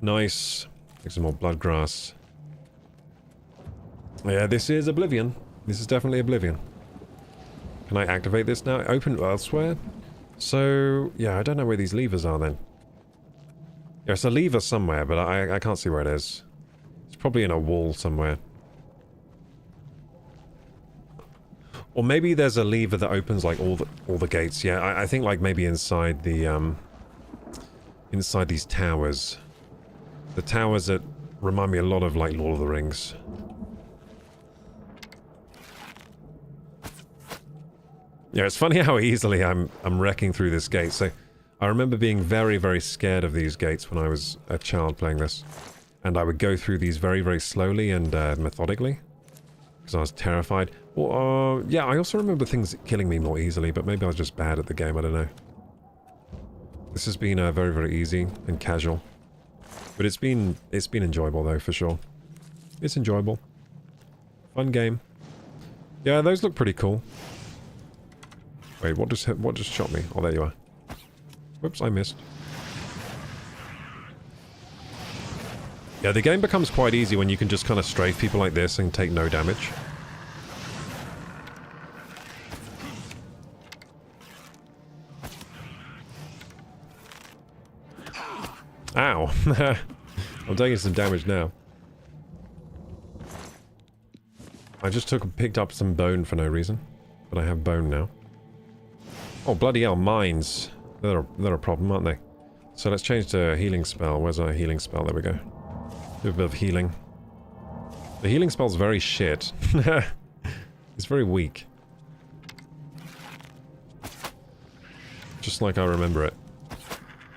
S1: Nice. Take some more bloodgrass. Yeah, this is Oblivion. This is definitely Oblivion. Can I activate this now? Open elsewhere? So, yeah, I don't know where these levers are then. There's a lever somewhere, but I can't see where it is. It's probably in a wall somewhere. Or maybe there's a lever that opens like all the gates. Yeah, I think like maybe inside the inside these towers. The towers that remind me a lot of like Lord of the Rings. Yeah, it's funny how easily I'm wrecking through this gate. So I remember being very, very scared of these gates when I was a child playing this. And I would go through these very, very slowly and methodically. Because I was terrified. Well, yeah, I also remember things killing me more easily, but maybe I was just bad at the game, I don't know. This has been very, very easy and casual. But it's been enjoyable though, for sure. It's enjoyable. Fun game. Yeah, those look pretty cool. Wait, what just shot me? Oh, there you are. Whoops, I missed. Yeah, the game becomes quite easy when you can just kind of strafe people like this and take no damage. Ow. I'm taking some damage now. I just picked up some bone for no reason. But I have bone now. Oh, bloody hell, mines. They're a problem, aren't they? So let's change to a healing spell. Where's our healing spell? There we go. Do a bit of healing. The healing spell's very shit. It's very weak. Just like I remember it.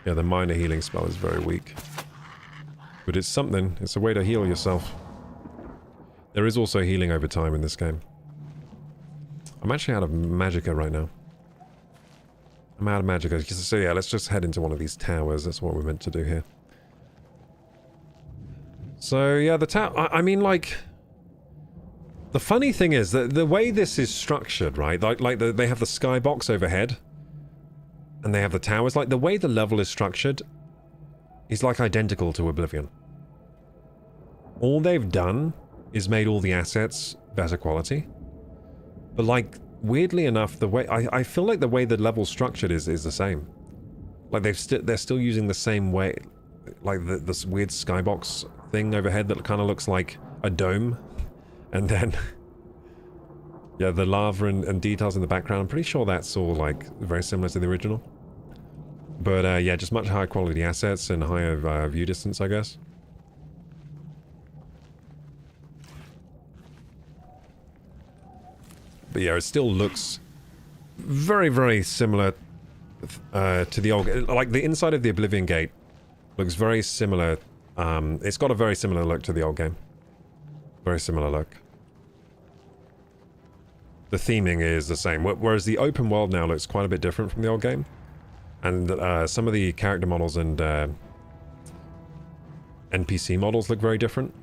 S1: Yeah, the minor healing spell is very weak. But it's something. It's a way to heal yourself. There is also healing over time in this game. I'm actually out of magicka right now. I'm out of magicka. So yeah, let's just head into one of these towers. That's what we're meant to do here. So yeah, the tower... I mean, like... The funny thing is that the way this is structured, right? Like they have the skybox overhead. And they have the towers. Like, the way the level is structured is, like, identical to Oblivion. All they've done is made all the assets better quality. But like, weirdly enough, the way I feel like the way the level's structured is the same. Like they're still using the same way, like this weird skybox thing overhead that kind of looks like a dome, and then yeah, the lava and details in the background. I'm pretty sure that's all like very similar to the original. But yeah, just much higher quality assets and higher view distance, I guess. But yeah, it still looks very, very similar to the old... Like, the inside of the Oblivion Gate looks very similar. It's got a very similar look to the old game. Very similar look. The theming is the same, whereas the open world now looks quite a bit different from the old game. And some of the character models and NPC models look very different.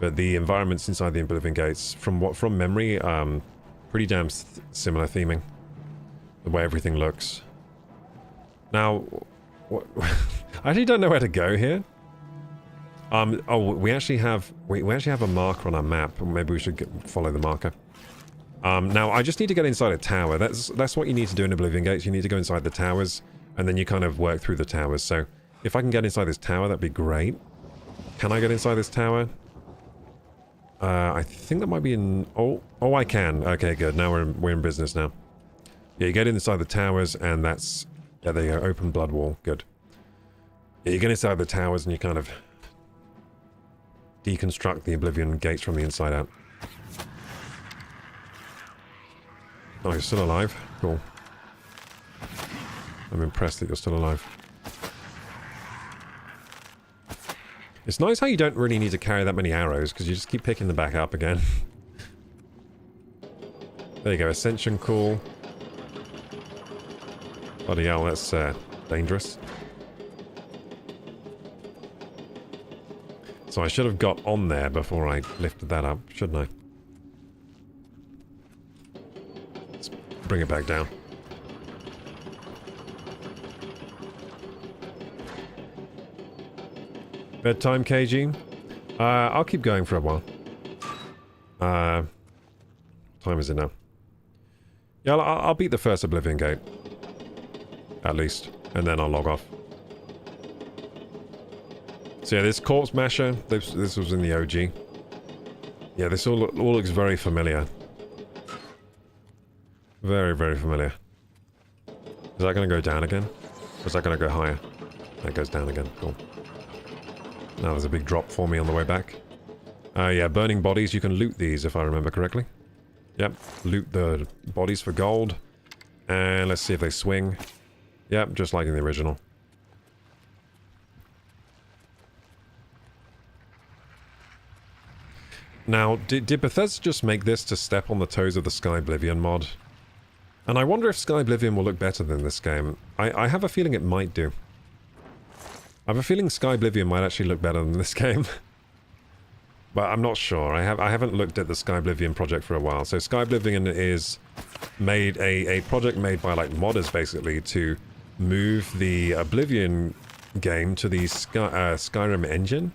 S1: But the environments inside the Oblivion Gates, from memory, pretty damn similar theming. The way everything looks. Now, I actually don't know where to go here. Oh, we actually have a marker on our map. Maybe we should follow the marker. Now, I just need to get inside a tower. That's what you need to do in Oblivion Gates. You need to go inside the towers, and then you kind of work through the towers. So, if I can get inside this tower, that'd be great. Can I get inside this tower? I think that might be in... Oh, I can. Okay, good. Now we're in business now. Yeah, you get inside the towers, and that's... Yeah, there you go. Open blood wall. Good. Yeah, you get inside the towers, and you kind of deconstruct the Oblivion Gates from the inside out. Oh, you're still alive? Cool. I'm impressed that you're still alive. It's nice how you don't really need to carry that many arrows, because you just keep picking them back up again. There you go, Ascension Call. Bloody hell, that's dangerous. So I should have got on there before I lifted that up, shouldn't I? Let's bring it back down. Bedtime, KG? I'll keep going for a while. What time is it now? Yeah, I'll beat the first Oblivion Gate. At least. And then I'll log off. So yeah, this Corpse Masher, this was in the OG. Yeah, this all looks very familiar. Very, very familiar. Is that going to go down again? Or is that going to go higher? That goes down again. Cool. Now there's a big drop for me on the way back. Yeah, burning bodies. You can loot these, if I remember correctly. Yep, loot the bodies for gold. And let's see if they swing. Yep, just like in the original. Now, did Bethesda just make this to step on the toes of the Sky Oblivion mod? And I wonder if Sky Oblivion will look better than this game. I have a feeling it might do. I have a feeling Sky Oblivion might actually look better than this game. But I'm not sure. I haven't looked at the Sky Oblivion project for a while. So Sky Oblivion is a project made by like modders basically to move the Oblivion game to the Skyrim engine.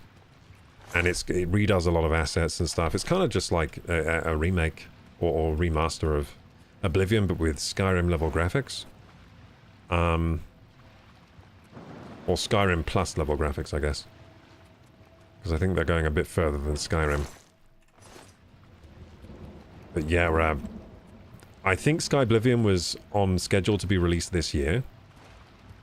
S1: And it redoes a lot of assets and stuff. It's kind of just like a remake or remaster of Oblivion, but with Skyrim level graphics. Or Skyrim plus level graphics, I guess. Because I think they're going a bit further than Skyrim. But yeah, I think Sky Oblivion was on schedule to be released this year.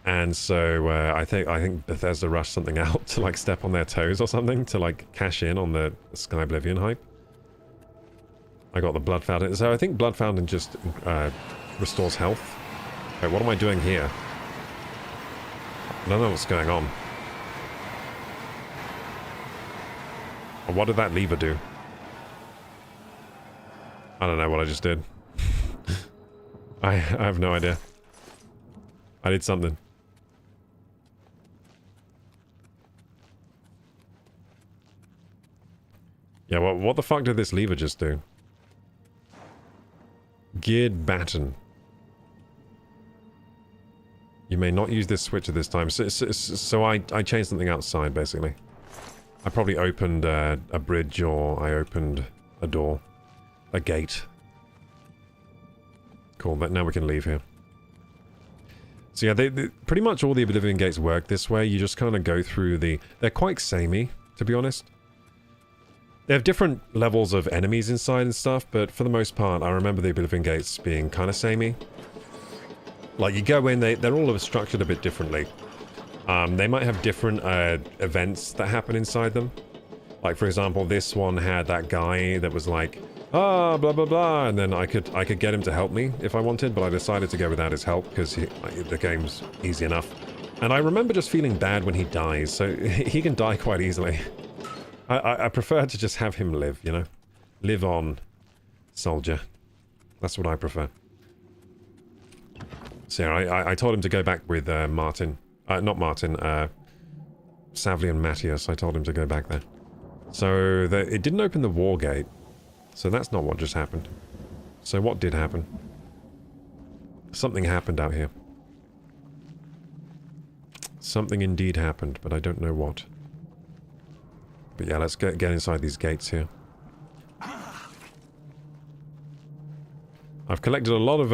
S1: And so I think Bethesda rushed something out to like step on their toes or something to like cash in on the Sky Oblivion hype. I got the Blood Fountain. So I think Blood Fountain just restores health. Wait, what am I doing here? I don't know what's going on. What did that lever do? I don't know what I just did. I have no idea. I did something. Yeah, what the fuck did this lever just do? Geared baton. You may not use this switch at this time. So I changed something outside, basically. I probably opened a bridge or I opened a door. A gate. Cool, but now we can leave here. So yeah, they pretty much all the Oblivion gates work this way. You just kind of go through the... They're quite samey, to be honest. They have different levels of enemies inside and stuff, but for the most part, I remember the Oblivion gates being kind of samey. Like, you go in, they're all structured a bit differently. They might have different events that happen inside them. Like, for example, this one had that guy that was like, blah, blah, blah, and then I could get him to help me if I wanted, but I decided to go without his help because the game's easy enough. And I remember just feeling bad when he dies, so he can die quite easily. I prefer to just have him live, you know? Live on, soldier. That's what I prefer. So yeah, I told him to go back with Martin. Not Martin, Savli and Matthias. I told him to go back there. So it didn't open the war gate. So that's not what just happened. So what did happen? Something happened out here. Something indeed happened, but I don't know what. But yeah, let's get inside these gates here. I've collected a lot of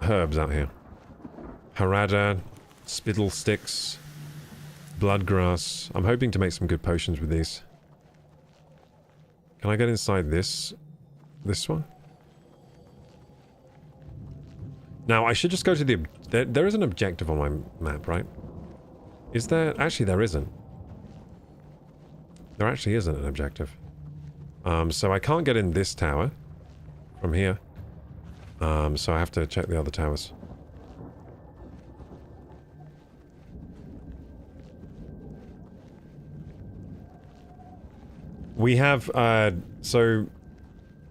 S1: herbs out here. Harada, spittle sticks, bloodgrass. I'm hoping to make some good potions with these. Can I get inside this one? Now, I should just go to the... There is an objective on my map, right? Is there? Actually, there isn't. There actually isn't an objective. So I can't get in this tower from here. So I have to check the other towers. We have, so...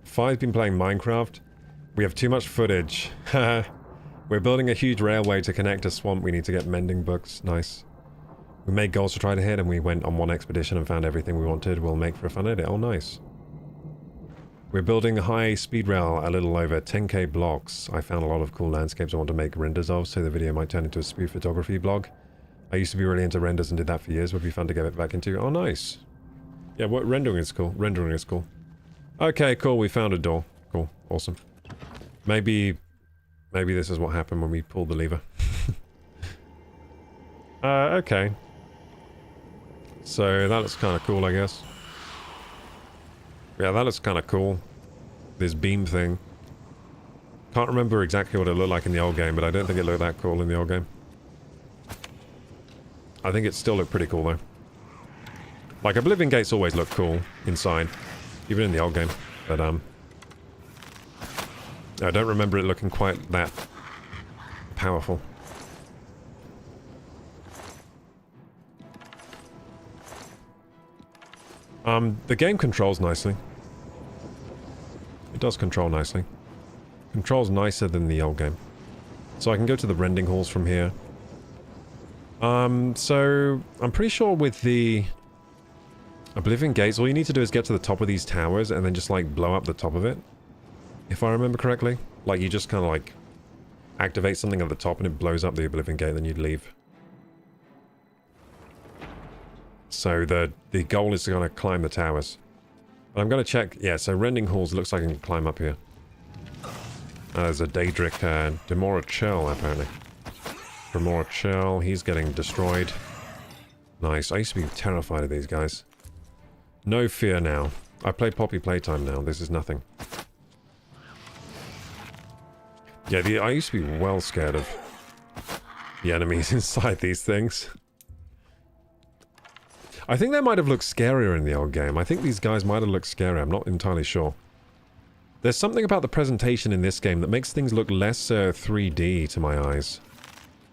S1: Five's been playing Minecraft. We have too much footage. We're building a huge railway to connect a swamp. We need to get mending books. Nice. We made goals to try to hit, and we went on one expedition and found everything we wanted. We'll make for a fun edit. Oh, nice. We're building a high speed rail, a little over 10k blocks. I found a lot of cool landscapes I want to make renders of, so the video might turn into a spoof photography blog. I used to be really into renders and did that for years. Would be fun to get it back into. Oh, nice. Yeah, rendering is cool. Rendering is cool. Okay, cool. We found a door. Cool. Awesome. Maybe this is what happened when we pulled the lever. Okay. So that looks kind of cool, I guess. Yeah, that looks kind of cool. This beam thing. Can't remember exactly what it looked like in the old game, but I don't think it looked that cool in the old game. I think it still looked pretty cool, though. Like, Oblivion gates always look cool inside. Even in the old game. But, I don't remember it looking quite that powerful. The game controls nicely. It does control nicely. Controls nicer than the old game. So I can go to the rending halls from here. So I'm pretty sure with the Oblivion gates, all you need to do is get to the top of these towers and then just like blow up the top of it. If I remember correctly. Like you just kind of like activate something at the top and it blows up the Oblivion gate, then you'd leave. So the goal is to kind of climb the towers. But I'm going to check... Yeah, so rending halls, looks like I can climb up here. There's a Daedric Demora Chell, apparently. Demora Chell, he's getting destroyed. Nice. I used to be terrified of these guys. No fear now. I play Poppy Playtime now. This is nothing. Yeah, I used to be well scared of the enemies inside these things. I think they might have looked scarier in the old game. I think these guys might have looked scarier. I'm not entirely sure. There's something about the presentation in this game that makes things look less 3D to my eyes.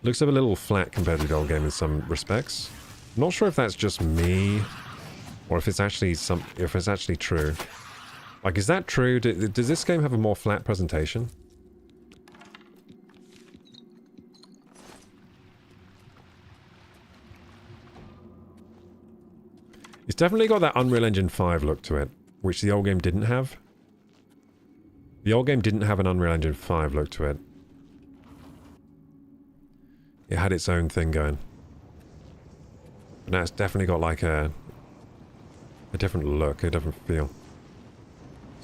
S1: Looks a little flat compared to the old game in some respects. I'm not sure if that's just me, or if it's actually true. Like, is that true? Does this game have a more flat presentation? It's definitely got that Unreal Engine 5 look to it, which the old game didn't have. The old game didn't have an Unreal Engine 5 look to it. It had its own thing going. But now it's definitely got like a different look, a different feel.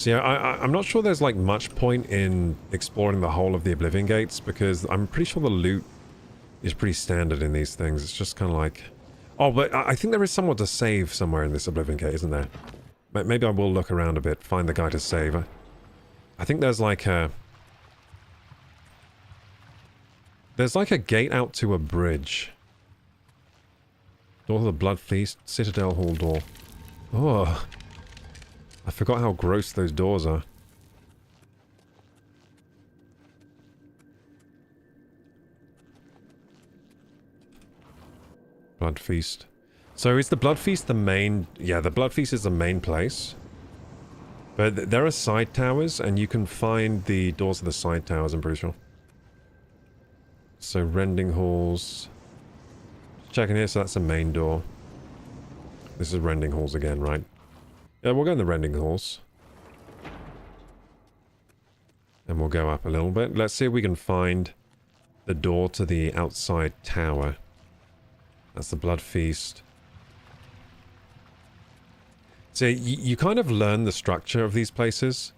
S1: So yeah, I'm not sure there's like much point in exploring the whole of the Oblivion Gates, because I'm pretty sure the loot is pretty standard in these things. It's just kind of like... Oh, but I think there is someone to save somewhere in this Oblivion Gate, isn't there? Maybe I will look around a bit, find the guy to save. I think there's like a... There's like a gate out to a bridge. Door to the Blood Feast, Citadel Hall door. Oh, I forgot how gross those doors are. Blood Feast. So is the Blood Feast the main... Yeah, the Blood Feast is the main place. But there are side towers, and you can find the doors of the side towers, I'm pretty sure. So, Rending Halls. Checking here, so that's the main door. This is Rending Halls again, right? Yeah, we'll go in the Rending Halls. And we'll go up a little bit. Let's see if we can find the door to the outside tower. That's the Blood Feast. So you kind of learn the structure of these places.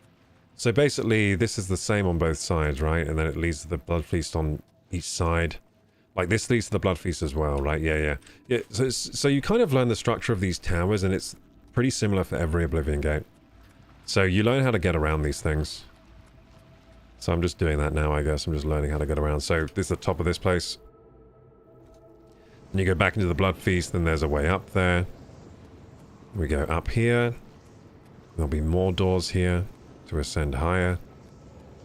S1: So basically, this is the same on both sides, right? And then it leads to the Blood Feast on each side. Like, this leads to the Blood Feast as well, right? Yeah. So you kind of learn the structure of these towers, and it's pretty similar for every Oblivion Gate. So you learn how to get around these things. So I'm just doing that now, I guess. I'm just learning how to get around. So this is the top of this place. And you go back into the Blood Feast, then there's a way up there. We go up here. There'll be more doors here to ascend higher.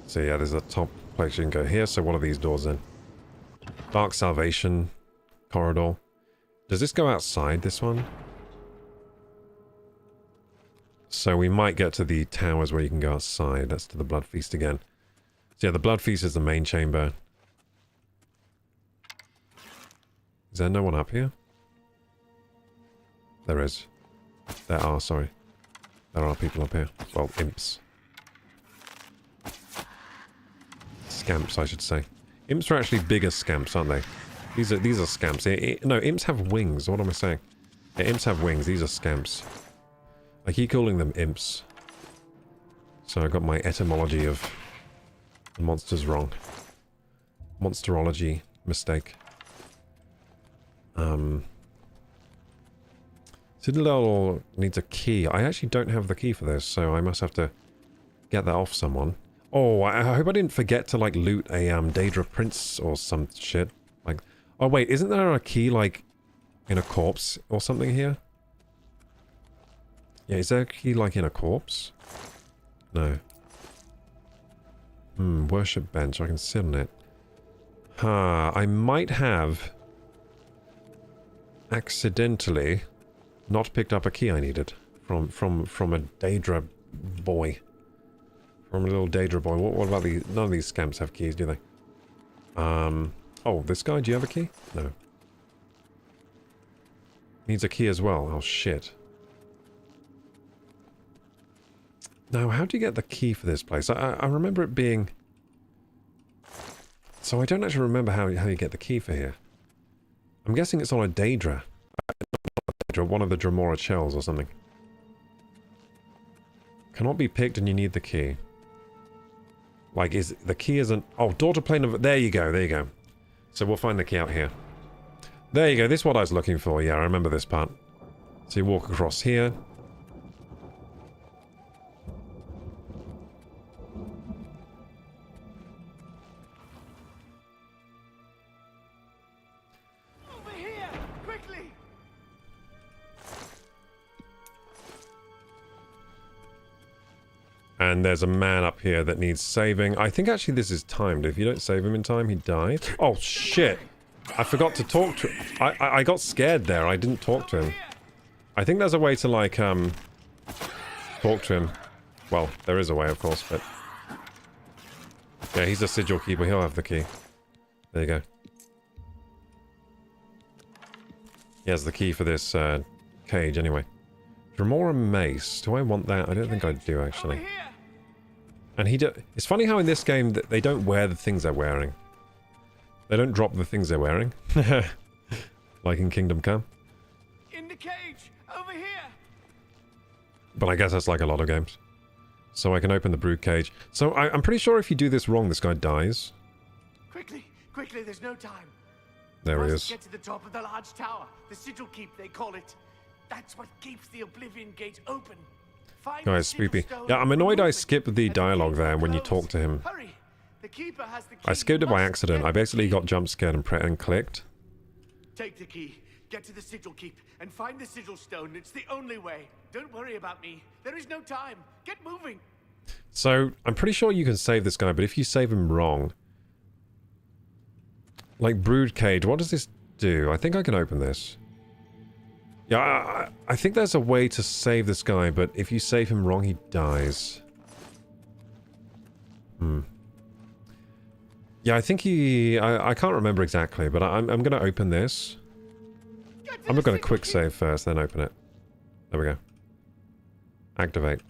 S1: So yeah, there's a top place you can go here. So what are these doors in? Dark Salvation corridor. Does this go outside, this one? So we might get to the towers where you can go outside. That's to the Blood Feast again. So yeah, the Blood Feast is the main chamber. Is there no one up here? There is. There are, sorry. There are people up here. Well, imps. Scamps, I should say. Imps are actually bigger scamps, aren't they? These are scamps. No, imps have wings. What am I saying? Yeah, imps have wings. These are scamps. I keep calling them imps. So I got my etymology of the monsters wrong. Monsterology mistake. Citadel needs a key. I actually don't have the key for this, so I must have to get that off someone. Oh, I hope I didn't forget to, like, loot a, Daedra Prince or some shit. Like, oh wait, isn't there a key, like, in a corpse or something here? Yeah, is there a key, like, in a corpse? No. Worship bench. I can sit on it. I might have accidentally not picked up a key I needed from a Daedra boy. From a little Daedra boy. What about these? None of these scamps have keys, do they? Oh, this guy, do you have a key? No. Needs a key as well. Oh, shit. Now, how do you get the key for this place? I remember it being... So I don't actually remember how you get the key for here. I'm guessing it's on a Daedra. One of the Dremora shells or something. Cannot be picked and you need the key. Like, is the key isn't... Oh, daughter plane of... There you go, there you go. So we'll find the key out here. There you go, this is what I was looking for. Yeah, I remember this part. So you walk across here.
S13: Over here! Quickly!
S1: And there's a man up here that needs saving. I think actually this is timed. If you don't save him in time, he dies. Oh, shit. I forgot to talk to him. I got scared there. I didn't talk to him. I think there's a way to, like, talk to him. Well, there is a way, of course, but... Yeah, he's a sigil keeper. He'll have the key. There you go. He has the key for this, cage, anyway. Dremora mace. Do I want that? I don't think I do, actually. And it's funny how in this game that they don't wear the things they're wearing. They don't drop the things they're wearing. Like in Kingdom Come.
S13: In the cage! Over here!
S1: But I guess that's like a lot of games. So I can open the brood cage. So I'm pretty sure if you do this wrong, this guy dies.
S13: Quickly, quickly, there's no time.
S1: There he
S13: Must
S1: is.
S13: get to the top of the large tower. The sigil keep, they call it. That's what keeps the Oblivion Gate open. Find
S1: Guy
S13: the
S1: is
S13: sigil
S1: spoopy.
S13: stone,
S1: Yeah, I'm annoyed
S13: remove
S1: I
S13: it,
S1: skipped the
S13: and
S1: dialogue
S13: gate
S1: there
S13: will
S1: when you
S13: close.
S1: talk to him.
S13: Hurry! The keeper has the key.
S1: I skipped it by
S13: Must
S1: accident.
S13: get
S1: I basically
S13: the
S1: got
S13: key.
S1: jump scared and clicked.
S13: Take the key, get to the sigil keep, and find the sigil stone. It's the only way. Don't worry about me. There is no time. Get moving.
S1: So, I'm pretty sure you can save this guy, but if you save him wrong... Like, brood cage, what does this do? I think I can open this. Yeah, I think there's a way to save this guy, but if you save him wrong, he dies. Yeah, I think he... I can't remember exactly, but I'm going to open this. I'm going to quick save first, then open it. There we go. Activate.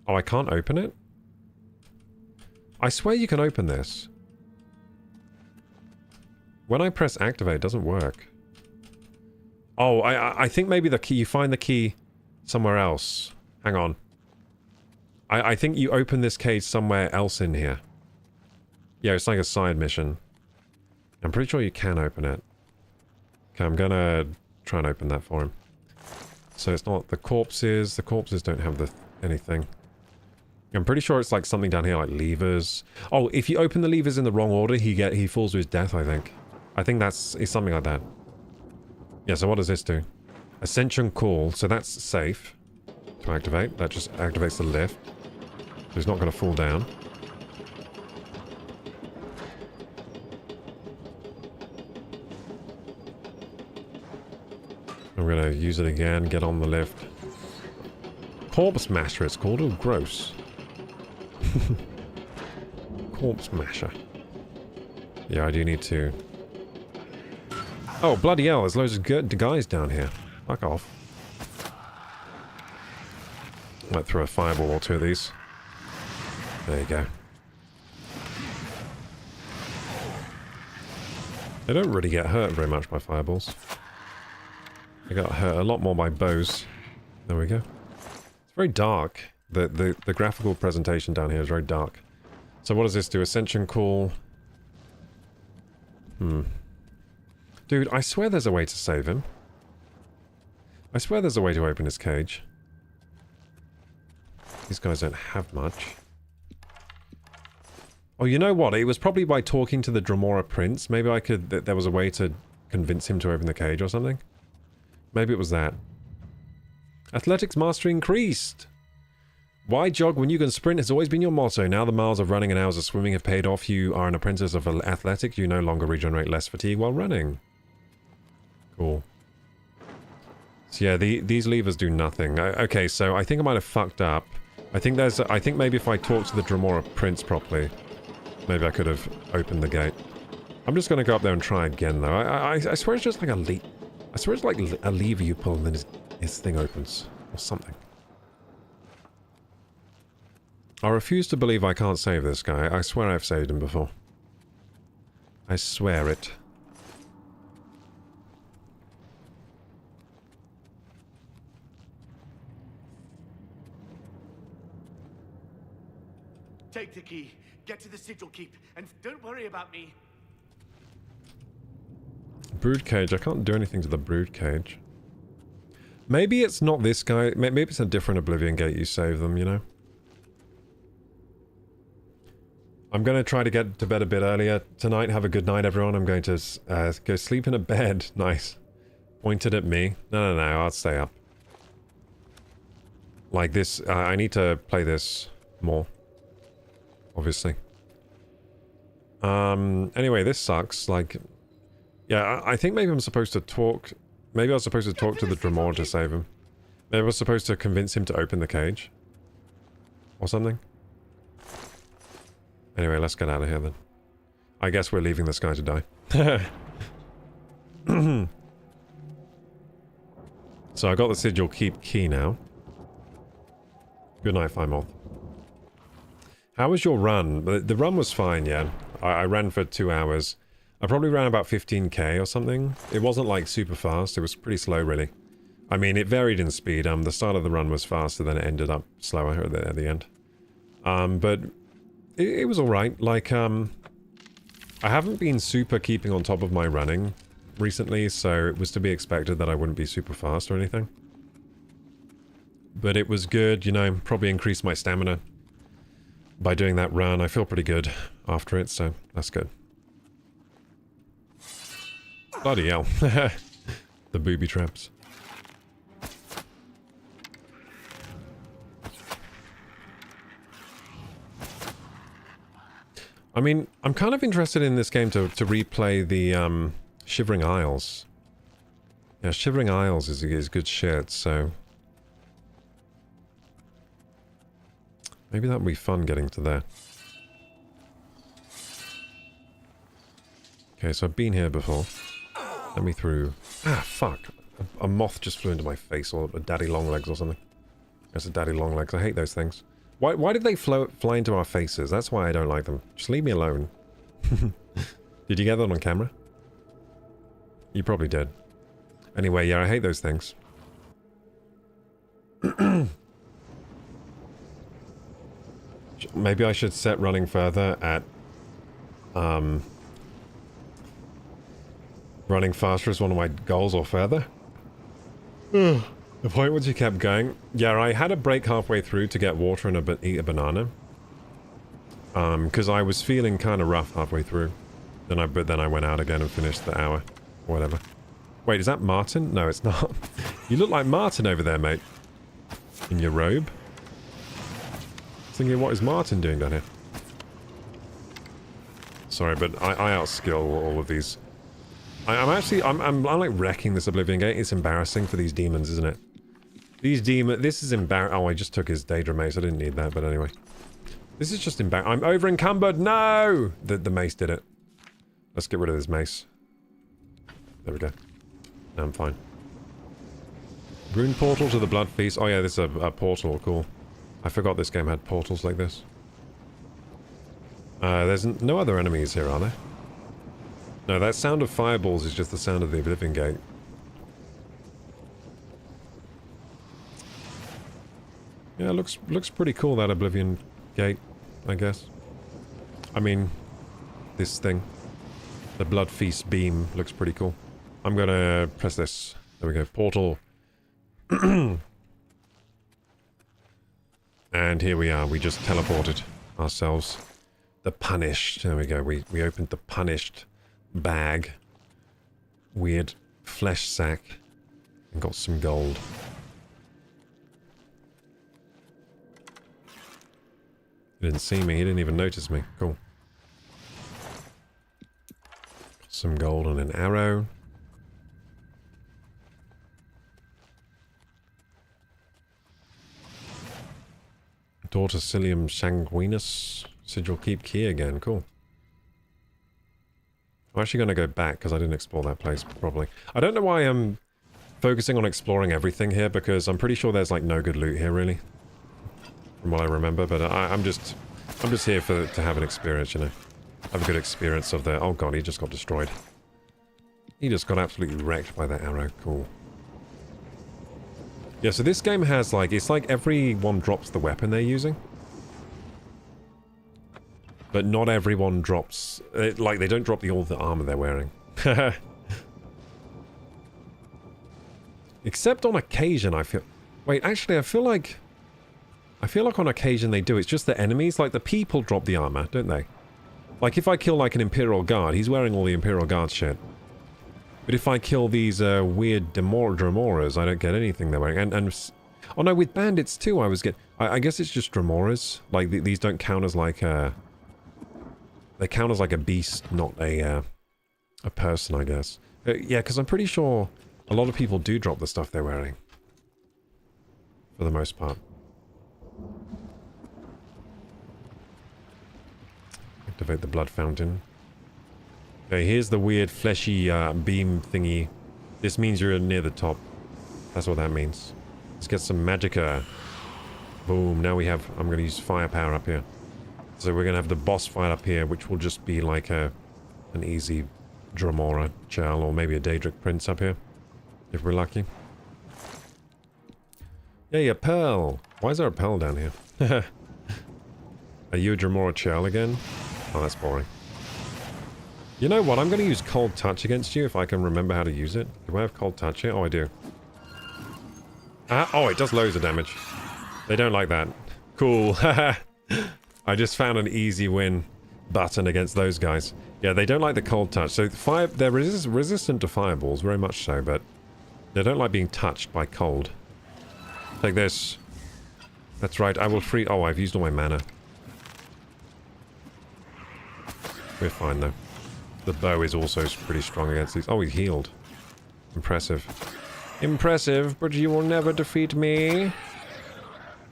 S1: Oh, I can't open it? I swear you can open this. When I press activate, it doesn't work. Oh, I think maybe the key... You find the key somewhere else. Hang on. I think you open this cage somewhere else in here. Yeah, it's like a side mission. I'm pretty sure you can open it. Okay, I'm gonna try and open that for him. So it's not the corpses. The corpses don't have anything. I'm pretty sure it's like something down here, like levers. Oh, if you open the levers in the wrong order, he falls to his death, I think. I think it's something like that. Yeah, so what does this do? Ascension call. So that's safe to activate. That just activates the lift. So he's not going to fall down. I'm going to use it again, get on the lift. Corpse Masher it's called. Oh, gross. Corpse Masher. Yeah, I do need to... Oh, bloody hell, there's loads of good guys down here. Fuck off. Might throw a fireball or two of these. There you go. They don't really get hurt very much by fireballs. They got hurt a lot more by bows. There we go. It's very dark. The graphical presentation down here is very dark. So what does this do? Ascension call. Dude, I swear there's a way to save him. I swear there's a way to open his cage. These guys don't have much. Oh, you know what? It was probably by talking to the Dremora Prince. Maybe I could... There was a way to convince him to open the cage or something. Maybe it was that. Athletics mastery increased! Why jog when you can sprint has always been your motto. Now the miles of running and hours of swimming have paid off. You are an apprentice of athletics. You no longer regenerate less fatigue while running. Cool. So yeah, these levers do nothing. Okay, so I think I might have fucked up. I think maybe if I talk to the Dremora Prince properly, maybe I could have opened the gate. I'm just gonna go up there and try again though. I swear it's just like I swear it's like a lever you pull and then his thing opens. Or something. I refuse to believe I can't save this guy. I swear I've saved him before. I swear it.
S13: Take the key, get to the sigil keep, and don't worry about me.
S1: Brood cage. I can't do anything to the brood cage. Maybe it's not this guy. Maybe it's a different Oblivion Gate you save them, you know? I'm going to try to get to bed a bit earlier tonight. Have a good night, everyone. I'm going to go sleep in a bed. Nice. Pointed at me. No, I'll stay up. Like this. I need to play this more. Obviously. Anyway, this sucks. Like, yeah, I think maybe I'm supposed to talk... Maybe I was supposed to talk to the Dremora to save him. Maybe I was supposed to convince him to open the cage. Or something. Anyway, let's get out of here then. I guess we're leaving this guy to die. So I got the sigil keep key now. Good night, Firemoth. How was your run? The run was fine, yeah. I ran for 2 hours. I probably ran about 15k or something. It wasn't like super fast. It was pretty slow, really. I mean, it varied in speed. The start of the run was faster, then it ended up slower at the end. But it was alright. Like, I haven't been super keeping on top of my running recently, so it was to be expected that I wouldn't be super fast or anything. But it was good, you know, probably increased my stamina by doing that run. I feel pretty good after it, so that's good. Bloody hell. The booby traps. I mean, I'm kind of interested in this game to replay the Shivering Isles. Yeah, Shivering Isles is good shit, so... maybe that would be fun getting to there. Okay, so I've been here before. Let me through. Ah, fuck. A moth just flew into my face, or a daddy longlegs or something. That's a daddy longlegs. I hate those things. Why did they fly into our faces? That's why I don't like them. Just leave me alone. Did you get that on camera? You probably did. Anyway, yeah, I hate those things. Maybe I should set running further at... running faster is one of my goals, or further. The point was you kept going. Yeah, I had a break halfway through to get water and eat a banana. Because I was feeling kind of rough halfway through. But then I went out again and finished the hour. Whatever. Wait, is that Martin? No, it's not. You look like Martin over there, mate. In your robe. Thinking, what is Martin doing down here? Sorry, but I outskill all of these. I'm like wrecking this Oblivion gate. It's embarrassing for these demons, isn't it? These demons... this is embarrassing. Oh, I just took his Daedra mace. I didn't need that, but anyway. This is just embarrassing. I'm over encumbered. No! The mace did it. Let's get rid of this mace. There we go. Now I'm fine. Rune portal to the Blood Feast. Oh yeah, this is a portal. Cool. I forgot this game had portals like this. There's no other enemies here, are there? No, that sound of fireballs is just the sound of the Oblivion Gate. Yeah, looks pretty cool, that Oblivion Gate, I guess. I mean, this thing. The Blood Feast beam looks pretty cool. I'm gonna press this. There we go. Portal. And here we are. We just teleported ourselves. The Punished. There we go. We opened the Punished bag. Weird flesh sack. And got some gold. He didn't see me. He didn't even notice me. Cool. Some gold and an arrow. Torticillium sanguinus. Sigil keep key again. Cool. I'm actually going to go back because I didn't explore that place properly. I don't know why I'm focusing on exploring everything here, because I'm pretty sure there's like no good loot here really, from what I remember. But I'm just here to have an experience, you know. Have a good experience of the... oh god, he just got destroyed. He just got absolutely wrecked by that arrow. Cool. Yeah, so this game has like... it's like everyone drops the weapon they're using. But not everyone drops... like, they don't drop all the armor they're wearing. Except on occasion, I feel... wait, actually, I feel like on occasion they do. It's just the enemies. Like, the people drop the armor, don't they? Like, if I kill, like, an Imperial Guard, he's wearing all the Imperial Guard shit. But if I kill these weird Dramoras, I don't get anything they're wearing. And oh no, with bandits too, I guess it's just Dramoras. Like, these don't count as like a... they count as like a beast, not a person, I guess. Yeah, because I'm pretty sure a lot of people do drop the stuff they're wearing. For the most part. Activate the blood fountain. Okay, here's the weird fleshy beam thingy. This means you're near the top. That's what that means. Let's get some magicka. Boom, now we have... I'm going to use firepower up here. So we're going to have the boss fight up here, which will just be like an easy Dramora Churl, or maybe a Daedric Prince up here. If we're lucky. Yay, a pearl! Why is there a pearl down here? Are you a Dremora Chell again? Oh, that's boring. You know what? I'm going to use Cold Touch against you if I can remember how to use it. Do I have Cold Touch here? Oh, I do. Oh, it does loads of damage. They don't like that. Cool. I just found an easy win button against those guys. Yeah, they don't like the Cold Touch. So they're resistant to fireballs, very much so, but they don't like being touched by cold. Take this. That's right, I will free... Oh, I've used all my mana. We're fine, though. The bow is also pretty strong against these. Oh, he healed. Impressive. Impressive, but you will never defeat me.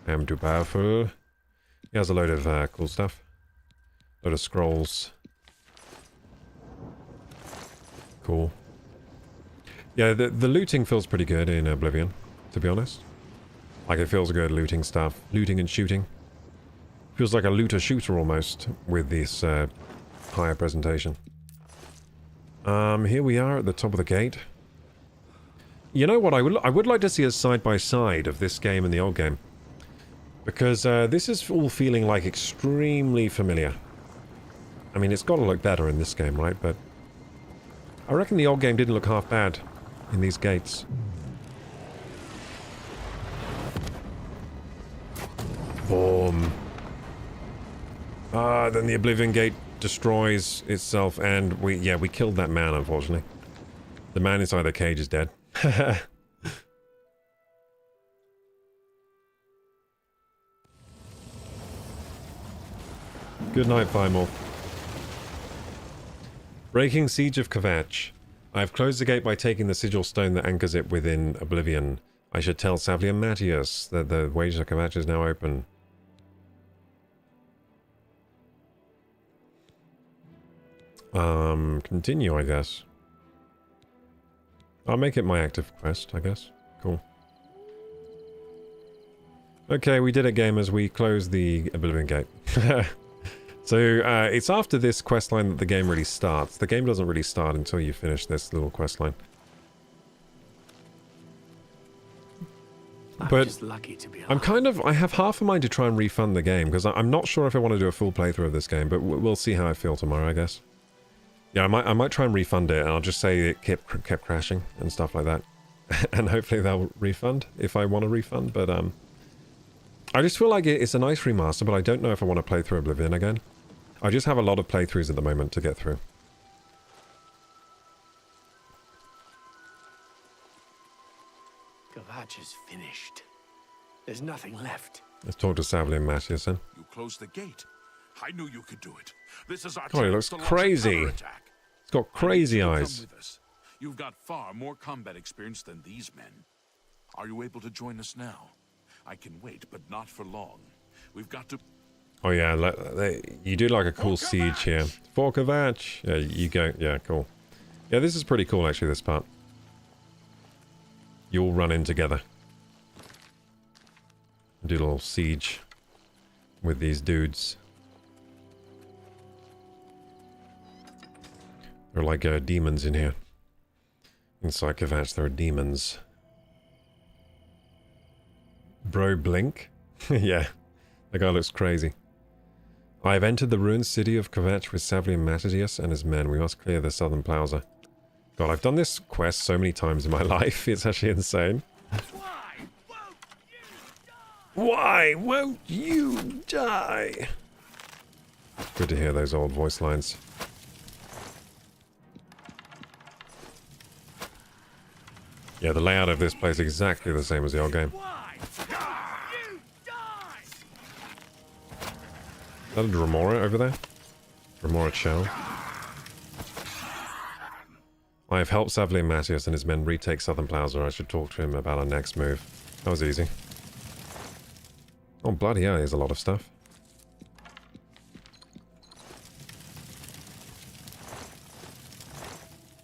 S1: I am too powerful. He has a load of cool stuff. A load of scrolls. Cool. Yeah, the looting feels pretty good in Oblivion, to be honest. Like, it feels good looting stuff. Looting and shooting. Feels like a looter-shooter almost, with this higher presentation. Here we are at the top of the gate. You know what, I would like to see a side-by-side of this game and the old game. Because this is all feeling like extremely familiar. I mean, it's got to look better in this game, right? But I reckon the old game didn't look half bad in these gates. Boom. Then the Oblivion Gate destroys itself, and we killed that man, unfortunately. The man inside the cage is dead. Good night, Firemore. Breaking Siege of Kvatch. I have closed the gate by taking the sigil stone that anchors it within Oblivion. I should tell Savli and Matthias that the Wages of Kvatch is now open. Continue, I guess. I'll make it my active quest, I guess. Cool. Okay, we did it, gamers. We closed the Oblivion Gate. So, it's after this questline that the game really starts. The game doesn't really start until you finish this little questline. But
S13: just lucky to be
S1: alive. I have half a mind to try and refund the game, because I'm not sure if I want to do a full playthrough of this game, but we'll see how I feel tomorrow, I guess. Yeah, I might try and refund it, and I'll just say it kept crashing and stuff like that. And hopefully they'll refund, if I want to refund, but I just feel like it's a nice remaster, but I don't know if I want to play through Oblivion again. I just have a lot of playthroughs at the moment to get through.
S13: Kvatch is finished. There's nothing left.
S1: Let's talk to Savli and Matthias then.
S6: You closed the gate. I knew you could do it. This is our
S1: God, he looks crazy. He's got crazy eyes.
S6: You've got far more combat experience than these men. Are you able to join us now? I can wait, but not for long. We've got to...
S1: Oh yeah, you do like a cool siege here. For Kvatch! Yeah, you go. Yeah, cool. Yeah, this is pretty cool actually, this part. You all run in together. Do a little siege with these dudes. They're like demons in here. Inside Kvatch, there are demons. Bro Blink? Yeah, that guy looks crazy. I have entered the ruined city of Kvatch with Savli and Matthias and his men. We must clear the southern plaza. God, I've done this quest so many times in my life. It's actually insane. Why won't you die? Good to hear those old voice lines. Yeah, the layout of this place is exactly the same as the old game. Is that a Dremora over there? Dremora Chell. I have helped Savli and Matthias and his men retake Southern Plaza. I should talk to him about our next move. That was easy. Oh, bloody hell, here's a lot of stuff.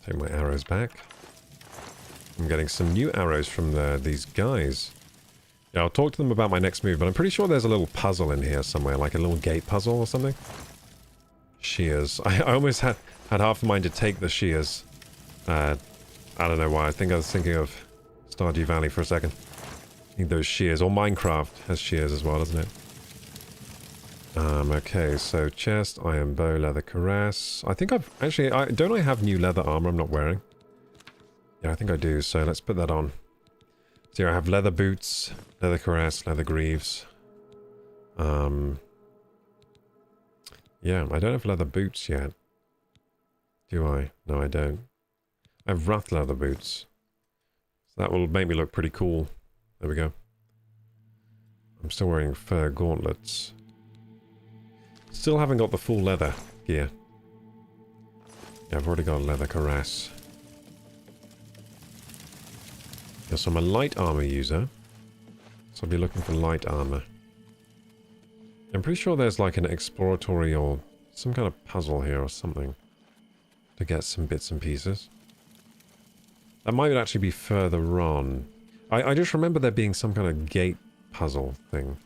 S1: Take my arrows back. I'm getting some new arrows from these guys. Yeah, I'll talk to them about my next move, but I'm pretty sure there's a little puzzle in here somewhere, like a little gate puzzle or something. Shears. I almost had half a mind to take the shears. I don't know why. I think I was thinking of Stardew Valley for a second. I need those shears. Or Minecraft has shears as well, doesn't it? Okay, so chest, iron bow, leather cuirass. I think I've... Actually, don't I have new leather armor I'm not wearing? Yeah, I think I do, so let's put that on. So here I have leather boots, leather cuirass, leather greaves. Yeah, I don't have leather boots yet. Do I? No, I don't. I have rough leather boots. So that will make me look pretty cool. There we go. I'm still wearing fur gauntlets. Still haven't got the full leather gear. Yeah, I've already got a leather cuirass. Yeah, so I'm a light armor user. So I'll be looking for light armor. I'm pretty sure there's like an exploratory or some kind of puzzle here or something. To get some bits and pieces. That might actually be further on. I just remember there being some kind of gate puzzle thing.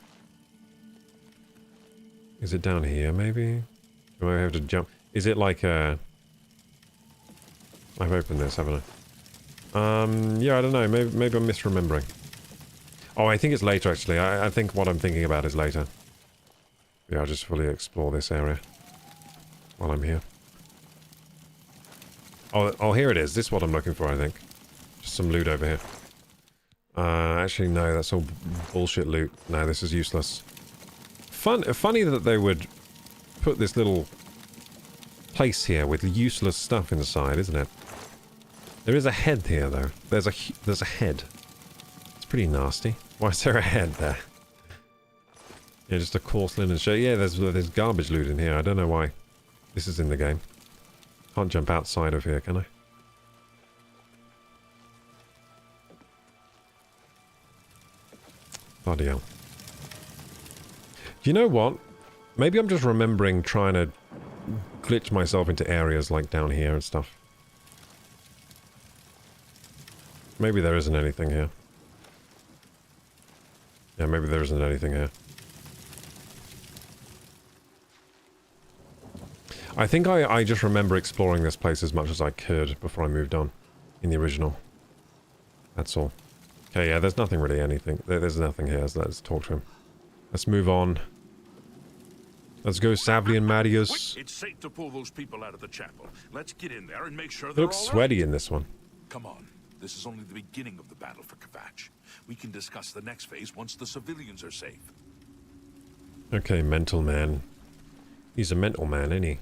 S1: Is it down here, maybe? Do I have to jump? Is it like a... I've opened this, haven't I? Yeah, I don't know. Maybe I'm misremembering. Oh, I think it's later, actually. I think what I'm thinking about is later. Yeah, I'll just fully explore this area while I'm here. Oh, here it is. This is what I'm looking for, I think. Just some loot over here. Actually, no, that's all bullshit loot. No, this is useless. Funny that they would put this little place here with useless stuff inside, isn't it? There is a head here, though. There's a head. It's pretty nasty. Why is there a head there? Yeah, just a coarse linen shirt. Yeah, there's garbage loot in here. I don't know why this is in the game. Can't jump outside of here, can I? Bloody hell. You know what? Maybe I'm just remembering trying to glitch myself into areas like down here and stuff. Maybe there isn't anything here. Yeah, maybe there isn't anything here. I think I just remember exploring this place as much as I could before I moved on in the original. That's all. Okay, yeah, there's nothing really anything. There's nothing here, so let's talk to him. Let's move on. Let's go, Savli and Marius.
S6: It's safe to pull those people out of the chapel. Let's get in there and make sure
S1: It
S6: they're
S1: looks
S6: all
S1: sweaty
S6: right.
S1: in this one.
S6: Come on. This is only the beginning of the battle for Kvatch. We can discuss the next phase once the civilians are safe.
S1: Okay, mental man. He's a mental man, isn't he?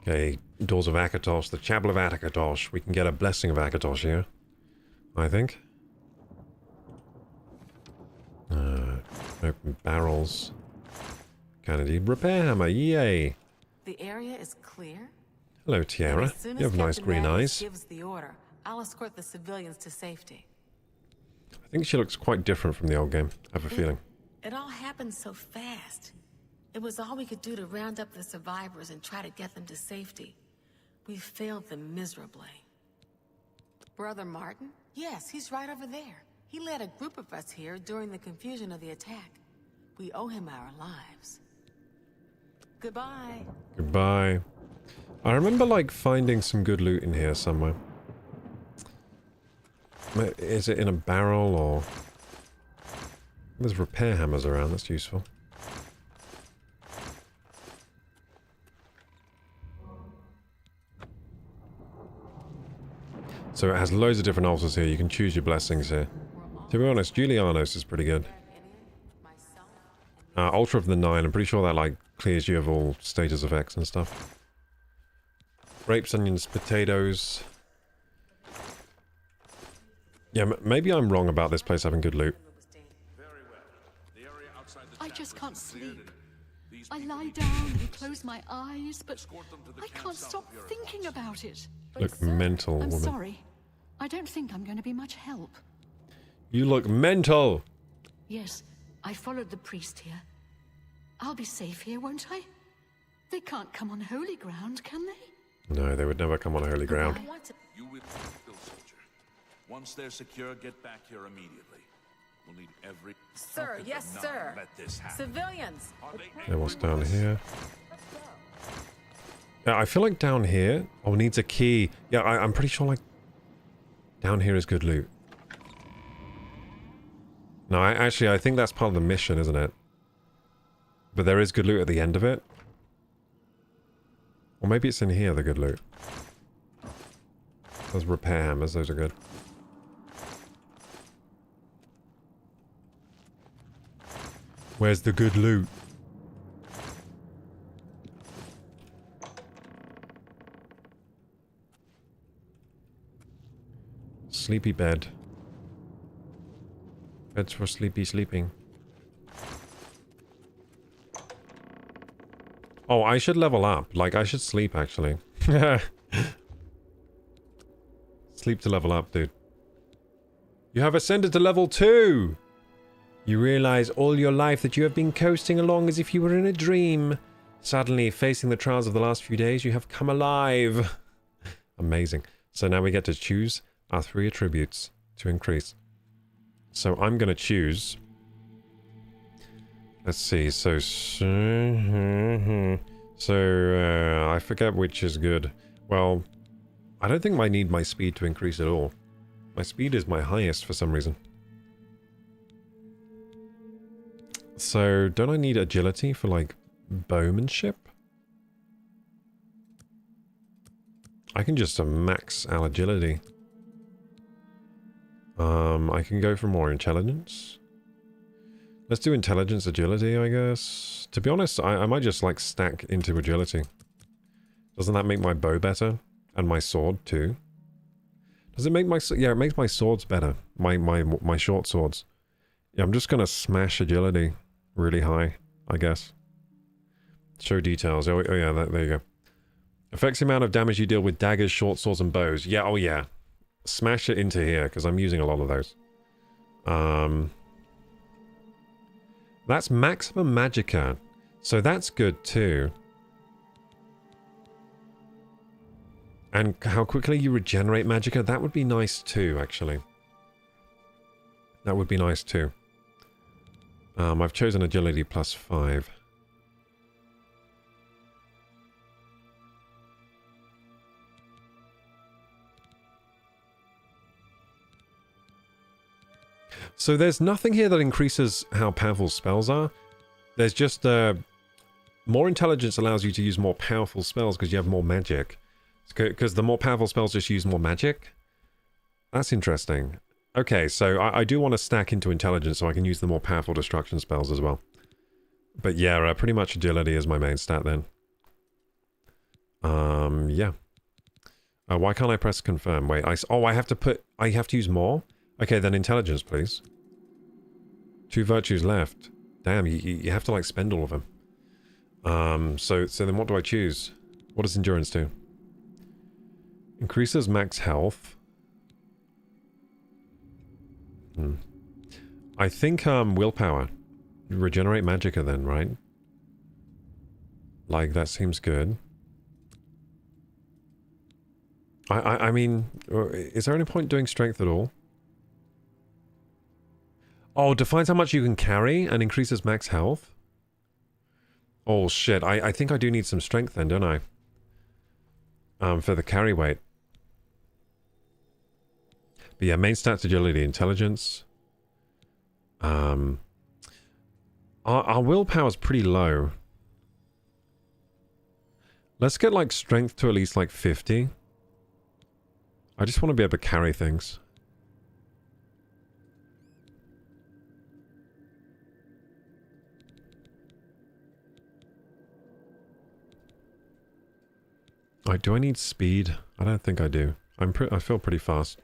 S1: Okay, doors of Akatos, the chapel of Akatos. We can get a blessing of Akatos here, I think. Open barrels. Kennedy, repair hammer, yay!
S11: The area is clear.
S1: Hello, Tiara.
S11: As soon
S1: You
S11: as
S1: have nice
S11: Captain
S1: green
S11: Marius
S1: eyes.
S11: gives the order, I'll escort the civilians to safety.
S1: I think she looks quite different from the old game. I have a feeling.
S11: It all happened so fast. It was all we could do to round up the survivors and try to get them to safety. We failed them miserably. Brother Martin? Yes, he's right over there. He led a group of us here during the confusion of the attack. We owe him our lives. Goodbye.
S1: Goodbye. I remember, like, finding some good loot in here somewhere. Is it in a barrel, or... There's repair hammers around, that's useful. So it has loads of different altars here. You can choose your blessings here. To be honest, Julianos is pretty good. Altar of the Nine. I'm pretty sure that, like, clears you of all status effects and stuff. Grapes, onions, potatoes. Yeah, maybe I'm wrong about this place having good loot.
S4: I just can't sleep. I lie down and close my eyes, but I can't stop thinking about it.
S1: Look mental,
S4: I'm
S1: woman.
S4: sorry. I don't think I'm going to be much help.
S1: You look mental!
S4: Yes, I followed the priest here. I'll be safe here, won't I? They can't come on holy ground, can they?
S1: No, they would never come on holy ground.
S6: You will fulfill, soldier. Once they're secure, get back here immediately. We'll need every...
S11: Sir, yes, sir.
S6: Let this happen.
S11: Civilians.
S1: Yeah, what's down here? Yeah, I feel like down here... Oh, needs a key. Yeah, I'm pretty sure, like... Down here is good loot. No, actually, I think that's part of the mission, isn't it? But there is good loot at the end of it. Or maybe it's in here, the good loot. Those repair hammers, those are good. Where's the good loot? Sleepy bed. Beds for sleepy sleeping. Oh, I should level up. Like, I should sleep, actually. Sleep to level up, dude. You have ascended to level 2! You realize all your life that you have been coasting along as if you were in a dream. Suddenly, facing the trials of the last few days, you have come alive. Amazing. So now we get to choose our 3 attributes to increase. So I'm going to choose... Let's see, so I forget which is good. Well, I don't think I need my speed to increase at all. My speed is my highest for some reason. So, don't I need agility for, like, bowmanship? I can just max our agility. I can go for more intelligence. Let's do intelligence, agility, I guess. To be honest, I might just, like, stack into agility. Doesn't that make my bow better? And my sword, too? Does it make my... Yeah, it makes my swords better. My short swords. Yeah, I'm just gonna smash agility really high, I guess. Show details. Oh yeah, there you go. Affects the amount of damage you deal with daggers, short swords, and bows. Yeah, oh yeah. Smash it into here, because I'm using a lot of those. That's maximum magicka. So that's good too. And how quickly you regenerate magicka, that would be nice too, actually. That would be nice too. I've chosen agility plus 5. So there's nothing here that increases how powerful spells are. There's just more intelligence allows you to use more powerful spells because you have more magic. Because the more powerful spells just use more magic. That's interesting. Okay, so I do want to stack into intelligence so I can use the more powerful destruction spells as well. But yeah, pretty much agility is my main stat then. Yeah. Why can't I press confirm? Wait, I have to use more? Okay, then intelligence, please. 2 virtues left. Damn, you have to, like, spend all of them. So then what do I choose? What does endurance do? Increases max health. I think, willpower. Regenerate magicka then, right? Like, that seems good. I mean, is there any point doing strength at all? Oh, defines how much you can carry and increases max health? Oh shit, I think I do need some strength then, don't I? For the carry weight. But yeah, main stats, agility, intelligence. Our willpower's pretty low. Let's get like strength to at least like 50. I just want to be able to carry things. Do I need speed? I don't think I do. I feel pretty fast.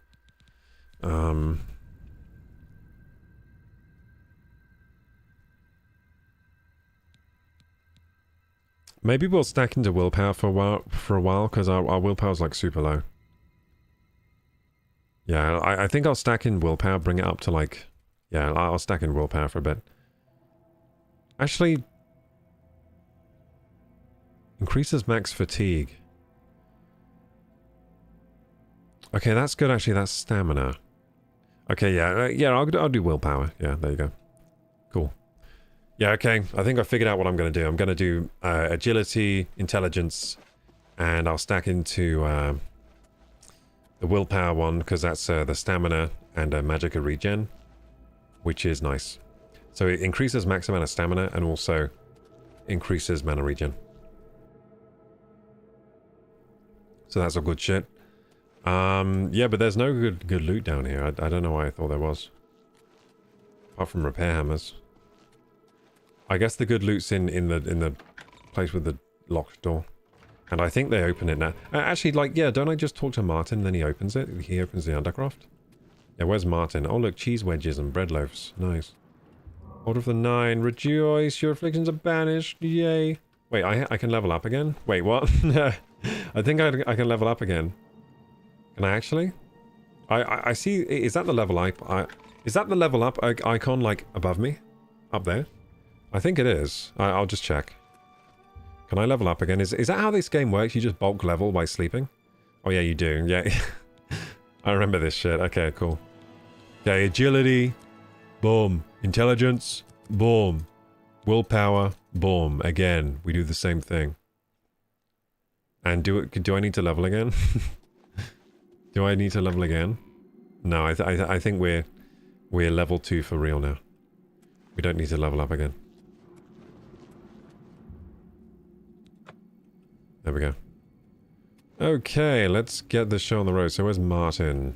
S1: Maybe we'll stack into willpower for a while, because our willpower's like super low. Yeah, I think I'll stack in willpower, bring it up to like... Yeah, I'll stack in willpower for a bit. Actually... Increases max fatigue. Okay, that's good actually, that's stamina. Okay, yeah, I'll do willpower. Yeah, there you go. Cool. Yeah, okay, I think I figured out what I'm going to do. I'm going to do agility, intelligence, and I'll stack into the willpower one, because that's the stamina and magicka regen, which is nice. So it increases max amount of stamina and also increases mana regen. So that's all good shit. Yeah, but there's no good loot down here. I don't know why I thought there was. Apart from repair hammers. I guess the good loot's in the place with the locked door. And I think they open it now. Actually, like, yeah, don't I just talk to Martin, then he opens it? He opens the Undercroft? Yeah, where's Martin? Oh, look, cheese wedges and bread loaves. Nice. Order of the 9. Rejoice, your afflictions are banished. Yay. Wait, I can level up again? Wait, what? I think I can level up again. Can I actually? I see. Is that the level up? Is that the level up icon, like, above me? Up there? I think it is. I'll just check. Can I level up again? Is that how this game works? You just bulk level by sleeping? Oh yeah, you do. Yeah. I remember this shit. Okay, cool. Okay, agility. Boom. Intelligence. Boom. Willpower. Boom. Again. We do the same thing. And do I need to level again? Do I need to level again? No, I think we're level 2 for real now. We don't need to level up again. There we go. Okay, let's get this show on the road. So where's Martin?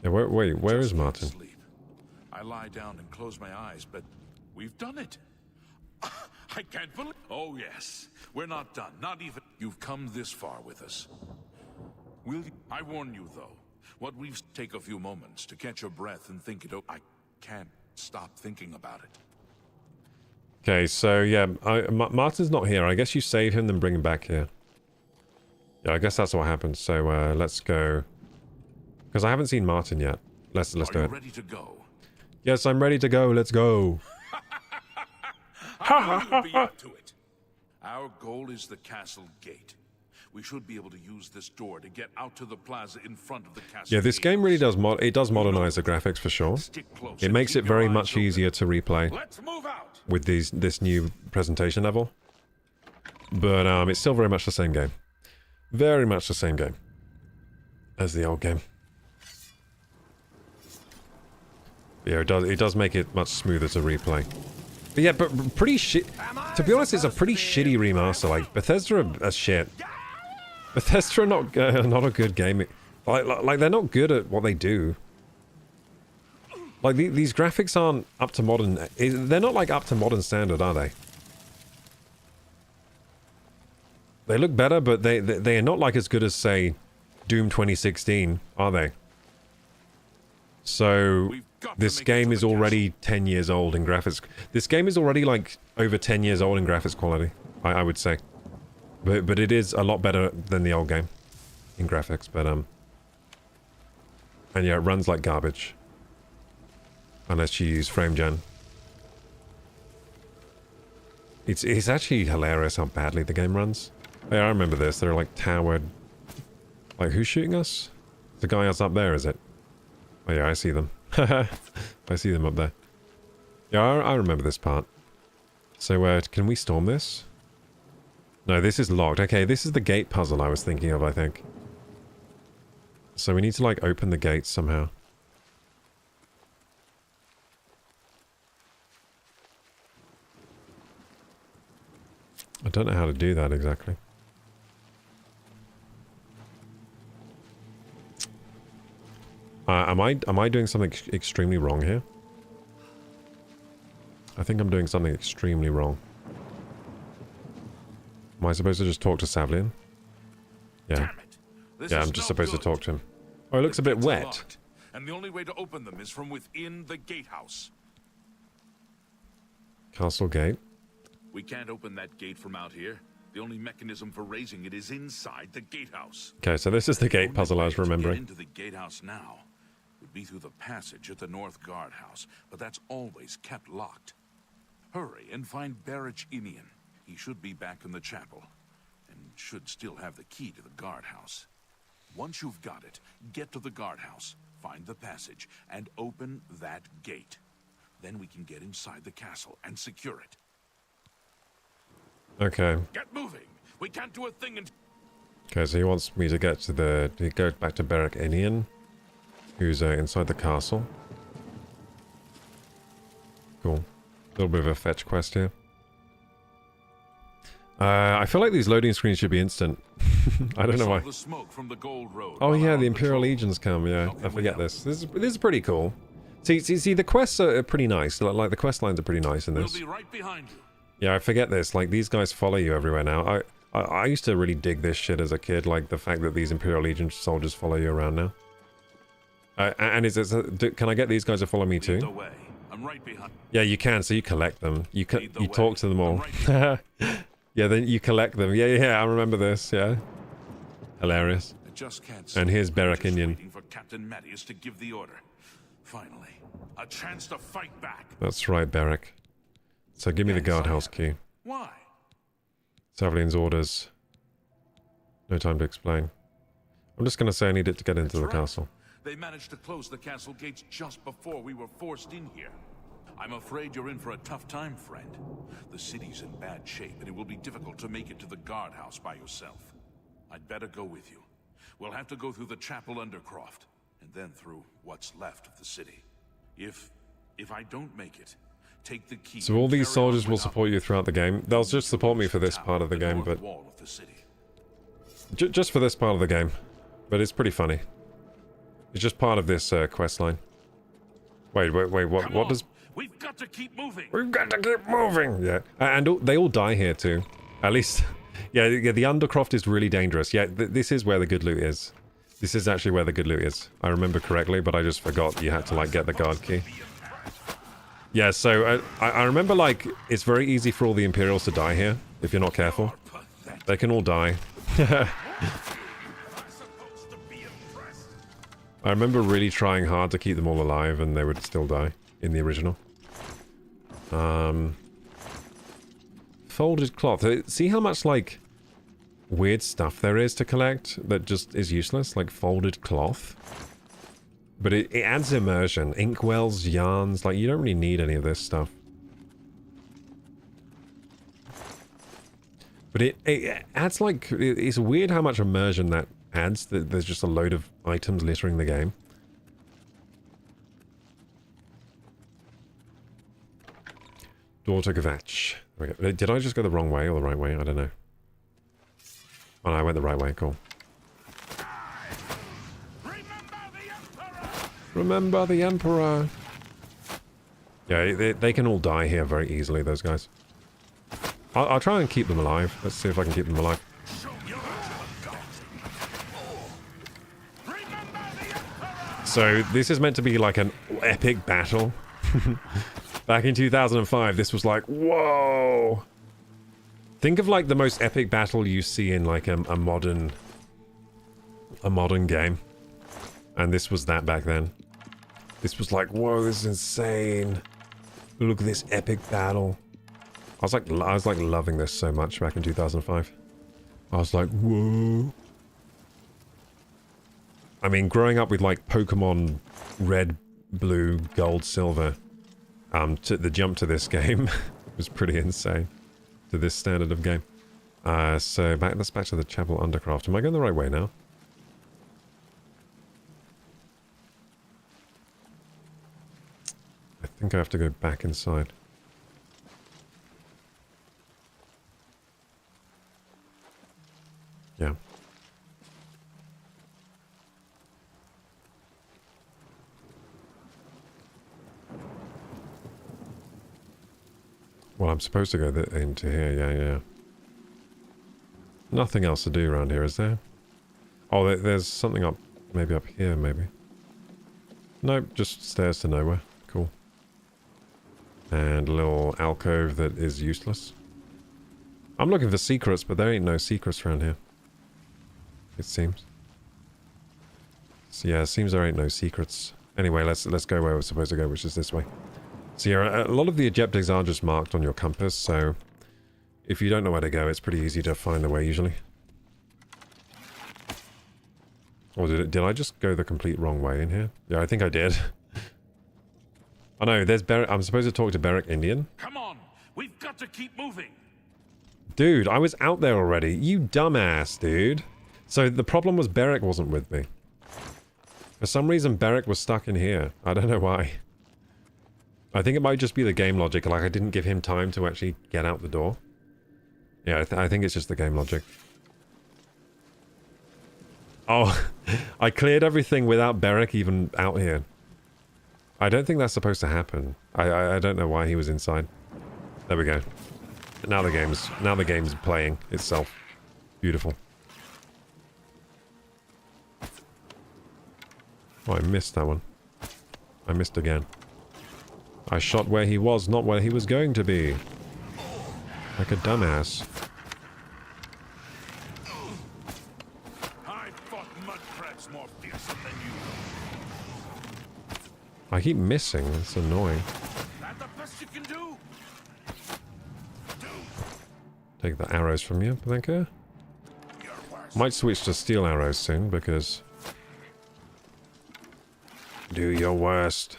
S1: Yeah, wait, where is Martin?
S6: I lie down and close my eyes, but we've done it. I can't believe... Oh, yes. We're not done. Not even... You've come this far with us. Will you... I warn you, though. What we've... Take a few moments to catch your breath and think it over. I can't stop thinking about it.
S1: Okay, so yeah, Martin's not here. I guess you save him, then bring him back here. Yeah, I guess that's what happens. So let's go. Because I haven't seen Martin yet. Let's do it.
S6: Ready to go?
S1: Yes, I'm ready to go. Let's go.
S6: I knew you'd be up to it. Our goal is the castle gate. We should be able to use this door to get out to the plaza in front of the castle.
S1: Yeah, this game really does modernize the graphics for sure. It makes it very much easier to replay with this new presentation level. But it's still very much the same game. Very much the same game as the old game. Yeah, it does make it much smoother to replay. But yeah, but pretty shit. To be honest, it's a pretty shitty remaster. Like Bethesda are shit. Bethesda are not a good game. Like they're not good at what they do. Like these graphics aren't up to modern. They're not like up to modern standard, are they? They look better, but they are not like as good as say Doom 2016, are they? So this game is already 10 years old in graphics. This game is already like over 10 years old in graphics quality, I would say. But it is a lot better than the old game in graphics, but and yeah, it runs like garbage. Unless you use frame gen. It's actually hilarious how badly the game runs. Yeah, I remember this. They're like towered. Like, who's shooting us? The guy that's up there, is it? Oh yeah, I see them. I see them up there. Yeah, I remember this part. So, can we storm this? No, this is locked. Okay, this is the gate puzzle I was thinking of, I think. So we need to, like, open the gates somehow. I don't know how to do that exactly. Am I doing something extremely wrong here? I think I'm doing something extremely wrong. Am I supposed to just talk to Savlian? Yeah. Yeah, I'm just supposed to talk to him. Oh, it looks a bit wet.
S6: And the only way to open them is from within the gatehouse.
S1: Castle gate.
S6: We can't open that gate from out here. The only mechanism for raising it is inside the gatehouse.
S1: Okay, so this is the gate puzzle I was remembering.
S6: Into the gatehouse now would be through the passage at the North Guardhouse, but that's always kept locked. Hurry and find Barrich Inian. He should be back in the chapel, and should still have the key to the guardhouse. Once you've got it, get to the guardhouse, find the passage, and open that gate. Then we can get inside the castle and secure it.
S1: Okay.
S6: Get moving! We can't do a thing until...
S1: Okay, so he wants me to get to the... He goes back to Barrich Inian, who's inside the castle. Cool. A little bit of a fetch quest here. I feel like these loading screens should be instant. I don't know why.
S6: The smoke from the Gold Road
S1: Oh
S6: while
S1: yeah,
S6: on
S1: the Imperial
S6: patrol.
S1: Legions come, yeah.
S6: How can
S1: I
S6: we
S1: forget
S6: help?
S1: this. This is pretty cool. See, the quests are pretty nice. Like, the quest lines are pretty nice in
S6: We'll
S1: this.
S6: be right behind you.
S1: Yeah, I forget this. Like, these guys follow you everywhere now. I used to really dig this shit as a kid, like the fact that these Imperial Legion soldiers follow you around now. And can I get these guys to follow me
S6: Lead the
S1: too?
S6: way. I'm right behind.
S1: Yeah, you can. So you collect them. You
S6: Lead the way.
S1: talk to them all.
S6: I'm
S1: Yeah, then you collect them. Yeah, I remember this. Yeah, hilarious.
S6: I just can't.
S1: And here's
S6: I'm
S1: Beric
S6: just
S1: Indian.
S6: waiting for Captain Mattias to give the order. Finally, a chance to fight back.
S1: That's right, Beric. So give me the
S6: Yes, I
S1: guardhouse
S6: have.
S1: key.
S6: Why?
S1: Savalian's orders. No time to explain. I'm just gonna say I need it to get into the
S6: That's right.
S1: castle.
S6: They managed to close the castle gates just before we were forced in here. I'm afraid you're in for a tough time, friend. The city's in bad shape, and it will be difficult to make it to the guardhouse by yourself. I'd better go with you. We'll have to go through the chapel undercroft, and then through what's left of the city. If I don't make it, take the key.
S1: So all
S6: and
S1: these
S6: carry
S1: soldiers
S6: on
S1: will
S6: without
S1: support you throughout the game. They'll just support me for this part of the game,
S6: north
S1: but
S6: wall of the city.
S1: just for this part of the game. But it's pretty funny. It's just part of this quest line. Wait, what does...
S6: We've got to keep moving.
S1: We've got to keep moving! Yeah, and they all die here too. At least... Yeah, the Undercroft is really dangerous. Yeah, this is where the good loot is. This is actually where the good loot is. I remember correctly, but I just forgot you had to, like, get the guard key. Yeah, so I remember, like, it's very easy for all the Imperials to die here, if you're not careful. They can all die. I remember really trying hard to keep them all alive, and they would still die in the original. Folded cloth. See how much, like, weird stuff there is to collect that just is useless? Like folded cloth. But it adds immersion. Inkwells, yarns, like, you don't really need any of this stuff. But it adds, like, it's weird how much immersion that adds. There's just a load of items littering the game. Daughter Gavach. Okay. Did I just go the wrong way or the right way? I don't know. Oh, no, I went the right way. Cool. Remember the Emperor! Yeah, they can all die here very easily, those guys. I'll try and keep them alive. Let's see if I can keep them alive. So, this is meant to be like an epic battle. Back in 2005, this was like, whoa! Think of like the most epic battle you see in like a modern game. And this was that back then. This was like, whoa, this is insane. Look at this epic battle. I was like loving this so much back in 2005. I was like, whoa. I mean, growing up with like Pokemon Red, Blue, Gold, Silver, the jump to this game was pretty insane to this standard of game. So let's back to the Chapel Undercroft. Am I going the right way now? I think I have to go back inside. Yeah. Well, I'm supposed to go into here, yeah. Nothing else to do around here, is there? Oh, there's something up, maybe up here, maybe. Nope, just stairs to nowhere. Cool. And a little alcove that is useless. I'm looking for secrets, but there ain't no secrets around here. It seems. So yeah, it seems there ain't no secrets. Anyway, let's go where we're supposed to go, which is this way. So yeah, a lot of the objectives are just marked on your compass, so if you don't know where to go, it's pretty easy to find the way usually. Or did I just go the complete wrong way in here? Yeah, I think I did. Oh no, there's Beric. I'm supposed to talk to Beric Indian.
S6: Come on, we've got to keep moving.
S1: Dude, I was out there already. You dumbass, dude. So the problem was Beric wasn't with me. For some reason, Beric was stuck in here. I don't know why. I think it might just be the game logic, like I didn't give him time to actually get out the door. Yeah, I think it's just the game logic. Oh, I cleared everything without Beric even out here. I don't think that's supposed to happen. I don't know why he was inside. There we go. Now the game's playing itself. Beautiful. Oh, I missed that one. I missed again. I shot where he was, not where he was going to be. Like a dumbass.
S6: I fought mud crabs more fearsome than you.
S1: I keep missing. It's annoying.
S6: That the best you can do?
S1: Take the arrows from you, thank you. Might switch to steel arrows soon, because... Do your worst.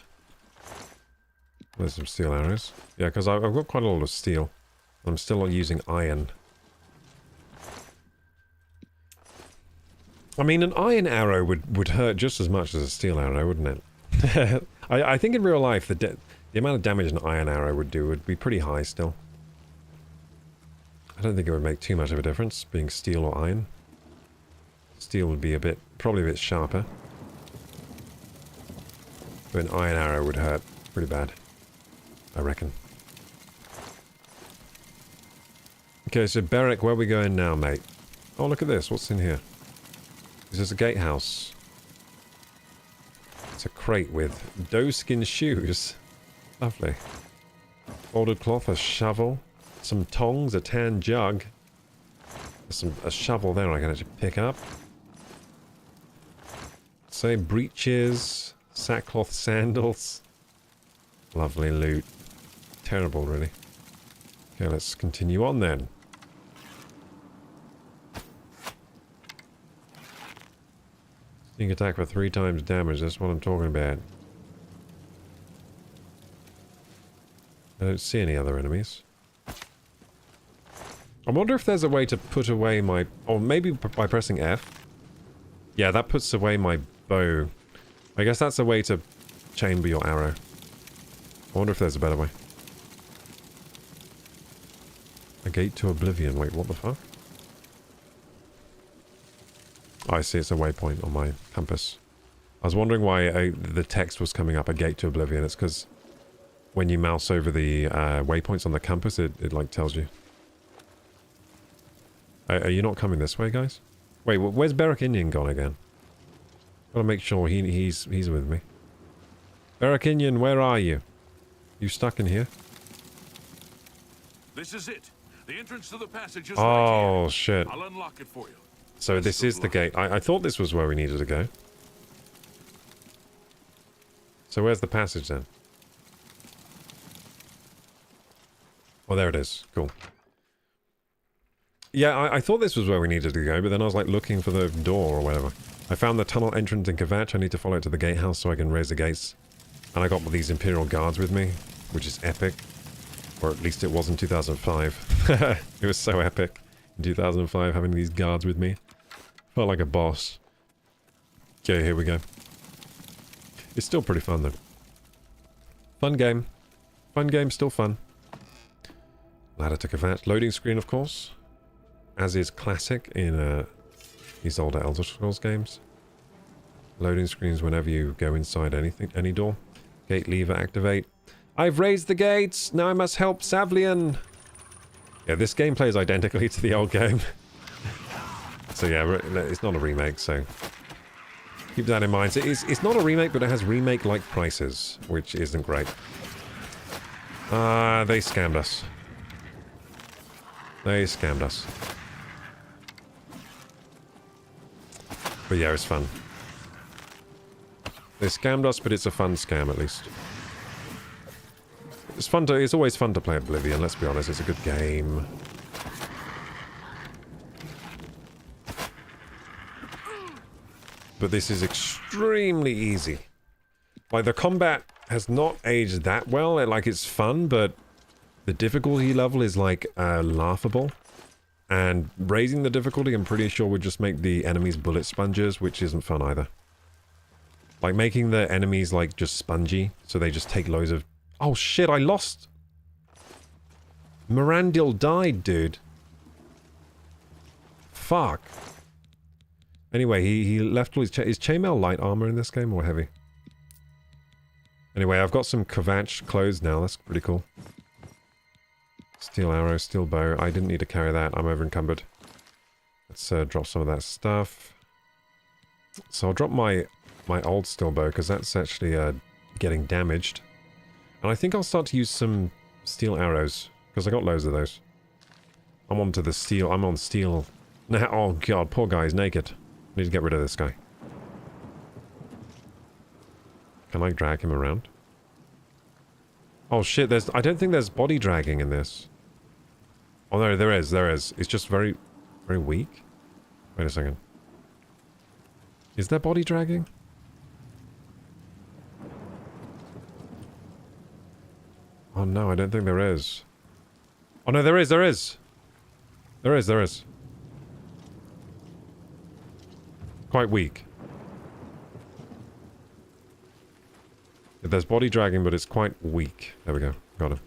S1: There's some steel arrows. Yeah, because I've got quite a lot of steel. I'm still not using iron. I mean, an iron arrow would hurt just as much as a steel arrow, wouldn't it? I think in real life, the amount of damage an iron arrow would do would be pretty high still. I don't think it would make too much of a difference, being steel or iron. Steel would be probably a bit sharper. But an iron arrow would hurt pretty bad, I reckon. Okay, so Beric, where are we going now, mate? Oh, look at this. What's in here? This is a gatehouse. It's a crate with doeskin shoes. Lovely. Folded cloth, a shovel, some tongs, a tan jug. There's a shovel there I can actually pick up. Say breeches, sackcloth sandals. Lovely loot. Terrible, really. Okay, let's continue on then. Sneak attack for 3 times damage, that's what I'm talking about. I don't see any other enemies. I wonder if there's a way to put away my... Or maybe by pressing F. Yeah, that puts away my bow. I guess that's a way to chamber your arrow. I wonder if there's a better way. A gate to Oblivion. Wait, what the fuck? Oh, I see, it's a waypoint on my compass. I was wondering why the text was coming up, a gate to Oblivion. It's because when you mouse over the waypoints on the compass, it like tells you. Are you not coming this way, guys? Wait, where's Berakinian gone again? Gotta make sure he's with me. Berakinian, where are you? You stuck in here?
S6: This is it. The entrance to the passage is right here.
S1: Shit.
S6: I'll unlock it for you.
S1: So this is the gate. I thought this was where we needed to go. So where's the passage then? Oh, there it is. Cool. Yeah, I thought this was where we needed to go, but then I was like looking for the door or whatever. I found the tunnel entrance in Kvatch. I need to follow it to the gatehouse so I can raise the gates. And I got these Imperial Guards with me, which is epic. Or at least it was in 2005. It was so epic in 2005 having these guards with me. Felt like a boss. Okay, here we go. It's still pretty fun though. Fun game. Fun game, still fun. Ladder to Kvatch. Loading screen, of course. As is classic in these older Elder Scrolls games. Loading screens whenever you go inside any door. Gate lever activate. I've raised the gates! Now I must help Savlian! Yeah, this game plays identically to the old game. So yeah, it's not a remake, so... Keep that in mind. So it's not a remake, but it has remake-like prices, which isn't great. They scammed us. They scammed us. But yeah, it's fun. They scammed us, but it's a fun scam at least. It's fun to. It's always fun to play Oblivion. Let's be honest, it's a good game. But this is extremely easy. Like the combat has not aged that well. Like it's fun, but the difficulty level is like laughable. And raising the difficulty, I'm pretty sure would just make the enemies bullet sponges, which isn't fun either. Like making the enemies like just spongy, so they just take loads of... Oh shit, I lost! Mirandil died, dude. fuck? Anyway, he left all his... Is chainmail light armor in this game or heavy? Anyway, I've got some Kvatch clothes now. That's pretty cool. Steel arrow, steel bow. I didn't need to carry that. I'm over encumbered. Let's drop some of that stuff. So I'll drop my old steel bow because that's actually getting damaged. And I think I'll start to use some steel arrows because I got loads of those. I'm onto the steel. I'm on steel. Now, oh god, poor guy is naked. Need to get rid of this guy. Can I drag him around? Oh shit, I don't think there's body dragging in this. Oh no, there is. It's just very, very weak. Wait a second. Is there body dragging? Oh no, I don't think there is. Oh no, there is. There is. Quite weak. There's body dragging, but it's quite weak. There we go. Got him.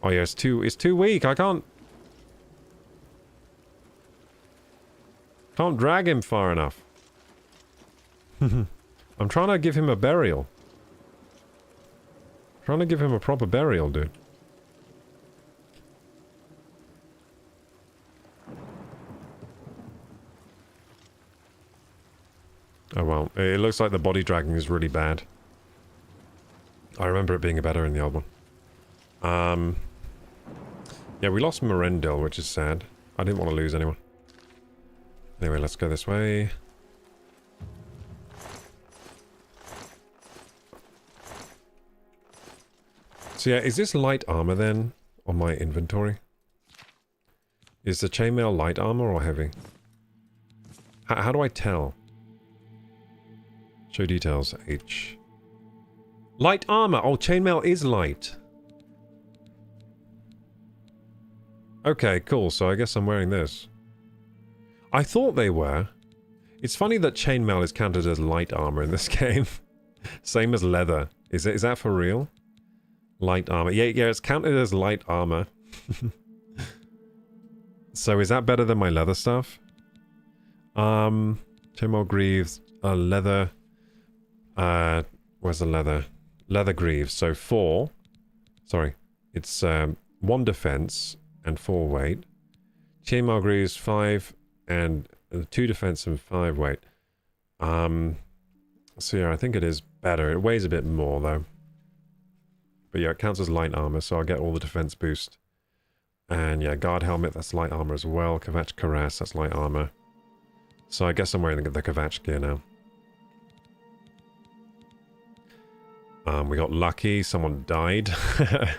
S1: Oh yeah, it's too weak. I can't drag him far enough. I'm trying to give him a burial. Trying to give him a proper burial, dude. Oh well, it looks like the body dragging is really bad. I remember it being better in the old one. Yeah, we lost Merendil, which is sad. I didn't want to lose anyone. Anyway, let's go this way. So yeah, is this light armor then on my inventory? Is the chainmail light armor or heavy? How do I tell? Show details, H. Light armor! Oh, chainmail is light. Okay, cool, so I guess I'm wearing this. I thought they were. It's funny that chainmail is counted as light armor in this game. Same as leather. Is that for real? Light armor. Yeah, it's counted as light armor. So is that better than my leather stuff? Chainmail greaves, leather. Where's the leather? Leather greaves. So 4. Sorry. It's 1 defense and 4 weight. Chainmail greaves 5 and 2 defense and 5 weight. So yeah, I think it is better. It weighs a bit more though. But yeah, it counts as light armor, so I'll get all the defense boost. And yeah, guard helmet, that's light armor as well. Kvatch cuirass, that's light armor. So I guess I'm wearing the Kvatch gear now. We got lucky, someone died. And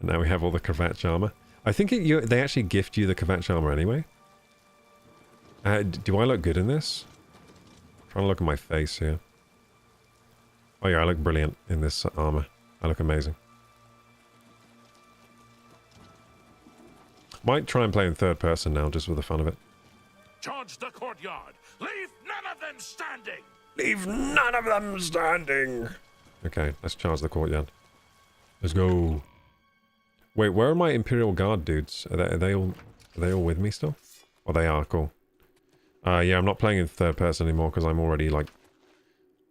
S1: now we have all the Kvatch armor. I think they actually gift you the Kvatch armor anyway. Do I look good in this? I'm trying to look at my face here. Oh yeah, I look brilliant in this armor. I look amazing. Might try and play in third person now, just for the fun of it.
S6: Charge the courtyard! Leave none of them standing!
S8: Leave none of them standing!
S1: Okay, let's charge the courtyard. Let's go. Wait, where are my Imperial Guard dudes? Are they all with me still? Oh, they are, cool. Yeah, I'm not playing in third person anymore because I'm already like...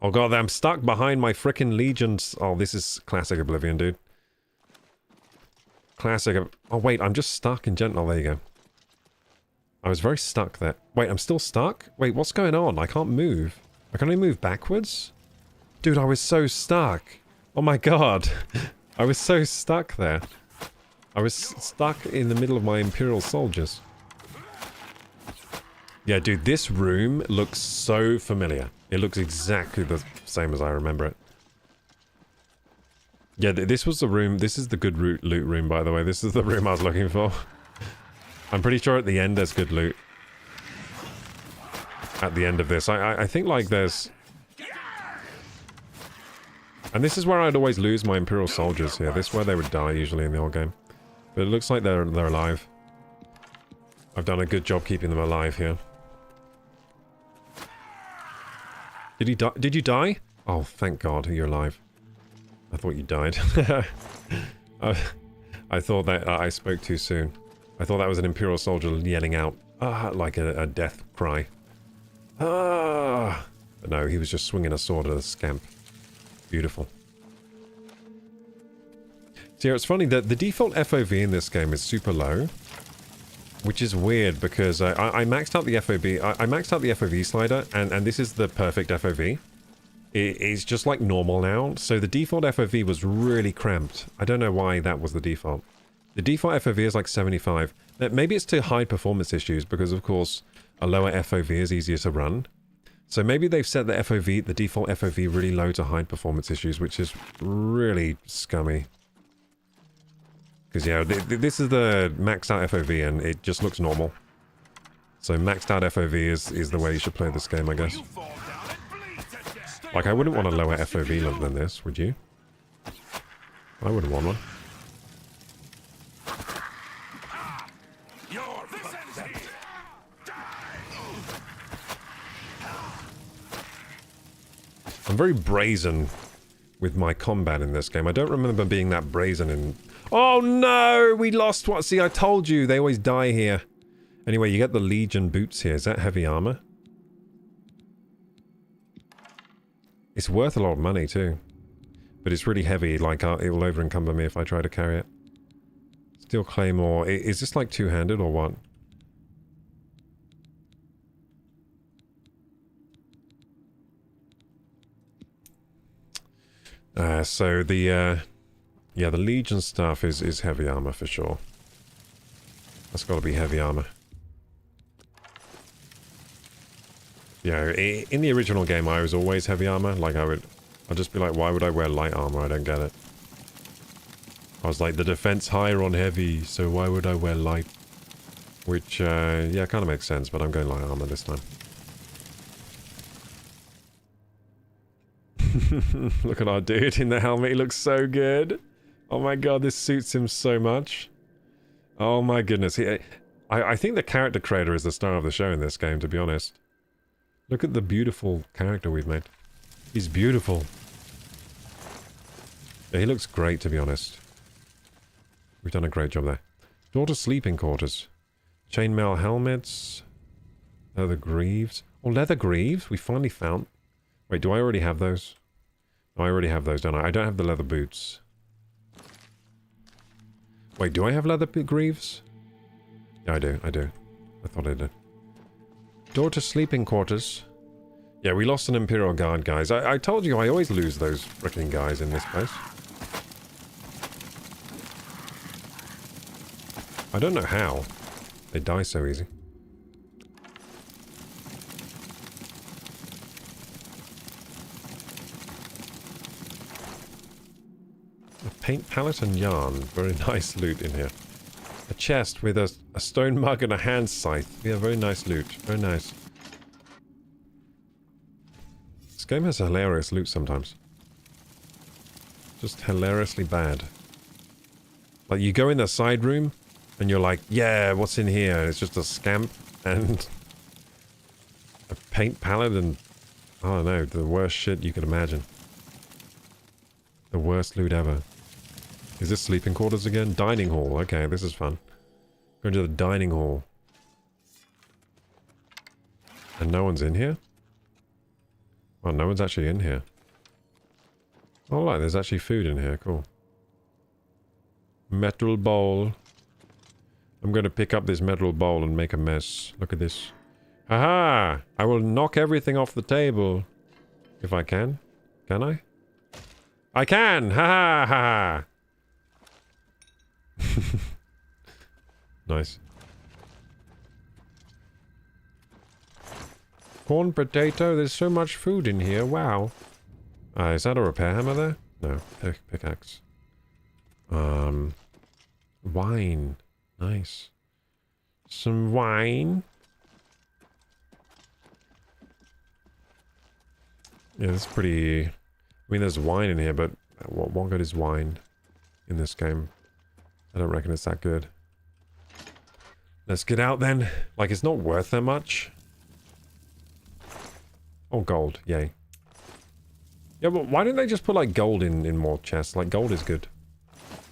S1: Oh god, I'm stuck behind my frickin' legions. Oh, this is classic Oblivion, dude. Classic of... Oh wait, I'm just stuck in general. Oh, there you go. I was very stuck there. Wait, I'm still stuck? Wait, what's going on? I can't move. I can only move backwards? Dude, I was so stuck. Oh my god. I was so stuck there. I was stuck in the middle of my Imperial soldiers. Yeah, dude, this room looks so familiar. It looks exactly the same as I remember it. Yeah, this was the room. This is the good loot room, by the way. This is the room I was looking for. I'm pretty sure at the end there's good loot. At the end of this. I think, like, there's... And this is where I'd always lose my Imperial soldiers here. This is where they would die, usually, in the old game. But it looks like they're alive. I've done a good job keeping them alive here. Did he die? Did you die? Oh, thank God, you're alive. I thought you died. I thought that I spoke too soon. I thought that was an Imperial soldier yelling out, like a death cry. Ah! But no, he was just swinging a sword at a scamp. Beautiful. So yeah, it's funny that the default FOV in this game is super low, which is weird because I maxed out the FOV. I maxed out the FOV slider, and this is the perfect FOV. It's just like normal now, so the default FOV was really cramped. I don't know why that was the default. The default FOV is like 75. Maybe it's to hide performance issues because, of course, a lower FOV is easier to run. So maybe they've set the FOV, the default FOV, really low to hide performance issues, which is really scummy. Because, yeah, this is the maxed out FOV, and it just looks normal. So maxed out FOV is the way you should play this game, I guess. Like, I wouldn't want a lower FOV look than this, would you? I wouldn't want one. I'm very brazen with my combat in this game. I don't remember being that brazen in... Oh no! We lost what? See, I told you, they always die here. Anyway, you get the Legion boots here. Is that heavy armor? It's worth a lot of money too. But it's really heavy, like it will over encumber me if I try to carry it. Steel Claymore. Is this like two-handed or what? So the, yeah, the Legion stuff is heavy armor for sure. That's got to be heavy armor. Yeah, in the original game, I was always heavy armor. Like, I'll just be like, why would I wear light armor? I don't get it. I was like, the defense higher on heavy, so why would I wear light? Which, yeah, kind of makes sense, but I'm going light armor this time. Look at our dude in the helmet. He looks so good. Oh my god, this suits him so much. Oh my goodness. I think the character creator is the star of the show in this game, to be honest. Look at the beautiful character we've made. He's beautiful. Yeah, he looks great, to be honest. We've done a great job there. Daughter's sleeping quarters. Chainmail helmets. Leather greaves. Oh, leather greaves? We finally found... Wait, do I already have those? No, I already have those, don't I? I don't have the leather boots. Wait, do I have leather greaves? Yeah, I do. I thought I did. Door to sleeping quarters. Yeah, we lost an Imperial Guard, guys. I told you I always lose those freaking guys in this place. I don't know how. They die so easy. Paint palette and yarn. Very nice loot in here. A chest with a stone mug and a hand scythe. Yeah, very nice loot. Very nice. This game has hilarious loot sometimes. Just hilariously bad. Like, you go in the side room, and you're like, yeah, what's in here? And it's just a scamp, and... a paint palette, and... I don't know, the worst shit you could imagine. The worst loot ever. Is this sleeping quarters again? Dining hall. Okay, this is fun. Going to the dining hall. And no one's in here? Well, no one's actually in here. Oh, right, there's actually food in here. Cool. Metal bowl. I'm going to pick up this metal bowl and make a mess. Look at this. Haha! I will knock everything off the table. If I can. Can I? I can! Ha ha ha! Nice. Corn potato, there's so much food in here, wow. Is that a repair hammer there? No, pickaxe. Wine. Nice. Some wine. Yeah, that's pretty... I mean, there's wine in here, but what good is wine in this game? I don't reckon it's that good. Let's get out then. Like, it's not worth that much. Oh, gold. Yay. Yeah, but why don't they just put, like, gold in more chests? Like, gold is good.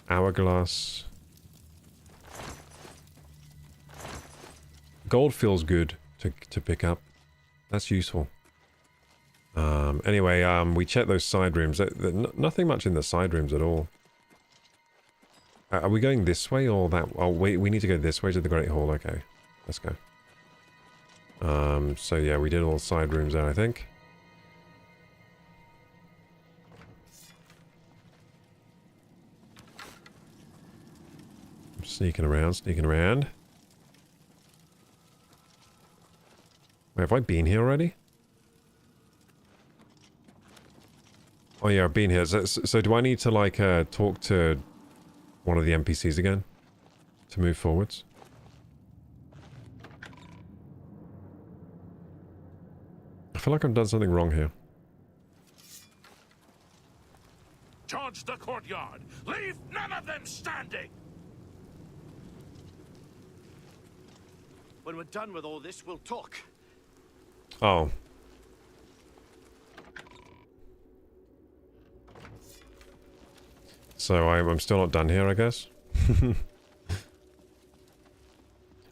S1: Hourglass. Gold feels good to pick up. That's useful. Anyway, we checked those side rooms. Nothing much in the side rooms at all. Are we going this way or that? Oh, wait, we need to go this way to the Great Hall. Okay, let's go. So yeah, we did all the side rooms there, I think. I'm sneaking around, sneaking around. Wait, have I been here already? Oh yeah, I've been here. So do I need to, like, talk to one of the NPCs again to move forwards? I feel like I've done something wrong here.
S6: Charge the courtyard. Leave none of them standing.
S13: When we're done with all this, we'll talk.
S1: Oh. So I'm still not done here, I guess.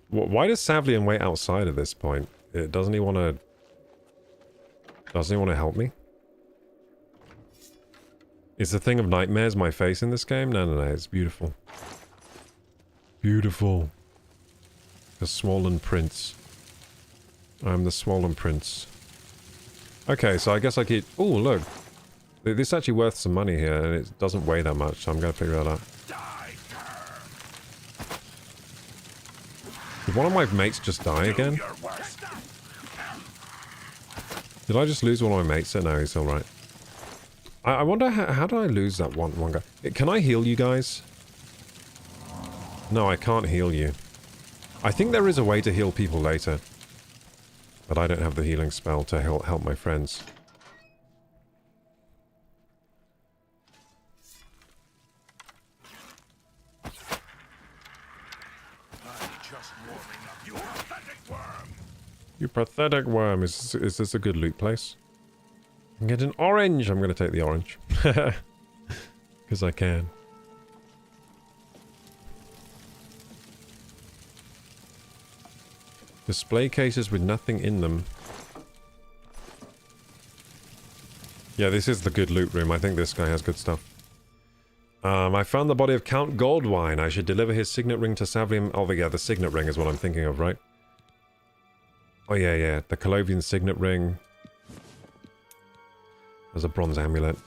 S1: Why does Savlian wait outside at this point? Doesn't he want to... Doesn't he want to help me? Is the thing of nightmares my face in this game? No, it's beautiful. Beautiful. The swollen prince. I'm the swollen prince. Okay, so I guess I keep... Oh, look. This is actually worth some money here, and it doesn't weigh that much, so I'm going to figure that out. Did one of my mates just die again? Did I just lose one of my mates? No, he's alright. I wonder how did I lose that one guy? Can I heal you guys? No, I can't heal you. I think there is a way to heal people later. But I don't have the healing spell to help my friends. You pathetic worm. Is this a good loot place? I can get an orange. I'm going to take the orange. Because I can. Display cases with nothing in them. Yeah, this is the good loot room. I think this guy has good stuff. I found the body of Count Goldwine. I should deliver his signet ring to Savlian. Oh, yeah, the signet ring is what I'm thinking of, right? Oh, yeah. The Colovian signet ring. There's a bronze amulet.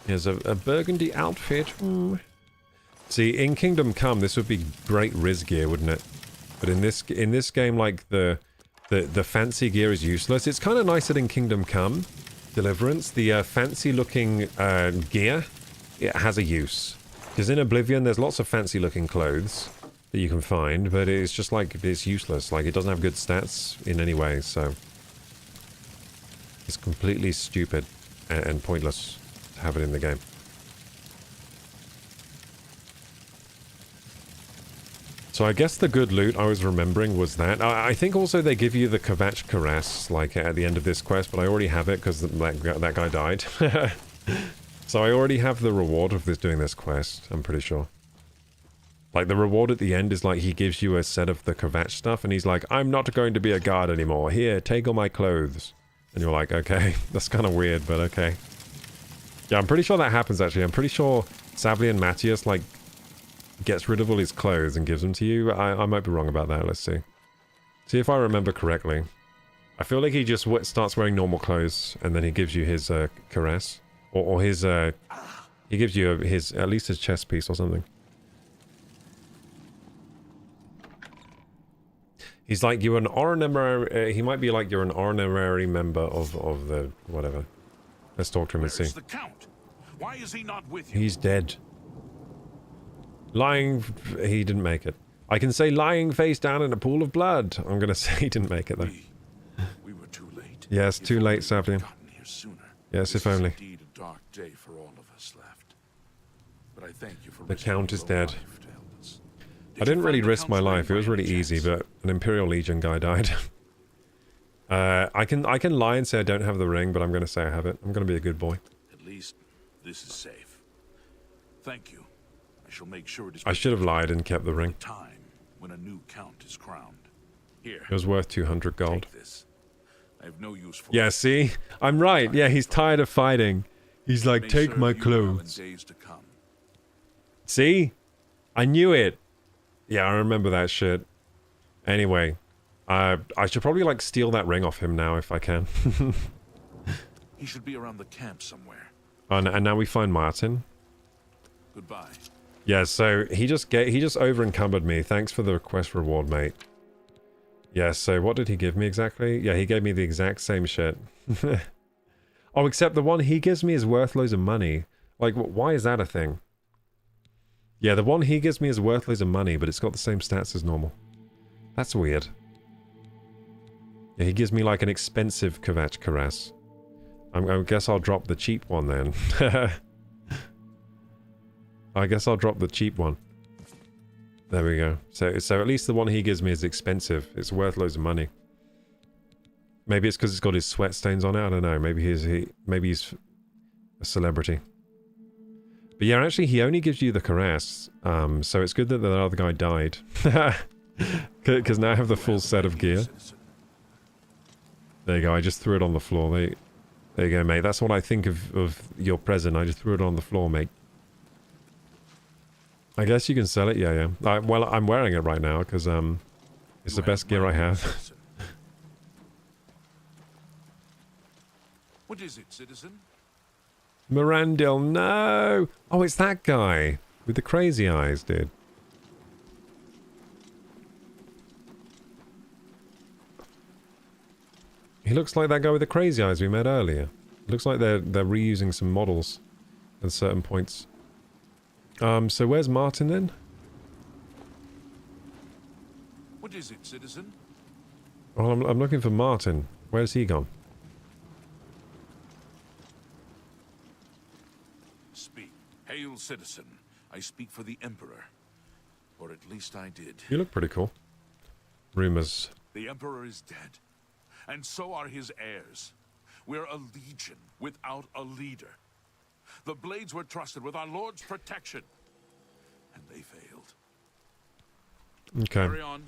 S1: Here's a burgundy outfit. See, in Kingdom Come, this would be great Riz gear, wouldn't it? But in this game, like, the fancy gear is useless. It's kind of nice that in Kingdom Come Deliverance, the fancy-looking gear, it has a use. Because in Oblivion, there's lots of fancy-looking clothes that you can find, but it's just like, it's useless. Like, it doesn't have good stats in any way, so... It's completely stupid and pointless to have it in the game. So I guess the good loot I was remembering was that. I think also they give you the Kvatch Caress, like, at the end of this quest, but I already have it because that guy died. So I already have the reward of doing this quest, I'm pretty sure. Like, the reward at the end is like, he gives you a set of the Kvatch stuff, and he's like, I'm not going to be a guard anymore. Here, take all my clothes. And you're like, okay, that's kind of weird, but okay. Yeah, I'm pretty sure that happens, actually. I'm pretty sure Savlian Matthias, like, gets rid of all his clothes and gives them to you. I might be wrong about that. Let's see. See if I remember correctly. I feel like he just starts wearing normal clothes, and then he gives you his caress. Or his, he gives you at least his chest piece or something. He's like, you're an honorary, he might be like, you're an honorary member of the, whatever. Let's talk to him and see.
S6: The Count? Why is he not with you?
S1: He's dead. Lying, he didn't make it. I can say lying face down in a pool of blood. I'm gonna say he didn't make it though.
S6: We were too late.
S1: Yes, too late, Savlian. Yes, if only.
S6: Indeed a dark day for all of us left. But I thank you for
S1: the Count is dead. I didn't really risk my life. It was really easy, but an Imperial Legion guy died. I can lie and say I don't have the ring, but I'm gonna say I have it. I'm gonna be a good boy.
S6: At least this is safe. Thank you. I shall make sure it is.
S1: I should have lied and kept the ring.
S6: Time when a new count is crowned. Here.
S1: It was worth 200 gold.
S6: Take this. I have no use for
S1: Yeah,
S6: it.
S1: see? I'm right. Yeah, he's tired of fighting. He's like,
S6: May
S1: take
S6: serve
S1: my
S6: you well in
S1: clothes.
S6: days to come.
S1: See? I knew it. Yeah, I remember that shit. Anyway, I should probably like steal that ring off him now if I can.
S6: He should be around the camp somewhere.
S1: And now we find Martin.
S6: Goodbye.
S1: Yeah, so he just over encumbered me. Thanks for the request reward, mate. Yeah, so what did he give me exactly? Yeah, he gave me the exact same shit. Oh, except the one he gives me is worth loads of money. Like, why is that a thing? Yeah, the one he gives me is worth loads of money, but it's got the same stats as normal. That's weird. Yeah, he gives me like an expensive Kvatch Caress. I guess I'll drop the cheap one then. I guess I'll drop the cheap one. There we go. So at least the one he gives me is expensive. It's worth loads of money. Maybe it's because it's got his sweat stains on it. I don't know. Maybe he's a celebrity. But yeah, actually, he only gives you the caress. So it's good that the other guy died. Because now I have the full set of gear. There you go. I just threw it on the floor. There you go, mate. That's what I think of your present. I just threw it on the floor, mate. I guess you can sell it. Yeah. Well, I'm wearing it right now because it's the best gear I have.
S6: What is it, citizen?
S1: Mirandil, no! Oh, it's that guy with the crazy eyes, dude. He looks like that guy with the crazy eyes we met earlier. Looks like they're reusing some models at certain points. So where's Martin then?
S6: What is it, citizen?
S1: Well, I'm looking for Martin. Where's he gone?
S6: Speak. Hail, citizen. I speak for the Emperor. Or at least I did.
S1: You look pretty cool. Rumors.
S6: The Emperor is dead. And so are his heirs. We're a legion without a leader. The Blades were trusted with our Lord's protection. And they failed.
S1: Okay.
S6: Carry on.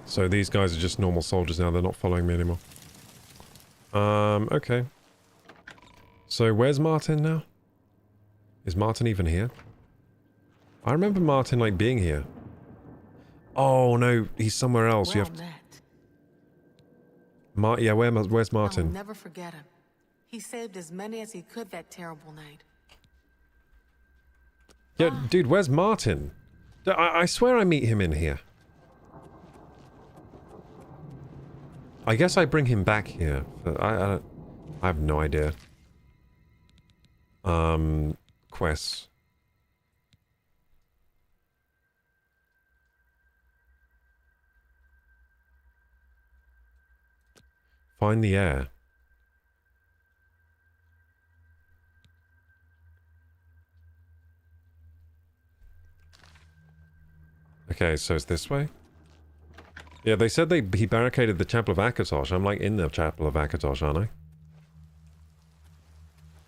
S1: So these guys are just normal soldiers now. They're not following me anymore. Okay. So where's Martin now? Is Martin even here? I remember Martin like being here. Oh no, he's somewhere else.
S11: Well,
S1: You have to... Yeah, where's Martin?
S11: I'll never forget him. He saved as many as he could that terrible night.
S1: Yeah, dude, where's Martin? I swear I meet him in here. I guess I bring him back here. But I have no idea. Quests. Find the heir. Okay, so it's this way? Yeah, they said he barricaded the Chapel of Akatosh. I'm like in the Chapel of Akatosh, aren't I?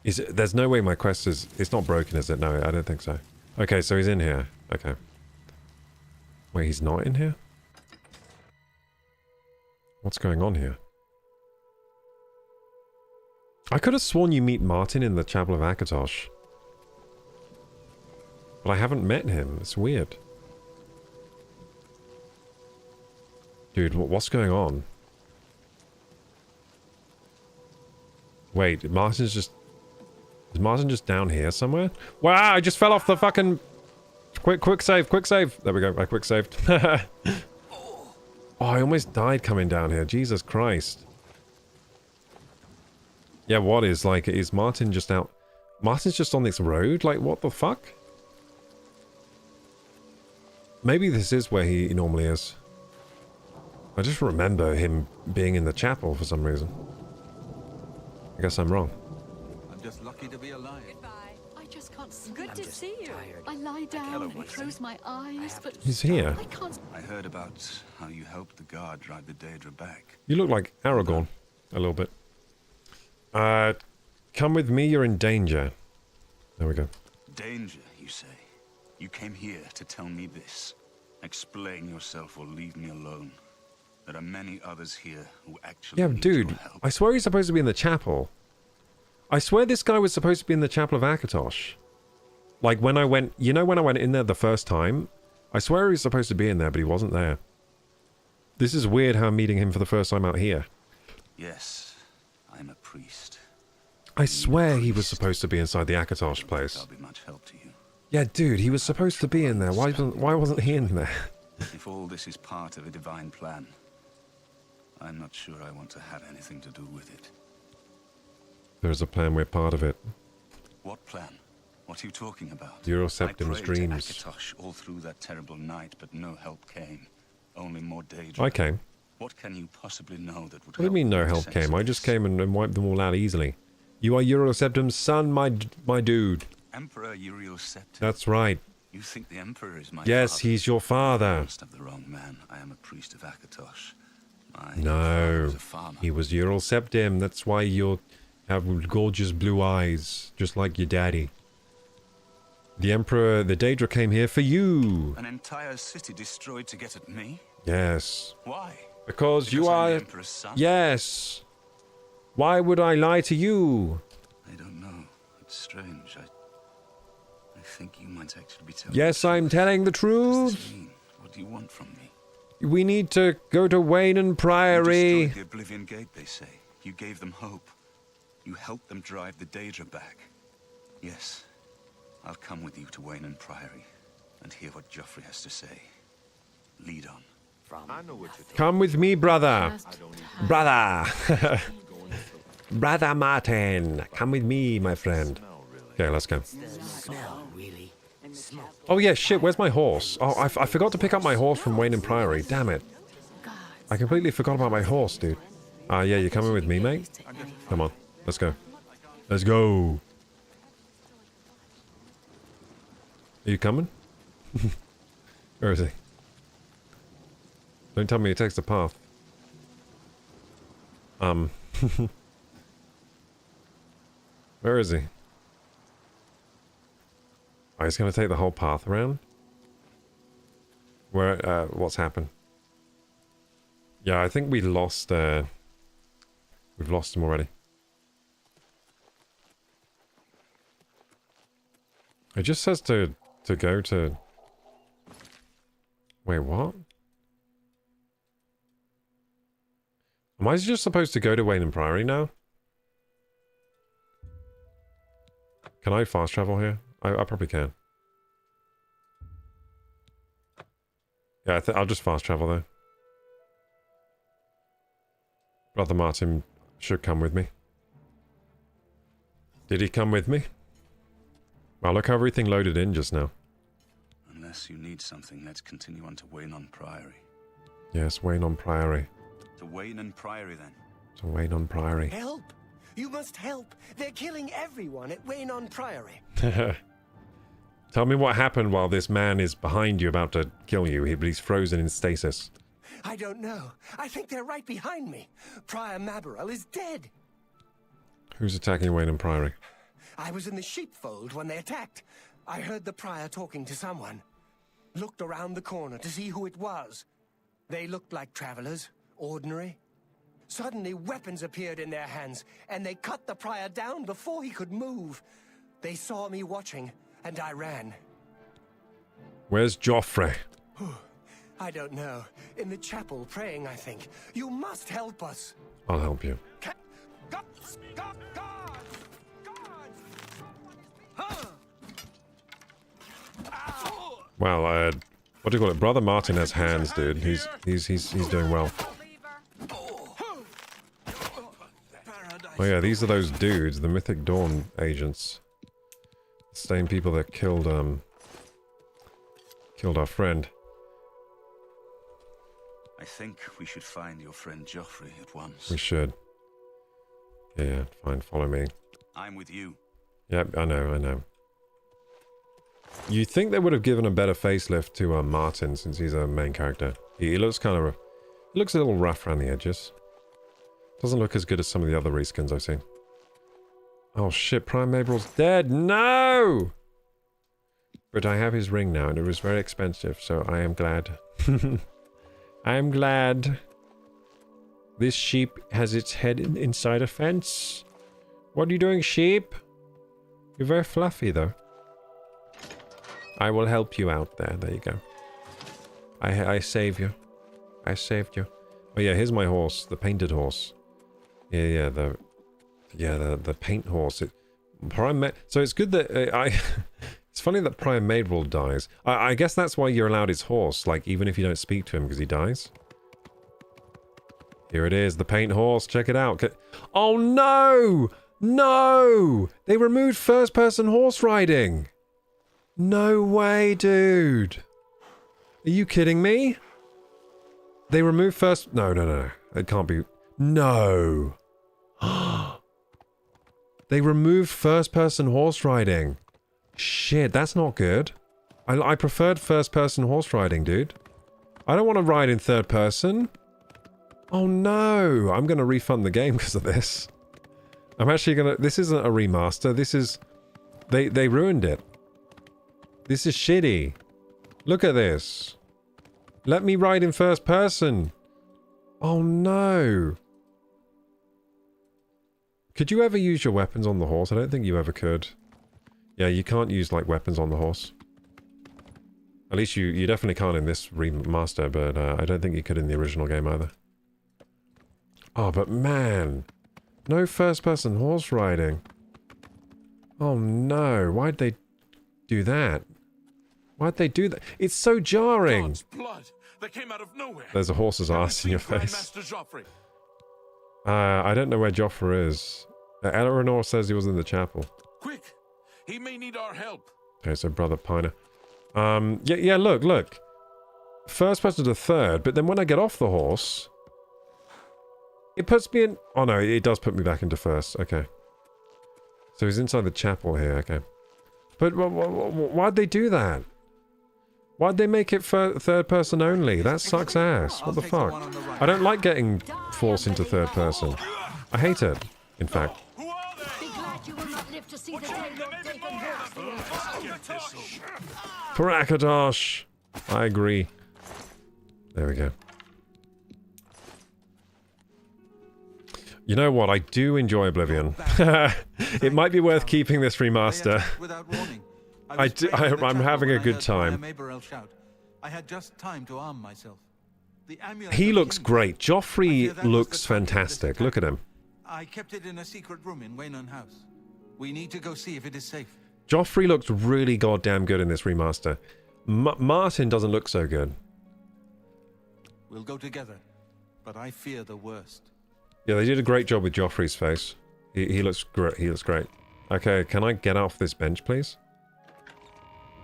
S1: There's no way my quest is... It's not broken, is it? No, I don't think so. Okay, so he's in here. Okay. Wait, he's not in here? What's going on here? I could have sworn you meet Martin in the Chapel of Akatosh. But I haven't met him. It's weird. Dude, what's going on? Wait, Martin's just... Is Martin just down here somewhere? Wow, I just fell off the fucking... Quick save, quick save. There we go, I quick saved. Oh, I almost died coming down here. Jesus Christ. Yeah, what is, like, is Martin just out... Martin's just on this road? Like, what the fuck? Maybe this is where he normally is. I just remember him being in the chapel for some reason. I guess I'm wrong.
S10: I'm just lucky to be alive.
S4: I just can't sleep.
S3: Good to see you.
S4: I lie down and close my eyes, but
S1: He's here.
S4: I can't.
S14: I heard about how you helped the guard drive the Daedra back.
S1: You look like Aragorn. A little bit. Come with me, you're in danger. There we go.
S14: Danger, you say? You came here to tell me this. Explain yourself or leave me alone. There are many others here who actually
S1: Yeah,
S14: need
S1: dude,
S14: your help.
S1: I swear he's supposed to be in the chapel. I swear this guy was supposed to be in the chapel of Akatosh. Like when I went, you know when I went in there the first time? I swear he was supposed to be in there, but he wasn't there. This is weird how I'm meeting him for the first time out here.
S14: Yes, I'm a priest.
S1: I swear he was supposed to be inside the Akatosh place.
S14: I'll be much help to you.
S1: Yeah, dude, he was supposed to be in there. Why wasn't he in there?
S14: If all this is part of a divine plan, I'm not sure I want to have anything to do with it.
S1: There's a plan, we're part of it.
S14: What plan? What are you talking about?
S1: Euroseptim's
S14: I prayed
S1: dreams.
S14: to Akatosh all through that terrible night, but no help came. Only more danger.
S1: I came.
S14: What can you possibly know that would
S1: What do you mean no help came? I just came and wiped them all out easily. You are Euroseptim's son, my dude.
S14: Emperor Euroseptim.
S1: That's right.
S14: You think the Emperor is my
S1: Yes,
S14: father?
S1: he's your father.
S14: You must have the wrong man. I am a priest of Akatosh. My father
S1: No,
S14: was a farmer.
S1: he was Euroseptim. That's why you have gorgeous blue eyes, just like your daddy. The Emperor, the Daedra came here for you.
S14: An entire city destroyed to get at me?
S1: Yes.
S14: Why?
S1: Because you
S14: I'm
S1: are...
S14: the Emperor's son?
S1: Yes. Why would I lie to you?
S14: I don't know. It's strange. I think you might actually be telling
S1: Yes,
S14: the
S1: I'm
S14: truth.
S1: telling the
S14: What does this
S1: truth.
S14: mean? What do you want from me?
S1: We need to go to Wayne
S14: You
S1: Priory.
S14: destroyed the Oblivion Gate, they say. You gave them hope. You helped them drive the Daedra back. Yes. I'll come with you to Wayne Priory and hear what Joffrey has to say. Lead on.
S12: I know what you're
S1: Come with me, brother.
S11: Just
S1: Brother. Brother Martin. Come with me, my friend. Okay, let's go. Oh yeah, shit, where's my horse? Oh, I forgot to pick up my horse from Wayne Priory. Damn it. I completely forgot about my horse, dude. Ah, yeah, you coming with me, mate? Come on, let's go. Let's go. Are you coming? Where is he? Don't tell me he takes the path. Where is he? Oh, he's gonna take the whole path around? Where, what's happened? Yeah, I think we lost, we've lost him already. It just says to go to... Wait, what? Am I just supposed to go to Wayne Priory now? Can I fast travel here? I probably can. Yeah, I'll just fast travel there. Brother Martin should come with me. Did he come with me? Wow, look how everything loaded in just now.
S14: Unless you need something, let's continue on to Wayne Priory.
S1: Yes, Wayne Priory.
S14: To Wayne Priory, then.
S1: To Wayne Priory.
S3: Help! You must help! They're killing everyone at Wayne Priory.
S1: Tell me what happened while this man is behind you about to kill you. He's frozen in stasis.
S3: I don't know. I think they're right behind me. Prior Mabarel is dead.
S1: Who's attacking Wayne Priory?
S3: I was in the sheepfold when they attacked. I heard the prior talking to someone. Looked around the corner to see who it was. They looked like travelers, ordinary. Suddenly weapons appeared in their hands, and they cut the prior down before he could move. They saw me watching, and I ran.
S1: Where's Joffrey?
S3: I don't know. In the chapel, praying, I think. You must help us.
S1: I'll help you. Well, what do you call it? Brother Martin has hands, dude. He's doing well. Oh yeah, these are those dudes, the Mythic Dawn agents. The same people that killed our friend.
S14: I think we should find your friend Joffrey at once.
S1: We should. Yeah, fine, follow me.
S14: I'm with you.
S1: Yep, I know. You think they would have given a better facelift to Martin since he's a main character. He looks kind of... He looks a little rough around the edges. Doesn't look as good as some of the other reskins I've seen. Oh shit, Prime Mabrel's dead. No! But I have his ring now, and it was very expensive, so I am glad. I am glad. This sheep has its head inside a fence. What are you doing, sheep? You're very fluffy, though. I will help you out there. There you go. I save you. I saved you. Oh yeah, here's my horse, the painted horse. Yeah, the paint horse. So it's good that it's funny that Prime Maidwall dies. I guess that's why you're allowed his horse, like even if you don't speak to him because he dies. Here it is, the paint horse. Check it out. Oh no! No! They removed first-person horse riding. No way, dude. Are you kidding me? They removed first... No. It can't be... No. They removed first-person horse riding. Shit, that's not good. I preferred first-person horse riding, dude. I don't want to ride in third person. Oh no. I'm going to refund the game because of this. I'm actually going to... This isn't a remaster. This is... They ruined it. This is shitty. Look at this. Let me ride in first person. Oh no. Could you ever use your weapons on the horse? I don't think you ever could. Yeah, you can't use like weapons on the horse. At least you definitely can't in this remaster, but I don't think you could in the original game either. Oh, but man. No first person horse riding. Oh no. Why'd they do that? Why'd they do that? It's so jarring.
S6: God's blood that came out of nowhere.
S1: There's a horse's ass in your face. I don't know where Joffre is. Eleanor says he was in the chapel.
S6: Quick, he may need our help.
S1: Okay, so Brother Piner. Yeah, look. First person to third, but then when I get off the horse, it puts me in... Oh no, it does put me back into first. Okay. So he's inside the chapel here, okay. But why'd they do that? Why'd they make it third person only? That sucks ass. What the fuck? I don't like getting forced into third person. I hate it, in fact. Parakadosh! I agree. There we go. You know what? I do enjoy Oblivion. It might be worth keeping this remaster. I'm having a good time.
S10: I had just time to arm myself.
S1: He looks great. Joffrey looks fantastic. Look at him.
S10: I kept it in a secret room in Waynon House. We need to go see if it is safe.
S1: Joffrey looks really goddamn good in this remaster. Martin doesn't look so good.
S10: We'll go together, but I fear the worst.
S1: Yeah, they did a great job with Joffrey's face. He looks great. He looks great. Okay, can I get off this bench, please?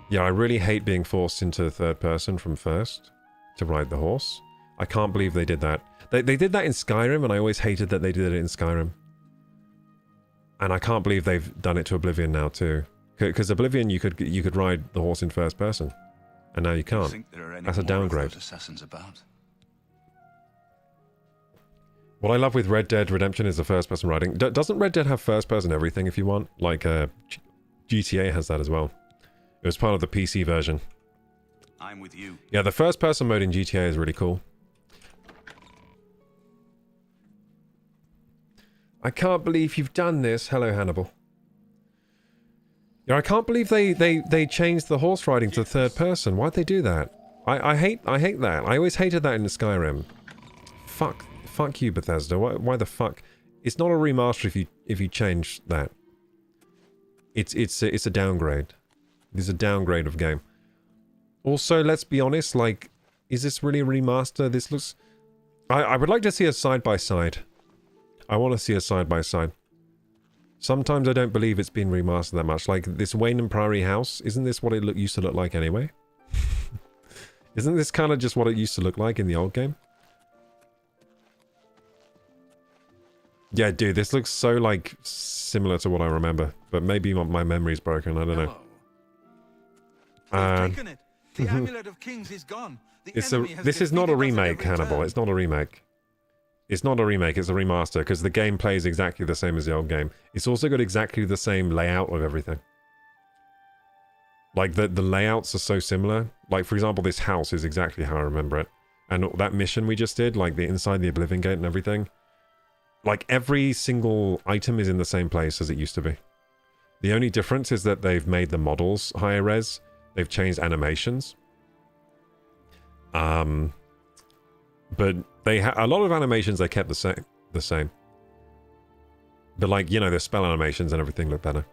S1: Yeah, I really hate being forced into third person from first to ride the horse. I can't believe they did that. They did that in Skyrim, and I always hated that they did it in Skyrim. And I can't believe they've done it to Oblivion now too. Because Oblivion, you could ride the horse in first person, and now you can't. That's a downgrade.
S14: Assassins about?
S1: What I love with Red Dead Redemption is the first person riding. Doesn't Red Dead have first person everything if you want? Like GTA has that as well. It was part of the PC version.
S14: I'm with you.
S1: Yeah, the first person mode in GTA is really cool. I can't believe you've done this. Hello, Hannibal. Yeah, I can't believe they changed the horse riding to third person. Why'd they do that? I hate that. I always hated that in Skyrim. Fuck you, Bethesda. Why the fuck? It's not a remaster if you change that. It's a downgrade. It's a downgrade of game. Also, let's be honest, like, is this really a remaster? This looks... I would like to see a side-by-side. I want to see a side-by-side. Sometimes I don't believe it's been remastered that much. Like, this Wayne and Priory house, isn't this what it used to look like anyway? Isn't this kind of just what it used to look like in the old game? Yeah, dude, this looks so, like, similar to what I remember. But maybe my memory's broken, I don't know.
S10: The Amulet of Kings is gone.
S1: This is not a remake, Hannibal. It's not a remake. It's not a remake, it's a remaster, because the game plays exactly the same as the old game. It's also got exactly the same layout of everything. Like, the layouts are so similar. Like, for example, this house is exactly how I remember it. And that mission we just did, like the inside the Oblivion Gate and everything, like every single item is in the same place as it used to be. The only difference is that they've made the models higher res. They've changed animations. But they a lot of animations they kept the same. But like, you know, the spell animations and everything look better.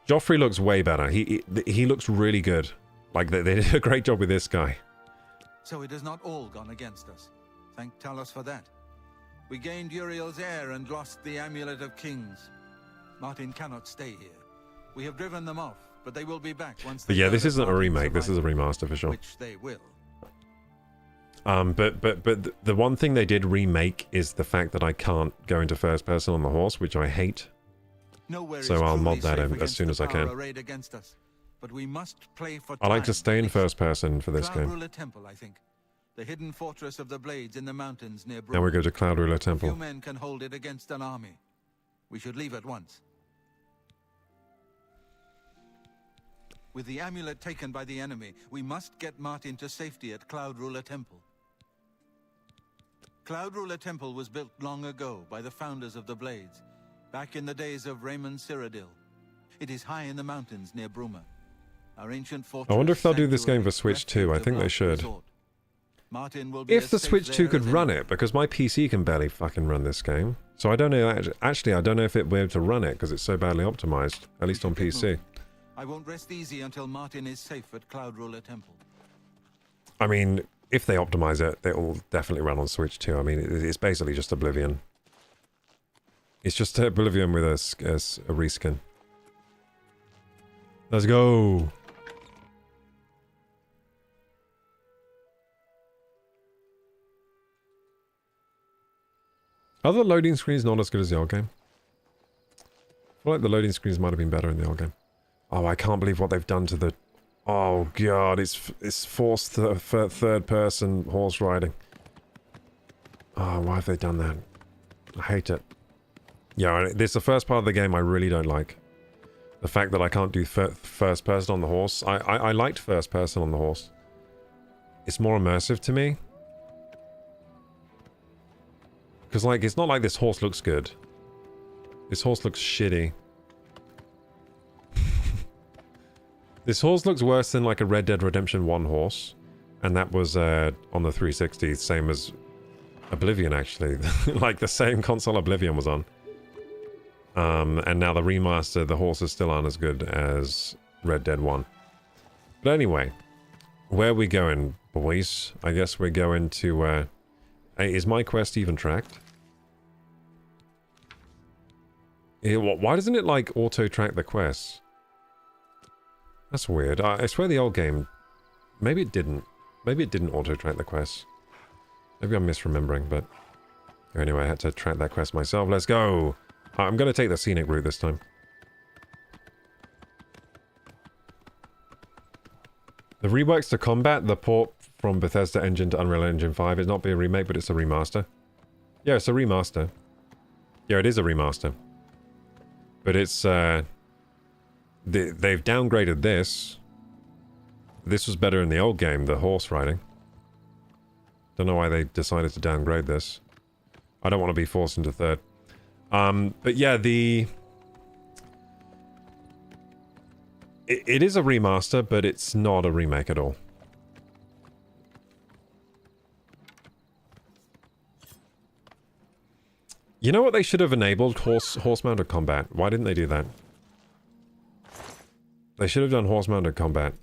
S1: Joffrey looks way better. He looks really good. Like they did a great job with this guy.
S10: So it has not all gone against us. Thank Talos for that. We gained Uriel's heir and lost the Amulet of Kings. Martin cannot stay here. We have driven them off, but they will be back once they...
S1: But yeah, this isn't a remake. This is a remaster for sure.
S10: Which they will.
S1: But the one thing they did remake is the fact that I can't go into first person on the horse, which I hate. So I'll mod that in as soon as I can.
S10: But we must play for
S1: I like to
S10: time.
S1: stay in first person for this
S10: Cloud
S1: game.
S10: Ruler Temple, I think. The hidden fortress of the Blades in the mountains near
S1: Now we go to Cloud Ruler
S10: Few
S1: Temple.
S10: men can hold it against an army. We should leave at once. With the amulet taken by the enemy, we must get Martin to safety at Cloud Ruler Temple. Cloud Ruler Temple was built long ago by the founders of the Blades, back in the days of Raymond Cyrodiil. It is high in the mountains near Bruma. Our ancient fortress.
S1: I wonder if they'll do this game for Switch 2. I think they should.
S10: Martin will be
S1: If the
S10: as safe
S1: Switch 2
S10: there
S1: could
S10: as
S1: run
S10: anyone.
S1: it, because my PC can barely fucking run this game. So I don't know, actually I don't know if it'll be able to run it, because it's so badly optimized, at least on PC.
S10: I won't rest easy until Martin is safe at Cloud Ruler Temple.
S1: I mean, if they optimize it, it'll definitely run on Switch 2. I mean, it's basically just Oblivion. It's just Oblivion with a reskin. Let's go! Are the loading screens not as good as the old game? I feel like the loading screens might have been better in the old game. Oh, I can't believe what they've done to the... Oh god, it's forced third person horse riding. Oh, why have they done that? I hate it. Yeah, this is the first part of the game I really don't like. The fact that I can't do first person on the horse. I liked first person on the horse. It's more immersive to me. Because, like, it's not like this horse looks good. This horse looks shitty. This horse looks worse than, like, a Red Dead Redemption 1 horse. And that was on the 360, same as Oblivion, actually. Like, the same console Oblivion was on. And now the remaster, the horses still aren't as good as Red Dead 1. But anyway, where are we going, boys? I guess we're going to... Hey, is my quest even tracked? Why doesn't it, like, auto-track the quests? That's weird. I swear the old game... Maybe it didn't. Maybe it didn't auto-track the quests. Maybe I'm misremembering, but... Anyway, I had to track that quest myself. Let's go! I'm going to take the scenic route this time. The reworks to combat, the port from Bethesda engine to Unreal Engine 5 is not being a remake, but it's a remaster. Yeah, it's a remaster. Yeah, it is a remaster. But it's, they've downgraded this. This was better in the old game, the horse riding. Don't know why they decided to downgrade this. I don't want to be forced into third. But yeah, It is a remaster, but it's not a remake at all. You know what they should have enabled? Horse-mounted combat. Why didn't they do that? They should have done horse-mounted combat.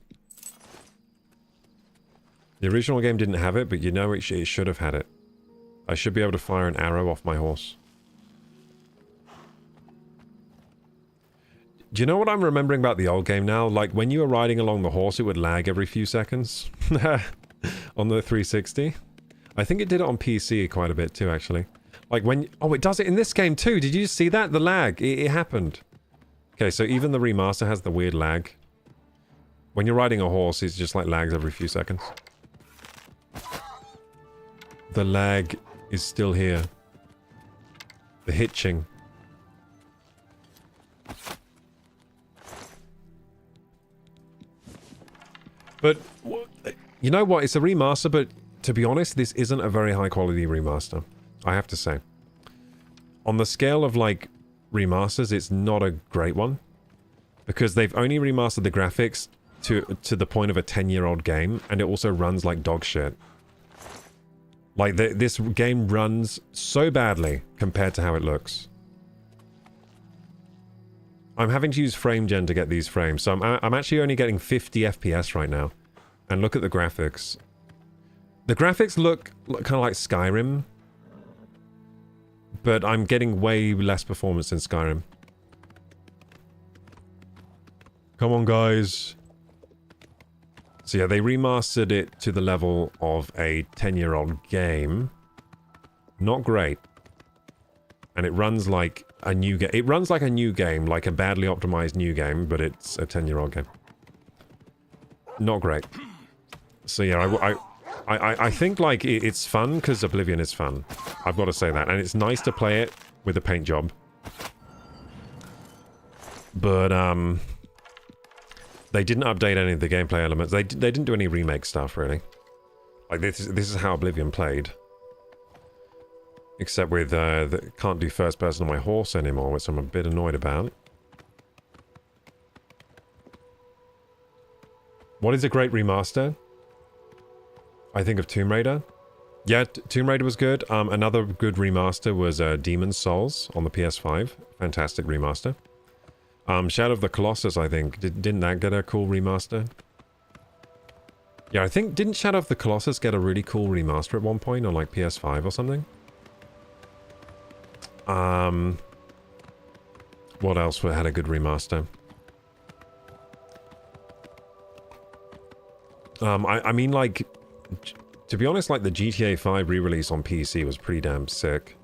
S1: The original game didn't have it, but you know it should have had it. I should be able to fire an arrow off my horse. Do you know what I'm remembering about the old game now? Like, when you were riding along the horse, it would lag every few seconds. On the 360. I think it did it on PC quite a bit too, actually. Like when... Oh, it does it in this game too! Did you just see that? The lag. It happened. Okay, so even the remaster has the weird lag. When you're riding a horse, it's just like lags every few seconds. The lag is still here. The hitching. But, you know what? It's a remaster, but to be honest, this isn't a very high quality remaster. I have to say. On the scale of, like, remasters, it's not a great one. Because they've only remastered the graphics to the point of a 10-year-old game, and it also runs like dog shit. Like, this game runs so badly compared to how it looks. I'm having to use FrameGen to get these frames, so I'm actually only getting 50 FPS right now. And look at the graphics. The graphics look kind of like Skyrim, but I'm getting way less performance in Skyrim. Come on, guys. So yeah, they remastered it to the level of a 10-year-old game. Not great. And it runs like a new game. It runs like a new game, like a badly optimized new game, but it's a 10-year-old game. Not great. So yeah, I think like it's fun because Oblivion is fun. I've got to say that. And it's nice to play it with a paint job. But, they didn't update any of the gameplay elements. They didn't do any remake stuff, really. Like, this is how Oblivion played. Except with, can't do first person on my horse anymore, which I'm a bit annoyed about. What is a great remaster? I think of Tomb Raider. Yeah, Tomb Raider was good. Another good remaster was Demon's Souls on the PS5. Fantastic remaster. Shadow of the Colossus, I think. Didn't that get a cool remaster? Yeah, I think... Didn't Shadow of the Colossus get a really cool remaster at one point on, like, PS5 or something? What else had a good remaster? I mean, like... To be honest, like, the GTA 5 re-release on PC was pretty damn sick.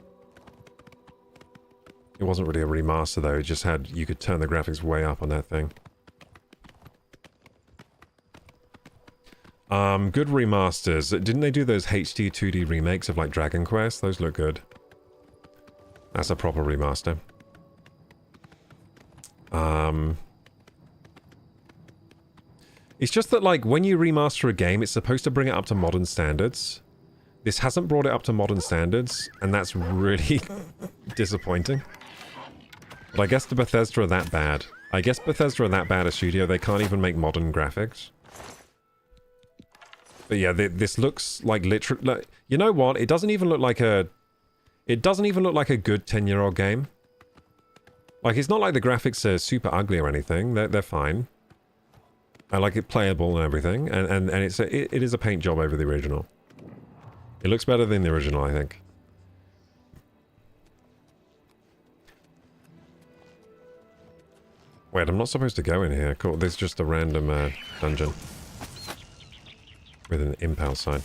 S1: It wasn't really a remaster though, it just had, you could turn the graphics way up on that thing. Good remasters. Didn't they do those HD 2D remakes of like Dragon Quest? Those look good. That's a proper remaster. It's just that like when you remaster a game, it's supposed to bring it up to modern standards. This hasn't brought it up to modern standards, and that's really disappointing. But I guess the Bethesda are that bad. I guess Bethesda are that bad a studio, they can't even make modern graphics. But yeah, this looks like literally... Like, you know what? It doesn't even look like a... It doesn't even look like a good 10-year-old game. Like, it's not like the graphics are super ugly or anything. They're fine. I like it playable and everything. And it is a paint job over the original. It looks better than the original, I think. Wait, I'm not supposed to go in here. Cool, there's just a random dungeon. With an imp outside.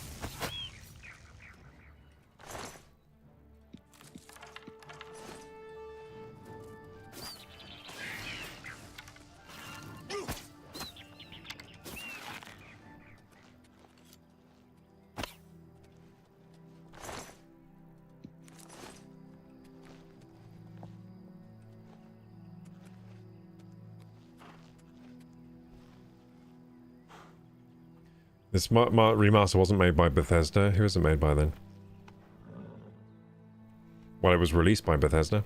S1: This remaster wasn't made by Bethesda. Who was it made by then? Well, it was released by Bethesda.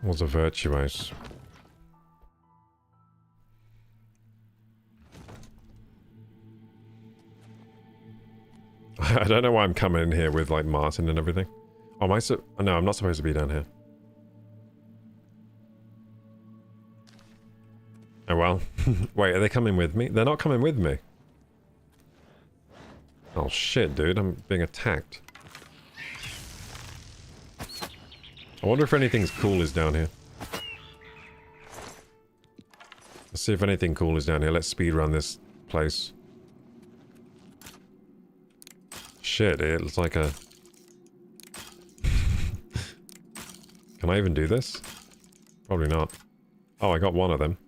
S1: Was a virtuose. I don't know why I'm coming in here with like Martin and everything. Oh, am I no, I'm not supposed to be down here. Oh well. Wait, are they coming with me? They're not coming with me. Oh shit, dude, I'm being attacked. I wonder if anything's cool is down here. Let's see if anything cool is down here. Let's speedrun this place. Shit, it looks like a... Can I even do this? Probably not. Oh, I got one of them.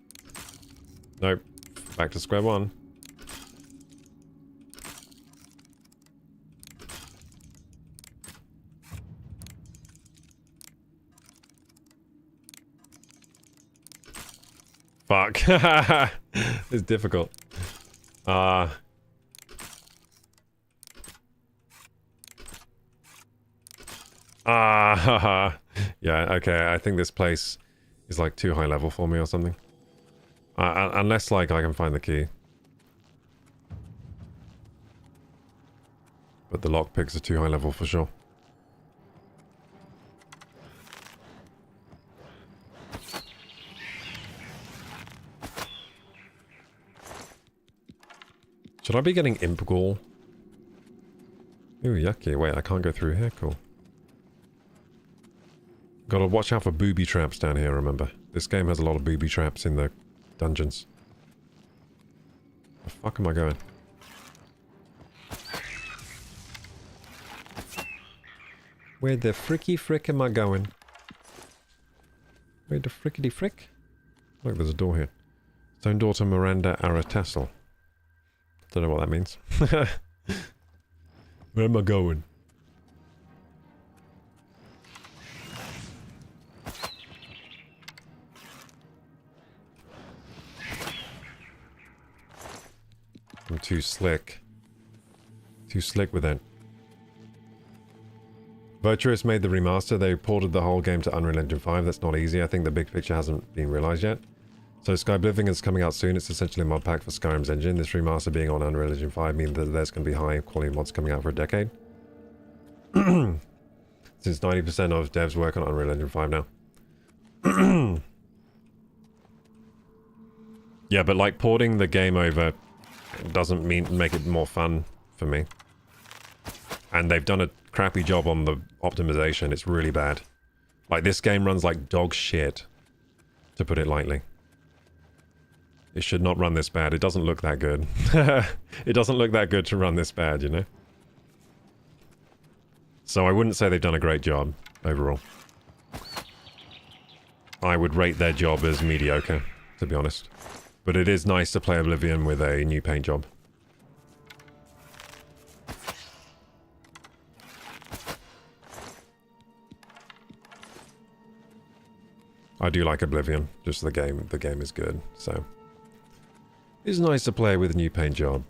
S1: Nope. Back to square one. Fuck. It's difficult. Yeah, okay, I think this place is like too high level for me or something. Unless like I can find the key. But the lockpicks are too high level for sure. Should I be getting imp gall? Ooh, yucky. Wait, I can't go through here. Cool. Gotta watch out for booby traps down here, remember. This game has a lot of booby traps in the dungeons. Where the fuck am I going? Where the fricky frick am I going? Where the frickety frick? Look, there's a door here. Stone door to Miranda Aratassel. Don't know what that means. Where am I going? I'm too slick. Too slick with it. Virtuous made the remaster. They ported the whole game to Unreal Engine 5. That's not easy. I think the big picture hasn't been realized yet. So Oblivion is coming out soon. It's essentially a mod pack for Skyrim's engine. This remaster being on Unreal Engine 5 means that there's going to be high quality mods coming out for a decade. Since 90% of devs work on Unreal Engine 5 now. Yeah, but like porting the game over doesn't make it more fun for me. And they've done a crappy job on the optimization. It's really bad. Like, this game runs like dog shit, to put it lightly. It should not run this bad. It doesn't look that good. It doesn't look that good to run this bad, you know? So I wouldn't say they've done a great job, overall. I would rate their job as mediocre, to be honest. But it is nice to play Oblivion with a new paint job. I do like Oblivion, just the game is good, so... It's nice to play with a new paint job.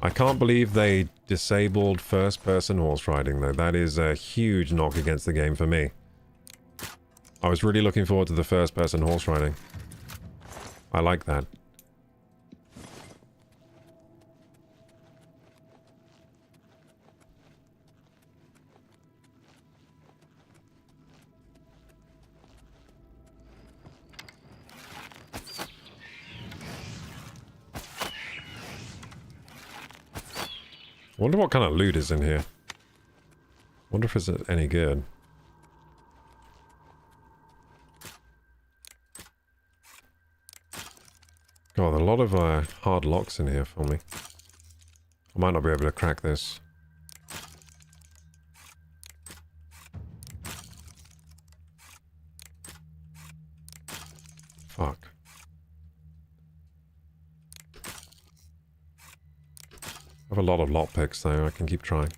S1: I can't believe they disabled first-person horse riding, though. That is a huge knock against the game for me. I was really looking forward to the first-person horse riding. I like that. Wonder what kind of loot is in here. Wonder if it's any good. God, a lot of hard locks in here for me. I might not be able to crack this. Fuck. I have a lot of lockpicks though, I can keep trying.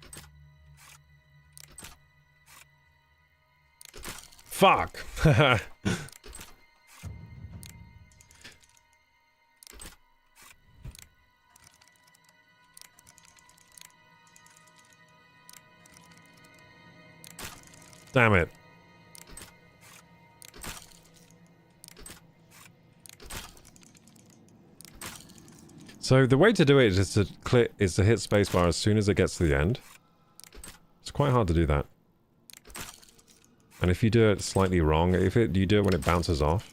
S1: Fuck! Damn it. So the way to do it is to hit spacebar as soon as it gets to the end. It's quite hard to do that. And if you do it slightly wrong, you do it when it bounces off.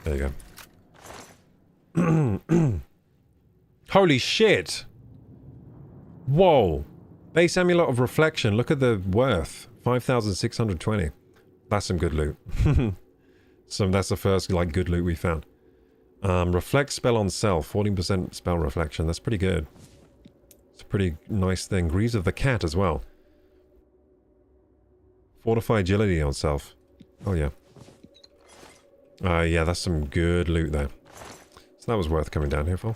S1: There you go. Holy shit! Whoa! Base amulet of reflection. Look at the worth. 5,620. That's some good loot. That's the first like good loot we found. Reflect spell on self. 14% spell reflection. That's pretty good. It's a pretty nice thing. Greaves of the cat as well. Fortify agility on self. Oh yeah. Yeah, that's some good loot there. So that was worth coming down here for.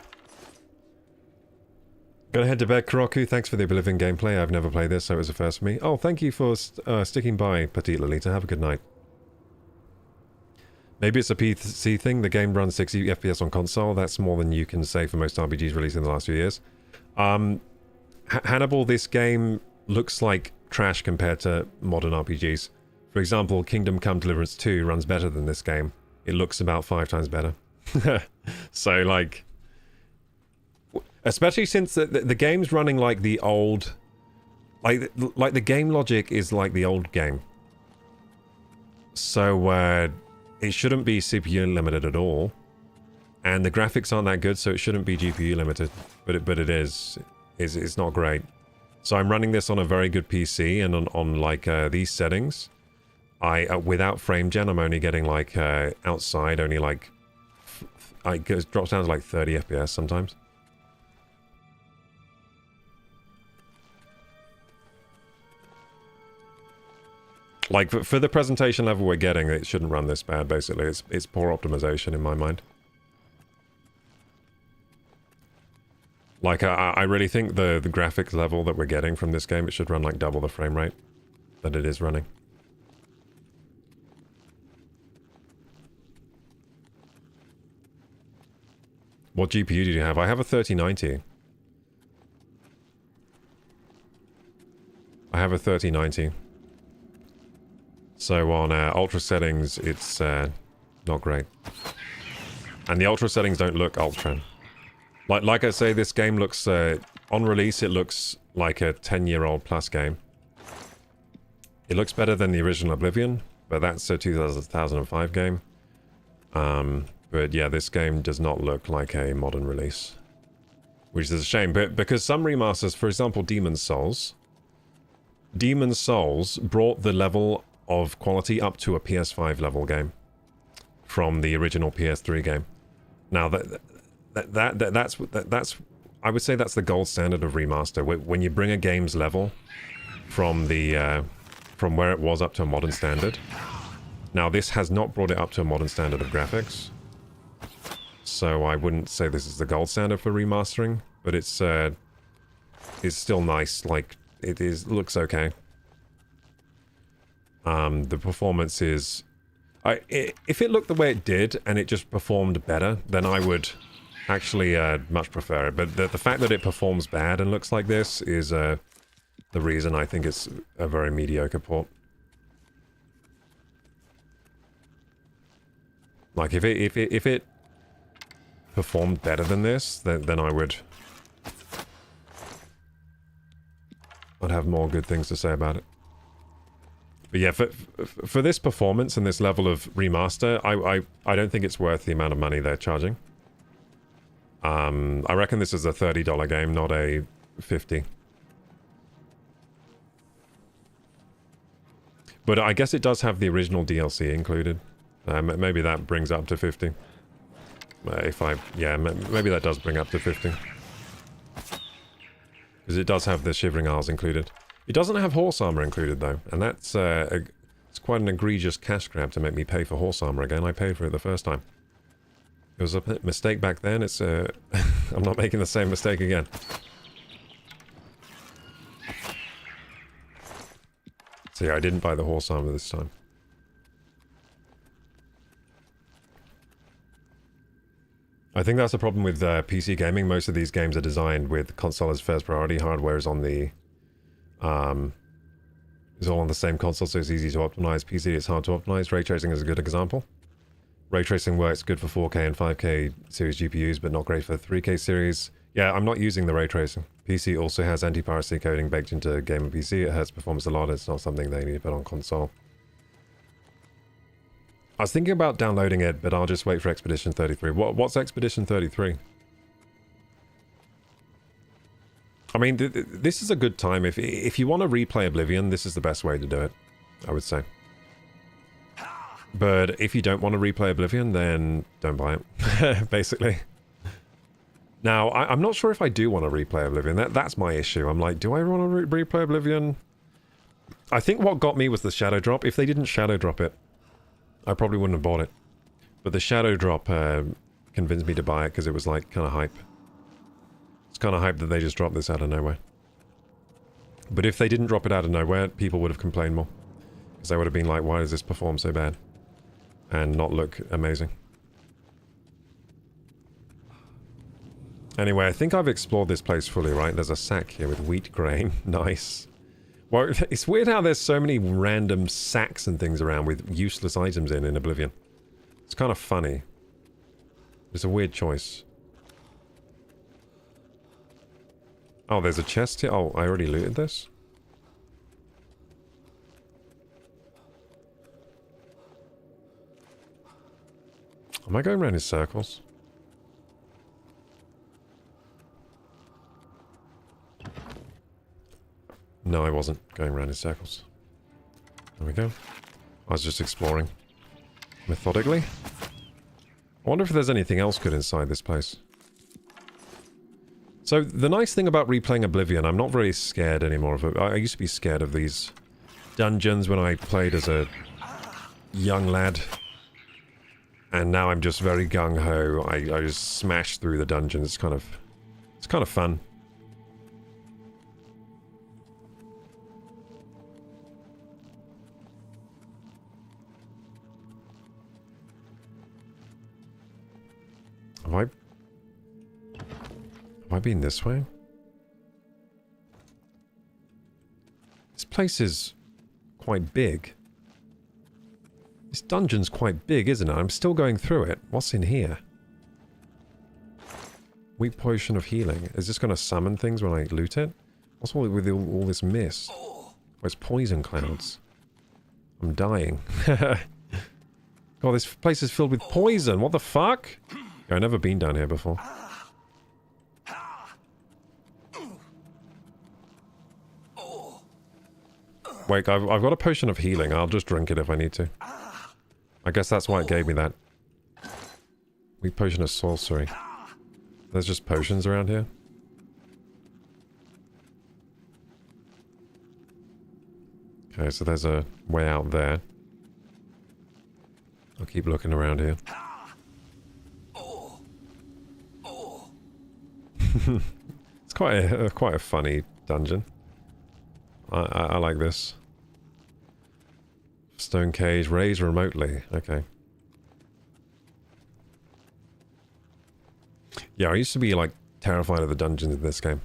S1: Gonna head to bed, Kuroku. Thanks for the Oblivion gameplay. I've never played this, so it was a first for me. Oh, thank you for sticking by, Petite Lolita. Have a good night. Maybe it's a PC thing. The game runs 60 FPS on console. That's more than you can say for most RPGs released in the last few years. Hannibal, this game looks like trash compared to modern RPGs. For example, Kingdom Come Deliverance 2 runs better than this game. It looks about 5 times better. So, like... Especially since the game's running like the old... Like the game logic is like the old game. So, it shouldn't be CPU limited at all. And the graphics aren't that good, so it shouldn't be GPU limited. But it is. It's not great. So I'm running this on a very good PC, and on like these settings, without frame gen, I'm only getting like outside only like it drops down to like 30 FPS sometimes. Like for the presentation level we're getting, it shouldn't run this bad. Basically, it's poor optimization in my mind. Like I really think the graphics level that we're getting from this game, it should run like double the frame rate that it is running. What GPU do you have? I have a 3090. I have a 3090. So on ultra settings, it's not great. And the ultra settings don't look ultra. Like I say, this game looks, on release, it looks like a 10-year-old plus game. It looks better than the original Oblivion, but that's a 2005 game. But yeah, this game does not look like a modern release. Which is a shame, but because some remasters, for example, Demon's Souls brought the level of quality up to a PS5 level game from the original PS3 game. Now that's I would say that's the gold standard of remaster. When you bring a game's level from the from where it was up to a modern standard. Now this has not brought it up to a modern standard of graphics, so I wouldn't say this is the gold standard for remastering, but it's still nice. Like it looks okay. The performance is... if it looked the way it did, and it just performed better, then I would actually much prefer it. But the fact that it performs bad and looks like this is the reason I think it's a very mediocre port. Like, if it performed better than this, then I'd have more good things to say about it. But yeah, for this performance and this level of remaster, I don't think it's worth the amount of money they're charging. I reckon this is a $30 game, not a $50. But I guess it does have the original DLC included. Maybe that brings up to 50. Maybe that does bring up to 50. Because it does have the Shivering Isles included. It doesn't have horse armor included though, and that's it's quite an egregious cash grab to make me pay for horse armor again. I paid for it the first time. It was a mistake back then. It's I'm not making the same mistake again. So yeah, I didn't buy the horse armor this time. I think that's the problem with PC gaming. Most of these games are designed with console as first priority. Hardware is on the is all on the same console, so it's easy to optimize. PC, it's hard to optimize. Ray tracing is a good example. Ray tracing works good for 4K and 5K series GPUs, but not great for 3K series. Yeah, I'm not using the ray tracing. PC also has anti-piracy coding baked into gamer PC. It hurts performance a lot. It's not something they need to put on console. I was thinking about downloading it, but I'll just wait for Expedition 33. What's Expedition 33? I mean, this is a good time. If you want to replay Oblivion, this is the best way to do it, I would say. But if you don't want to replay Oblivion, then don't buy it, basically. Now, I'm not sure if I do want to replay Oblivion. That's my issue. I'm like, do I want to replay Oblivion? I think what got me was the shadow drop. If they didn't shadow drop it, I probably wouldn't have bought it. But the shadow drop convinced me to buy it because it was like kind of hype. It's kind of hype that they just dropped this out of nowhere. But if they didn't drop it out of nowhere, people would have complained more. Because they would have been like, why does this perform so bad? And not look amazing. Anyway, I think I've explored this place fully, right? There's a sack here with wheat grain. Nice. Well, it's weird how there's so many random sacks and things around with useless items in Oblivion. It's kind of funny. It's a weird choice. Oh, there's a chest here. Oh, I already looted this? Am I going around in circles? No, I wasn't going around in circles. There we go. I was just exploring. Methodically. I wonder if there's anything else good inside this place. So, the nice thing about replaying Oblivion, I'm not very scared anymore of it. I used to be scared of these dungeons when I played as a young lad. And now I'm just very gung-ho. I just smash through the dungeons. It's kind of fun. Have I been this way? This place is quite big. This dungeon's quite big, isn't it? I'm still going through it. What's in here? Weak potion of healing. Is this going to summon things when I loot it? What's all with all this mist? Oh, it's poison clouds. I'm dying. God, this place is filled with poison. What the fuck? Yeah, I've never been down here before. Wait, I've got a potion of healing. I'll just drink it if I need to. I guess that's why it gave me that. Weak potion of sorcery. There's just potions around here. Okay, so there's a way out there. I'll keep looking around here. It's quite a funny dungeon. I like this. Stone cage, raise remotely. Okay. Yeah, I used to be like terrified of the dungeons in this game.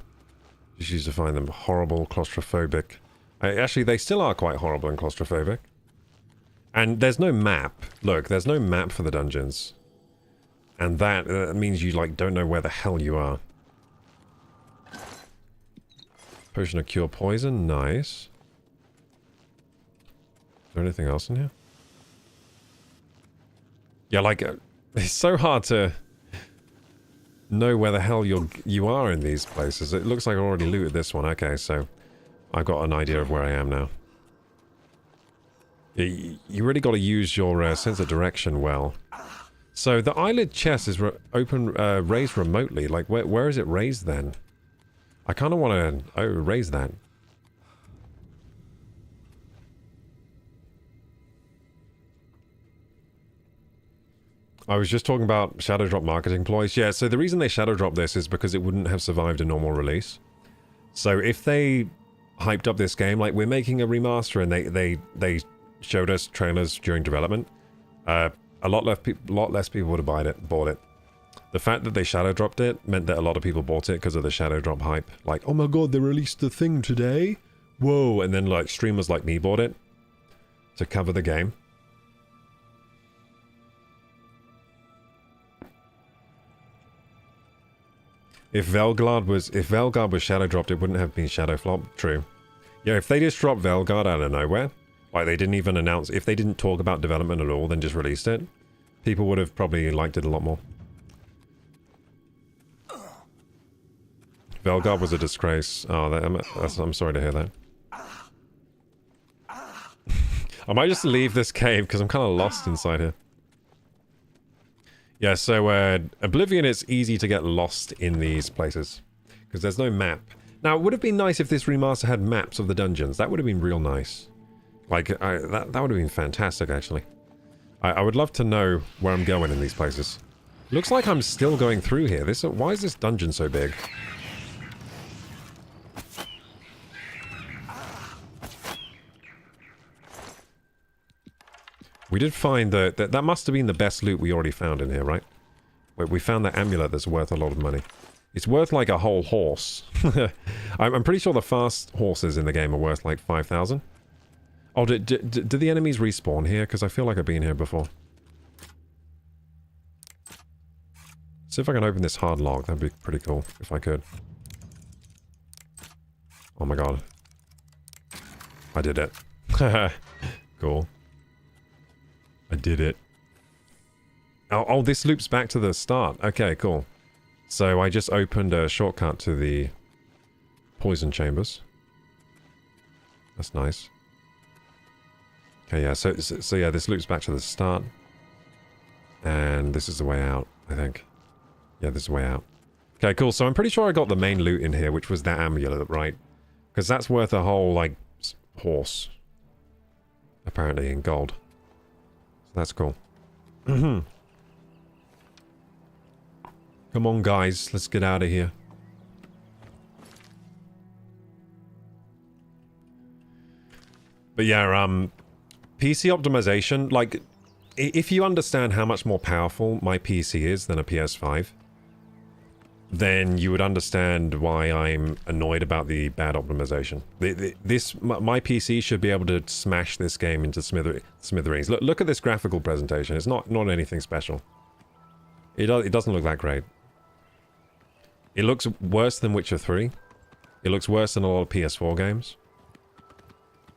S1: Just used to find them horrible, claustrophobic. Actually, they still are quite horrible and claustrophobic. And there's no map. Look, there's no map for the dungeons. And that means you like don't know where the hell you are. Potion of cure poison, nice. Is there anything else in here? Yeah, like, it's so hard to know where the hell you are in these places. It looks like I already looted this one. Okay, so I've got an idea of where I am now. You really got to use your sense of direction well. So the eyelid chest is raised remotely. Like, where is it raised then? I kind of want to raise that. I was just talking about Shadow Drop marketing ploys. Yeah, so the reason they Shadow Drop this is because it wouldn't have survived a normal release. So if they hyped up this game, like we're making a remaster and they showed us trailers during development, a lot less people would have bought it. The fact that they shadow dropped it meant that a lot of people bought it because of the shadow drop hype. Like, oh my god, they released the thing today? Whoa, and then like streamers like me bought it to cover the game. If Velgard was shadow dropped, it wouldn't have been shadow flop. True. Yeah, if they just dropped Velgard out of nowhere, like they didn't even announce, if they didn't talk about development at all, then just released it, people would have probably liked it a lot more. Velgard was a disgrace. Oh, I'm sorry to hear that. I might just leave this cave because I'm kind of lost inside here. Yeah, so Oblivion, it's easy to get lost in these places because there's no map. Now, it would have been nice if this remaster had maps of the dungeons. That would have been real nice. Like, that would have been fantastic, actually. I would love to know where I'm going in these places. Looks like I'm still going through here. Why is this dungeon so big? We did find that must have been the best loot we already found in here, right? We found that amulet that's worth a lot of money. It's worth like a whole horse. I'm pretty sure the fast horses in the game are worth like 5,000. Oh, do the enemies respawn here? Because I feel like I've been here before. See if I can open this hard lock. That'd be pretty cool if I could. Oh my god. I did it. Cool. I did it. Oh, this loops back to the start. Okay, cool. So I just opened a shortcut to the poison chambers. That's nice. Okay, yeah, so yeah, this loops back to the start. And this is the way out, I think. Yeah, this is the way out. Okay, cool. So I'm pretty sure I got the main loot in here, which was that amulet, right? Because that's worth a whole, like, horse. Apparently, in gold. So that's cool. Come on, guys. Let's get out of here. But yeah, PC optimization, like, if you understand how much more powerful my PC is than a PS5, then you would understand why I'm annoyed about the bad optimization. My PC should be able to smash this game into smithereens. Look at this graphical presentation. It's not anything special. It doesn't look that great. It looks worse than Witcher 3. It looks worse than a lot of PS4 games.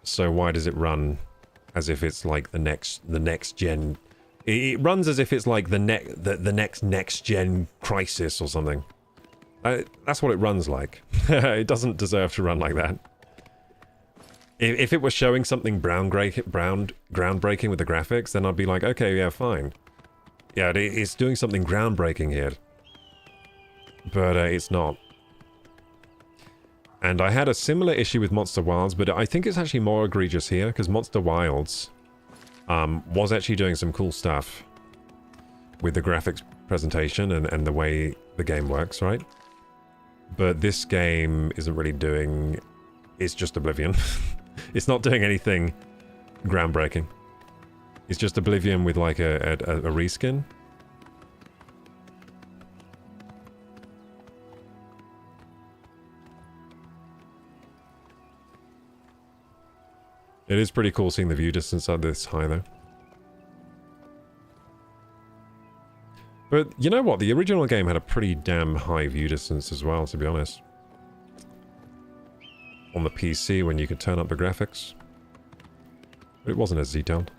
S1: So why does it run as if it's like the next gen? It runs as if it's like the next gen Crisis or something. That's what it runs like. It doesn't deserve to run like that. If it was showing something groundbreaking with the graphics, then I'd be like, okay, yeah, fine. Yeah, it's doing something groundbreaking here. But it's not. And I had a similar issue with Monster Wilds, but I think it's actually more egregious here, because Monster Wilds was actually doing some cool stuff with the graphics presentation and the way the game works, right? But this game isn't really doing... It's just Oblivion. It's not doing anything groundbreaking. It's just Oblivion with like a reskin. It is pretty cool seeing the view distance at this high though. But you know what? The original game had a pretty damn high view distance as well, to be honest. On the PC when you could turn up the graphics. But it wasn't as detailed.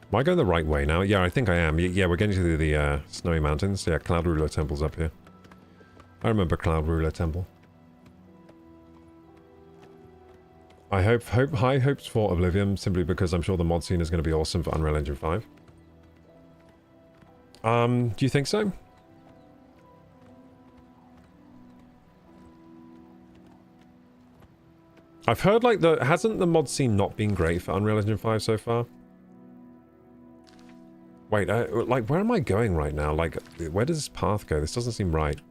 S1: Am I going the right way now? Yeah, I think I am. Yeah, we're getting to the Snowy Mountains. Yeah, Cloud Ruler Temple's up here. I remember Cloud Ruler Temple. I hope high hopes for Oblivion, simply because I'm sure the mod scene is going to be awesome for Unreal Engine 5. Do you think so? I've heard like hasn't the mod scene not been great for Unreal Engine 5 so far? Wait, like where am I going right now? Like, where does this path go? This doesn't seem right.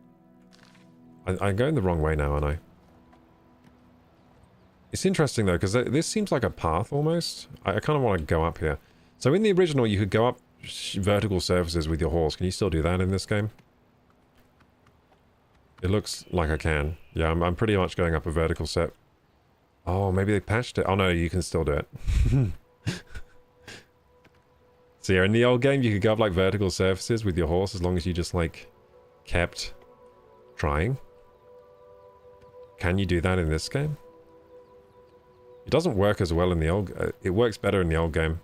S1: I'm going the wrong way now, aren't I? It's interesting though, because this seems like a path almost. I kind of want to go up here. So in the original, you could go up vertical surfaces with your horse. Can you still do that in this game? It looks like I can. Yeah, I'm pretty much going up a vertical set. Oh, maybe they patched it. Oh no, you can still do it. So yeah, in the old game, you could go up like vertical surfaces with your horse as long as you just like kept trying. Can you do that in this game? It doesn't work as well in the old... it works better in the old game,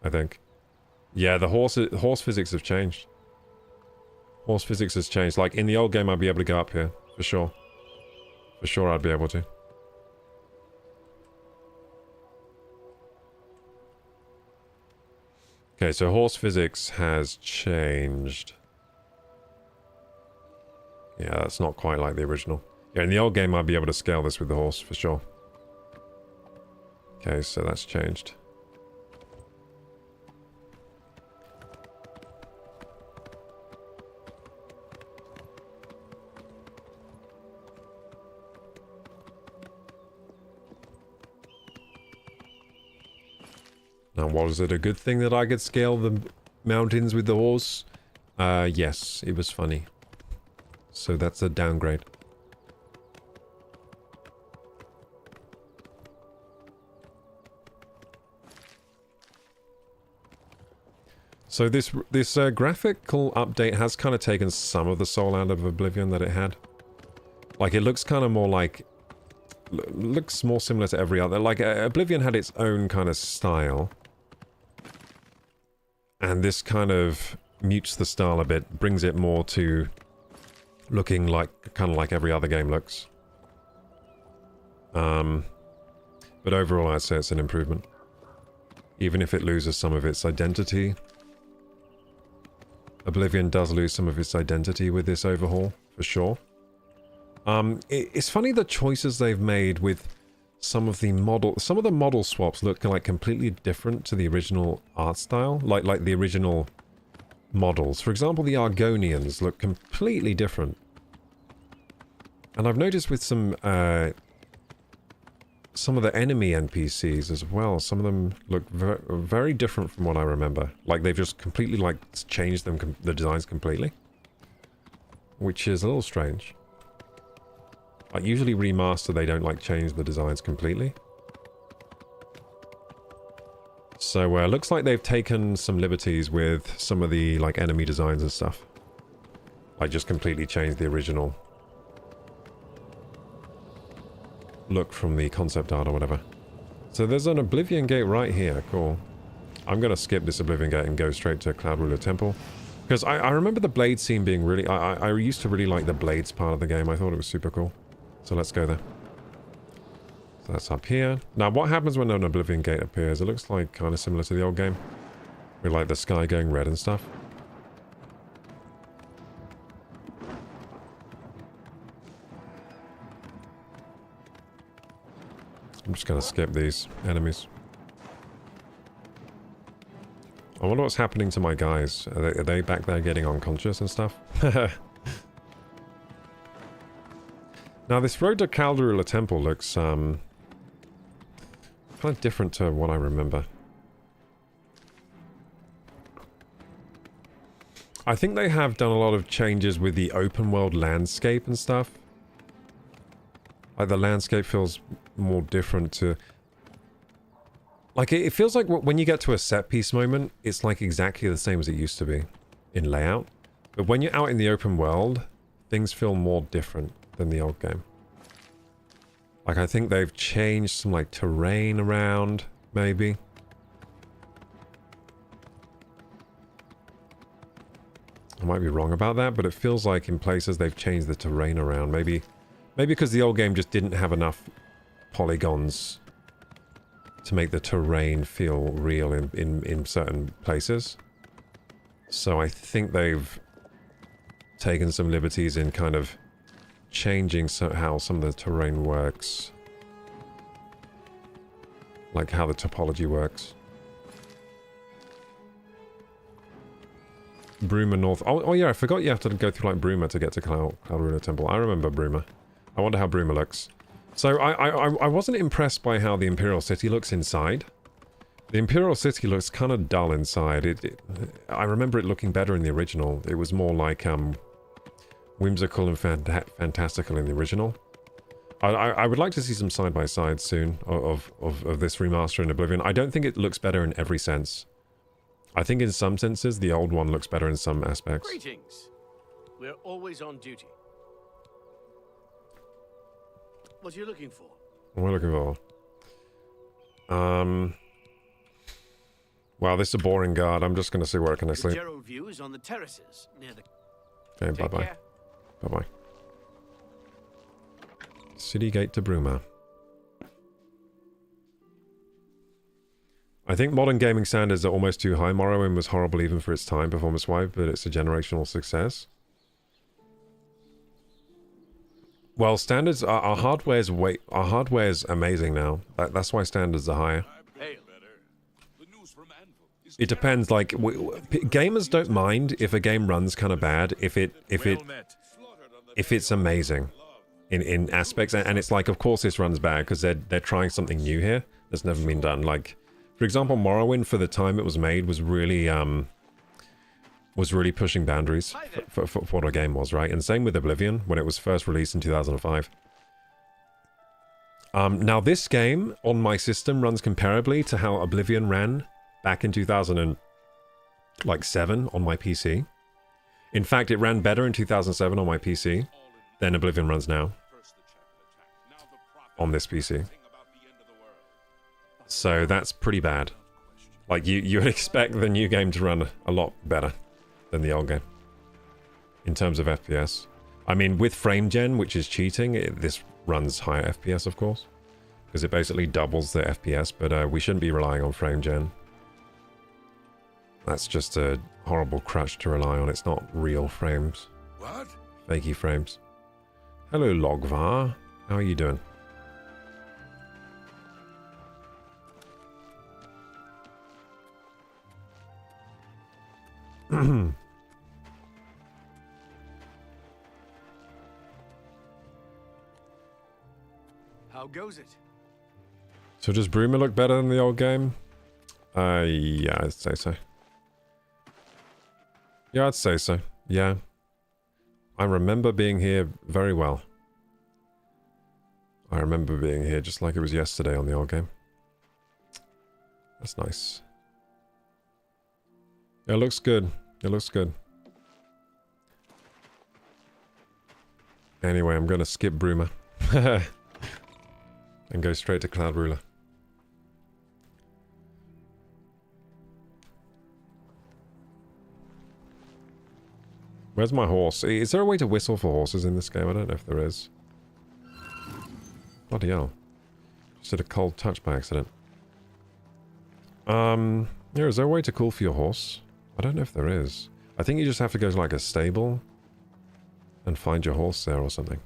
S1: I think. Yeah, the horse physics have changed. Horse physics has changed. Like, in the old game, I'd be able to go up here, for sure. For sure, I'd be able to. Okay, so horse physics has changed. Yeah, that's not quite like the original. Yeah, in the old game, I'd be able to scale this with the horse, for sure. Okay, so that's changed. Now, was it a good thing that I could scale the mountains with the horse? Yes, it was funny. So that's a downgrade. So this graphical update has kind of taken some of the soul out of Oblivion that it had. Like, it looks kind of more like... looks more similar to every other... Like, Oblivion had its own kind of style. And this kind of mutes the style a bit, brings it more to looking like, kind of like every other game looks. But overall, I'd say it's an improvement. Even if it loses some of its identity. Oblivion does lose some of its identity with this overhaul, for sure. It's funny the choices they've made with some of the model swaps look like completely different to the original art style, like the original models. For example, the Argonians look completely different. And I've noticed with some of the enemy NPCs as well, some of them look very different from what I remember. Like they've just completely like changed them, the designs completely. Which is a little strange. Like usually remaster, they don't like change the designs completely. So looks like they've taken some liberties with some of the like enemy designs and stuff. Like just completely changed the original look from the concept art or whatever. So there's an Oblivion Gate right here. Cool. I'm going to skip this Oblivion Gate and go straight to Cloud Ruler Temple. Because I remember the blade scene being really... I used to really like the blades part of the game. I thought it was super cool. So let's go there. So that's up here. Now what happens when an Oblivion Gate appears? It looks like kind of similar to the old game. With like the sky going red and stuff. I'm just going to skip these enemies. I wonder what's happening to my guys. Are they back there getting unconscious and stuff? Now this road to Calderula Temple looks kind of different to what I remember. I think they have done a lot of changes with the open world landscape and stuff. Like the landscape feels more different to... Like it feels like when you get to a set piece moment, it's like exactly the same as it used to be in layout. But when you're out in the open world, things feel more different than the old game. Like I think they've changed some like terrain around, maybe. I might be wrong about that, but it feels like in places they've changed the terrain around. Maybe because the old game just didn't have enough polygons to make the terrain feel real in certain places. So I think they've taken some liberties in kind of changing how some of the terrain works. Like how the topology works. Bruma North. Oh yeah, I forgot you have to go through like Bruma to get to Cloud Ruler Temple. I remember Bruma. I wonder how Bruma looks. So I wasn't impressed by how the Imperial City looks inside. The Imperial City looks kind of dull inside. I remember it looking better in the original. It was more like whimsical and fantastical in the original. I would like to see some side-by-sides soon of this remaster in Oblivion. I don't think it looks better in every sense. I think in some senses the old one looks better in some aspects.
S13: Greetings. We're always on duty. What are you looking for?
S1: What am I looking for? Wow, this is a boring guard. I'm just going to see where I can sleep.
S13: Gerald View is on the terraces near the...
S1: Okay, bye-bye. Bye-bye. City Gate to Bruma. I think modern gaming standards are almost too high. Morrowind was horrible even for its time, performance-wise, but it's a generational success. Well, standards, our hardware's amazing now. That's why standards are higher. It depends, like, gamers don't mind if a game runs kind of bad, if it's amazing in aspects, and it's like, of course this runs bad, because they're trying something new here that's never been done. Like, For example, Morrowind, for the time it was made, was really pushing boundaries for what a game was, right? And same with Oblivion, when it was first released in 2005. Now this game, on my system, runs comparably to how Oblivion ran back in 2007 on my PC. In fact, it ran better in 2007 on my PC than Oblivion runs now on this PC. So that's pretty bad. Like, you would expect the new game to run a lot better than the old game in terms of FPS. I mean, with frame gen, which is cheating, this runs higher FPS, of course, because it basically doubles the FPS, but we shouldn't be relying on frame gen. That's just a horrible crutch to rely on. It's not real frames.
S2: What?
S1: Fakey frames. Hello, Logvar. How are you doing?
S13: How goes it?
S1: So does Bruma look better than the old game? Yeah, I'd say so. Yeah, I'd say so. Yeah. I remember being here very well. I remember being here just like it was yesterday on the old game. That's nice. Yeah, it looks good. It looks good. Anyway, I'm going to skip Bruma. And go straight to Cloud Ruler. Where's my horse? Is there a way to whistle for horses in this game? I don't know if there is. Bloody hell. Just did a cold touch by accident. Yeah, is there a way to call for your horse? I don't know if there is. I think you just have to go to like a stable and find your horse there or something.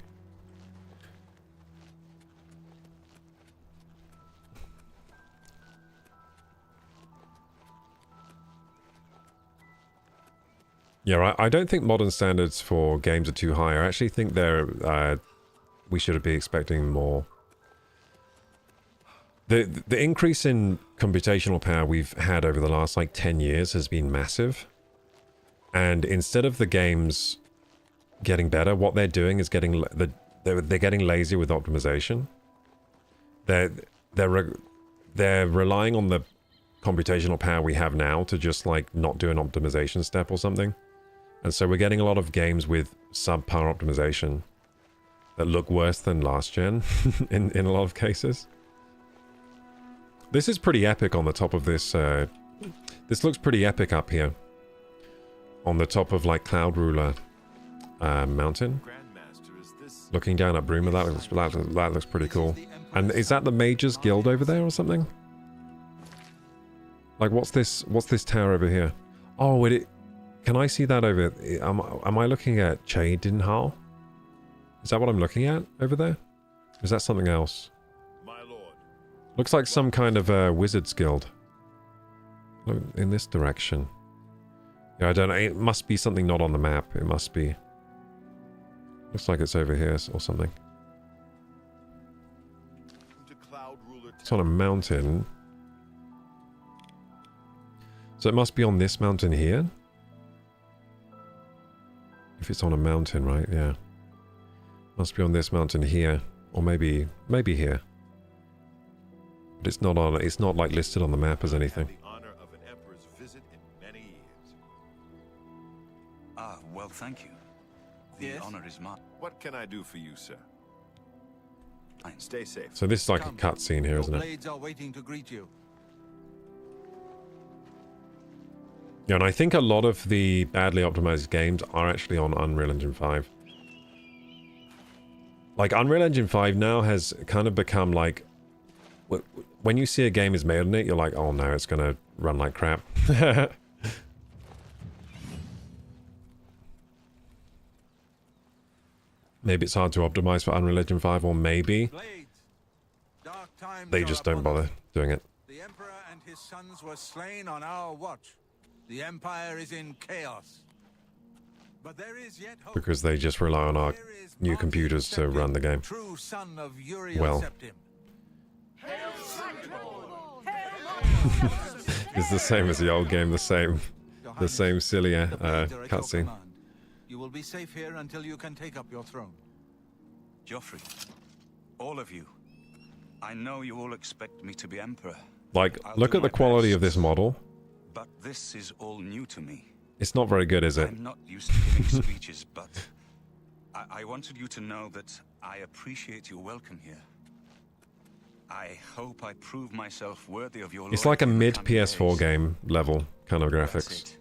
S1: Yeah, I don't think modern standards for games are too high. I actually think they're we should be expecting more. The increase in computational power we've had over the last like 10 years has been massive. And instead of the games getting better, what they're doing is getting they're getting lazy with optimization. They're relying on the computational power we have now to just like not do an optimization step or something. And so we're getting a lot of games with subpar optimization that look worse than last gen in a lot of cases. This is pretty epic on the top of this. This looks pretty epic up here. On the top of like Cloud Ruler mountain. Looking down at Bruma, that looks pretty cool. And is that the Mages Guild over there or something? Like what's this tower over here? Oh, can I see that over? Am I looking at Cheydinhal? Is that what I'm looking at over there? Is that something else?
S12: My lord.
S1: Looks like some kind of Wizard's Guild. Look, in this direction. Yeah, I don't know. It must be something not on the map. It must be. Looks like it's over here or something. It's on a mountain. So it must be on this mountain here. If it's on a mountain, right? Yeah. Must be on this mountain here. Or maybe here. But it's not on, it's not like listed on the map as anything.
S14: Ah, well, thank you. The honor is mine.
S12: What can I do for you, sir? Stay safe.
S1: So this is like a cutscene here, isn't it?
S10: Blades are waiting to greet you.
S1: Yeah, and I think a lot of the badly optimized games are actually on Unreal Engine 5. Like, Unreal Engine 5 now has kind of become like... When you see a game is made on it, you're like, oh no, it's gonna run like crap. Maybe it's hard to optimize for Unreal Engine 5, or maybe they just don't bother doing it.
S10: The Emperor and his sons were slain on our watch. The Empire is in chaos. But there is yet hope.
S1: Because they just rely on our new computers to run the game.
S10: True son of Uriel
S1: Well.
S10: Septim.
S1: It's the same as the old game, the same silly cutscene.
S10: You will be safe here until you can take up your throne.
S14: Joffrey, all of you, I know you all expect me to be emperor.
S1: Like,
S14: I'll
S1: look
S14: do
S1: at the
S14: my
S1: quality
S14: best,
S1: of this model.
S14: But this is all new to me.
S1: It's not very good, is it?
S14: I'm not used to giving speeches, but I wanted you to know that I appreciate your welcome here. I hope I prove myself worthy of your
S1: It's like a
S14: loyalty in the
S1: mid
S14: coming
S1: PS4
S14: days.
S1: game level kind of graphics.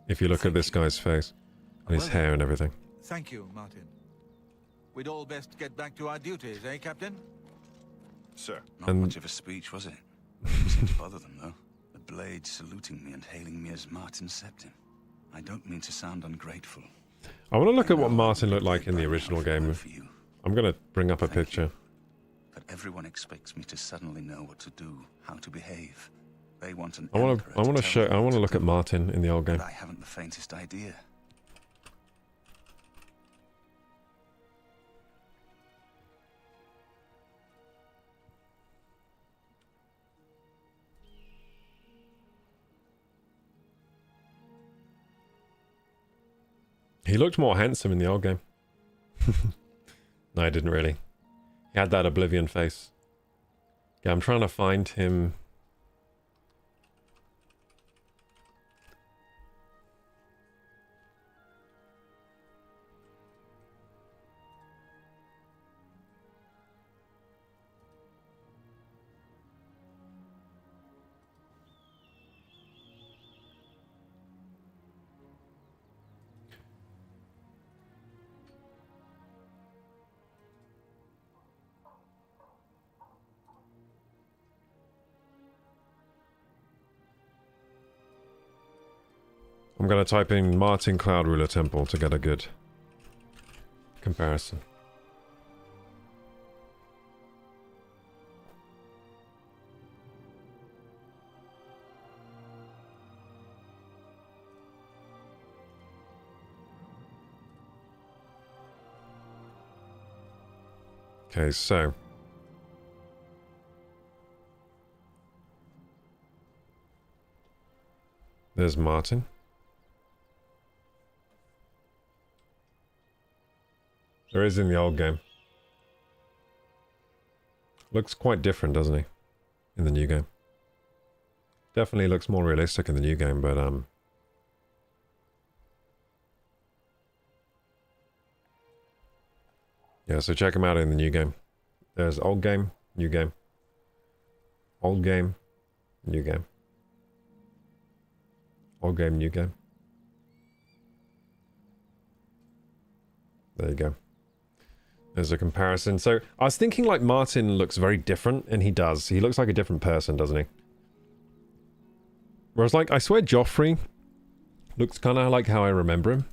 S1: If you look at this guy's face and his hair and everything.
S10: Thank you, Martin. We'd all best get back to our duties, eh, Captain?
S14: Sir. Not much of a speech, was it? Didn't seem to bother them, though. The blade saluting me and hailing me as Martin Septim. I don't mean to sound ungrateful.
S1: I want to look at what Martin looked like in the original game. I'm going to bring up a picture.
S14: But everyone expects me to suddenly know what to do, how to behave. They want an
S1: I want to look at Martin in the old game.
S14: But I haven't the faintest idea.
S1: He looked more handsome in the old game. No, he didn't really. He had that Oblivion face. Yeah, I'm trying to find him. I'm going to type in Martin Cloud Ruler Temple to get a good comparison. Okay, so there's Martin. There is in the old game. Looks quite different, doesn't he? In the new game. Definitely looks more realistic in the new game, but yeah, so check him out in the new game. There's old game, new game. Old game, new game. Old game, new game. There you go. There's a comparison. So I was thinking like Martin looks very different, and he does. He looks like a different person, doesn't he? Whereas like, I swear Joffrey looks kind of like how I remember him.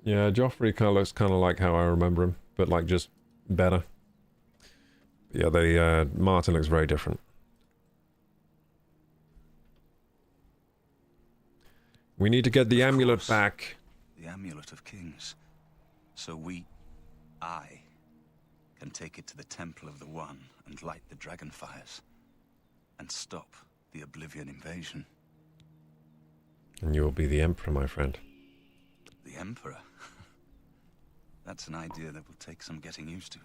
S1: Yeah, Joffrey kind of looks kind of like how I remember him, but like just better. Yeah, Martin looks very different. We need to get the amulet back.
S14: The amulet of kings. So I, can take it to the Temple of the One and light the dragon fires. And stop the Oblivion invasion.
S1: And you will be the Emperor, my friend.
S14: The Emperor? That's an idea that will take some getting used to.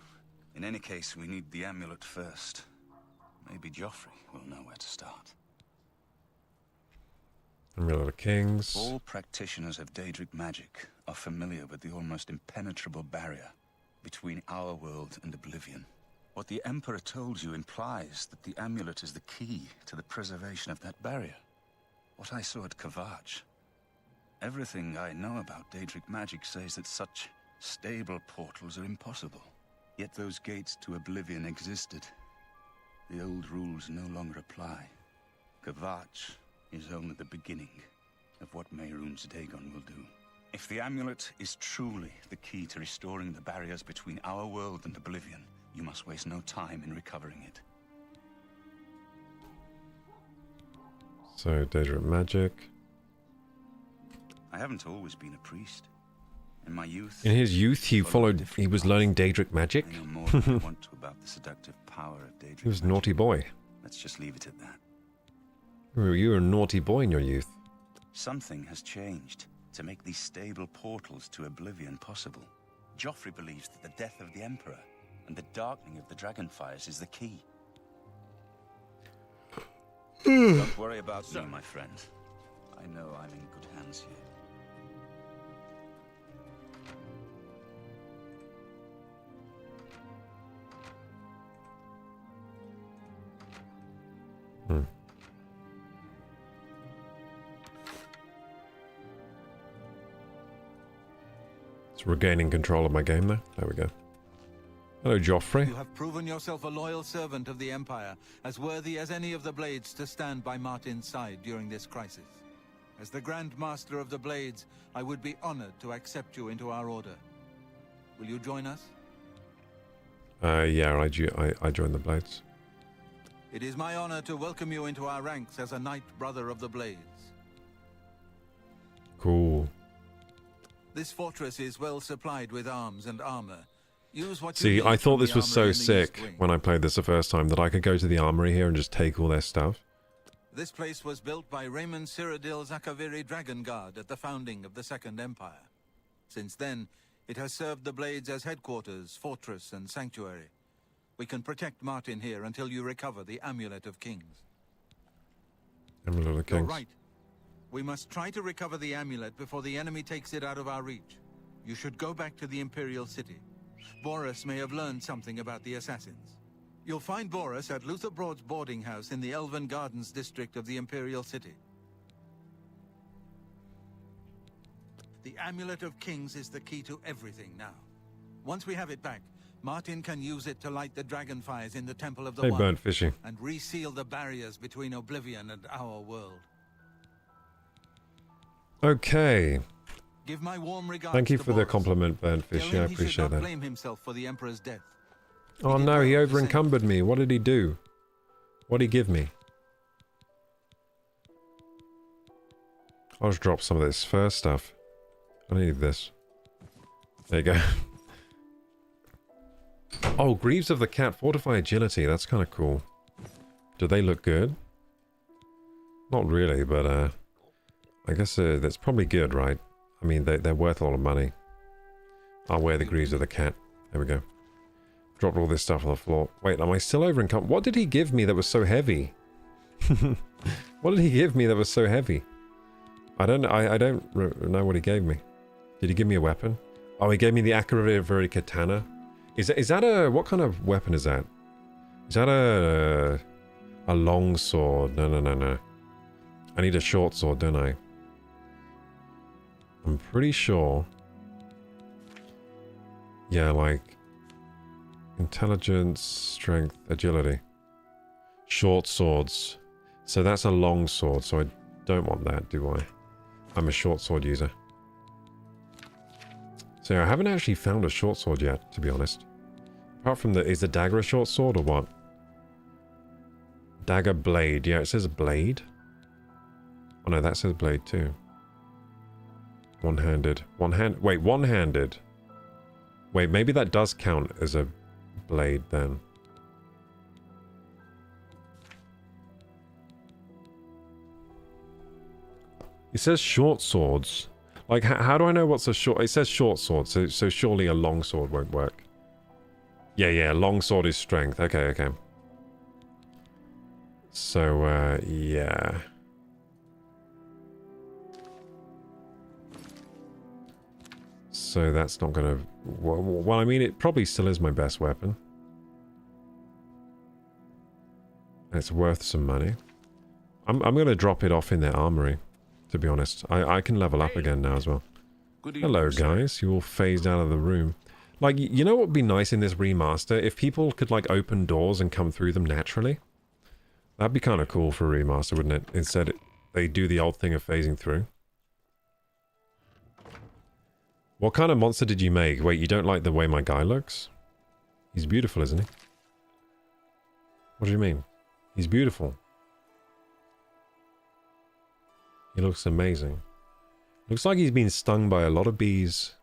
S14: In any case, we need the amulet first. Maybe Joffrey will know where to start.
S1: Amulet of Kings.
S14: All practitioners of Daedric magic are familiar with the almost impenetrable barrier between our world and Oblivion. What the Emperor told you implies that the amulet is the key to the preservation of that barrier. What I saw at Kvatch. Everything I know about Daedric magic says that such stable portals are impossible. Yet those gates to Oblivion existed. The old rules no longer apply. Kvatch is only the beginning of what Mehrunes Dagon will do. If the amulet is truly the key to restoring the barriers between our world and Oblivion, you must waste no time in recovering it.
S1: So, Daedric magic.
S14: I haven't always been a priest. In my youth...
S1: In his youth, he was learning Daedric magic?
S14: I know more than I want to about the seductive power of Daedric
S1: He was a
S14: magic.
S1: naughty boy.
S14: Let's just leave it at that.
S1: You were a naughty boy in your youth.
S14: Something has changed to make these stable portals to Oblivion possible. Joffrey believes that the death of the Emperor and the darkening of the Dragonfires is the key. Don't worry about me, my friend. I know I'm in good hands here.
S1: It's regaining control of my game there. There we go. Hello, Joffrey.
S10: You have proven yourself a loyal servant of the Empire, as worthy as any of the Blades to stand by Martin's side during this crisis. As the Grand Master of the Blades, I would be honored to accept you into our order. Will you join us?
S1: Yeah, I joined the Blades.
S10: It is my honor to welcome you into our ranks as a Knight Brother of the Blades.
S1: Cool.
S10: This fortress is well supplied with arms and armor. Use what you
S1: See,
S10: need
S1: I thought
S10: from the
S1: this was
S10: armory
S1: so
S10: in the
S1: sick
S10: East Wing.
S1: when I played this the first time that I could go to the armory here and just take all their stuff.
S10: This place was built by Raymond Cyrodiil Zakaviri Dragon Guard at the founding of the Second Empire. Since then, it has served the Blades as headquarters, fortress, and sanctuary. We can protect Martin here until you recover the Amulet of Kings.
S1: Amulet of
S10: You're
S1: Kings.
S10: right. We must try to recover the amulet before the enemy takes it out of our reach. You should go back to the Imperial City. Boris may have learned something about the assassins. You'll find Boris at Luther Broad's boarding house in the Elven Gardens district of the Imperial City. The Amulet of Kings is the key to everything now. Once we have it back, Martin can use it to light the dragonfires in the Temple of the
S1: Hey,
S10: One
S1: Burnt Fishy.
S10: and reseal the barriers between Oblivion and our world.
S1: Okay.
S10: Give my warm regards
S1: Thank you
S10: to
S1: for the
S10: Boris.
S1: compliment, Burnt
S10: Tell
S1: Fishy.
S10: him
S1: I
S10: he should
S1: appreciate
S10: not
S1: that.
S10: blame himself for the Emperor's death.
S1: Oh no, he over-encumbered me. What did he do? What did he give me? I'll just drop some of this first stuff. I need this. There you go. Oh, Greaves of the Cat. Fortify Agility. That's kind of cool. Do they look good? Not really, but I guess that's probably good, right? I mean, they're worth a lot of money. I'll wear the Greaves of the Cat. There we go. Dropped all this stuff on the floor. Wait, am I still over encumbered? What did he give me that was so heavy? What did he give me that was so heavy? I don't know what he gave me. Did he give me a weapon? Oh, he gave me the Akaviri Katana. Is that a... What kind of weapon is that? Is that a long sword? No. I need a short sword, don't I? I'm pretty sure. Yeah, like... Intelligence, strength, agility. Short swords. So that's a long sword, so I don't want that, do I? I'm a short sword user. So I haven't actually found a short sword yet, to be honest. Apart from is the dagger a short sword or what? Dagger blade. Yeah, it says blade. Oh no, that says blade too. One-handed. Wait, one-handed. Wait, maybe that does count as a blade then. It says short swords. Like, how do I know what's a short... It says short sword, so surely a long sword won't work. Yeah, long sword is strength. Okay. So, yeah. So that's not gonna... Well, I mean, it probably still is my best weapon. And it's worth some money. I'm gonna drop it off in their armory, to be honest. I can level up again now as well. Hello, guys. You all phased out of the room. Like, you know what would be nice in this remaster? If people could, like, open doors and come through them naturally. That'd be kind of cool for a remaster, wouldn't it? Instead, they do the old thing of phasing through. What kind of monster did you make? Wait, you don't like the way my guy looks? He's beautiful, isn't he? What do you mean? He's beautiful. He looks amazing. Looks like he's been stung by a lot of bees.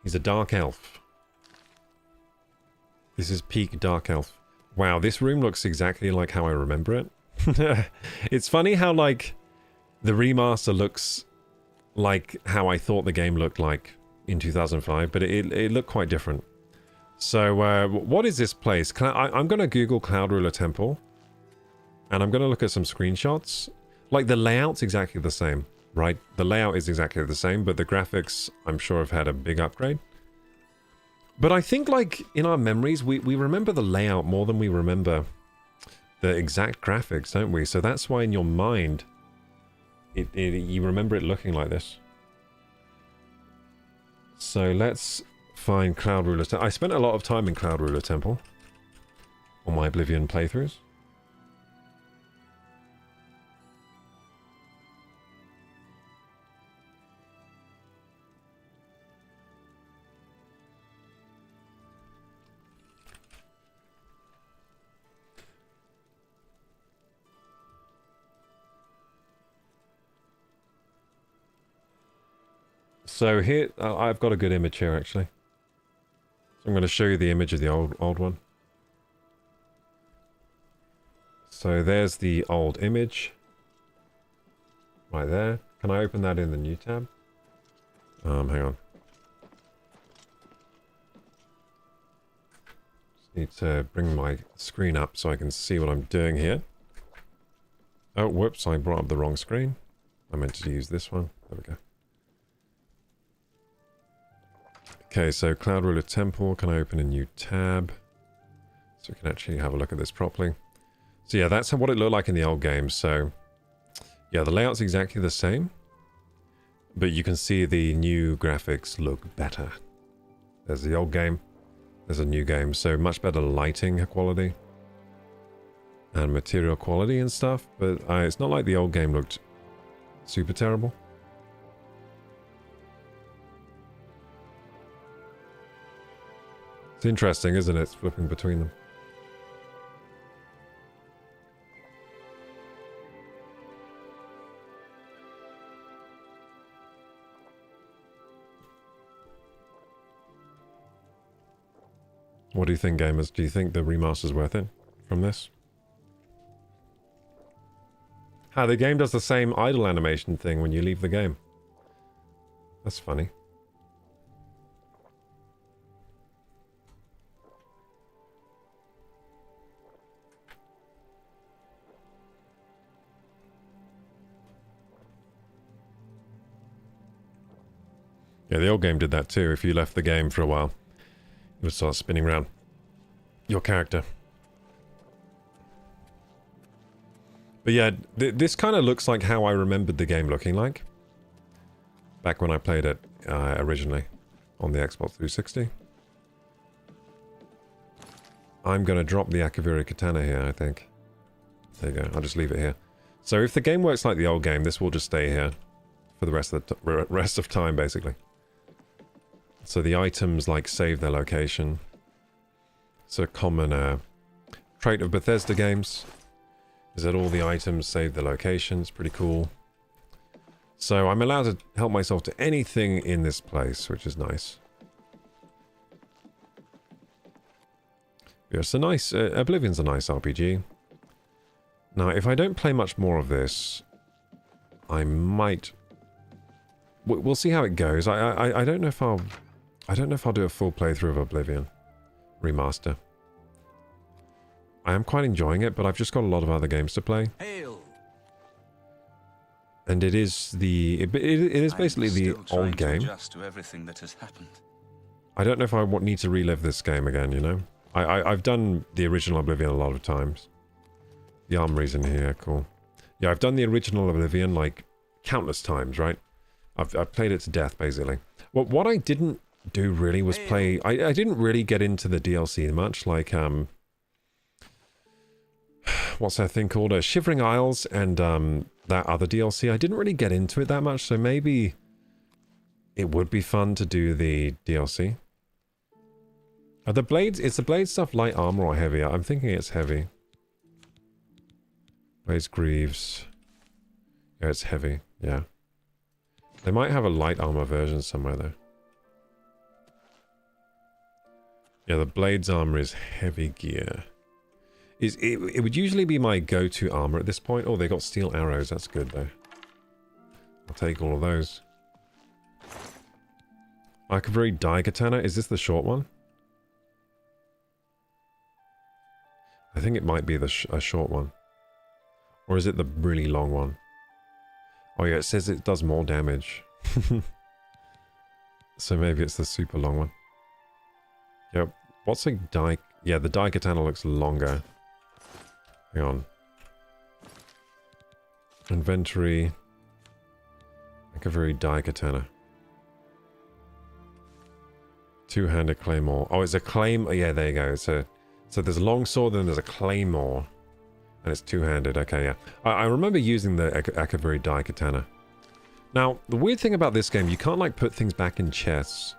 S1: He's a dark elf. This is peak dark elf. Wow, this room looks exactly like how I remember it. It's funny how, like, the remaster looks like how I thought the game looked like in 2005, but it looked quite different. So, what is this place? I'm going to Google Cloud Ruler Temple, and I'm going to look at some screenshots. Like, the layout's exactly the same, right? The layout is exactly the same, but the graphics, I'm sure, have had a big upgrade. But I think, like, in our memories, we remember the layout more than we remember the exact graphics, don't we? So that's why in your mind, you remember it looking like this. So let's find Cloud Ruler Temple. I spent a lot of time in Cloud Ruler Temple on my Oblivion playthroughs. So here, I've got a good image here actually. So I'm going to show you the image of the old one. So there's the old image. Right there. Can I open that in the new tab? Hang on. Just need to bring my screen up so I can see what I'm doing here. Oh, whoops, I brought up the wrong screen. I meant to use this one. There we go. Okay, so Cloud Ruler Temple, can I open a new tab? So we can actually have a look at this properly. So yeah, that's what it looked like in the old game. So yeah, the layout's exactly the same, but you can see the new graphics look better. There's the old game, there's a new game, so much better lighting quality and material quality and stuff, but it's not like the old game looked super terrible. It's interesting, isn't it? Flipping between them. What do you think, gamers? Do you think the remaster's worth it from this? The game does the same idle animation thing when you leave the game. That's funny. Yeah, the old game did that too. If you left the game for a while, it would start spinning around your character. But yeah, this kind of looks like how I remembered the game looking like back when I played it originally on the Xbox 360. I'm going to drop the Akaviri Katana here, I think. There you go. I'll just leave it here. So if the game works like the old game, this will just stay here for the rest of time, basically. So the items, like, save their location. It's a common trait of Bethesda games, is that all the items save their locations. Pretty cool. So I'm allowed to help myself to anything in this place, which is nice. Yeah, it's a nice... Oblivion's a nice RPG. Now, if I don't play much more of this, I might... We'll see how it goes. I don't know if I'll... I don't know if I'll do a full playthrough of Oblivion Remaster. I am quite enjoying it, but I've just got a lot of other games to play.
S10: Hail.
S1: And it is the... It is basically the old game.
S14: To everything that has happened.
S1: I don't know if I need to relive this game again, you know? I've done the original Oblivion a lot of times. The armory's in here, cool. Yeah, I've done the original Oblivion, like, countless times, right? I've played it to death, basically. Well, what I didn't do really was play... I didn't really get into the DLC much, like, what's that thing called? Shivering Isles and that other DLC. I didn't really get into it that much, so maybe it would be fun to do the DLC. Are the blades... Is the blade stuff light armor or heavy? I'm thinking it's heavy. Blades Greaves. Oh, it's heavy. Yeah. They might have a light armor version somewhere, though. Yeah, the Blade's armor is heavy gear. It would usually be my go-to armor at this point. Oh, they got steel arrows. That's good, though. I'll take all of those. Archivery Daikatana. Is this the short one? I think it might be a short one. Or is it the really long one? Oh yeah, it says it does more damage. So maybe it's the super long one. Yep. What's a Yeah, the Daikatana looks longer. Hang on. Inventory. Archivery Daikatana. Two-handed claymore. Oh, it's a claim. Yeah, there you go. So there's a long sword, then there's a claymore, and it's two-handed. Okay, yeah. I remember using the Archivery Daikatana. Now, the weird thing about this game, you can't like put things back in chests.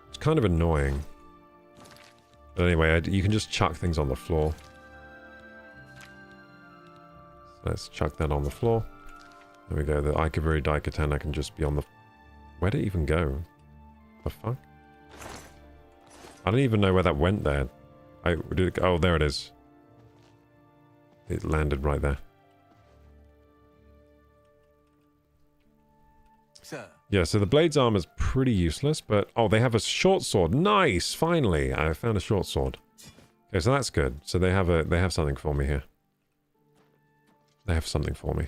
S1: It's kind of annoying. But anyway, you can just chuck things on the floor. So let's chuck that on the floor. There we go. The Archivery Daikatana can just be on the... Where'd it even go? The fuck? I don't even know where that went there. Oh, there it is. It landed right there.
S10: Sir.
S1: Yeah, so the Blade's armor is pretty useless, but... Oh, they have a short sword. Nice! Finally! I found a short sword. Okay, so that's good. So they have something for me here. They have something for me.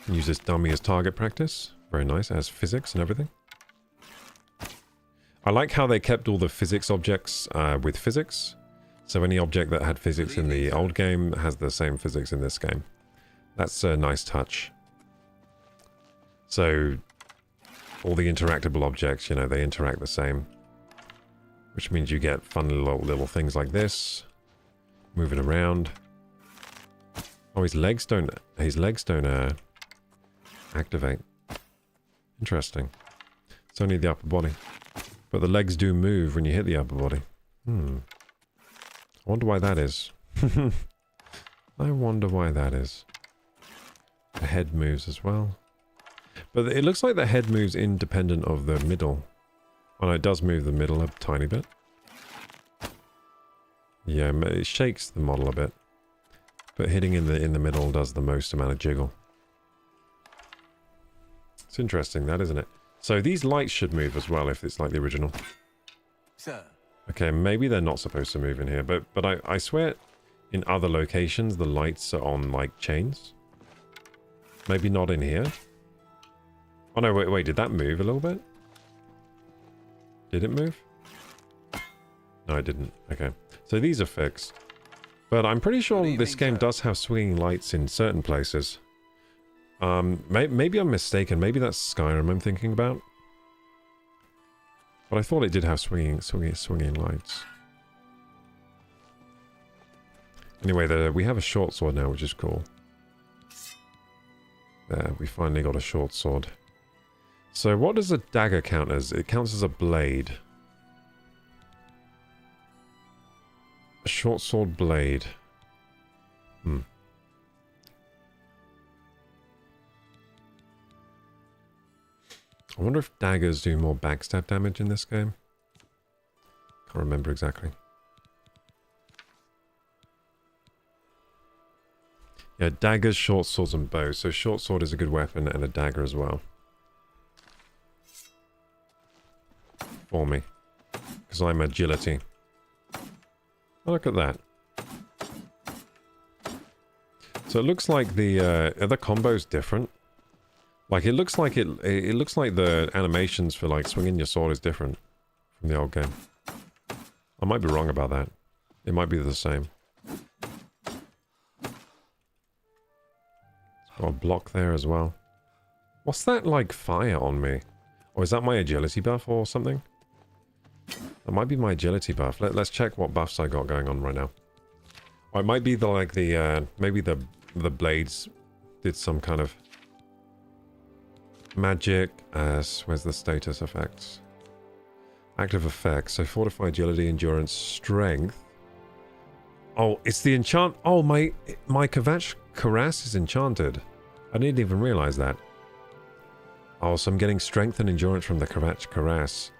S1: Use this dummy as target practice. Very nice. It has physics and everything. I like how they kept all the physics objects with physics. So any object that had physics in the old game has the same physics in this game. That's a nice touch. So all the interactable objects, you know, they interact the same. Which means you get fun little things like this. Moving around. Oh, his legs don't activate. Interesting. It's only the upper body. But the legs do move when you hit the upper body. I wonder why that is. I wonder why that is. The head moves as well. But it looks like the head moves independent of the middle. Oh no, it does move the middle a tiny bit. Yeah, it shakes the model a bit. But hitting in the middle does the most amount of jiggle. It's interesting, that, isn't it? So these lights should move as well if it's like the original.
S10: Sir.
S1: Okay, maybe they're not supposed to move in here, but I swear in other locations the lights are on like chains. Maybe not in here. Oh no, wait, did that move a little bit? Did it move? No, it didn't. Okay. So these are fixed. But I'm pretty sure this game does have swinging lights in certain places. Maybe I'm mistaken. Maybe that's Skyrim I'm thinking about. But I thought it did have swinging lights. Anyway, we have a short sword now, which is cool. There, we finally got a short sword. So what does a dagger count as? It counts as a blade. A short sword blade. I wonder if daggers do more backstab damage in this game. Can't remember exactly. Yeah, daggers, short swords, and bows. So short sword is a good weapon, and a dagger as well. For me. Because I'm agility. Oh, look at that. So it looks like the combo's different. Like it looks like it looks like the animations for like swinging your sword is different from the old game. I might be wrong about that. It might be the same. It's got a block there as well. What's that like fire on me? Or is that my agility buff or something? That might be my agility buff. Let's check what buffs I got going on right now. Or it might be maybe the blades did some kind of magic. Where's the status effects? Active effects. So fortify agility, endurance, strength. Oh, it's the enchant. Oh, my cuirass is enchanted. I didn't even realize that. Oh, so I'm getting strength and endurance from the cuirass.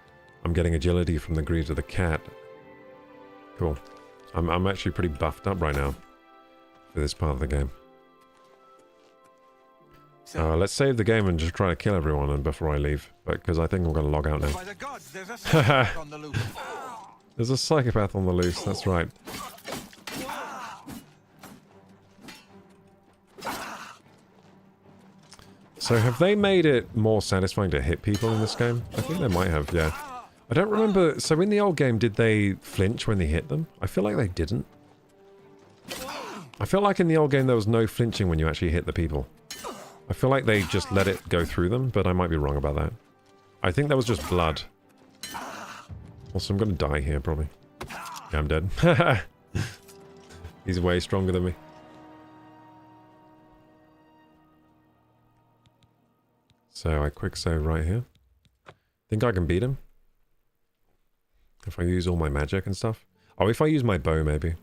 S1: I'm getting agility from the greaves of the cat. Cool. I'm actually pretty buffed up right now for this part of the game. Let's save the game and just try to kill everyone and before I leave, because I think I'm going to log out now.
S10: By the gods, there's a psychopath on the loose.
S1: There's a psychopath on the loose, that's right. So have they made it more satisfying to hit people in this game? I think they might have, yeah. I don't remember, so in the old game, did they flinch when they hit them? I feel like they didn't. I feel like in the old game there was no flinching when you actually hit the people. I feel like they just let it go through them, but I might be wrong about that. I think that was just blood. Also, I'm gonna die here, probably. Yeah, I'm dead. He's way stronger than me. So I quick save right here. Think I can beat him? If I use all my magic and stuff? Oh, if I use my bow, maybe.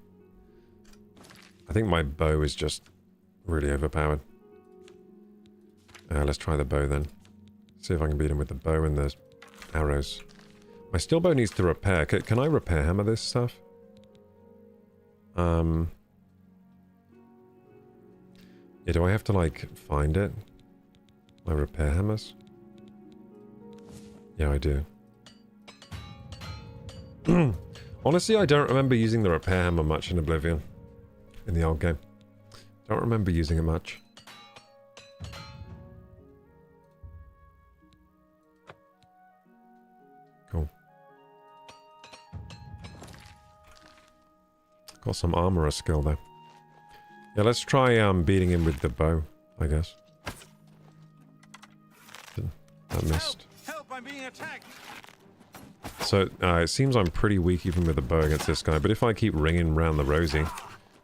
S1: I think my bow is just really overpowered. Let's try the bow then. See if I can beat him with the bow and the arrows. My steel bow needs to repair. Can I repair hammer this stuff? Yeah, do I have to, like, find it? My repair hammers? Yeah, I do. Honestly, I don't remember using the repair hammer much in Oblivion. In the old game. Don't remember using it much. Cool. Got some armorer skill there. Yeah, let's try beating him with the bow, I guess. That missed.
S10: Help, I'm being attacked.
S1: So, it seems I'm pretty weak even with the bow against this guy, but if I keep ringing around the rosy,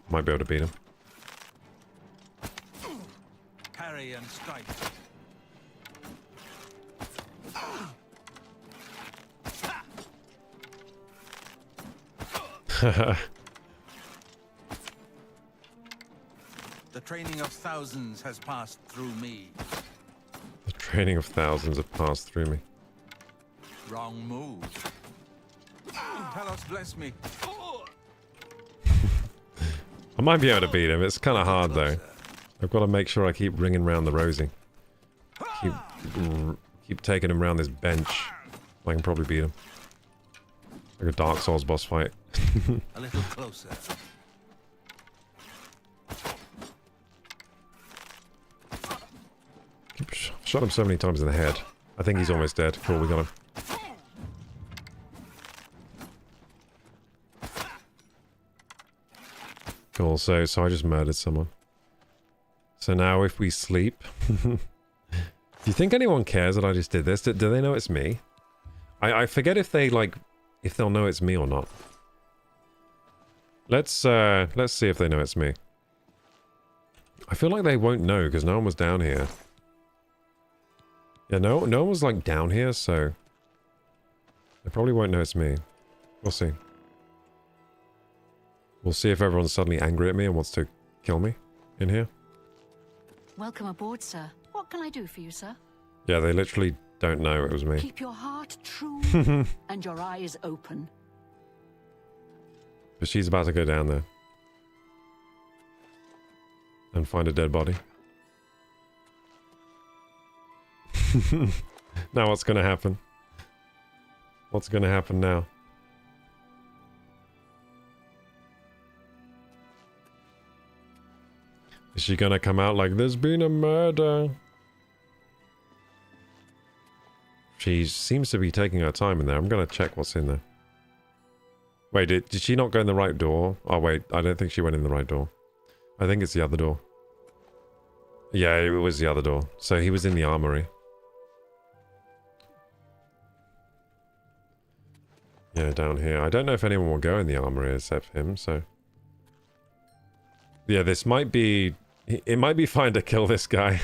S1: might be able to beat him.
S10: Parry and strike. The training of thousands has passed through me.
S1: The training of thousands have passed through me.
S10: Wrong move. Talos bless me.
S1: I might be able to beat him. It's kind of hard though. I've got to make sure I keep ringing around the rosy. Keep taking him around this bench. I can probably beat him. Like a Dark Souls boss fight.
S10: A little closer.
S1: Shot him so many times in the head. I think he's almost dead. Cool, we got him. Cool, so I just murdered someone. So now if we sleep... Do you think anyone cares that I just did this? Do they know it's me? I forget if they, like... If they'll know it's me or not. Let's see if they know it's me. I feel like they won't know, because no one was down here. Yeah, no one was, like, down here, so... They probably won't know it's me. We'll see. We'll see if everyone's suddenly angry at me and wants to kill me in here.
S4: Welcome aboard, sir. What can I do for you, sir?
S1: Yeah, they literally don't know it was me.
S4: Keep your heart true and your eyes open.
S1: But she's about to go down there. And find a dead body. Now what's gonna happen? What's gonna happen now? Is she gonna come out like, there's been a murder? She seems to be taking her time in there. I'm gonna check what's in there. Wait, did she not go in the right door? Oh wait, I don't think she went in the right door. I think it's the other door. Yeah, it was the other door. So he was in the armory. Yeah, down here. I don't know if anyone will go in the armory except him, so... Yeah, this might be... It might be fine to kill this guy.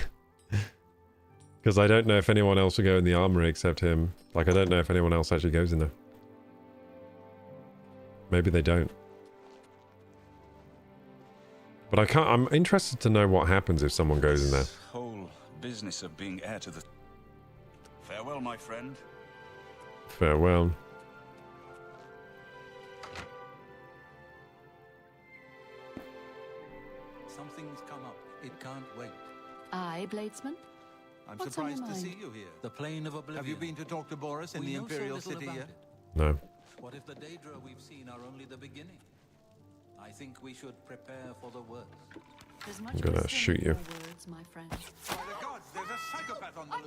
S1: Because I don't know if anyone else will go in the armory except him. Like, I don't know if anyone else actually goes in there. Maybe they don't. But I can't. I'm interested to know what happens if someone goes in there.
S14: This whole business of being heir to the... Farewell, my friend.
S1: Farewell.
S10: Something's come up. It can't wait.
S4: Aye, Bladesman?
S10: I'm
S4: What's on your
S10: surprised to
S4: mind?
S10: see you here. The plane of Oblivion. Have you been to talk to Boris in
S11: We
S10: the
S11: know so
S10: Imperial
S11: little
S10: City
S11: about
S10: yet?
S11: it.
S1: No.
S10: What if the Daedra we've seen are only the beginning? I think we should prepare for the worst.
S4: There's much
S1: I'm gonna
S4: wisdom
S1: shoot
S4: in
S1: you.
S4: your words, my friend.
S10: By the gods, there's a psychopath on the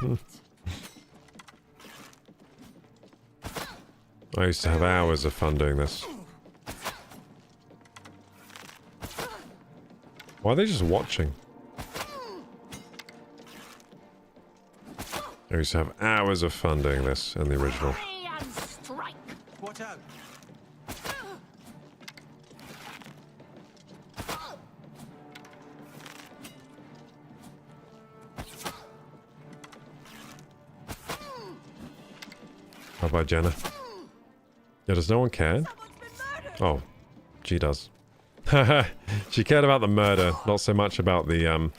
S10: loose.
S1: I used to have hours of fun doing this. Why are they just watching? I used to have hours of fun doing this in the original.
S10: Watch out!
S1: How about Jenna? Yeah, does no one care? Oh, she does. She cared about the murder, not so much about the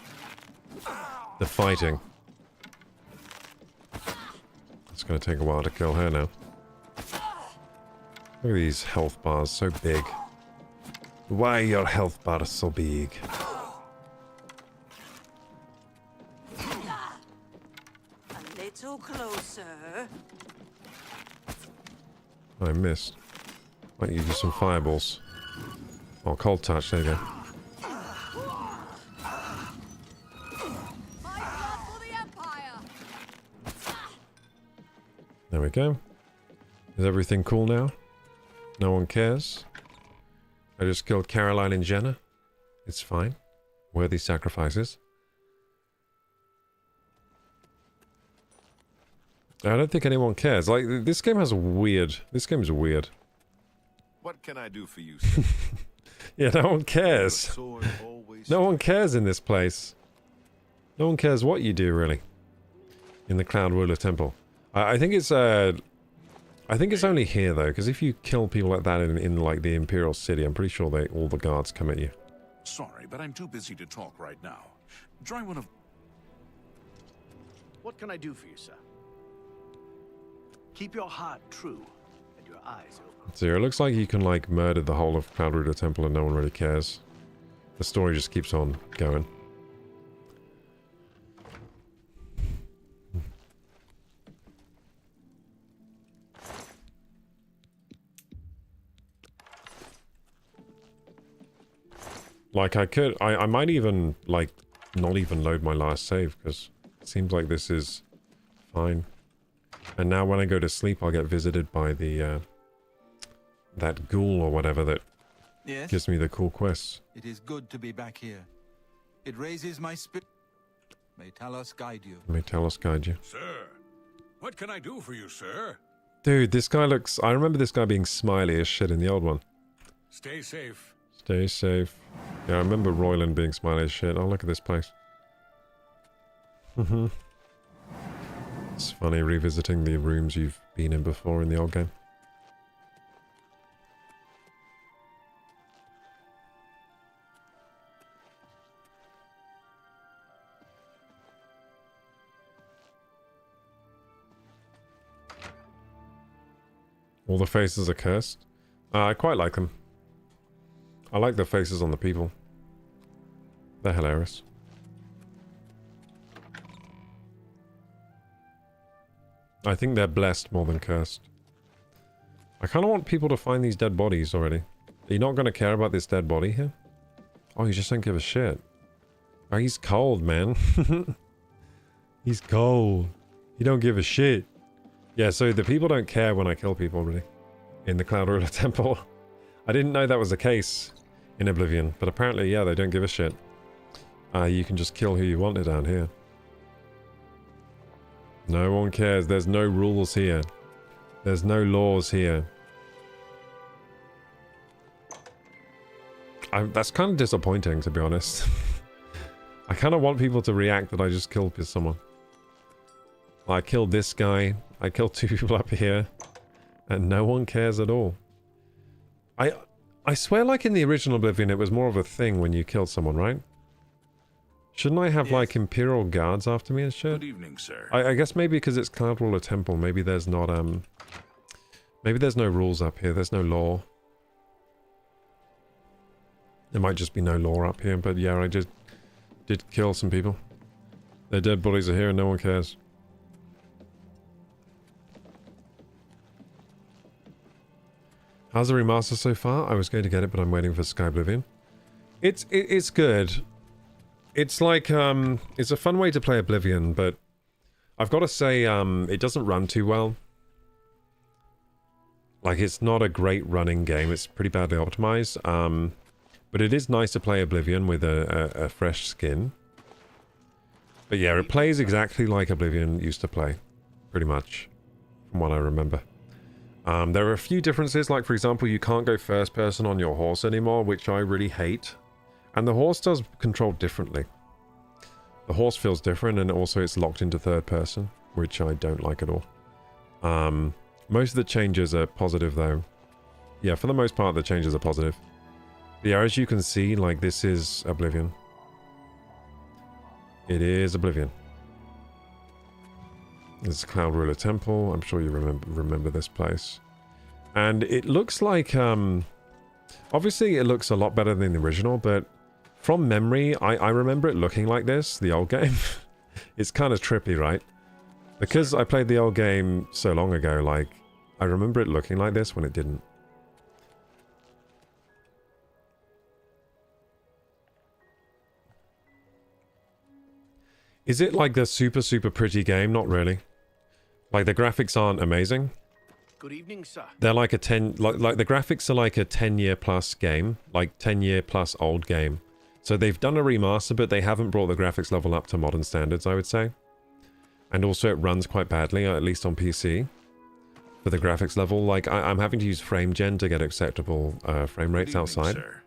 S1: fighting. It's gonna take a while to kill her now. Look at these health bars, so big. Why are your health bars so big?
S9: A little closer.
S1: I missed. Might use some fireballs. Oh, cold touch, there you go. There we go. Is everything cool now? No one cares? I just killed Caroline and Jenna. It's fine. Worthy sacrifices. I don't think anyone cares. Like, this game has weird... This game's weird.
S12: What can I do for you, sir?
S1: Yeah, no one cares. No one cares in this place. No one cares what you do, really. In the Cloud Ruler Temple. I think it's only here, though, because if you kill people like that in like, the Imperial City, I'm pretty sure all the guards come at you.
S6: Sorry, but I'm too busy to talk right now. Try one of...
S13: What can I do for you, sir? Keep your heart true and your eyes open.
S1: So it looks like you can, like, murder the whole of Cloud Ruler Temple and no one really cares. The story just keeps on going. Like, I might even, like, not even load my last save, because it seems like this is fine. And now when I go to sleep, I'll get visited by the, that ghoul or whatever that gives me the cool quests.
S10: It is good to be back here. It raises my spirit. May Talos guide you.
S1: May Talos guide you.
S2: Sir, what can I do for you, sir?
S1: Dude, this guy looks... I remember this guy being smiley as shit in the old one.
S2: Stay safe.
S1: Stay safe. Yeah, I remember Royland being smiley as shit. Oh, look at this place. It's funny revisiting the rooms you've been in before in the old game. All the faces are cursed. I quite like them. I like the faces on the people. They're hilarious. I think they're blessed more than cursed. I kind of want people to find these dead bodies already. Are you not going to care about this dead body here? Oh, you just don't give a shit. Oh, he's cold, man. He's cold. You don't give a shit. Yeah, so the people don't care when I kill people, really. In the Cloud Ruler Temple. I didn't know that was the case in Oblivion, but apparently, yeah, they don't give a shit. You can just kill who you wanted down here. No one cares. There's no rules here. There's no laws here. That's kind of disappointing, to be honest. I kind of want people to react that I just killed someone. I killed this guy. I killed 2 people up here. And no one cares at all. I swear, like in the original Oblivion, it was more of a thing when you killed someone, right? Shouldn't I have, like, Imperial Guards after me and shit?
S6: Good evening, sir.
S1: I guess maybe because it's Cloud Ruler Temple, maybe there's not, maybe there's no rules up here, there's no law. There might just be no law up here, but yeah, I just did kill some people. Their dead bodies are here and no one cares. How's the remaster so far? I was going to get it, but I'm waiting for Sky Oblivion. It's good. It's like, it's a fun way to play Oblivion, but I've got to say, it doesn't run too well. Like, it's not a great running game. It's pretty badly optimized. But it is nice to play Oblivion with a fresh skin. But yeah, it plays exactly like Oblivion used to play. Pretty much. From what I remember. There are a few differences, like for example, you can't go first person on your horse anymore, which I really hate. And the horse does control differently. The horse feels different, and also it's locked into third person, which I don't like at all. Most of the changes are positive though. Yeah, for the most part the changes are positive. But yeah, as you can see, like, this is Oblivion. It is Oblivion. This is Cloud Ruler Temple. I'm sure you remember this place. And it looks like, obviously it looks a lot better than the original, but from memory, I remember it looking like this, the old game. It's kind of trippy, right? Because I played the old game so long ago, like, I remember it looking like this when it didn't. Is it like the super, super pretty game? Not really. Like, the graphics aren't amazing.
S13: Good evening, sir.
S1: They're like a 10... Like the graphics are like a 10-year plus game. Like, 10-year plus old game. So they've done a remaster, but they haven't brought the graphics level up to modern standards, I would say. And also it runs quite badly, at least on PC. For the graphics level. Like, I'm having to use frame gen to get acceptable frame rates outside.
S6: Sir.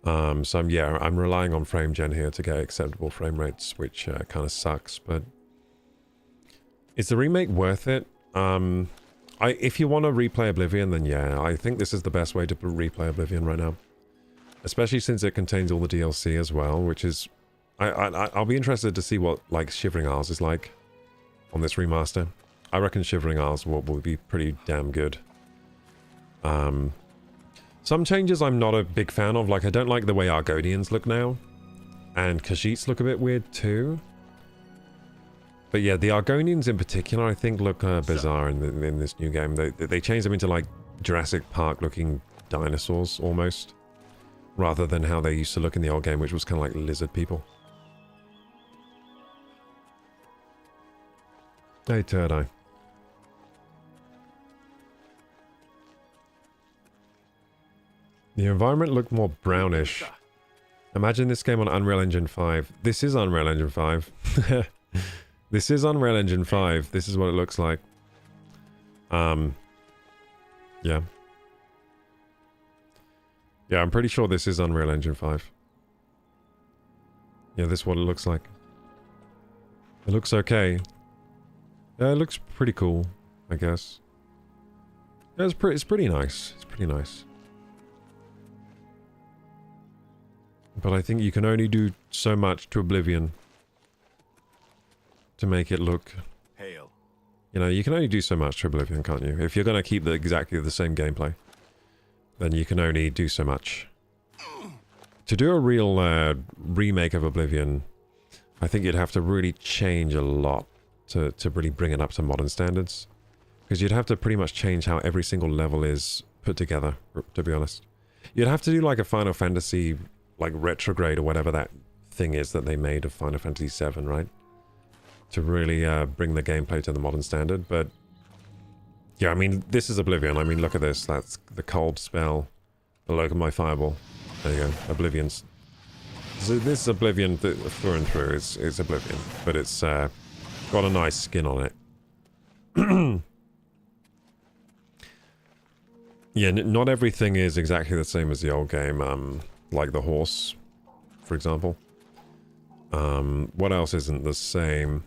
S1: So I'm relying on frame gen here to get acceptable frame rates, which kind of sucks, but is the remake worth it? If you want to replay Oblivion, then yeah, I think this is the best way to replay Oblivion right now, especially since it contains all the DLC as well, which is I'll be interested to see what like Shivering Isles is like on this remaster. I reckon Shivering Isles will be pretty damn good. Some changes I'm not a big fan of, like I don't like the way Argonians look now. And Khajiits look a bit weird too. But yeah, the Argonians in particular I think look bizarre in this new game. They changed them into like Jurassic Park looking dinosaurs almost. Rather than how they used to look in the old game, which was kind of like lizard people. Hey, Turd-Eye. The environment looked more brownish. Imagine this game on Unreal Engine 5. This is Unreal Engine 5. This is Unreal Engine 5. This is what it looks like. Yeah. Yeah, I'm pretty sure this is Unreal Engine 5. Yeah, this is what it looks like. It looks okay. Yeah, it looks pretty cool, I guess. Yeah, it's pretty nice. It's pretty nice. But I think you can only do so much to Oblivion to make it look...
S12: Hail.
S1: You know, you can only do so much to Oblivion, can't you? If you're going to keep exactly the same gameplay, then you can only do so much. To do a real remake of Oblivion, I think you'd have to really change a lot to really bring it up to modern standards. Because you'd have to pretty much change how every single level is put together, to be honest. You'd have to do like a Final Fantasy... like retrograde or whatever that thing is that they made of Final Fantasy VII, right? To really bring the gameplay to the modern standard, but yeah, I mean, this is Oblivion. I mean, look at this. That's the cold spell, the look of my fireball. There you go, Oblivion's. So this is Oblivion through and through. It's Oblivion, but it's got a nice skin on it. Yeah, not everything is exactly the same as the old game. Like the horse, for example. What else isn't the same?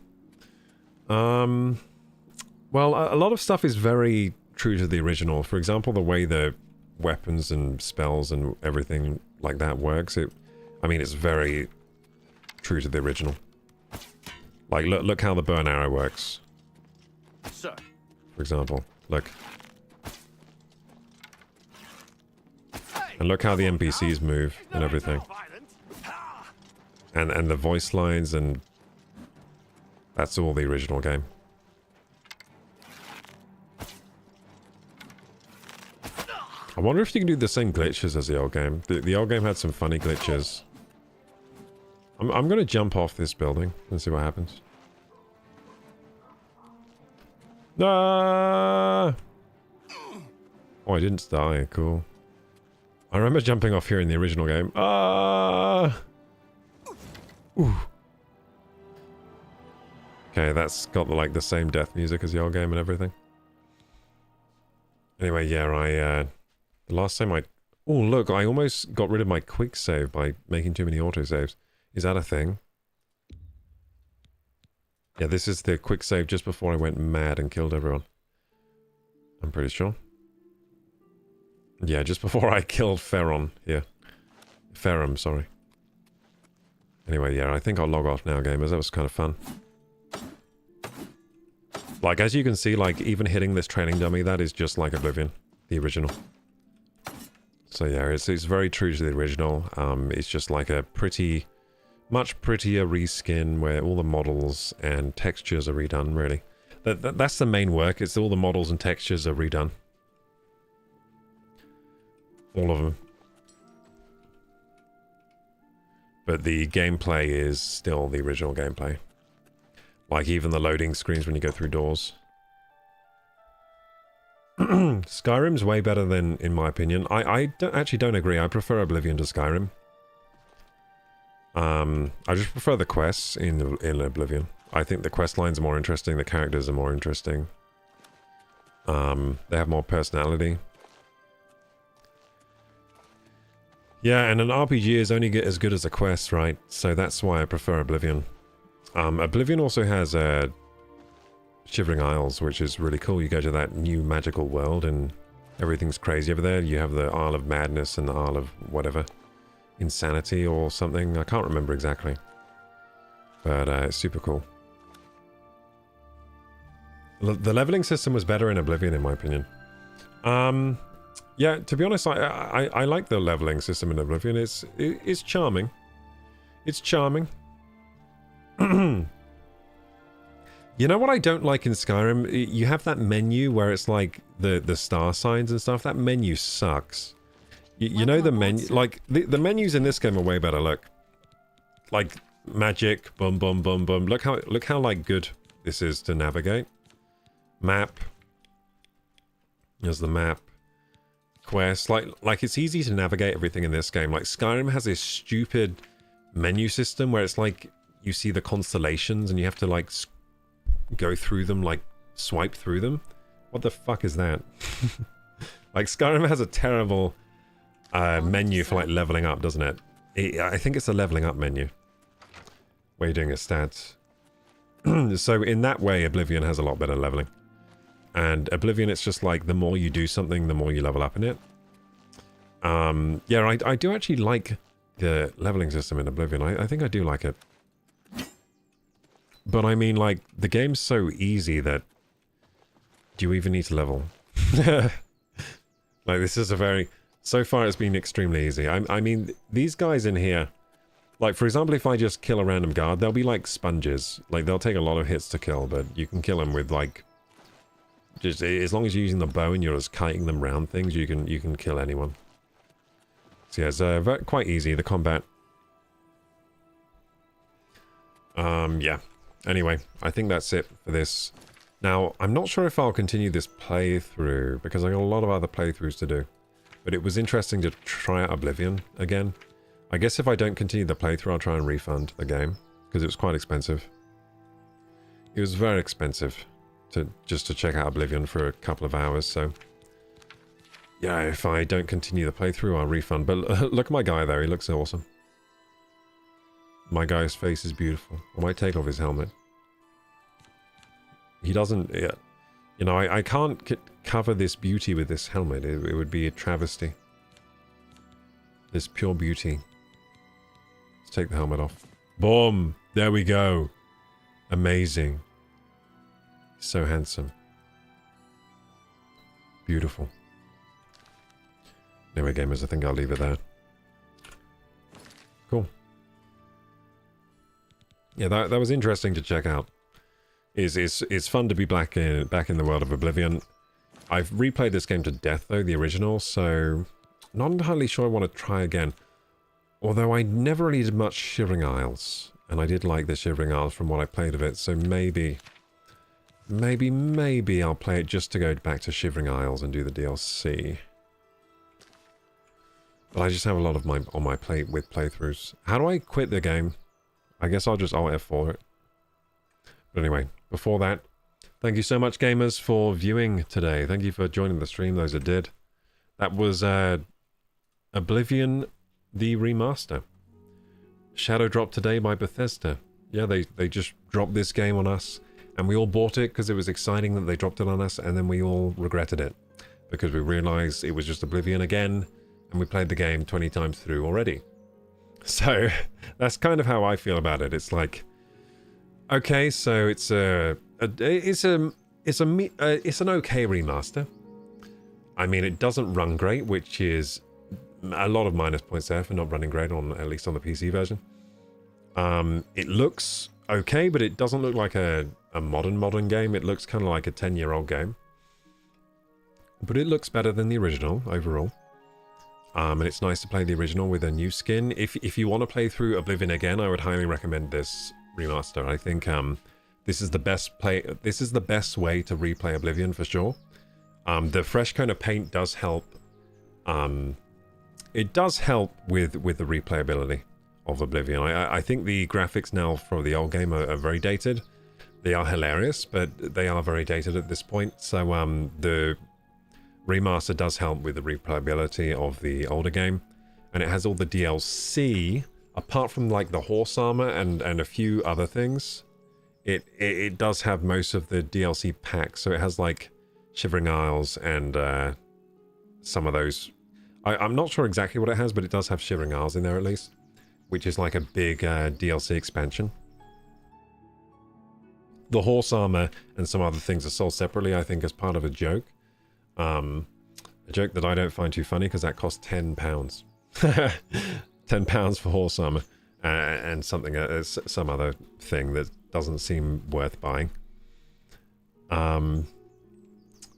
S1: Well, a lot of stuff is very true to the original. For example, the way the weapons and spells and everything like that works. I mean, it's very true to the original. Like, look how the bow and arrow works.
S13: Sir.
S1: For example, look. And look how the NPCs move and everything. And the voice lines, and that's all the original game. I wonder if you can do the same glitches as the old game. The old game had some funny glitches. I'm gonna jump off this building and see what happens. Ah! Oh, I didn't die. Cool. I remember jumping off here in the original game. Ah! Ooh. Okay, that's got like the same death music as the old game and everything. Anyway, yeah, the last time oh, look, I almost got rid of my quick save by making too many autosaves. Is that a thing? Yeah, this is the quick save just before I went mad and killed everyone. I'm pretty sure. Yeah, just before I killed Ferron here. Ferrum, sorry. Anyway, yeah, I think I'll log off now, gamers. That was kind of fun. Like, as you can see, like, even hitting this training dummy, that is just like Oblivion, the original. So yeah, it's very true to the original. It's just like a much prettier reskin where all the models and textures are redone, really. That's the main work. It's all the models and textures are redone. All of them. But the gameplay is still the original gameplay. Like even the loading screens when you go through doors. Skyrim's way better than, in my opinion. I actually don't agree. I prefer Oblivion to Skyrim. I just prefer the quests in Oblivion. I think the quest lines are more interesting. The characters are more interesting. They have more personality. Yeah, and an RPG is only as good as a quest, right? So that's why I prefer Oblivion. Oblivion also has Shivering Isles, which is really cool. You go to that new magical world and everything's crazy over there. You have the Isle of Madness and the Isle of whatever. Insanity or something. I can't remember exactly. But it's super cool. The leveling system was better in Oblivion, in my opinion. Yeah, to be honest, I like the leveling system in Oblivion. It's charming. It's charming. You know what I don't like in Skyrim? You have that menu where it's like the star signs and stuff. That menu sucks. You know the menu, like the menus in this game are way better. Look, like magic, boom, boom, boom, boom. Look how like good this is to navigate. Map. There's the map. Quest. Like it's easy to navigate everything in this game. Like Skyrim has this stupid menu system where it's like you see the constellations and you have to like go through them, like swipe through them. What the fuck is that? Like Skyrim has a terrible menu for like leveling up, doesn't it? I think it's a leveling up menu where you're doing a stats. So in that way, Oblivion has a lot better leveling. And Oblivion, it's just like the more you do something, the more you level up in it. Yeah, I do actually like the leveling system in Oblivion. I think I do like it. But I mean, like, the game's so easy that... Do you even need to level? Like, this is a very... So far, it's been extremely easy. I mean, these guys in here... Like, for example, if I just kill a random guard, they'll be like sponges. Like, they'll take a lot of hits to kill, but you can kill them with, like... Just as long as you're using the bow and you're just kiting them round things, you can kill anyone. So yeah, it's quite easy, the combat. Yeah. Anyway, I think that's it for this. Now, I'm not sure if I'll continue this playthrough, because I got a lot of other playthroughs to do. But it was interesting to try out Oblivion again. I guess if I don't continue the playthrough, I'll try and refund the game, because it was quite expensive. It was very expensive just to check out Oblivion for a couple of hours, so... Yeah, if I don't continue the playthrough, I'll refund. But look at my guy there, he looks awesome. My guy's face is beautiful. I might take off his helmet. He doesn't... Yeah, You know, I can't cover this beauty with this helmet. It would be a travesty. This pure beauty. Let's take the helmet off. Boom! There we go. Amazing. So handsome. Beautiful. Anyway, gamers, I think I'll leave it there. Cool. Yeah, that was interesting to check out. It's fun to be back in the world of Oblivion. I've replayed this game to death though, the original, so not entirely sure I want to try again. Although I never really did much Shivering Isles, and I did like the Shivering Isles from what I played of it, so maybe I'll play it just to go back to Shivering Isles and do the DLC. But I just have a lot of on my plate with playthroughs. How do I quit the game? I guess I'll just Alt F4 it. But anyway, before that, thank you so much, gamers, for viewing today. Thank you for joining the stream, those that did. That was Oblivion the Remaster. Shadow dropped today by Bethesda. Yeah, they just dropped this game on us, and we all bought it because it was exciting that they dropped it on us, and then we all regretted it because we realized it was just Oblivion again, and we played the game 20 times through already. So that's kind of how I feel about it. It's like, okay, so it's an okay remaster. I mean, it doesn't run great, which is a lot of minus points there for not running great on, at least on the PC version. It looks okay, but it doesn't look like a modern game. It looks kind of like a 10-year-old game. But it looks better than the original overall. And it's nice to play the original with a new skin. If you want to play through Oblivion again, I would highly recommend this remaster. I think this is the best way to replay Oblivion for sure. The fresh kind of paint does help. It does help with the replayability of Oblivion. I think the graphics now from the old game are very dated. They are hilarious, but they are very dated at this point. So the remaster does help with the replayability of the older game, and it has all the DLC apart from like the horse armor and a few other things. It does have most of the DLC packs, so it has like Shivering Isles and some of those. I'm not sure exactly what it has, but it does have Shivering Isles in there at least, which is like a big DLC expansion. The horse armor and some other things are sold separately, I think, as part of a joke. A joke that I don't find too funny because that costs £10. £10 for horse armor and something, some other thing that doesn't seem worth buying.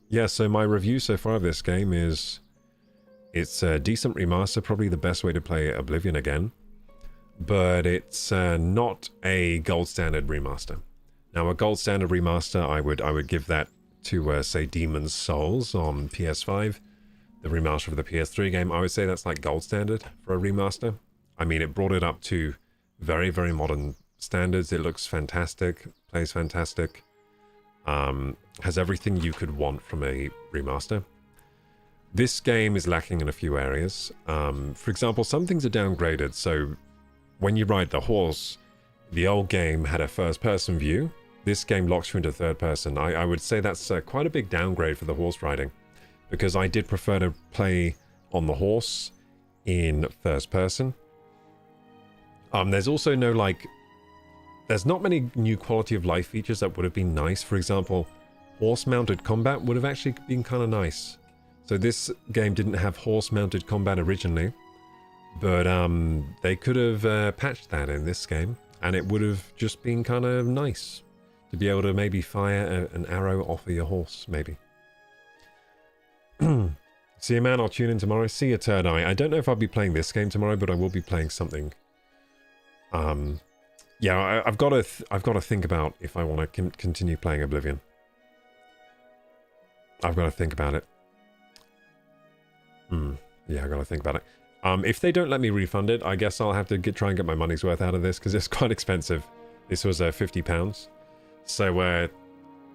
S1: Yeah, so my review so far of this game is it's a decent remaster, probably the best way to play Oblivion again, but it's not a gold standard remaster. Now, a gold standard remaster, I would give that to say Demon's Souls on PS5, the remaster of the PS3 game. I would say that's like gold standard for a remaster. I mean, it brought it up to very, very modern standards. It looks fantastic, plays fantastic, has everything you could want from a remaster. This game is lacking in a few areas. For example, some things are downgraded. So when you ride the horse, the old game had a first-person view. This game locks you into third person. I would say that's quite a big downgrade for the horse riding, because I did prefer to play on the horse in first person. There's also no, like, there's not many new quality of life features that would have been nice. For example, horse-mounted combat would have actually been kind of nice. So this game didn't have horse-mounted combat originally, but they could have patched that in this game, and it would have just been kind of nice to be able to maybe fire an arrow off of your horse, maybe. See you, man. I'll tune in tomorrow. See you, Third Eye. I don't know if I'll be playing this game tomorrow, but I will be playing something. Yeah, I've got to think about if I want to continue playing Oblivion. I've got to think about it. Yeah, I've got to think about it. If they don't let me refund it, I guess I'll have to try and get my money's worth out of this, because it's quite expensive. This was £50. So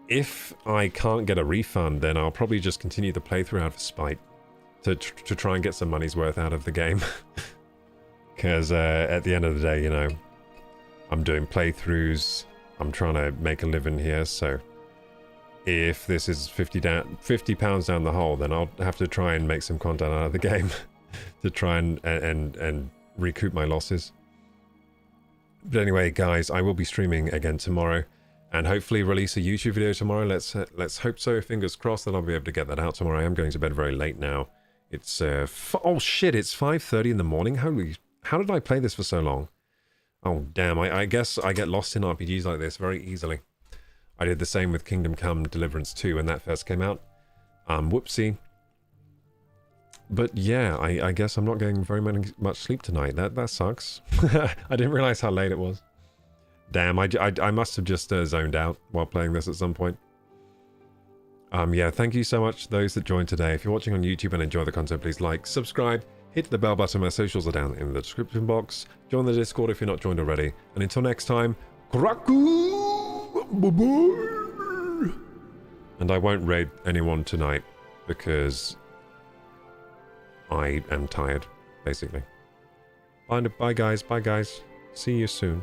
S1: if I can't get a refund, then I'll probably just continue the playthrough out of spite to try and get some money's worth out of the game. Because at the end of the day, you know, I'm doing playthroughs, I'm trying to make a living here, so if this is 50 pounds down the hole, then I'll have to try and make some content out of the game to try and recoup my losses. But anyway, guys, I will be streaming again tomorrow, and hopefully release a YouTube video tomorrow. Let's hope so. Fingers crossed that I'll be able to get that out tomorrow. I am going to bed very late now. It's oh shit! It's 5:30 in the morning. Holy! How did I play this for so long? Oh damn! I guess I get lost in RPGs like this very easily. I did the same with Kingdom Come Deliverance 2 when that first came out. Whoopsie. But yeah, I guess I'm not getting very much sleep tonight. That sucks. I didn't realize how late it was. Damn, I must have just zoned out while playing this at some point. Yeah, thank you so much those that joined today. If you're watching on YouTube and enjoy the content, please like, subscribe, hit the bell button. My socials are down in the description box. Join the Discord if you're not joined already. And until next time, Kraku! Bye-bye! And I won't raid anyone tonight because I am tired, basically. Bye guys, bye guys. See you soon.